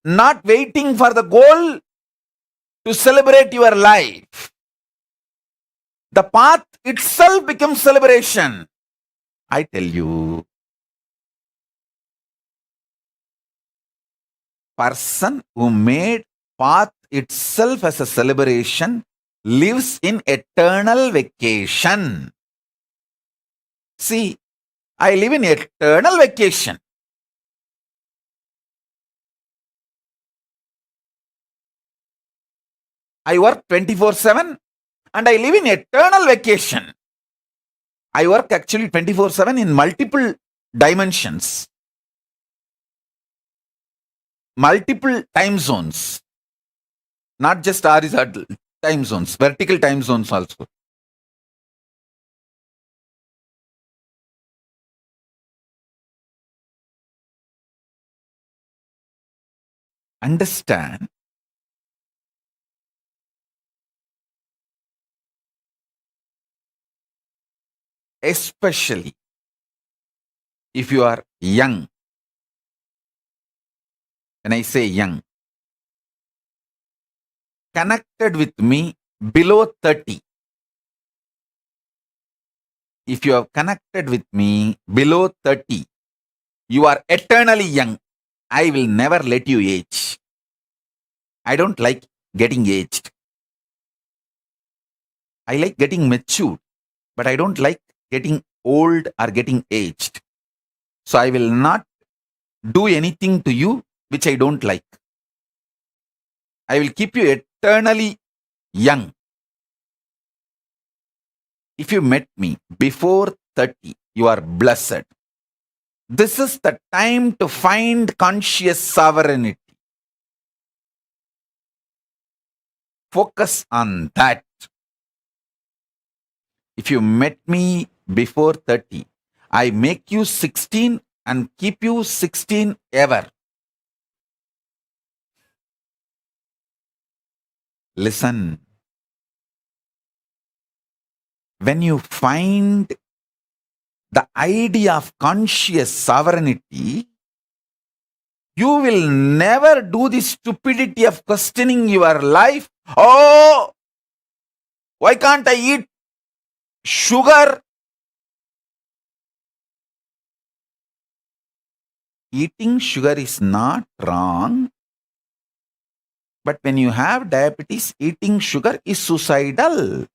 not waiting for the goal to celebrate your life. The path itself becomes celebration. I tell you, person who made path itself as a celebration lives in eternal vacation. See, I live in eternal vacation. I work 24/7 and I live in eternal vacation. I work actually 24/7 in multiple dimensions, multiple time zones, not just horizontal time zones, vertical time zones also. Understand, especially if you are young. When I say young, connected with me below 30. If you have connected with me below 30, you are eternally young. I will never let you age. I don't like getting aged. I like getting matured, but I don't like getting old or getting aged. So I will not do anything to you which I don't like. I will keep you eternally young. If you met me before 30, you are blessed. This is the time to find conscious sovereignty. Focus on that. If you met me before 30, I make you 16 and keep you 16 ever. Listen. When you find the idea of conscious sovereignty, you will never do the stupidity of questioning your life. Oh, why can't I eat sugar? Eating sugar is not wrong. But when you have diabetes, eating sugar is suicidal.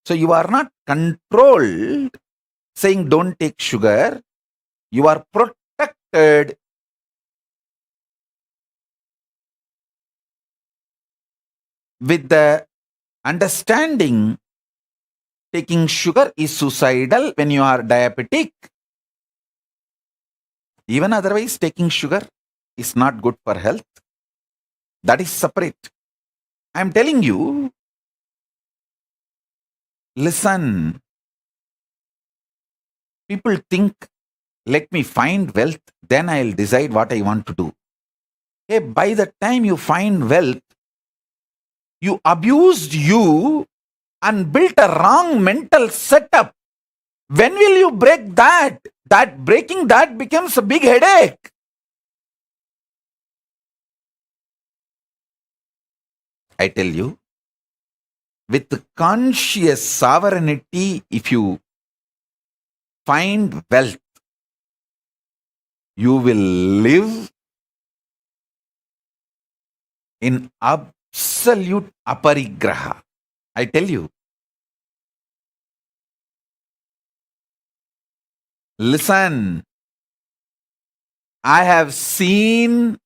So you are not controlled saying don't take sugar. You are protected. With the understanding, taking sugar is suicidal when you are diabetic. Even otherwise, taking sugar is not good for health. That is separate. I am telling you, listen. People think let me find wealth, then I'll decide what I want to do. Hey, by the time you find wealth, you abused you and built a wrong mental setup. When will you break that? That breaking that becomes a big headache. I tell you, with conscious sovereignty, if you find wealth, you will live in absolute aparigraha. I tell you. Listen, I have seen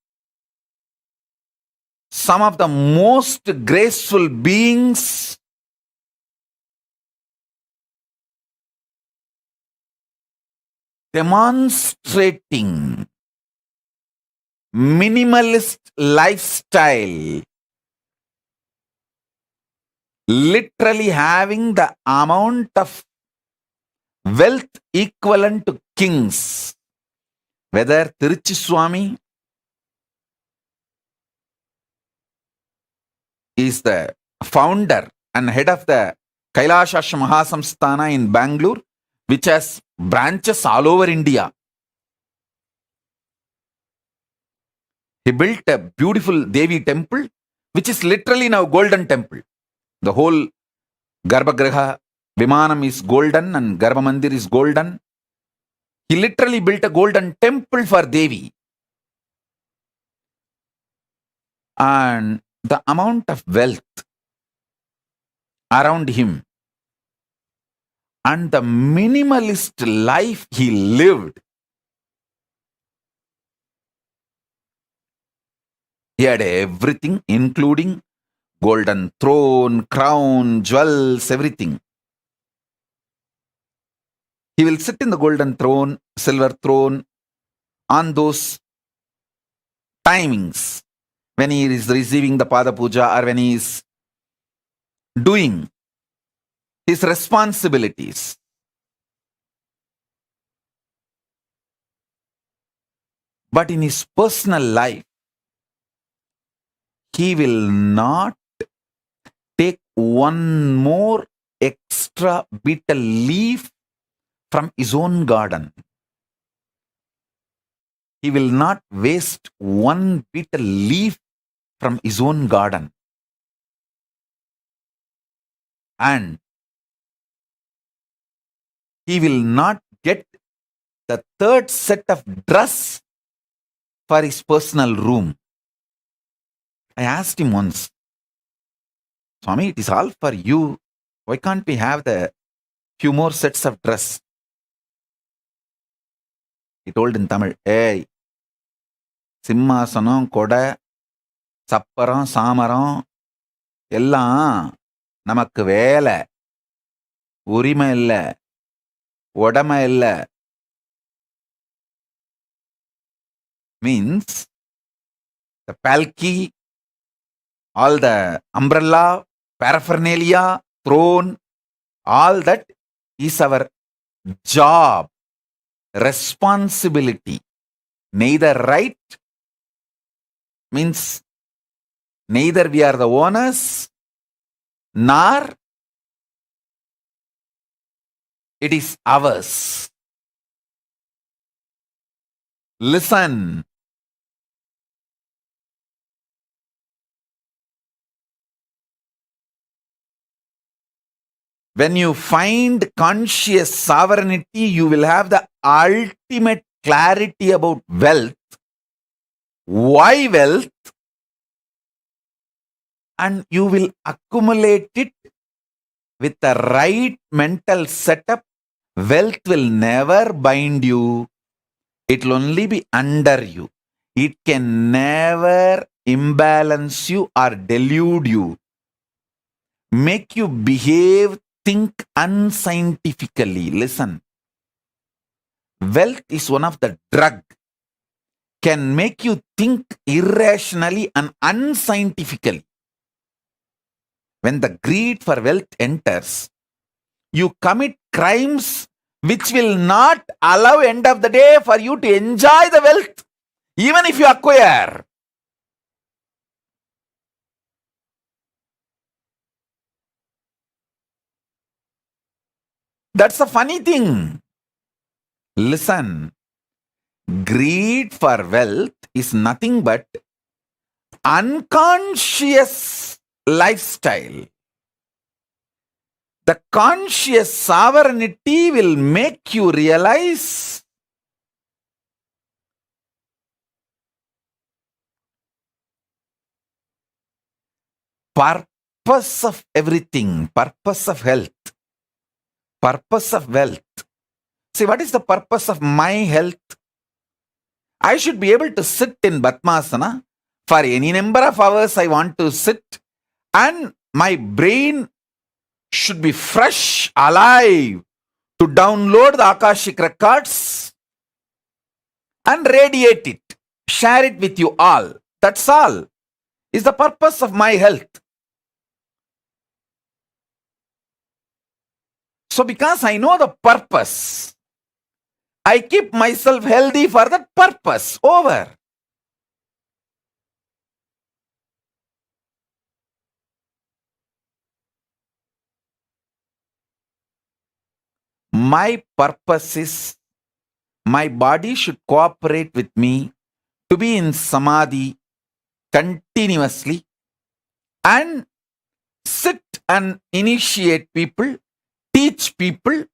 some of the most graceful beings demonstrating minimalist lifestyle, literally having the amount of wealth equivalent to kings. Whether Tiruchi Swami is the founder and head of the Kailasa Mahasamsthana in Bangalore, which has branches all over India. He built a beautiful Devi temple, which is literally now golden temple. The whole Garbhagriha, Vimanam is golden and Garbha Mandir is golden. He literally built a golden temple for Devi. And the amount of wealth around him and the minimalist life he lived. He had everything, including golden throne, crown, jewels, everything. He will sit in the golden throne, silver throne, on those timings when he is receiving the Pada Puja or when he is doing his responsibilities. But in his personal life, he will not take one more extra betel leaf from his own garden. He will not waste one betel leaf from his own garden. And he will not get the third set of dress for his personal room. I asked him once, Swami, it is all for you. Why can't we have the few more sets of dress? He told in Tamil, hey, Simmasanam, Koda, Sapparam, Samaram, Ellam, Namakku Vela, Urima illa, Odama illa. Means the palki, all the umbrella, paraphernalia, throne, all that is our job, responsibility. Neither right means neither we are the owners, nor it is ours. Listen. When you find conscious sovereignty, you will have the ultimate clarity about wealth. Why wealth? And you will accumulate it with the right mental setup. Wealth will never bind you. It will only be under you. It can never imbalance you or delude you. Make you behave, think unscientifically. Listen. Wealth is one of the drug. Can make you think irrationally and unscientifically. When the greed for wealth enters, you commit crimes which will not allow end of the day for you to enjoy the wealth, even if you acquire. That's the funny thing. Listen, greed for wealth is nothing but unconscious lifestyle. The conscious sovereignty will make you realize purpose of everything, purpose of health, purpose of wealth. See, what is the purpose of my health? I should be able to sit in Padmasana for any number of hours I want to sit, and my brain should be fresh, alive, to download the Akashic records and radiate it, share it with you all. That's all is the purpose of my health. So because I know the purpose, I keep myself healthy for that purpose. Over. My purpose is my body should cooperate with me to be in Samadhi continuously and sit and initiate people, teach people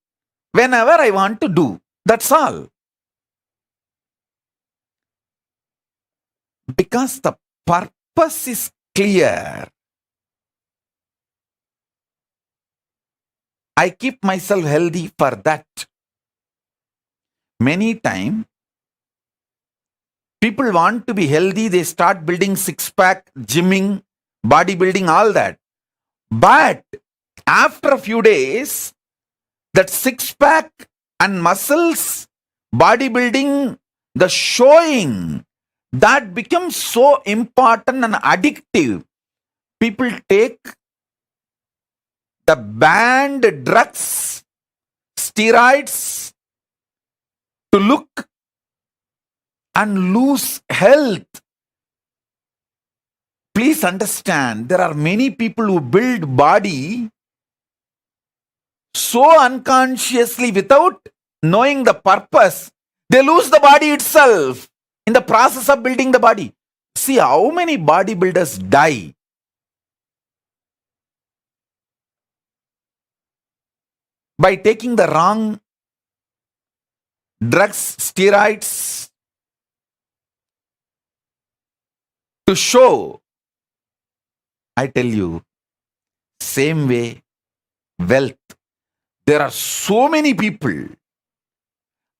whenever I want to do. That's all. Because the purpose is clear, I keep myself healthy for that. Many times, people want to be healthy, they start building six-pack, gymming, bodybuilding, all that. But after a few days, that six-pack and muscles, bodybuilding, the showing, that becomes so important and addictive. People take the banned drugs, steroids to look and lose health. Please understand, there are many people who build body so unconsciously without knowing the purpose, they lose the body itself in the process of building the body. See how many bodybuilders die. By taking the wrong drugs, steroids to show. I tell you, same way, wealth. There are so many people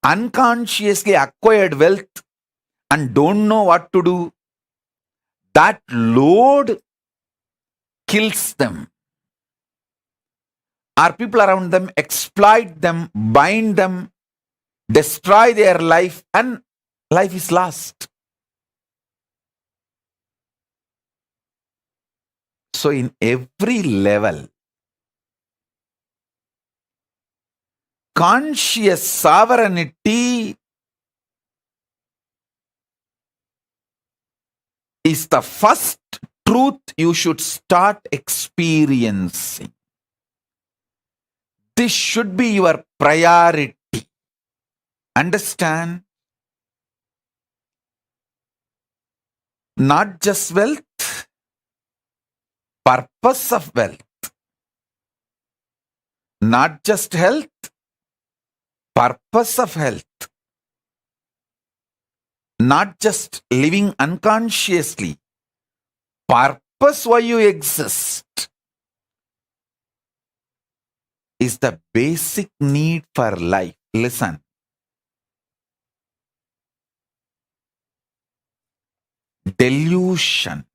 unconsciously acquired wealth and don't know what to do. That load kills them. Our people around them exploit them, bind them, destroy their life, and life is lost. So in every level, conscious sovereignty is the first truth you should start experiencing. This should be your priority. Understand? Not just wealth, purpose of wealth. Not just health, purpose of health. Not just living unconsciously, purpose why you exist is the basic need for life. Listen. Delusion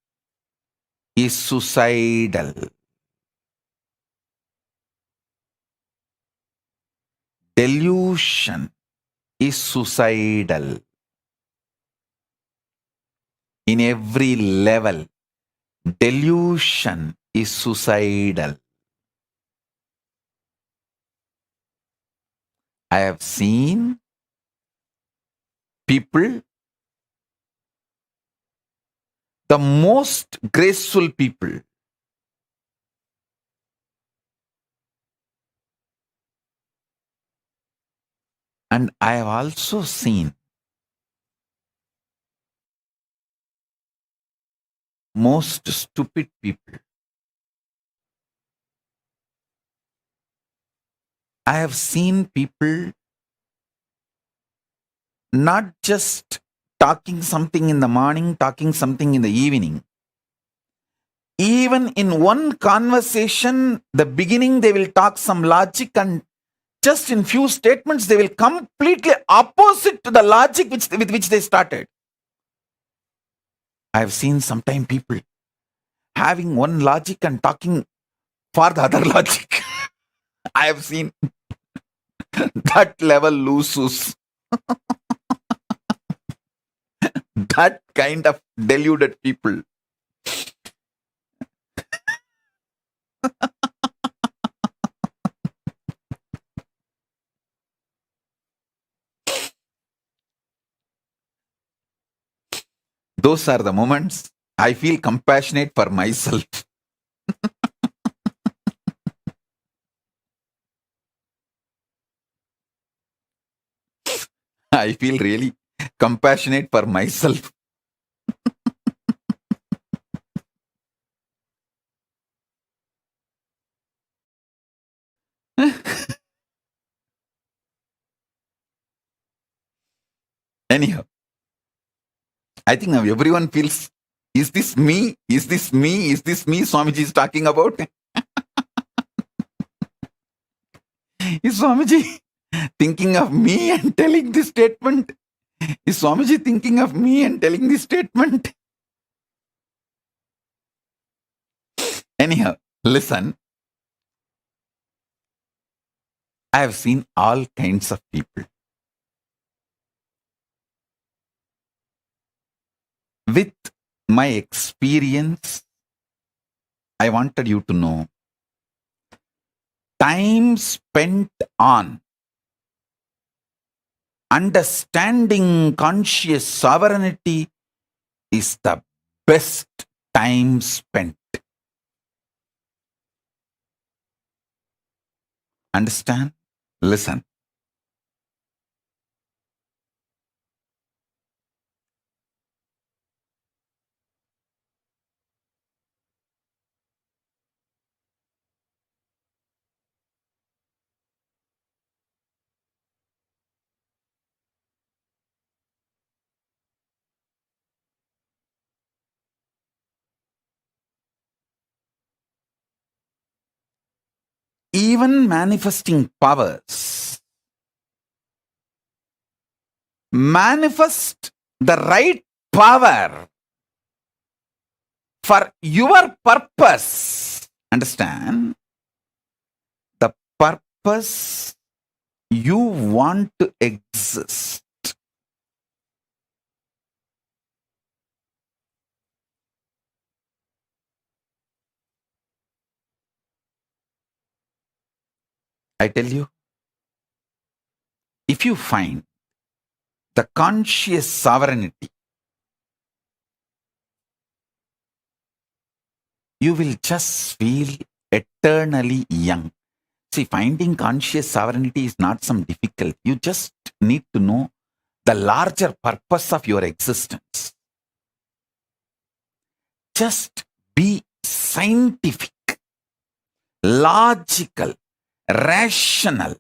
is suicidal. Delusion is suicidal. In every level, delusion is suicidal. I have seen people, the most graceful people, and I have also seen most stupid people. I have seen people not just talking something in the morning, talking something in the evening. Even in one conversation, the beginning they will talk some logic, and just in few statements they will completely opposite to the logic with which they started. I have seen sometimes people having one logic and talking for the other logic. I have seen that level losers. That kind of deluded people. Those are the moments I feel compassionate for myself. I feel really compassionate for myself. Anyhow, I think now everyone feels, is this me? Is this me? Is this me Swamiji is talking about? Is Swamiji thinking of me and telling this statement? Is Swamiji thinking of me and telling this statement? Anyhow, listen. I have seen all kinds of people. With my experience, I wanted you to know, time spent on understanding conscious sovereignty is the best time spent. Understand? Listen. Even manifesting powers manifest the right power for your purpose. Understand? The purpose you want to exist. I tell you, if you find the conscious sovereignty, you will just feel eternally young. See, finding conscious sovereignty is not some difficult. You just need to know the larger purpose of your existence. Just be scientific, logical, rational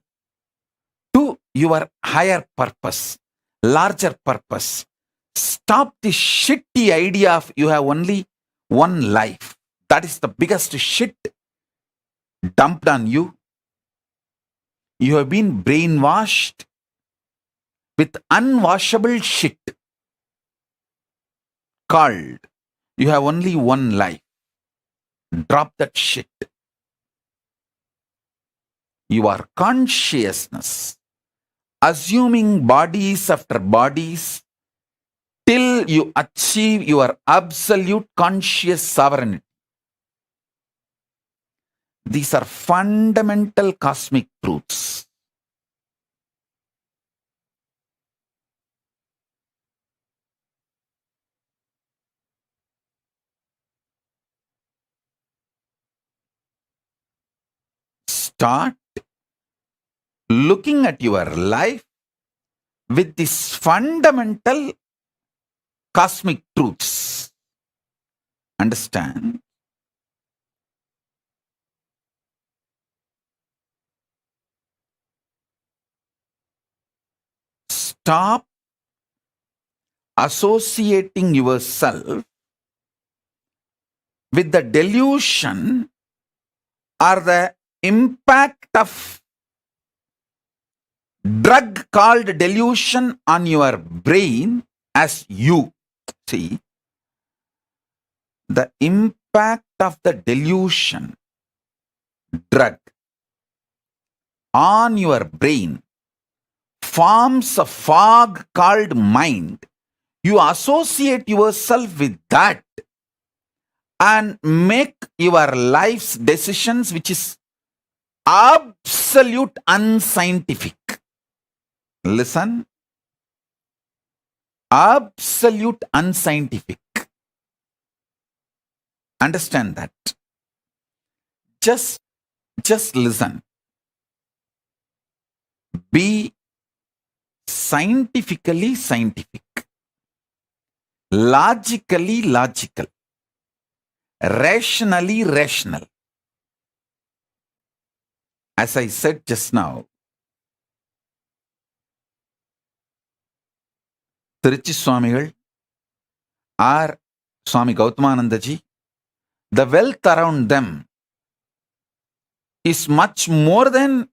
to your higher purpose, larger purpose. Stop the shitty idea of you have only one life. That is the biggest shit dumped on you. You have been brainwashed with unwashable shit called you have only one life. Drop that shit. Your consciousness, assuming bodies after bodies, till you achieve your absolute conscious sovereignty. These are fundamental cosmic truths. start looking at your life with these fundamental cosmic truths. Understand? Stop associating yourself with the delusion or the impact of drug called delusion on your brain as you. See, the impact of the delusion drug on your brain forms a fog called mind. You associate yourself with that and make your life's decisions, which is absolute unscientific. Listen, absolute unscientific. Understand that. Just listen. Be scientifically scientific, logically logical, rationally rational. As I said just now, Tiruchi Swamigal or Swami Gautamanandaji, the wealth around them is much more than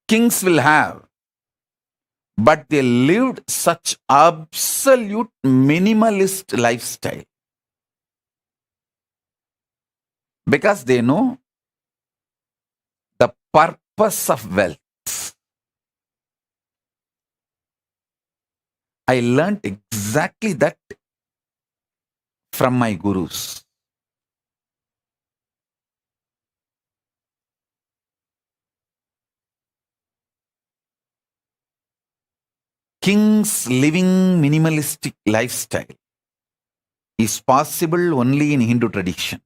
kings will have. But they lived such absolute minimalist lifestyle. Because they know the purpose of wealth. I learned exactly that from my gurus. Kings living minimalistic lifestyle is possible only in Hindu tradition.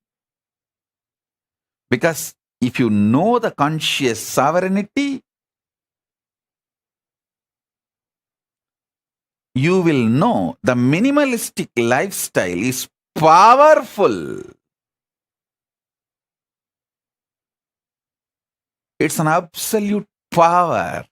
Because if you know the conscious sovereignty, you will know the minimalistic lifestyle is powerful. It's an absolute power.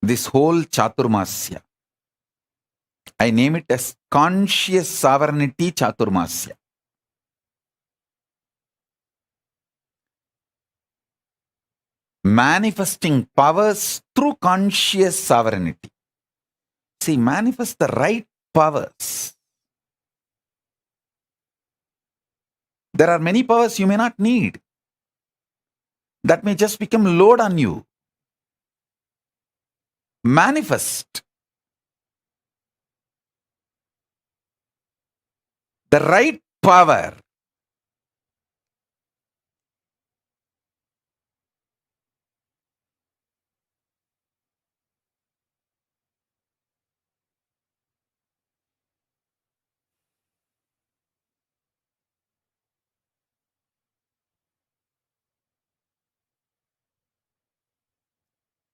This whole Chaturmasya, I name it as conscious sovereignty Chaturmasya. Manifesting powers through conscious sovereignty. See, manifest the right powers. There are many powers you may not need. That may just become load on you. Manifest the right power.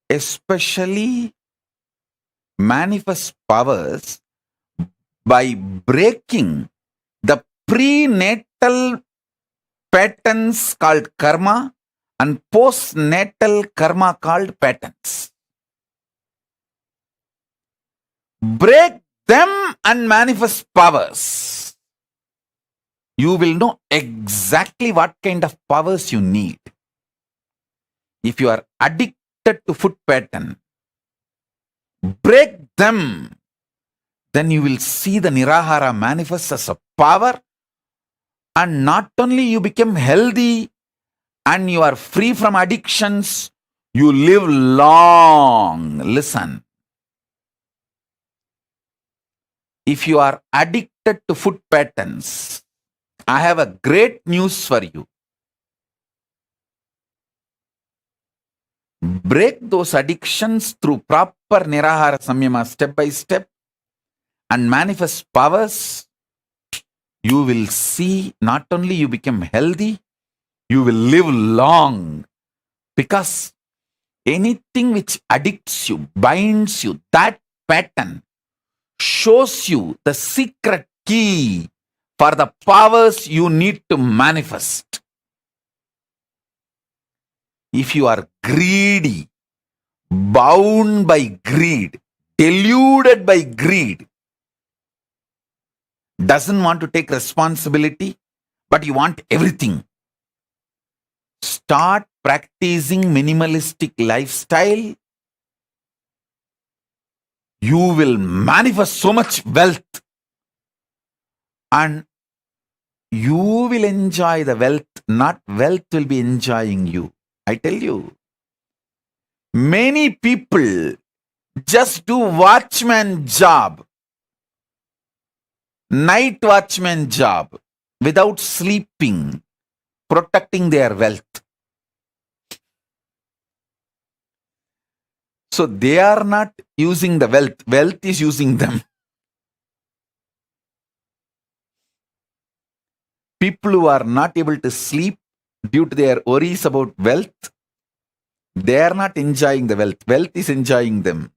Especially manifest powers by breaking the prenatal patterns called karma and postnatal karma called patterns. Break them and manifest powers. You will know exactly what kind of powers you need. If you are addicted to food pattern, break them. Then you will see the Nirahara manifest as a power And not only you become healthy and you are free from addictions, you live long. Listen. If you are addicted to food patterns, I have a great news for you. Break those addictions through proper Nirahara Samyama step by step and manifest powers. You will see not only you become healthy, you will live long. Because anything which addicts you, binds you, that pattern shows you the secret key for the powers you need to manifest. If you are greedy, bound by greed, deluded by greed, doesn't want to take responsibility, but you want everything, start practicing minimalistic lifestyle. You will manifest so much wealth and you will enjoy the wealth, not wealth will be enjoying you. I tell you, many people just do watchman job, night watchman job, without sleeping, protecting their wealth. So they are not using the wealth, wealth is using them. People who are not able to sleep due to their worries about wealth, they are not enjoying the wealth, wealth is enjoying them.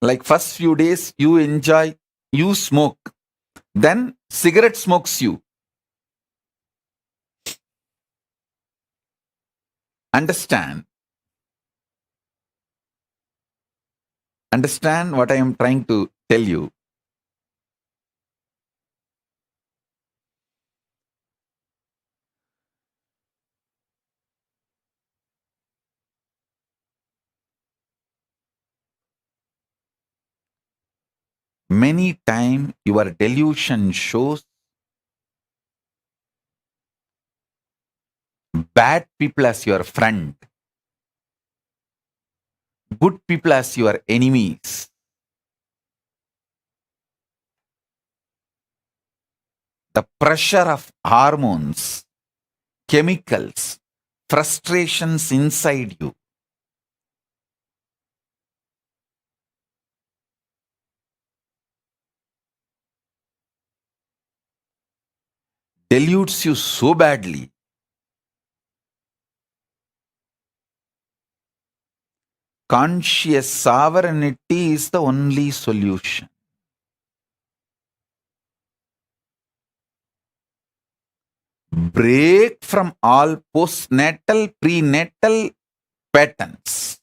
Like first few days you enjoy, you smoke, then cigarette smokes you. Understand what I am trying to tell you. Many times your delusion shows bad people as your friend, good people as your enemies. The pressure of hormones, chemicals, frustrations inside you. Deludes you so badly. Conscious sovereignty is the only solution. Break from all postnatal, prenatal patterns.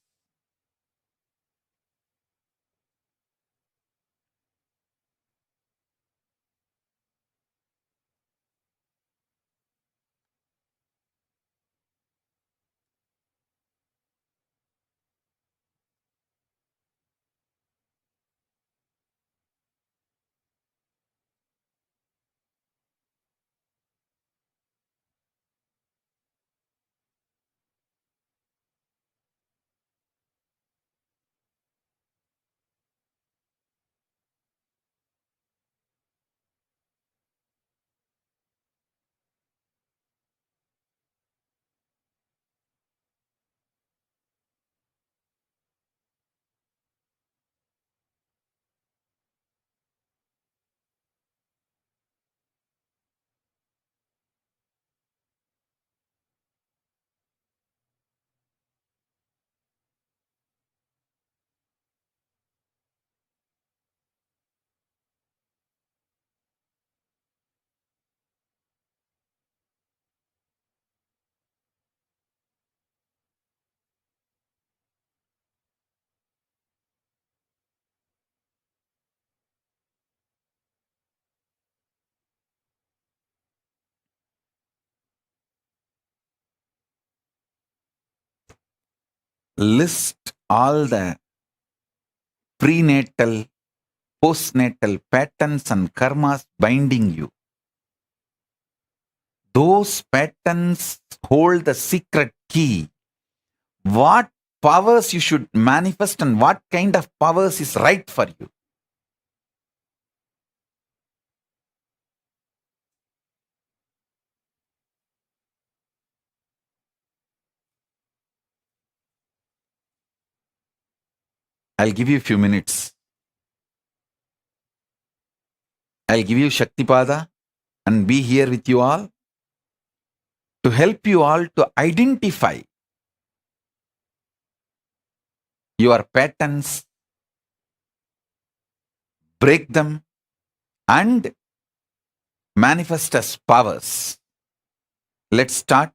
List all the prenatal, postnatal patterns and karmas binding you. Those patterns hold the secret key. What powers you should manifest and what kind of powers is right for you. I'll give you a few minutes. I'll give you Shaktipada and be here with you all to help you all to identify your patterns, break them, and manifest as powers. Let's start.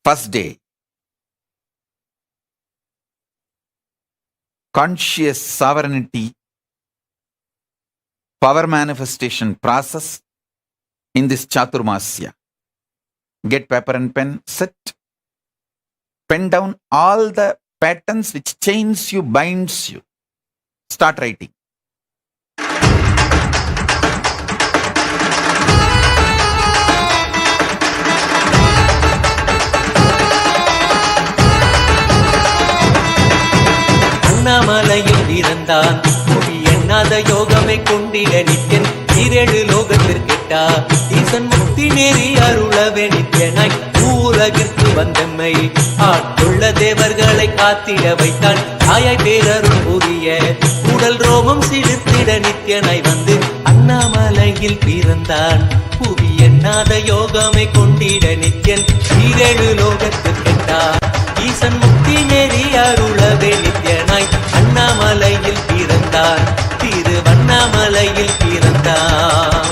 First day. Conscious sovereignty, power manifestation process in this Chaturmasya. Get paper and pen, sit. Pen down all the patterns which chains you, binds you. Start writing. அண்ணாமலையில் பிறந்தான் புவி எண்ணாத யோகமை கொண்டிட நித்யன் ஈரேழு லோகத்திற்கிட்டா ஈசன் முக்தி நேரி அருளவே நித்யனாய் ஊரகிற்கு வந்தம்மை ஆட்கொள்ள தேவர்களை காத்திட வைத்தான் தாயாய் பேரருள் புரிய உடல் ரோமம் சிலிர்த்திட நித்யனாய் வந்து அண்ணாமலையில் பிறந்தான் புவி எண்ணாத யோகமை கொண்டிட நித்யன் ஈரேழு லோகத்திற்கிட்டா ஈசன் முக்தி நெறி அருளவே நித்யனாய் அண்ணாமலையில் பிறந்தார் திருவண்ணாமலையில் பிறந்தார்.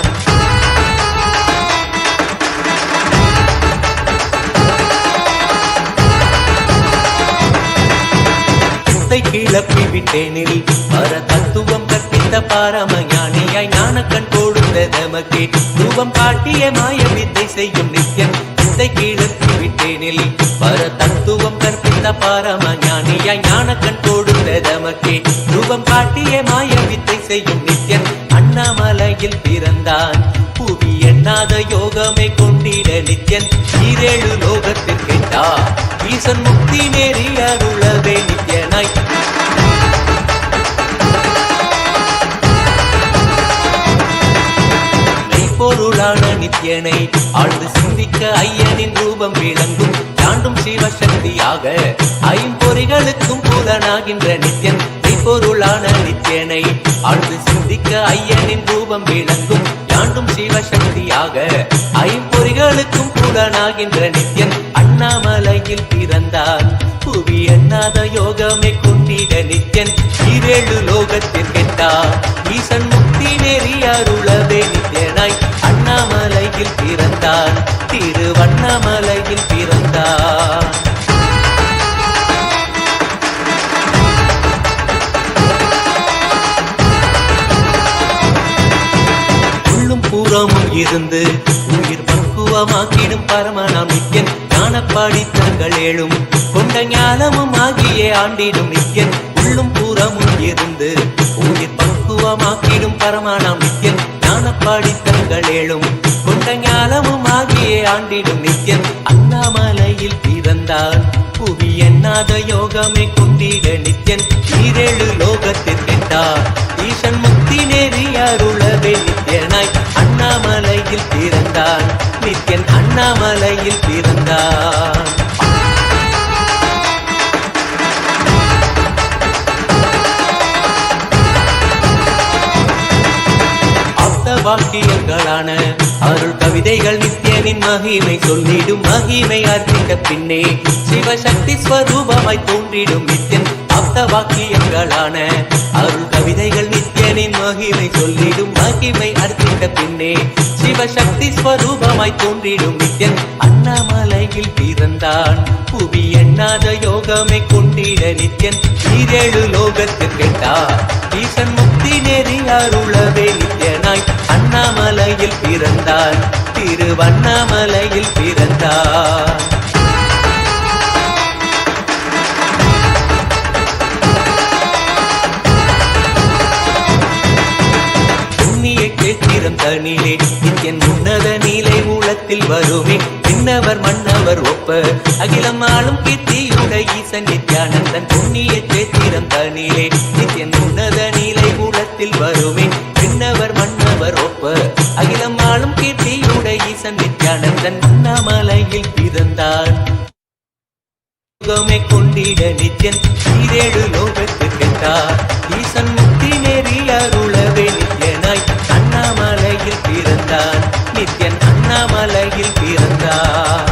கிளப்பி விட்டேனில் பர தத்துவம் கற்பித்த பாரமஞானியாய் ஞானக்கண் கொடுத்த நமக்கே ரூபம் காட்டிய மாய வித்தை செய்யும் நித்யன் வித்தை கிளப்பி விட்டேனில் பர தத்துவம் கற்பித்த பாரமஞானியாய் ஞானக்கண் கொடுத்த நமக்கே ரூபம் காட்டிய மாய வித்தை செய்யும் நித்யன் அண்ணாமலையில் பிறந்தான் புவி எண்ணாத யோகமே கொண்டிட நித்யன் ஈரேழு லோகத்திற்கெட்டா ஈசன் முக்தி நேரி அருளவே நித்யனாய் பொருளான நித்யனை ஆழ்ந்து சிந்திக்க ஐயனின் ரூபம் விளங்கும் தாண்டும் சிவசக்தியாக ஐம்பொறிகளுக்கும் புலனாகின்ற நித்யன் பொருளான நித்யனை ஆழ்ந்து சிந்திக்க ஐயனின் ரூபம் விளங்கும் தாண்டும் சிவசக்தியாக ஐம்பொறிகளுக்கும் புலனாகின்ற நித்யன் அண்ணாமலையில் பிறந்தான் புவி எண்ணாத யோகமே கொண்டிட நித்யன் ஈரேழு லோகத்திற்கெட்டா ஈசன் முக்தி நெறி அருளவே நித்யனாய் அண்ணாமலையில் பிறந்தான் திருவண்ணாமலையில் பிறந்தான். உள்ளும் புறமும் இருந்து உயிர் பக்குவமாக்கிடும் பரமனாம் நித்யன் ஞானப்பாடி தங்கள் ஏழும் கொண்ட ஞானமும் ஆகியே ஆண்டிடும் நித்யன் உள்ளும் புறமும் இருந்து உயிர் பக்குவமாக்கிடும் பரமனாம் நித்யன் ஞானப்பாடி தங்கள் ஏழும் கொண்ட ஞானமும் ஆகியே ஆண்டிடும் நித்யன் அண்ணாமலையில் பிறந்தான் புவி எண்ணாத யோகமே கொண்டிட நித்யன் ஈரேழு லோகத்திற்கெட்டா ஈசன் முக்தி நேரி அருளவே நித்யனாய் அண்ணாமலையில் பிறந்தான் நித்யன் அண்ணாமலையில் பிறந்தான். வாக்கியங்களான அருள் கவிதைகள் நித்யனின் மகிமை சொல்லிடும் மகிமை அர்ப்பித்த பின்னே சிவசக்தி ஸ்வரூபமாய் தோன்றிடும் நித்யன் ஆப்த வாக்கியங்களான அருள் கவிதைகள் நித்யனின் மகிமை சொல்லிடும் மகிமை அர்ப்பித்த பின்னே சிவசக்தி ஸ்வரூபமாய் தோன்றிடும் நித்யன் அண்ணாமலையில் பிறந்தான் புவி எண்ணாத யோகமே கொண்டிட நித்யன் ஈரேழு லோகத்திற்கெட்டா ஈசன் முக்தி நெறி அருளவே நித்யனாய் அண்ணாமலையில் பிறந்தான் திருவண்ணாமலையில் பிறந்தான். தனிலே நித்யன் உன்னத நீலை ஊழத்தில் வருமே விண்ணவர் மன்னவர் ஒப்ப அகிலம் ஆளும் கீர்த்தியுடைய ஈசன் நித்யானந்தன் புண்ணிய சேத்திரம் தனிலே நித்யன் உன்னத நீலை ஊழத்தில் வருமே விண்ணவர் மன்னவர் ஒப்ப அகிலம் ஆளும் கீர்த்தியுடைய ஈசன் நித்யானந்தன் அண்ணாமலையில் பிறந்தார் கொண்டிட நித்யன் ஈரேழு லோகத்துக்கென்றார் ஈசன் முக்தி நெறி அருளவே நித்யனாய் அண்ணாமலையில் பிறந்தார் நித்யன் அண்ணாமலையில் பிறந்தார்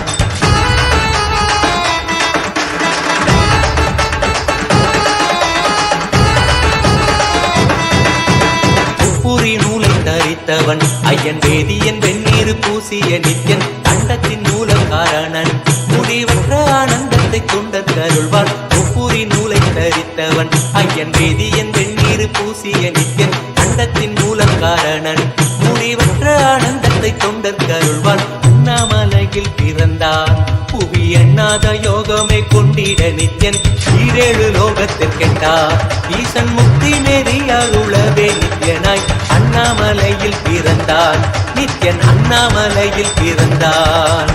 உப்புரி நூலை தரித்தவன் ஐயன் வேதியன் வெந்நீர் பூசிய நித்யன் அண்டத்தின் மூலக்காரணன் முடிவற்ற ஆனந்தத்தை தொண்டர் கருள்வான் உப்புரி நூலை தரித்தவன் ஐயன் வேதியன் வெந்நீர் பூசிய நித்யன் அண்டத்தின் மூலக்காரணன் முடிவற்ற ஆனந்தத்தை தொண்டர் கருள்வான் அண்ணாமலையில் பிறந்தான் புவி எண்ணாத யோகமே கொண்டிட நித்யன் ஈரேழு லோகத்திற்கெட்டார் ஈசன் முக்தி நெறி அருளவே நித்யனாய் அண்ணாமலையில் பிறந்தான் நித்யன் அண்ணாமலையில் பிறந்தான்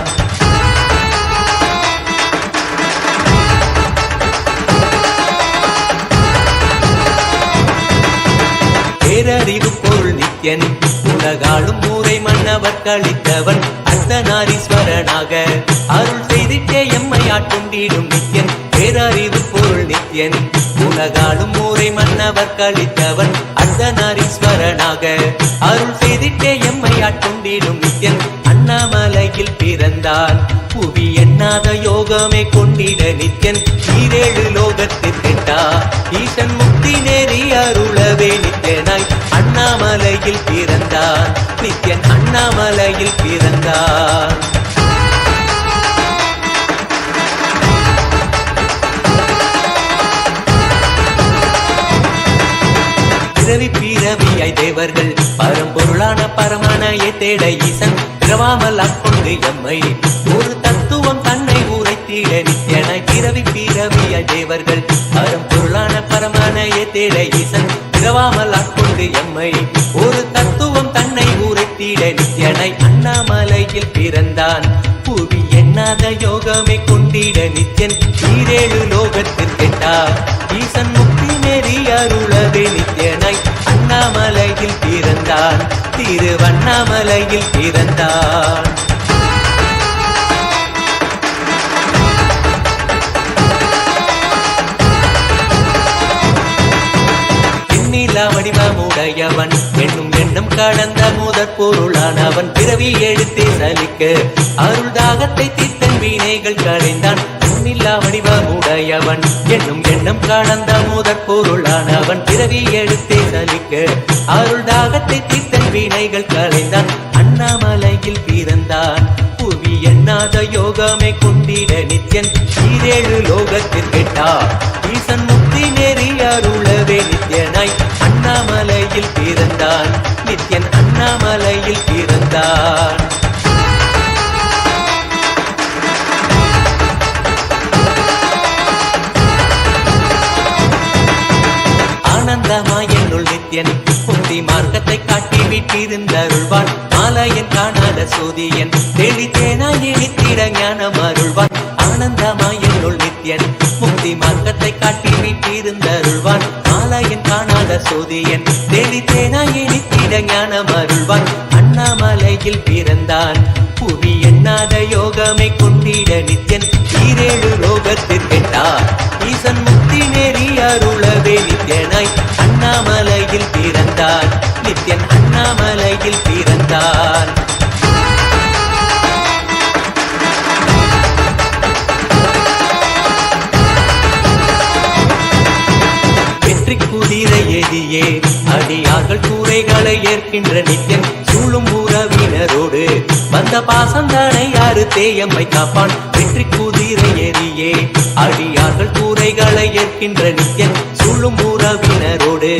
பேரறிவு பொருள் நித்யன் உலகாளும் ஊரை மன்னவர் கழித்தவன் அர்த்தநாரீஸ்வரனாக அருள் செய்திட்டே எம்மை ஆட்கொண்டிடும் நித்யன் பேரறிவு பொருள் நித்யன் உலகாளும் ஊரை மன்னவர் கழித்தவன் அர்த்தநாரீஸ்வரனாக அருள் செய்திட்டே எம்மை ஆட்கொண்டிடும் நித்யன் அண்ணாமலையில் பிறந்தான் புவி எண்ணாத யோகமே கொண்டிட நித்யன் ஈரேழு லோகத்திற்கெட்டார் ஈசன் முக்தி நெறி அருளவே நித்யனாய் அண்ணாமலையில் பிறந்தார் நித்யன் அண்ணாமலையில் பிறந்தார் பிறவி பிறவியாய் தேவர்கள் பரம்பொருளான பரமானையை தேட ஈசன் பிறவாமல் ஆட்கொண்டு எம்மை ஒரு தத்துவம் தன்னை உரைத்திட நித்யனாய் பிறவி பிறவியாய் தேவர்கள் பரம்பொருளான பரமானையை தேட ஈசன் பிறவாமல் ஆட்கொண்டு எம்மை ஒரு தத்துவம் தன்னை உரைத்திட நித்யனாய் அண்ணாமலையில் பிறந்தான் புவி எண்ணாத யோகமே கொண்டிட நித்யன் ஈரேழு லோகத்திற்கெட்டார் ஈசன் முக்தி நெறி அருளவே நித்யனாய் அண்ணாமலையில் பிறந்தான் திருவண்ணாமலையில் பிறந்தான் எண்ணிலா வடிவமுடையவன் என்னும் எண்ணம் கடந்த முதற் பொருளானவன் பிறவி எழுத்தே சலிக்க அருள் தாகத்தை தீர்த்தன் வீணைகள் களைந்தான் எண்ணிலா வடிவமுடையவன் என்னும் எண்ணம் கடந்த முதற் பொருளானவன் பிறவி எழுத்தே சலிக்க அருள் தாகத்தை தீர்த்தன் வீணைகள் களைந்தான் அண்ணாமலையில் பிறந்தான் புவி எண்ணாத யோகமே கொண்டிட நித்யன் ஈரேழு லோகத்திற்கெட்டார் ஈசன் முக்தி நெறி அருளவே நித்யனாய் அண்ணாமலையில் பிறந்தான் நித்யன் அண்ணாமலையில் பிறந்தான் ஆனந்தமாய் என்னுள் நித்யன் முக்தி மார்க்கத்தை காட்டி விட்டிருந்தருள்வான் மாலையன் காணாத சோதியன் தெளித்தேனாய் இனித்திட ஞானம் அருள்வான் ஆனந்தமாய் என்னுள் நித்யன் முக்தி மார்க்கத்தை காட்டி விட்டிருந்தருள்வான் மாலையன் காணாத சோதியன் தெளித்தேனாய் இனித்திட ஞானம் அருள்வான் அண்ணாமலையில் பிறந்தான் புவி எண்ணாத யோகமே கொண்டிட நித்யன் ஈரேழு லோகத்திற்கெட்டார் ஈசன் முக்தி நெறி அருளவே நித்யனாய் அண்ணாமலையில் பிறந்தான் நித்யன் அண்ணாமலையில் பிறந்தான் வெற்றி குதிரை எதியே அடியார்கள் கூரைகளை ஏற்கின்ற நித்யன் சூழும் உறவினரோடு வந்த பாசந்தானை யாரு தேயம்மை காப்பான் வெற்றி குதிரை எதியே அடியார்கள் கூரைகளை ஏற்கின்ற நித்யன் சூழும் உறவினரோடு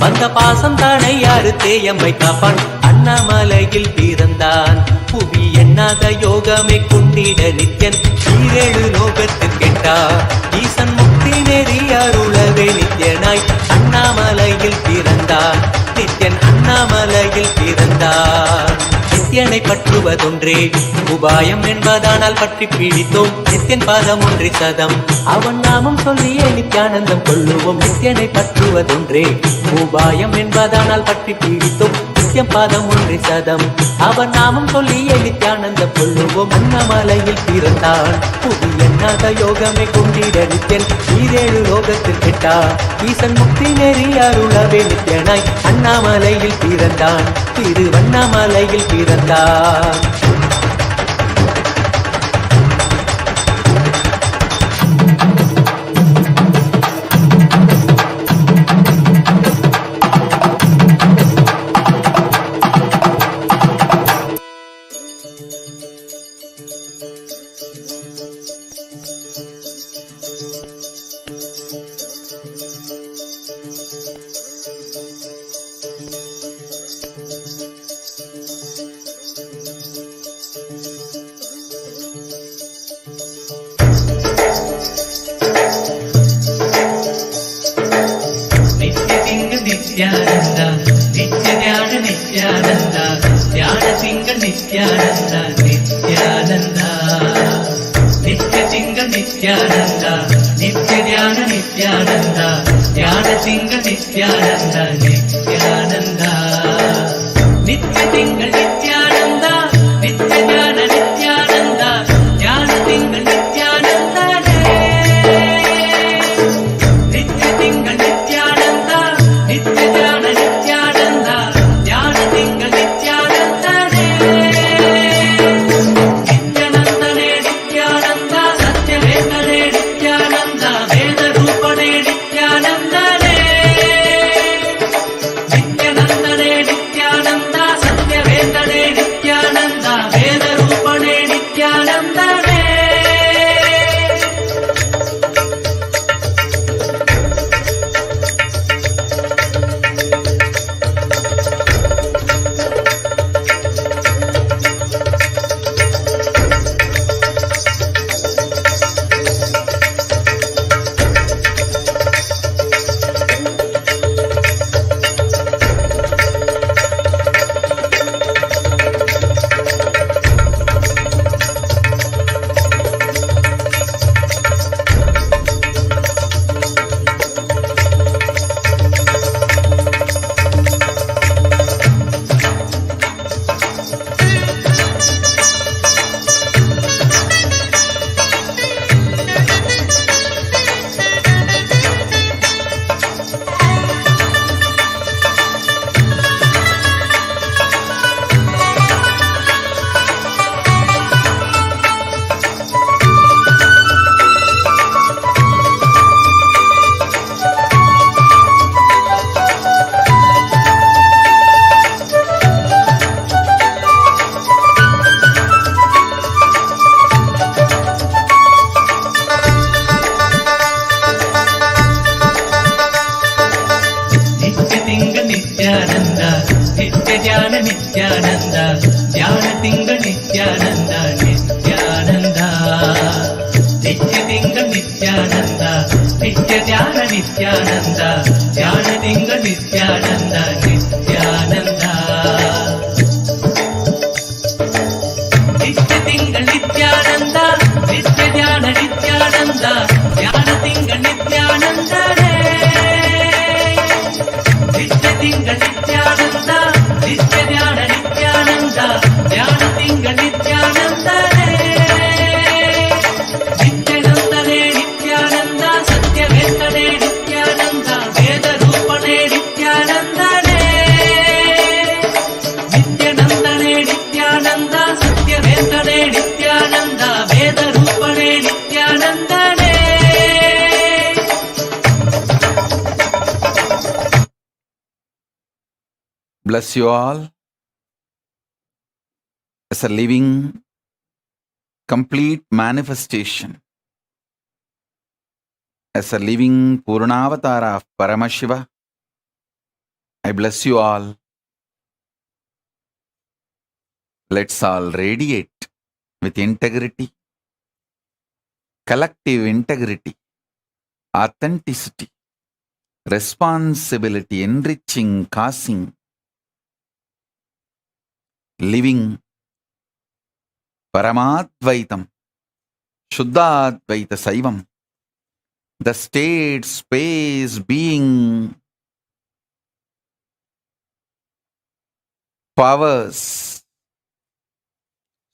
வந்த பாசந்தானை யாரு தேயம்மை காப்பான் அண்ணாமலையில் பிறந்தான் புவி எண்ணாத யோகமே கொண்டிட நித்யன் ஈரேழு லோகத்திற்கெட்டார் ஈசன் முக்தி நெறி அருளவே நித்யனாய் அண்ணாமலையில் பிறந்தான் நித்யன் அண்ணாமலையில் பிறந்தான் பிறந்தான். நித்யனை பற்றுவதொன்றே உபாயம் என்பதானால் பற்றி பிடித்தோம் நித்யன் பாதம் ஒன்றே சதம். அவன் நாமம் சொல்லியே நித்யானந்தம் கொள்ளுவோம். நித்யனை பற்றுவதொன்றே உபாயம் என்பதானால் பற்றி பிடித்தோம் நித்யம் பாதம் ஒன்றே சதம். அவன் நாமம் சொல்லியே நித்யானந்தம் கொள்ளுவோம். அண்ணாமலையில் பிறந்தான் புது எண்ணாத யோகமே கொண்டிட நித்யன் ஈரேழு லோகத்தில் கெட்டார். ஈசன் முக்தி நெறி அருளவே நித்யனாய் அண்ணாமலையில் பிறந்தான் திருவண்ணாமலையில் பிறந்தான். நித்யானந்தா நித்ய தியான நித்யானந்தா தியான திங்கள் நித்யானந்தா நித்யானந்தா நித்ய திங்கள் நித்யானந்தா நித்ய தியான நித்யானந்தா தியான திங்கள் நித்யானந்தா நித்யானந்தா நித்ய திங்கள் நித்யானந்தா நித்ய தியான நித்யானந்தா தியான திங்கள் நித்யானந்தா நித்ய திங்கள் நித்யானந்தா நித்ய தியான நித்யானந்தா தியான திங்கள் நித்யானந்தா நித்யானந்தனே நித்யானந்தா சத்யவேதனே நித்யானந்தா வேத ரூபனே நித்யானந்தனே நித்யானந்தனே நித்யானந்தா சத்யவேதனே நித்யானந்தா வேத ரூபனே நித்யானந்தனே. நித்யானந்தா நித்ய தியான நித்யானந்தா தியான திங்கள் நித்யானந்தா நித்யானந்தா நித்ய திங்கள் நித்யானந்தா நித்ய தியான நித்யானந்தா தியான திங்கள் நித்யானந்தா நித்யானந்தா நித்ய திங்கள் நித்யானந்தா நித்ய தியான நித்யானந்தா தியான திங்கள் நித்யானந்தா நித்ய திங்கள் நித்யானந்தா நித்ய தியான நித்யானந்தா தியான திங்கள் நித்யானந்தா நித்யானந்தனே நித்யானந்தா சத்யவேதனே நித்யானந்தா வேத ரூபனே நித்யானந்தனே நித்யானந்தனே நித்யானந்தா சத்யவேதனே நித்யானந்தா வேத ரூபனே நித்யானந்தனே. Bless you all as a living, complete manifestation, as a living Purnavatara of Paramashiva. I bless you all. Let's all radiate with integrity, collective integrity, authenticity, responsibility, enriching, causing, living Paramadvaitam, Shuddhadvaita Saivam, the state, space, being, powers,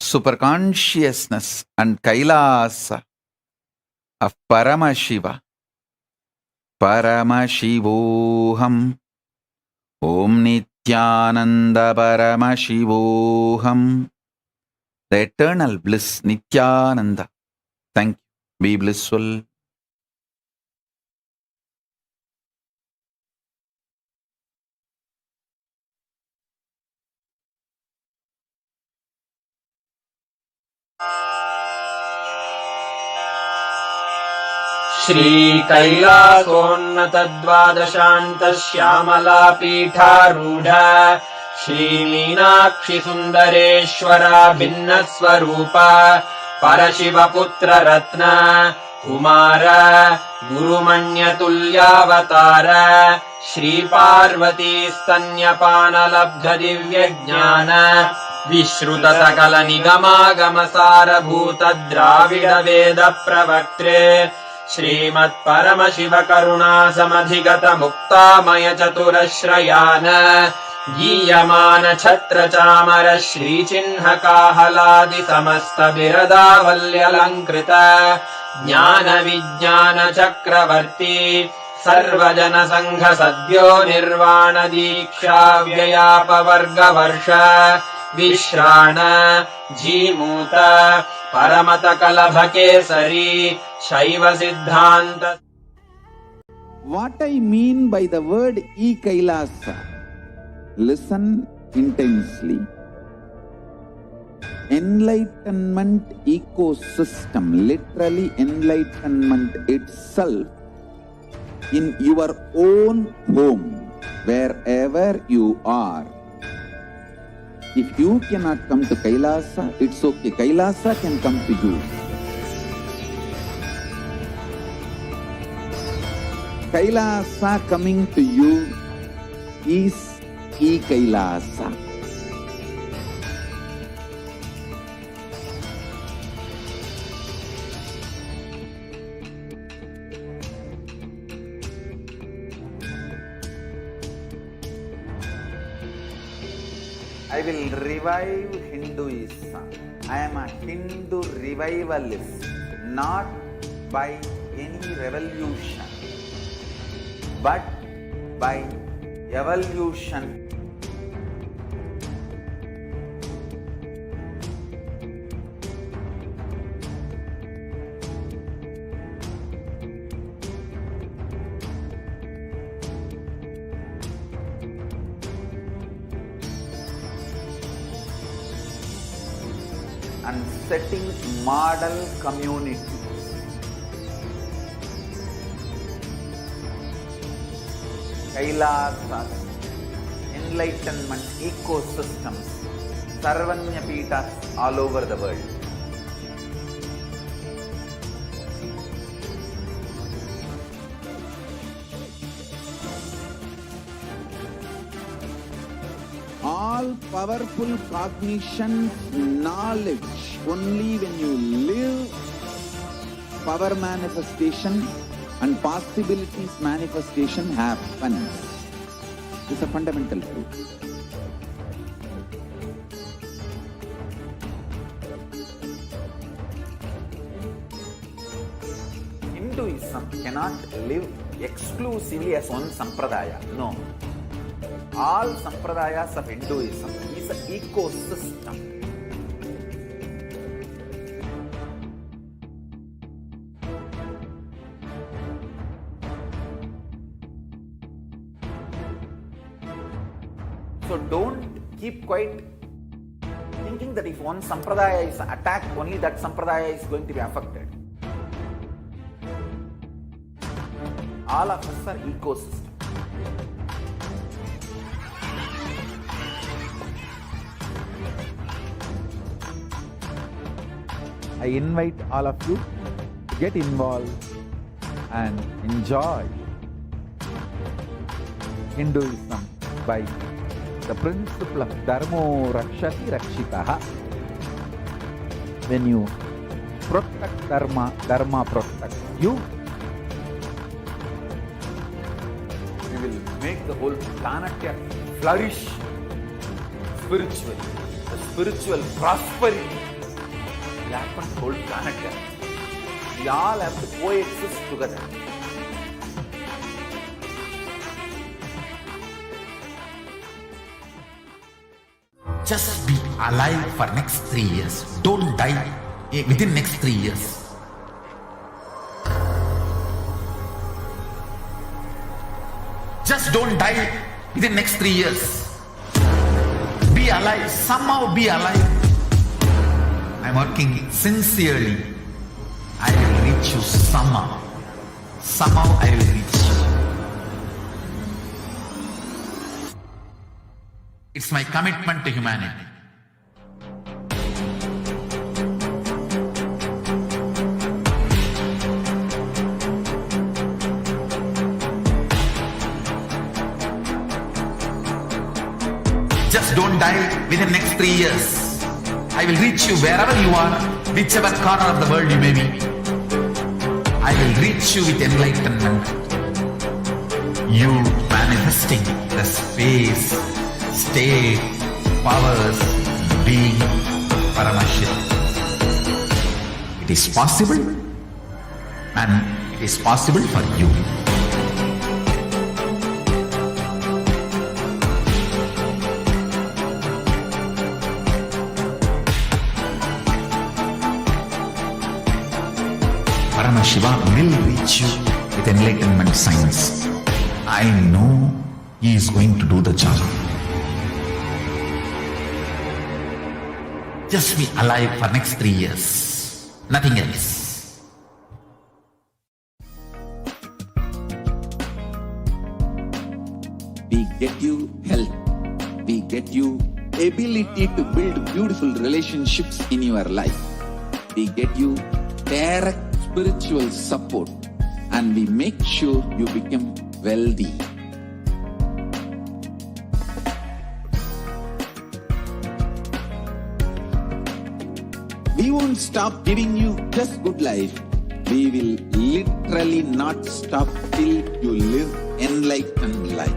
superconsciousness and Kailasa of Paramashiva, Paramashivoham, Om Nithyananda Paramashivoham, the eternal bliss, Nithyananda. Thank you. Be blissful. श्रीकैलासोन्नतद्वादशान्तश्यामला पीठारूढ श्रीमीनाक्षि सुन्दरेश्वरा भिन्नस्वरूपा परशिवपुत्र रत्न कुमार गुरुमण्यतुल्यावतार श्रीपार्वती स्तन्यपानलब्ध दिव्यज्ञान विश्रुत सकल निगमागमसारभूत द्राविड वेद प्रवक्त्रे श्रीमत्परमशिव करुणा समधिगत मुक्तामय चतुरश्रयान गीयमान छत्र चामर श्रीचिह्न काहलादि समस्त बिरदावल्यलङ्कृत ज्ञान विज्ञान चक्रवर्ती सर्वजन संघ सद्यो निर्वाण दीक्षा व्ययापवर्गवर्ष विश्राण जीमूत परमत कलभ केसरी शैव सिद्धांत. What I mean by the word Kailasa, listen intensely. Enlightenment ecosystem, literally enlightenment itself, in your own home, wherever you are. If you cannot come to Kailasa, it's okay. Kailasa can come to you. Kailasa coming to you is Kailasa. I will revive Hinduism. I am a Hindu revivalist, not by any revolution, but by evolution. And setting model community. Kailasas, enlightenment ecosystems, Sarvanya Pitas all over the world. All powerful cognition, knowledge, only when you live, power manifestation and possibilities manifestation happens. It's a fundamental truth. Hinduism cannot live exclusively as one sampradaya. No. All sampradayas of Hinduism is an ecosystem. So don't keep quiet thinking that if one sampradaya is attacked, only that sampradaya is going to be affected. All of us are ecosystem. I invite all of you to get involved and enjoy Hinduism by The principle of dharmo rakshati rakshitaha. When you protect dharma, dharma protects you. You will make the whole planet flourish spiritually. The spiritual prosperity will happen to the whole planet. We all have to coexist together. Just be alive for next 3 years. Don't die within next 3 years. Just don't die within next 3 years. Be alive. Somehow be alive. I'm working sincerely. I will reach you somehow. Somehow I will reach you. It's my commitment to humanity. Just don't die within next 3 years. I will reach you wherever you are, whichever corner of the world you may be. I will reach you with enlightenment. You manifesting the space, state, powers, being Paramashivoham. It is possible, and it is possible for you. Paramashivoham will reach you with enlightenment science. I know he is going to do the job. Just be alive for next 3 years. Nothing else. We get you health. We get you ability to build beautiful relationships in your life. We get you direct spiritual support, and we make sure you become wealthy. We won't stop giving you just good life. We will literally not stop till you live enlightened life.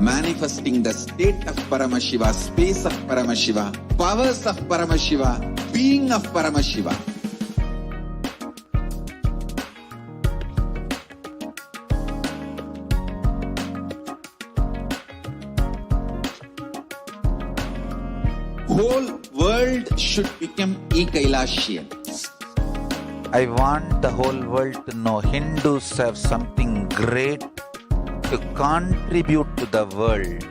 Manifesting the state of Paramashiva, space of Paramashiva, powers of Paramashiva, being of Paramashiva. Whole world should become Kailasians. I want the whole world to know Hindus have something great to contribute to the world.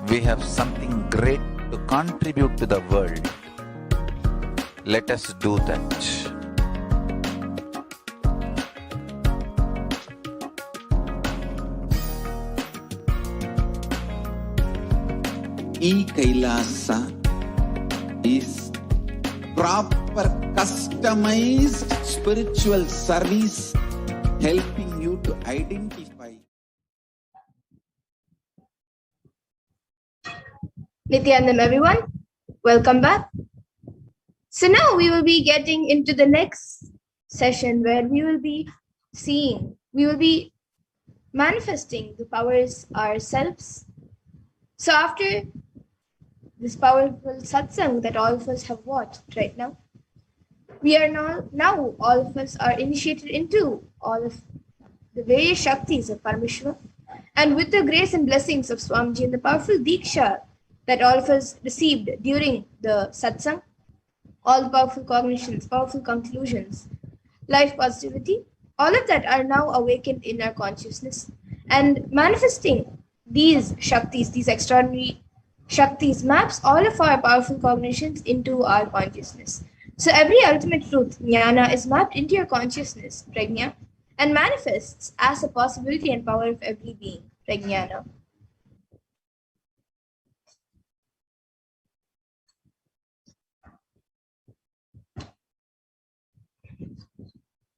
We have something great to contribute to the world. Let us do that. Kailasa is proper customized spiritual service helping you to identify. Nithyanandam, everyone, welcome back. So now we will be getting into the next session where we will be manifesting the powers ourselves. So after this powerful satsang that all of us have watched right now, we are now all of us are initiated into all of the various Shaktis of Paramashivoham, and with the grace and blessings of Swamiji and the powerful Diksha that all of us received during the satsang, all the powerful cognitions, powerful conclusions, life positivity, all of that are now awakened in our consciousness and manifesting these Shaktis, these extraordinary Shaktis maps all of our powerful cognitions into our consciousness. So every ultimate truth, jnana, is mapped into your consciousness, prajna, and manifests as a possibility and power of every being, prajnana.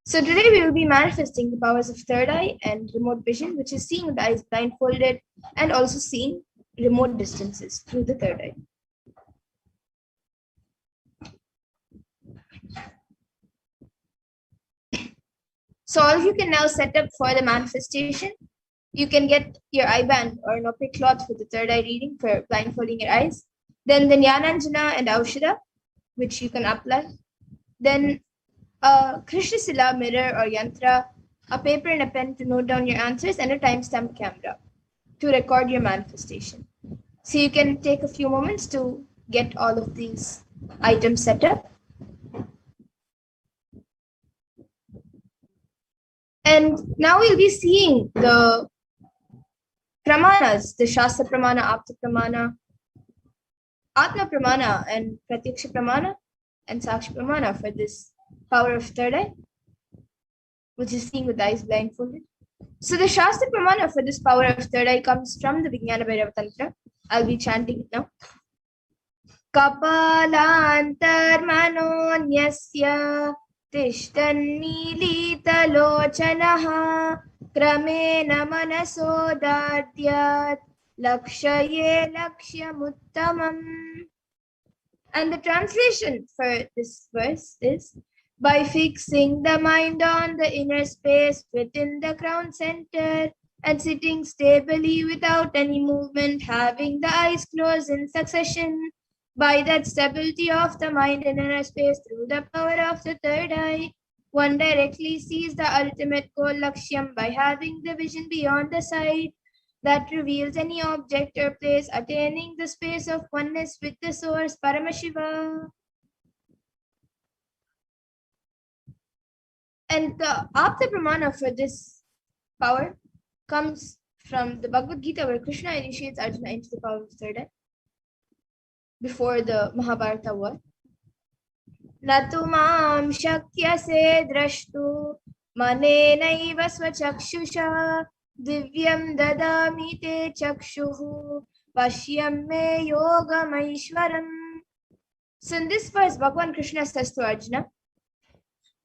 So today we will be manifesting the powers of third eye and remote vision, which is seeing with the eyes blindfolded and also seeing remote distances through the third eye. So all of you can now set up for the manifestation. You can get your eye band or an opaque cloth for the third eye reading for blindfolding your eyes. Then the Jnananjana and Aushadha, which you can apply. Then a Krishnasila mirror or yantra, a paper and a pen to note down your answers, and a timestamp camera to record your manifestation. So you can take a few moments to get all of these items set up. And now we'll be seeing the pramanas, the Shastra Pramana, Apta Pramana, Atma Pramana, and Pratyaksha Pramana, and Sakshi Pramana for this power of third eye, which is seeing with eyes blindfolded. So the Shastra Pramana for this power of third eye comes from the Vijnana Bhairava Tantra. I'll be chanting it now. Kapalantar manonyasya tishtannilitalochanaha kramena manasodadyat lakshaye lakshyamuttamam. And the translation for this verse is, by fixing the mind on the inner space within the crown center and sitting stably without any movement, having the eyes closed in succession, by that stability of the mind in inner space through the power of the third eye, one directly sees the ultimate goal Lakshyam by having the vision beyond the sight that reveals any object or place, attaining the space of oneness with the source Paramashiva. And the Apta Pramana for this power comes from the Bhagavad Gita, where Krishna initiates Arjuna into the power of the third eye before the Mahabharata war. Natu mam shakyase drashtu manenaiva svachakshusha divyam dadami te chakshuhu pashyam me yogamaishwaram. So in this verse, Bhagavan Krishna says to Arjuna,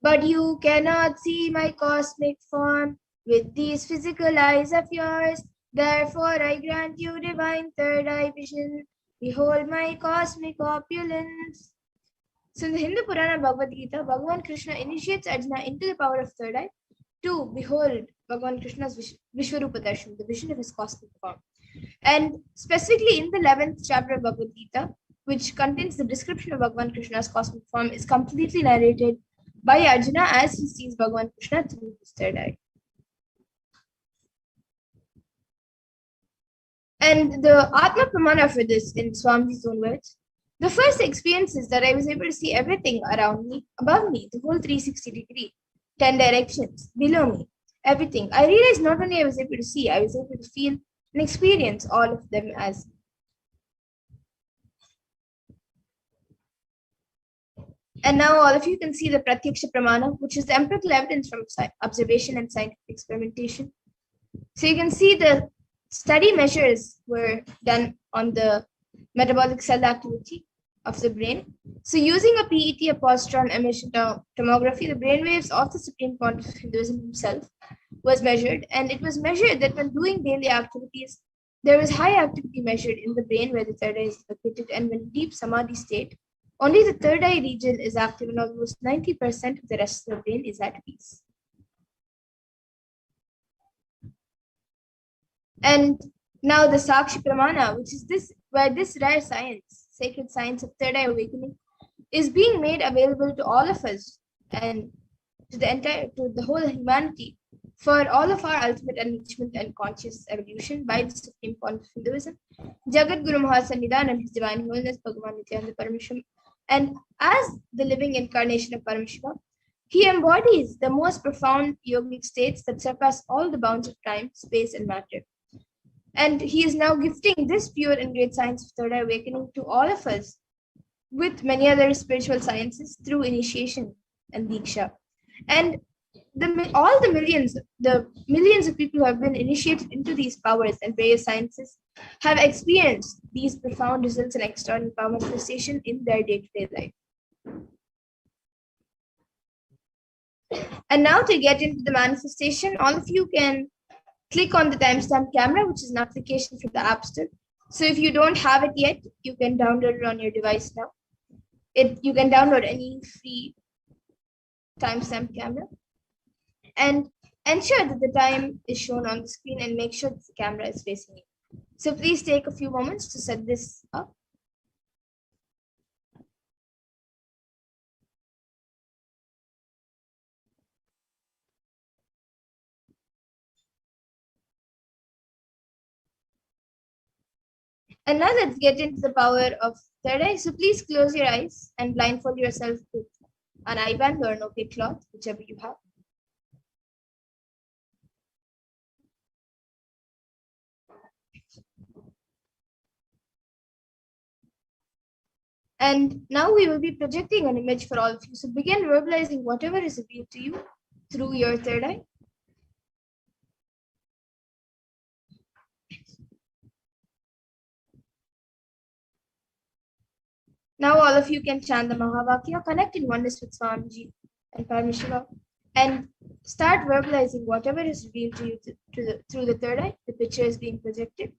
but you cannot see my cosmic form with these physical eyes of yours. Therefore, I grant you divine third eye vision. Behold my cosmic opulence. So in the Hindu Purana Bhagavad Gita, Bhagavan Krishna initiates Arjuna into the power of third eye to behold Bhagavan Krishna's Vishwarupa Darshan, the vision of his cosmic form. And specifically in the 11th chapter of Bhagavad Gita, which contains the description of Bhagavan Krishna's cosmic form, is completely narrated by Arjuna as he sees Bhagavan Krishna through his third eye. And the Atma Pramana for this, in Swamiji's own words, the first experience is that I was able to see everything around me, above me, the whole 360 degree, 10 directions, below me, everything. I realized not only I was able to see, I was able to feel and experience all of them as me. And now all of you can see the Pratyaksha Pramana, which is the empirical evidence from observation and scientific experimentation. So you can see the study measures were done on the metabolic cell activity of the brain. So using a PET, a positron emission tomography, the brain waves of the Supreme Pontiff of Hinduism himself was measured. And it was measured that when doing daily activities, there was high activity measured in the brain where the third eye is located. And when deep Samadhi state, only the third eye region is active and almost 90% of the rest of the brain is at peace. And now the Sakshi Pramana, which is this, where this rare science, sacred science of third eye awakening, is being made available to all of us and to the whole humanity for all of our ultimate enrichment and conscious evolution by the Supreme Pontiff of Hinduism, Jagat Guru Mahasannidhan and His Divine Holiness Bhagavan Nithyananda Paramashivam. And as the living incarnation of Paramashiva, he embodies the most profound yogic states that surpass all the bounds of time, space, and matter. And he is now gifting this pure and great science of third eye awakening to all of us with many other spiritual sciences through initiation and Diksha. And all the millions of people who have been initiated into these powers and various sciences have experienced these profound results and extraordinary power manifestation in their day-to-day life. And now to get into the manifestation, all of you can click on the timestamp camera, which is an application from the App Store. So if you don't have it yet, you can download it on your device now. You can download any free timestamp camera and ensure that the time is shown on the screen and make sure that the camera is facing you. So please take a few moments to set this up. And now let's get into the power of third eye. So please close your eyes and blindfold yourself with an eye band or an opaque cloth, whichever you have. And now we will be projecting an image for all of you. So begin verbalizing whatever is revealed to you through your third eye. Now all of you can chant the Mahavakya, connect in oneness with Swamiji and Paramashivoham, and start verbalizing whatever is revealed to you through the third eye. The picture is being projected.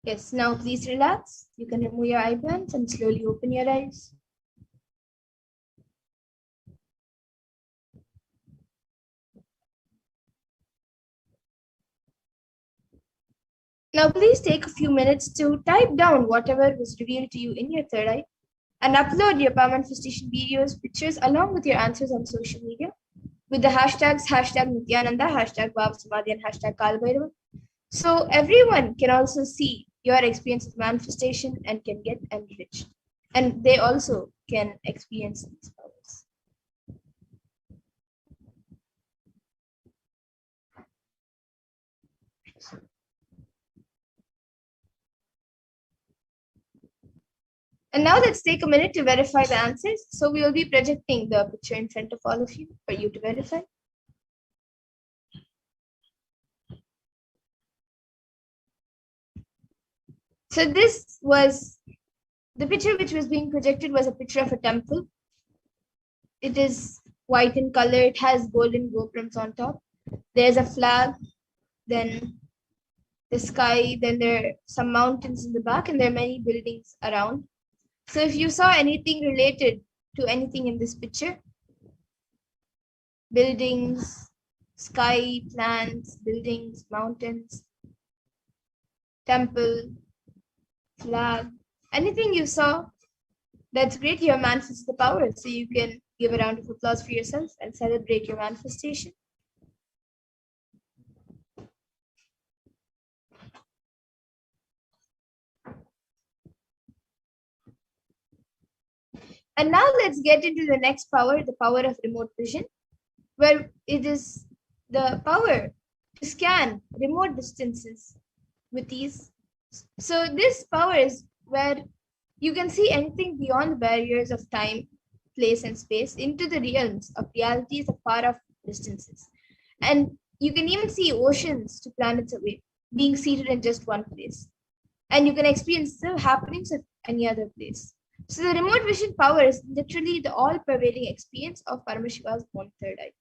Yes, now please relax. You can remove your eye bands and slowly open your eyes. Now please take a few minutes to type down whatever was revealed to you in your third eye and upload your power manifestation videos, pictures along with your answers on social media with the hashtags #Nithyananda, #BHAVA, and #Kalbhairava. So everyone can also see your experience of manifestation and can get enriched. And they also can experience these powers. And now let's take a minute to verify the answers. So we will be projecting the picture in front of all of you for you to verify. So this was the picture which was being projected was a picture of a temple. It is white in color. It has golden gopurams on top. There's a flag, then the sky, then there are some mountains in the back, and there are many buildings around. So if you saw anything related to anything in this picture, buildings, sky, plants, buildings, mountains, temple, flag, anything you saw, that's great. You have manifested the power. So you can give a round of applause for yourself and celebrate your manifestation. And now let's get into the next power, the power of remote vision, where it is the power to scan remote distances with ease. So this power is where you can see anything beyond the barriers of time, place, and space into the realms of realities of far-off distances. And you can even see oceans to planets away, being seated in just one place. And you can experience the happenings of any other place. So the remote vision power is literally the all-pervading experience of Paramashiva's own third eye.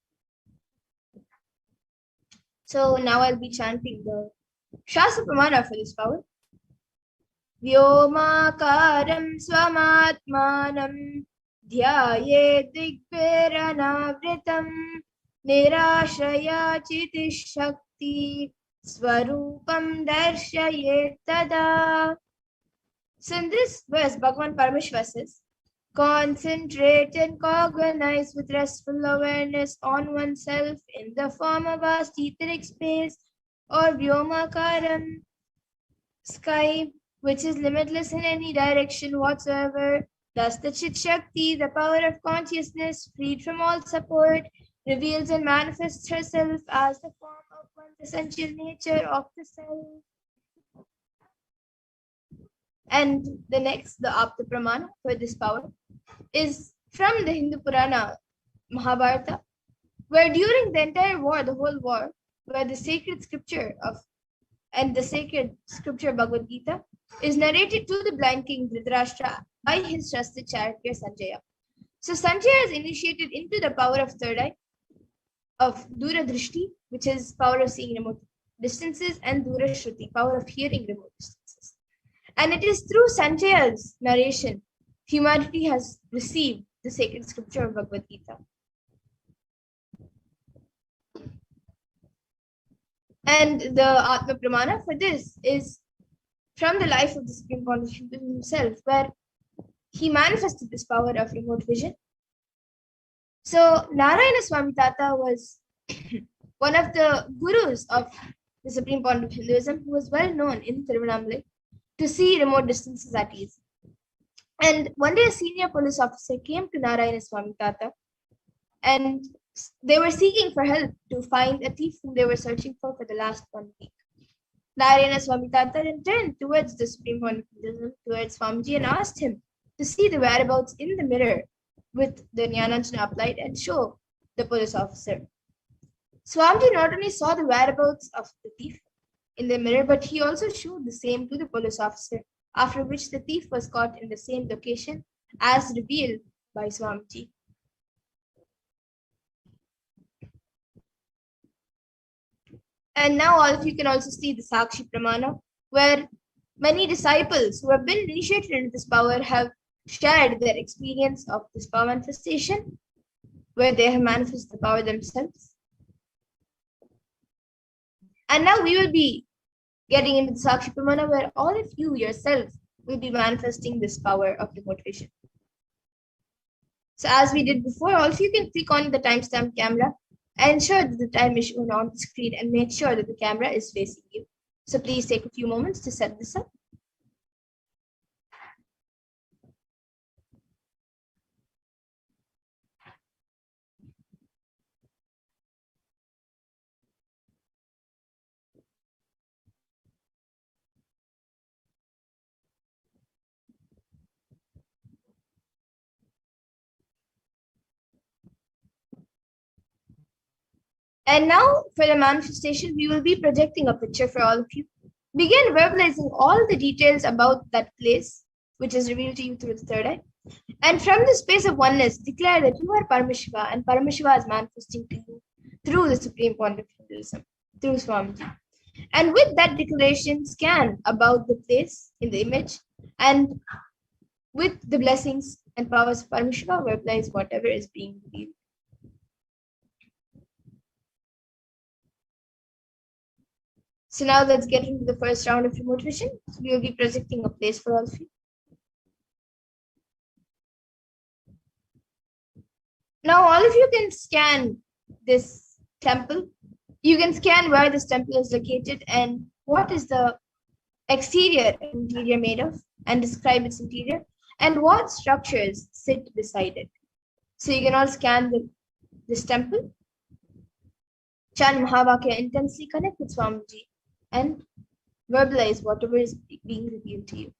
So now I'll be chanting the Shastra Pramana for this power. Vyomakaram swamatmanam dhyaye digviranavritam nirashaya chitishakti swarupam darshaye tada. So in this verse, Bhagavan Paramashiva says, concentrate and cognize with restful awareness on oneself in the form of vast etheric space or Vyomakaram, sky, which is limitless in any direction whatsoever. Thus the Chit Shakti, the power of consciousness, freed from all support, reveals and manifests herself as the form of one's essential nature of the self. And the next, the Apta Pramana for this power, is from the Hindu Purana Mahabharata, where during the entire war, the whole war, where the sacred scripture Bhagavad Gita is narrated to the blind king Dhritarashtra by his trusted charioteer Sanjaya. So Sanjaya is initiated into the power of third eye, of Dura Drishti, which is power of seeing remote distances, and Dura Shruti, power of hearing remote distances. And it is through Sanjaya's narration, humanity has received the sacred scripture of Bhagavad Gita. And the Atma Pramana for this is from the life of the Supreme Pontiff himself, where he manifested this power of remote vision. So Narayana Swami Tata was one of the gurus of the Supreme Pontiff Hinduism, who was well known in Tiruvannamalai to see remote distances at ease. And one day a senior police officer came to Narayana Swami Tata, and they were seeking for help to find a thief whom they were searching for the last 1 week. Narayana Swami Tata then turned towards the Supreme Pontiff, towards Swamiji, and asked him to see the whereabouts in the mirror with the Jnananjana applied and show the police officer. Swamiji not only saw the whereabouts of the thief in the mirror, but he also showed the same to the police officer, after which the thief was caught in the same location as revealed by Swamiji. And now all of you can also see the Sakshi Pramana, where many disciples who have been initiated into this power have shared their experience of this power manifestation, where they have manifested the power themselves. And now we will be getting into the Sakshi Pramana, where all of you yourself will be manifesting this power of remote vision. So as we did before, all of you can click on the timestamp camera and ensure that the time is shown on the screen, and make sure that the camera is facing you. So please take a few moments to set this up. And now for the manifestation, we will be projecting a picture for all of you. Begin verbalizing all the details about that place, which is revealed to you through the third eye. And from the space of oneness, declare that you are Paramashiva and Paramashiva is manifesting to you through the Supreme Point of Hinduism, through Swamiji. And with that declaration, scan about the place in the image, and with the blessings and powers of Paramashiva, verbalize whatever is being revealed. So now let's get into the first round of remote vision. So we will be projecting a place for all of you. Now all of you can scan this temple. You can scan where this temple is located and what is the exterior and interior made of, and describe its interior, and what structures sit beside it. So you can all scan this temple. Chant Mahavakya intensely, connect with Swamiji, and verbalize whatever is being revealed to you.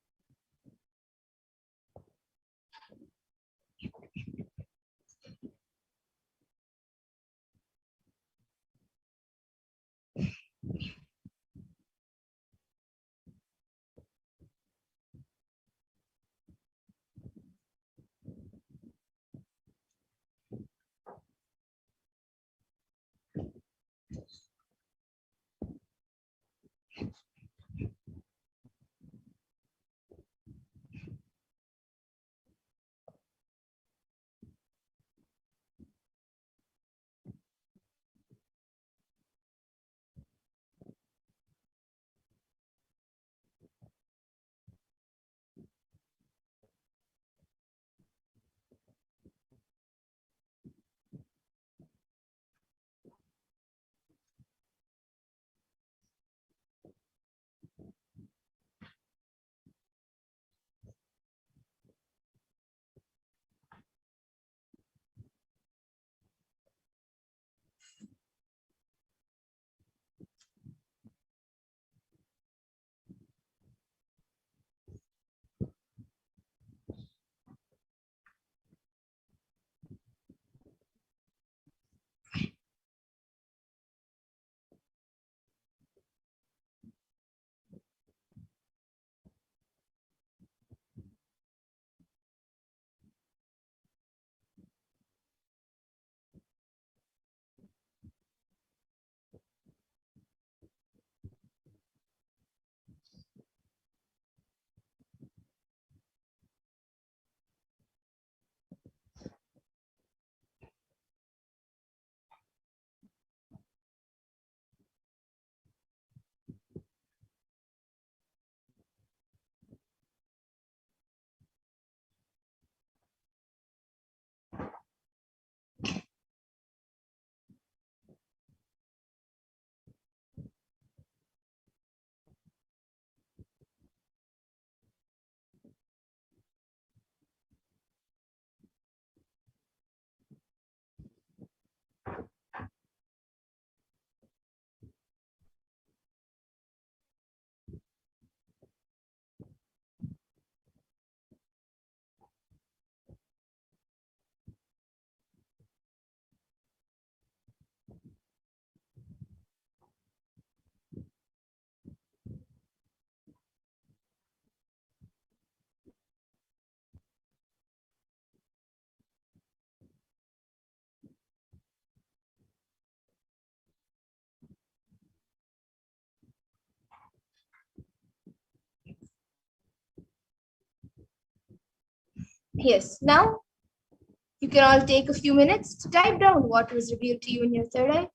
Yes, now you can all take a few minutes to type down what was revealed to you in your third eye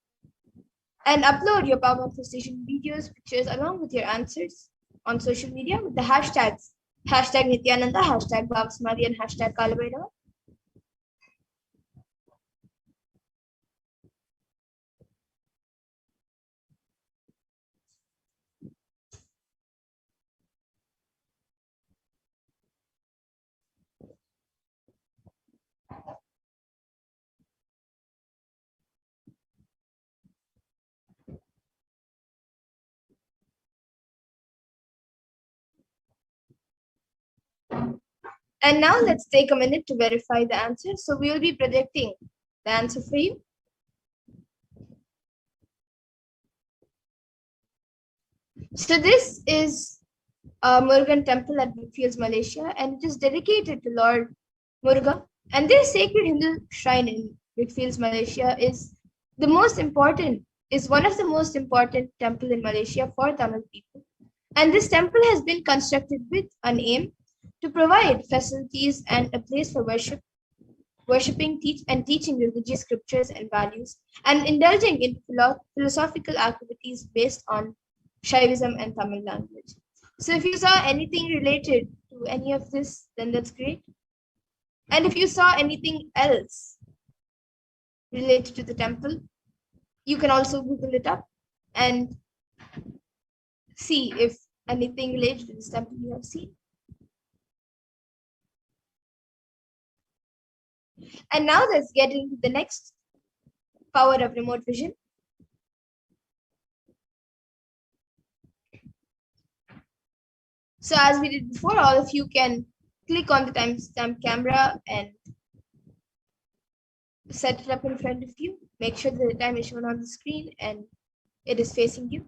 and upload your power manifestation videos, pictures along with your answers on social media with the hashtags #Nithyananda, #BhavaSamadhi, and #Kalabhairava. And now let's take a minute to verify the answer. So we will be projecting the answer for you. So this is a Murugan temple at Brookfields, Malaysia, and it is dedicated to Lord Murugan. And this sacred Hindu shrine in Brookfields, Malaysia is one of the most important temple in Malaysia for Tamil people. And this temple has been constructed with an aim to provide facilities and a place for worshipping, teaching religious scriptures and values, and indulging in philosophical activities based on Shaivism and Tamil language. So if you saw anything related to any of this, then that's great. And if you saw anything else related to the temple, you can also Google it up and see if anything related to this temple you have seen. And now let's get into the next power of remote vision. So as we did before, all of you can click on the timestamp camera and set it up in front of you. Make sure that the time is shown on the screen and it is facing you.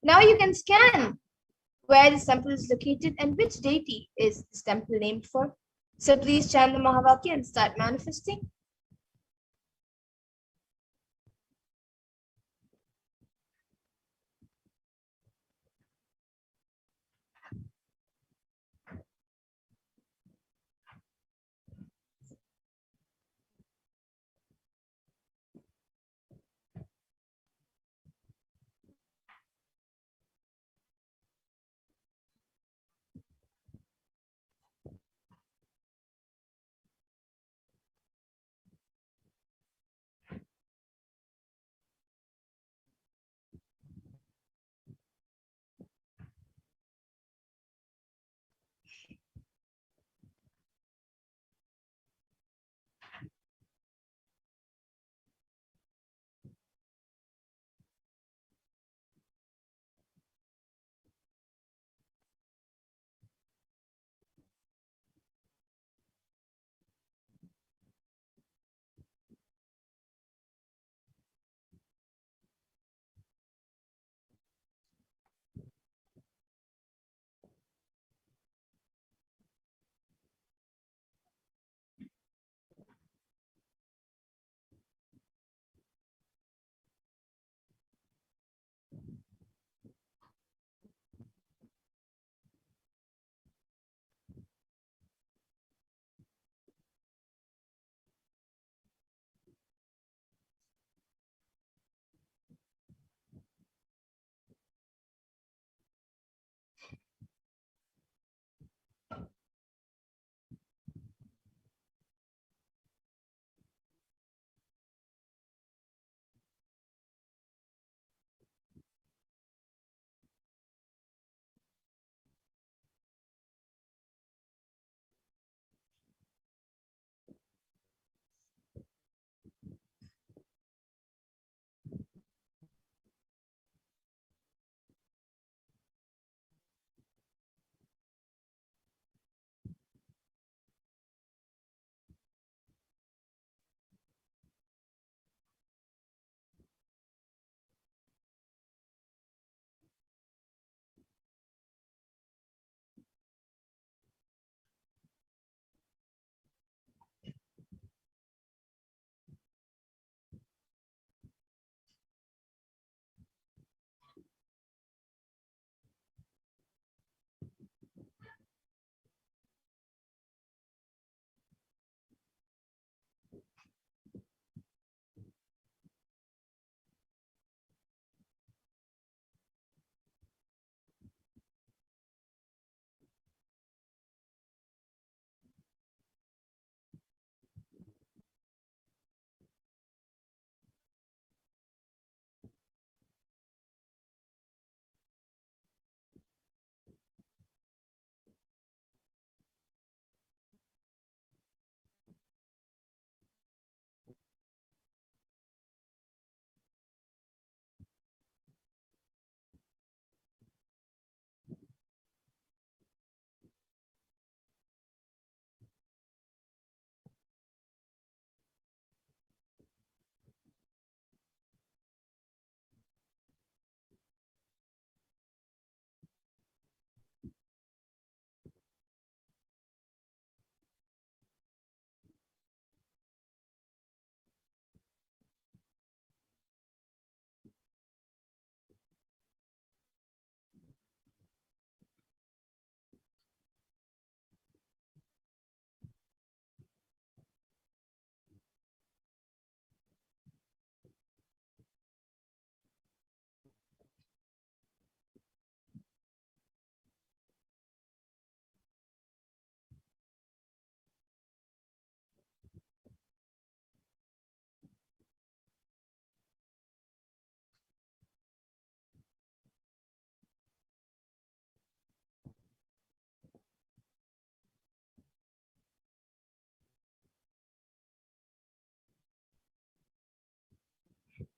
Now you can scan where this temple is located and which deity is this temple named for. So please chant the Mahavakya and start manifesting.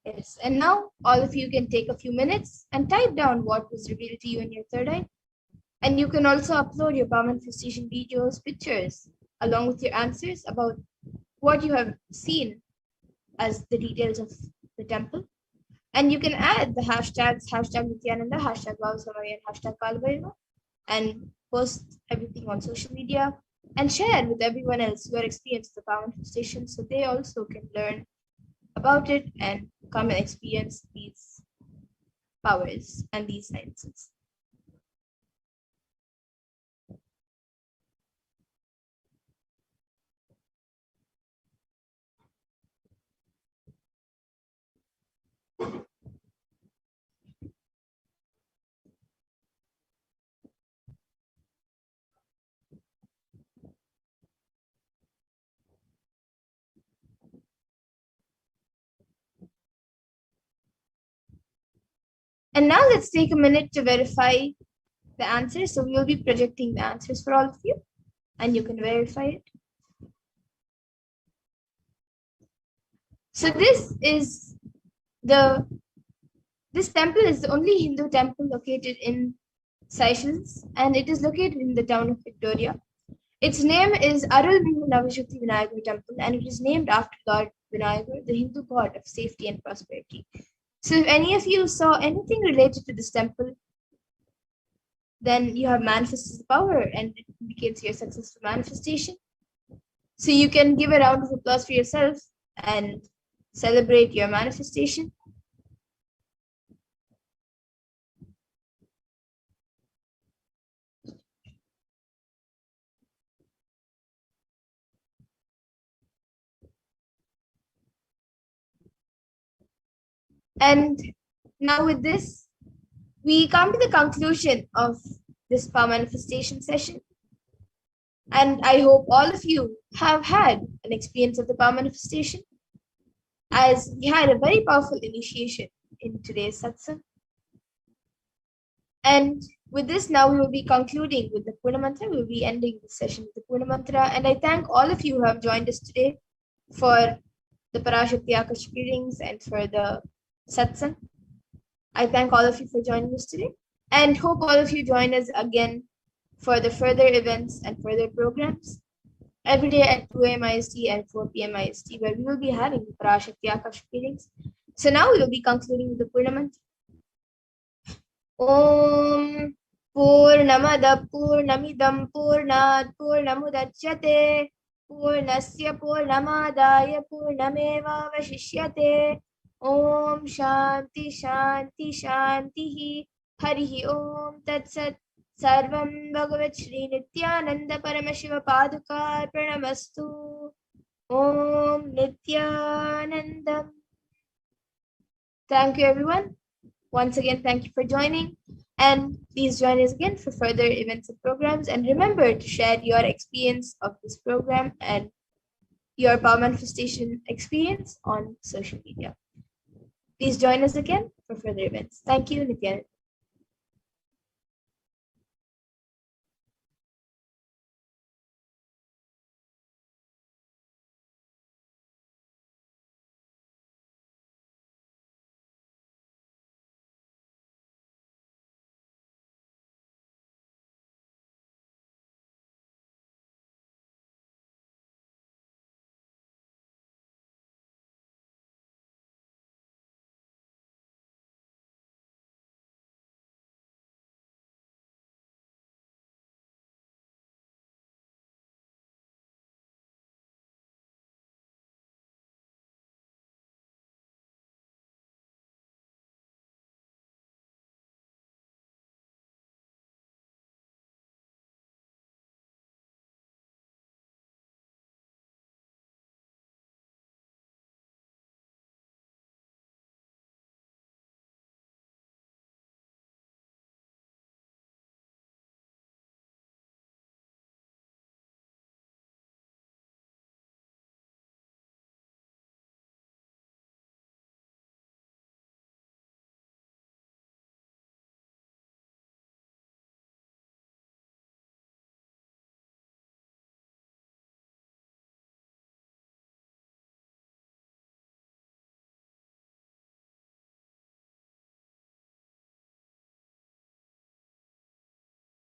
Yes, and now all of you can take a few minutes and type down what was revealed to you in your third eye. And you can also upload your power manifestation videos, pictures, along with your answers about what you have seen as the details of the temple. And you can add the hashtags, #Nithyananda, #BhavaSamadhi, and #Kalabhaiva, and post everything on social media and share with everyone else your experience of the power manifestation so they also can learn about it and come and experience these powers and these sciences. And now let's take a minute to verify the answers. So we will be projecting the answers for all of you, and you can verify it. So this temple is the only Hindu temple located in Seychelles, and it is located in the town of Victoria. Its name is Arulmingu Navashakti Vinayagar Temple, and it is named after Lord Vinayagar, the Hindu god of safety and prosperity. So if any of you saw anything related to this temple, then you have manifested the power and it indicates your successful manifestation. So you can give a round of applause for yourself and celebrate your manifestation. And now with this, we come to the conclusion of this power manifestation session. And I hope all of you have had an experience of the power manifestation, as we had a very powerful initiation in today's satsang. And with this, now we will be concluding with the Purna Mantra. We will be ending the session with the Purna Mantra. And I thank all of you who have joined us today for the Parashakti Akash readings and for the satsang. I thank all of you for joining us today and hope all of you join us again for the further events and further programs every day at 2 a.m. IST and 4 p.m. IST, where we will be having the Parashakti Akash readings. So now we will be concluding with the Purna Mantra. Om Purnamada Purnamidam Purnat Purnamudachyate Purnasya Purnamadaya Purnameva Vashishyate. Om Shanti Shanti Shanti Harihi Om Tat Sat Sarvam Bhagavat Shri Nithyananda Paramashiva Paduka Pranamastu. Om Nithyanandam. Thank you, everyone. Once again, thank you for joining. And please join us again for further events and programs. And remember to share your experience of this program and your power manifestation experience on social media. Please join us again for further events. Thank you, Nithyananda.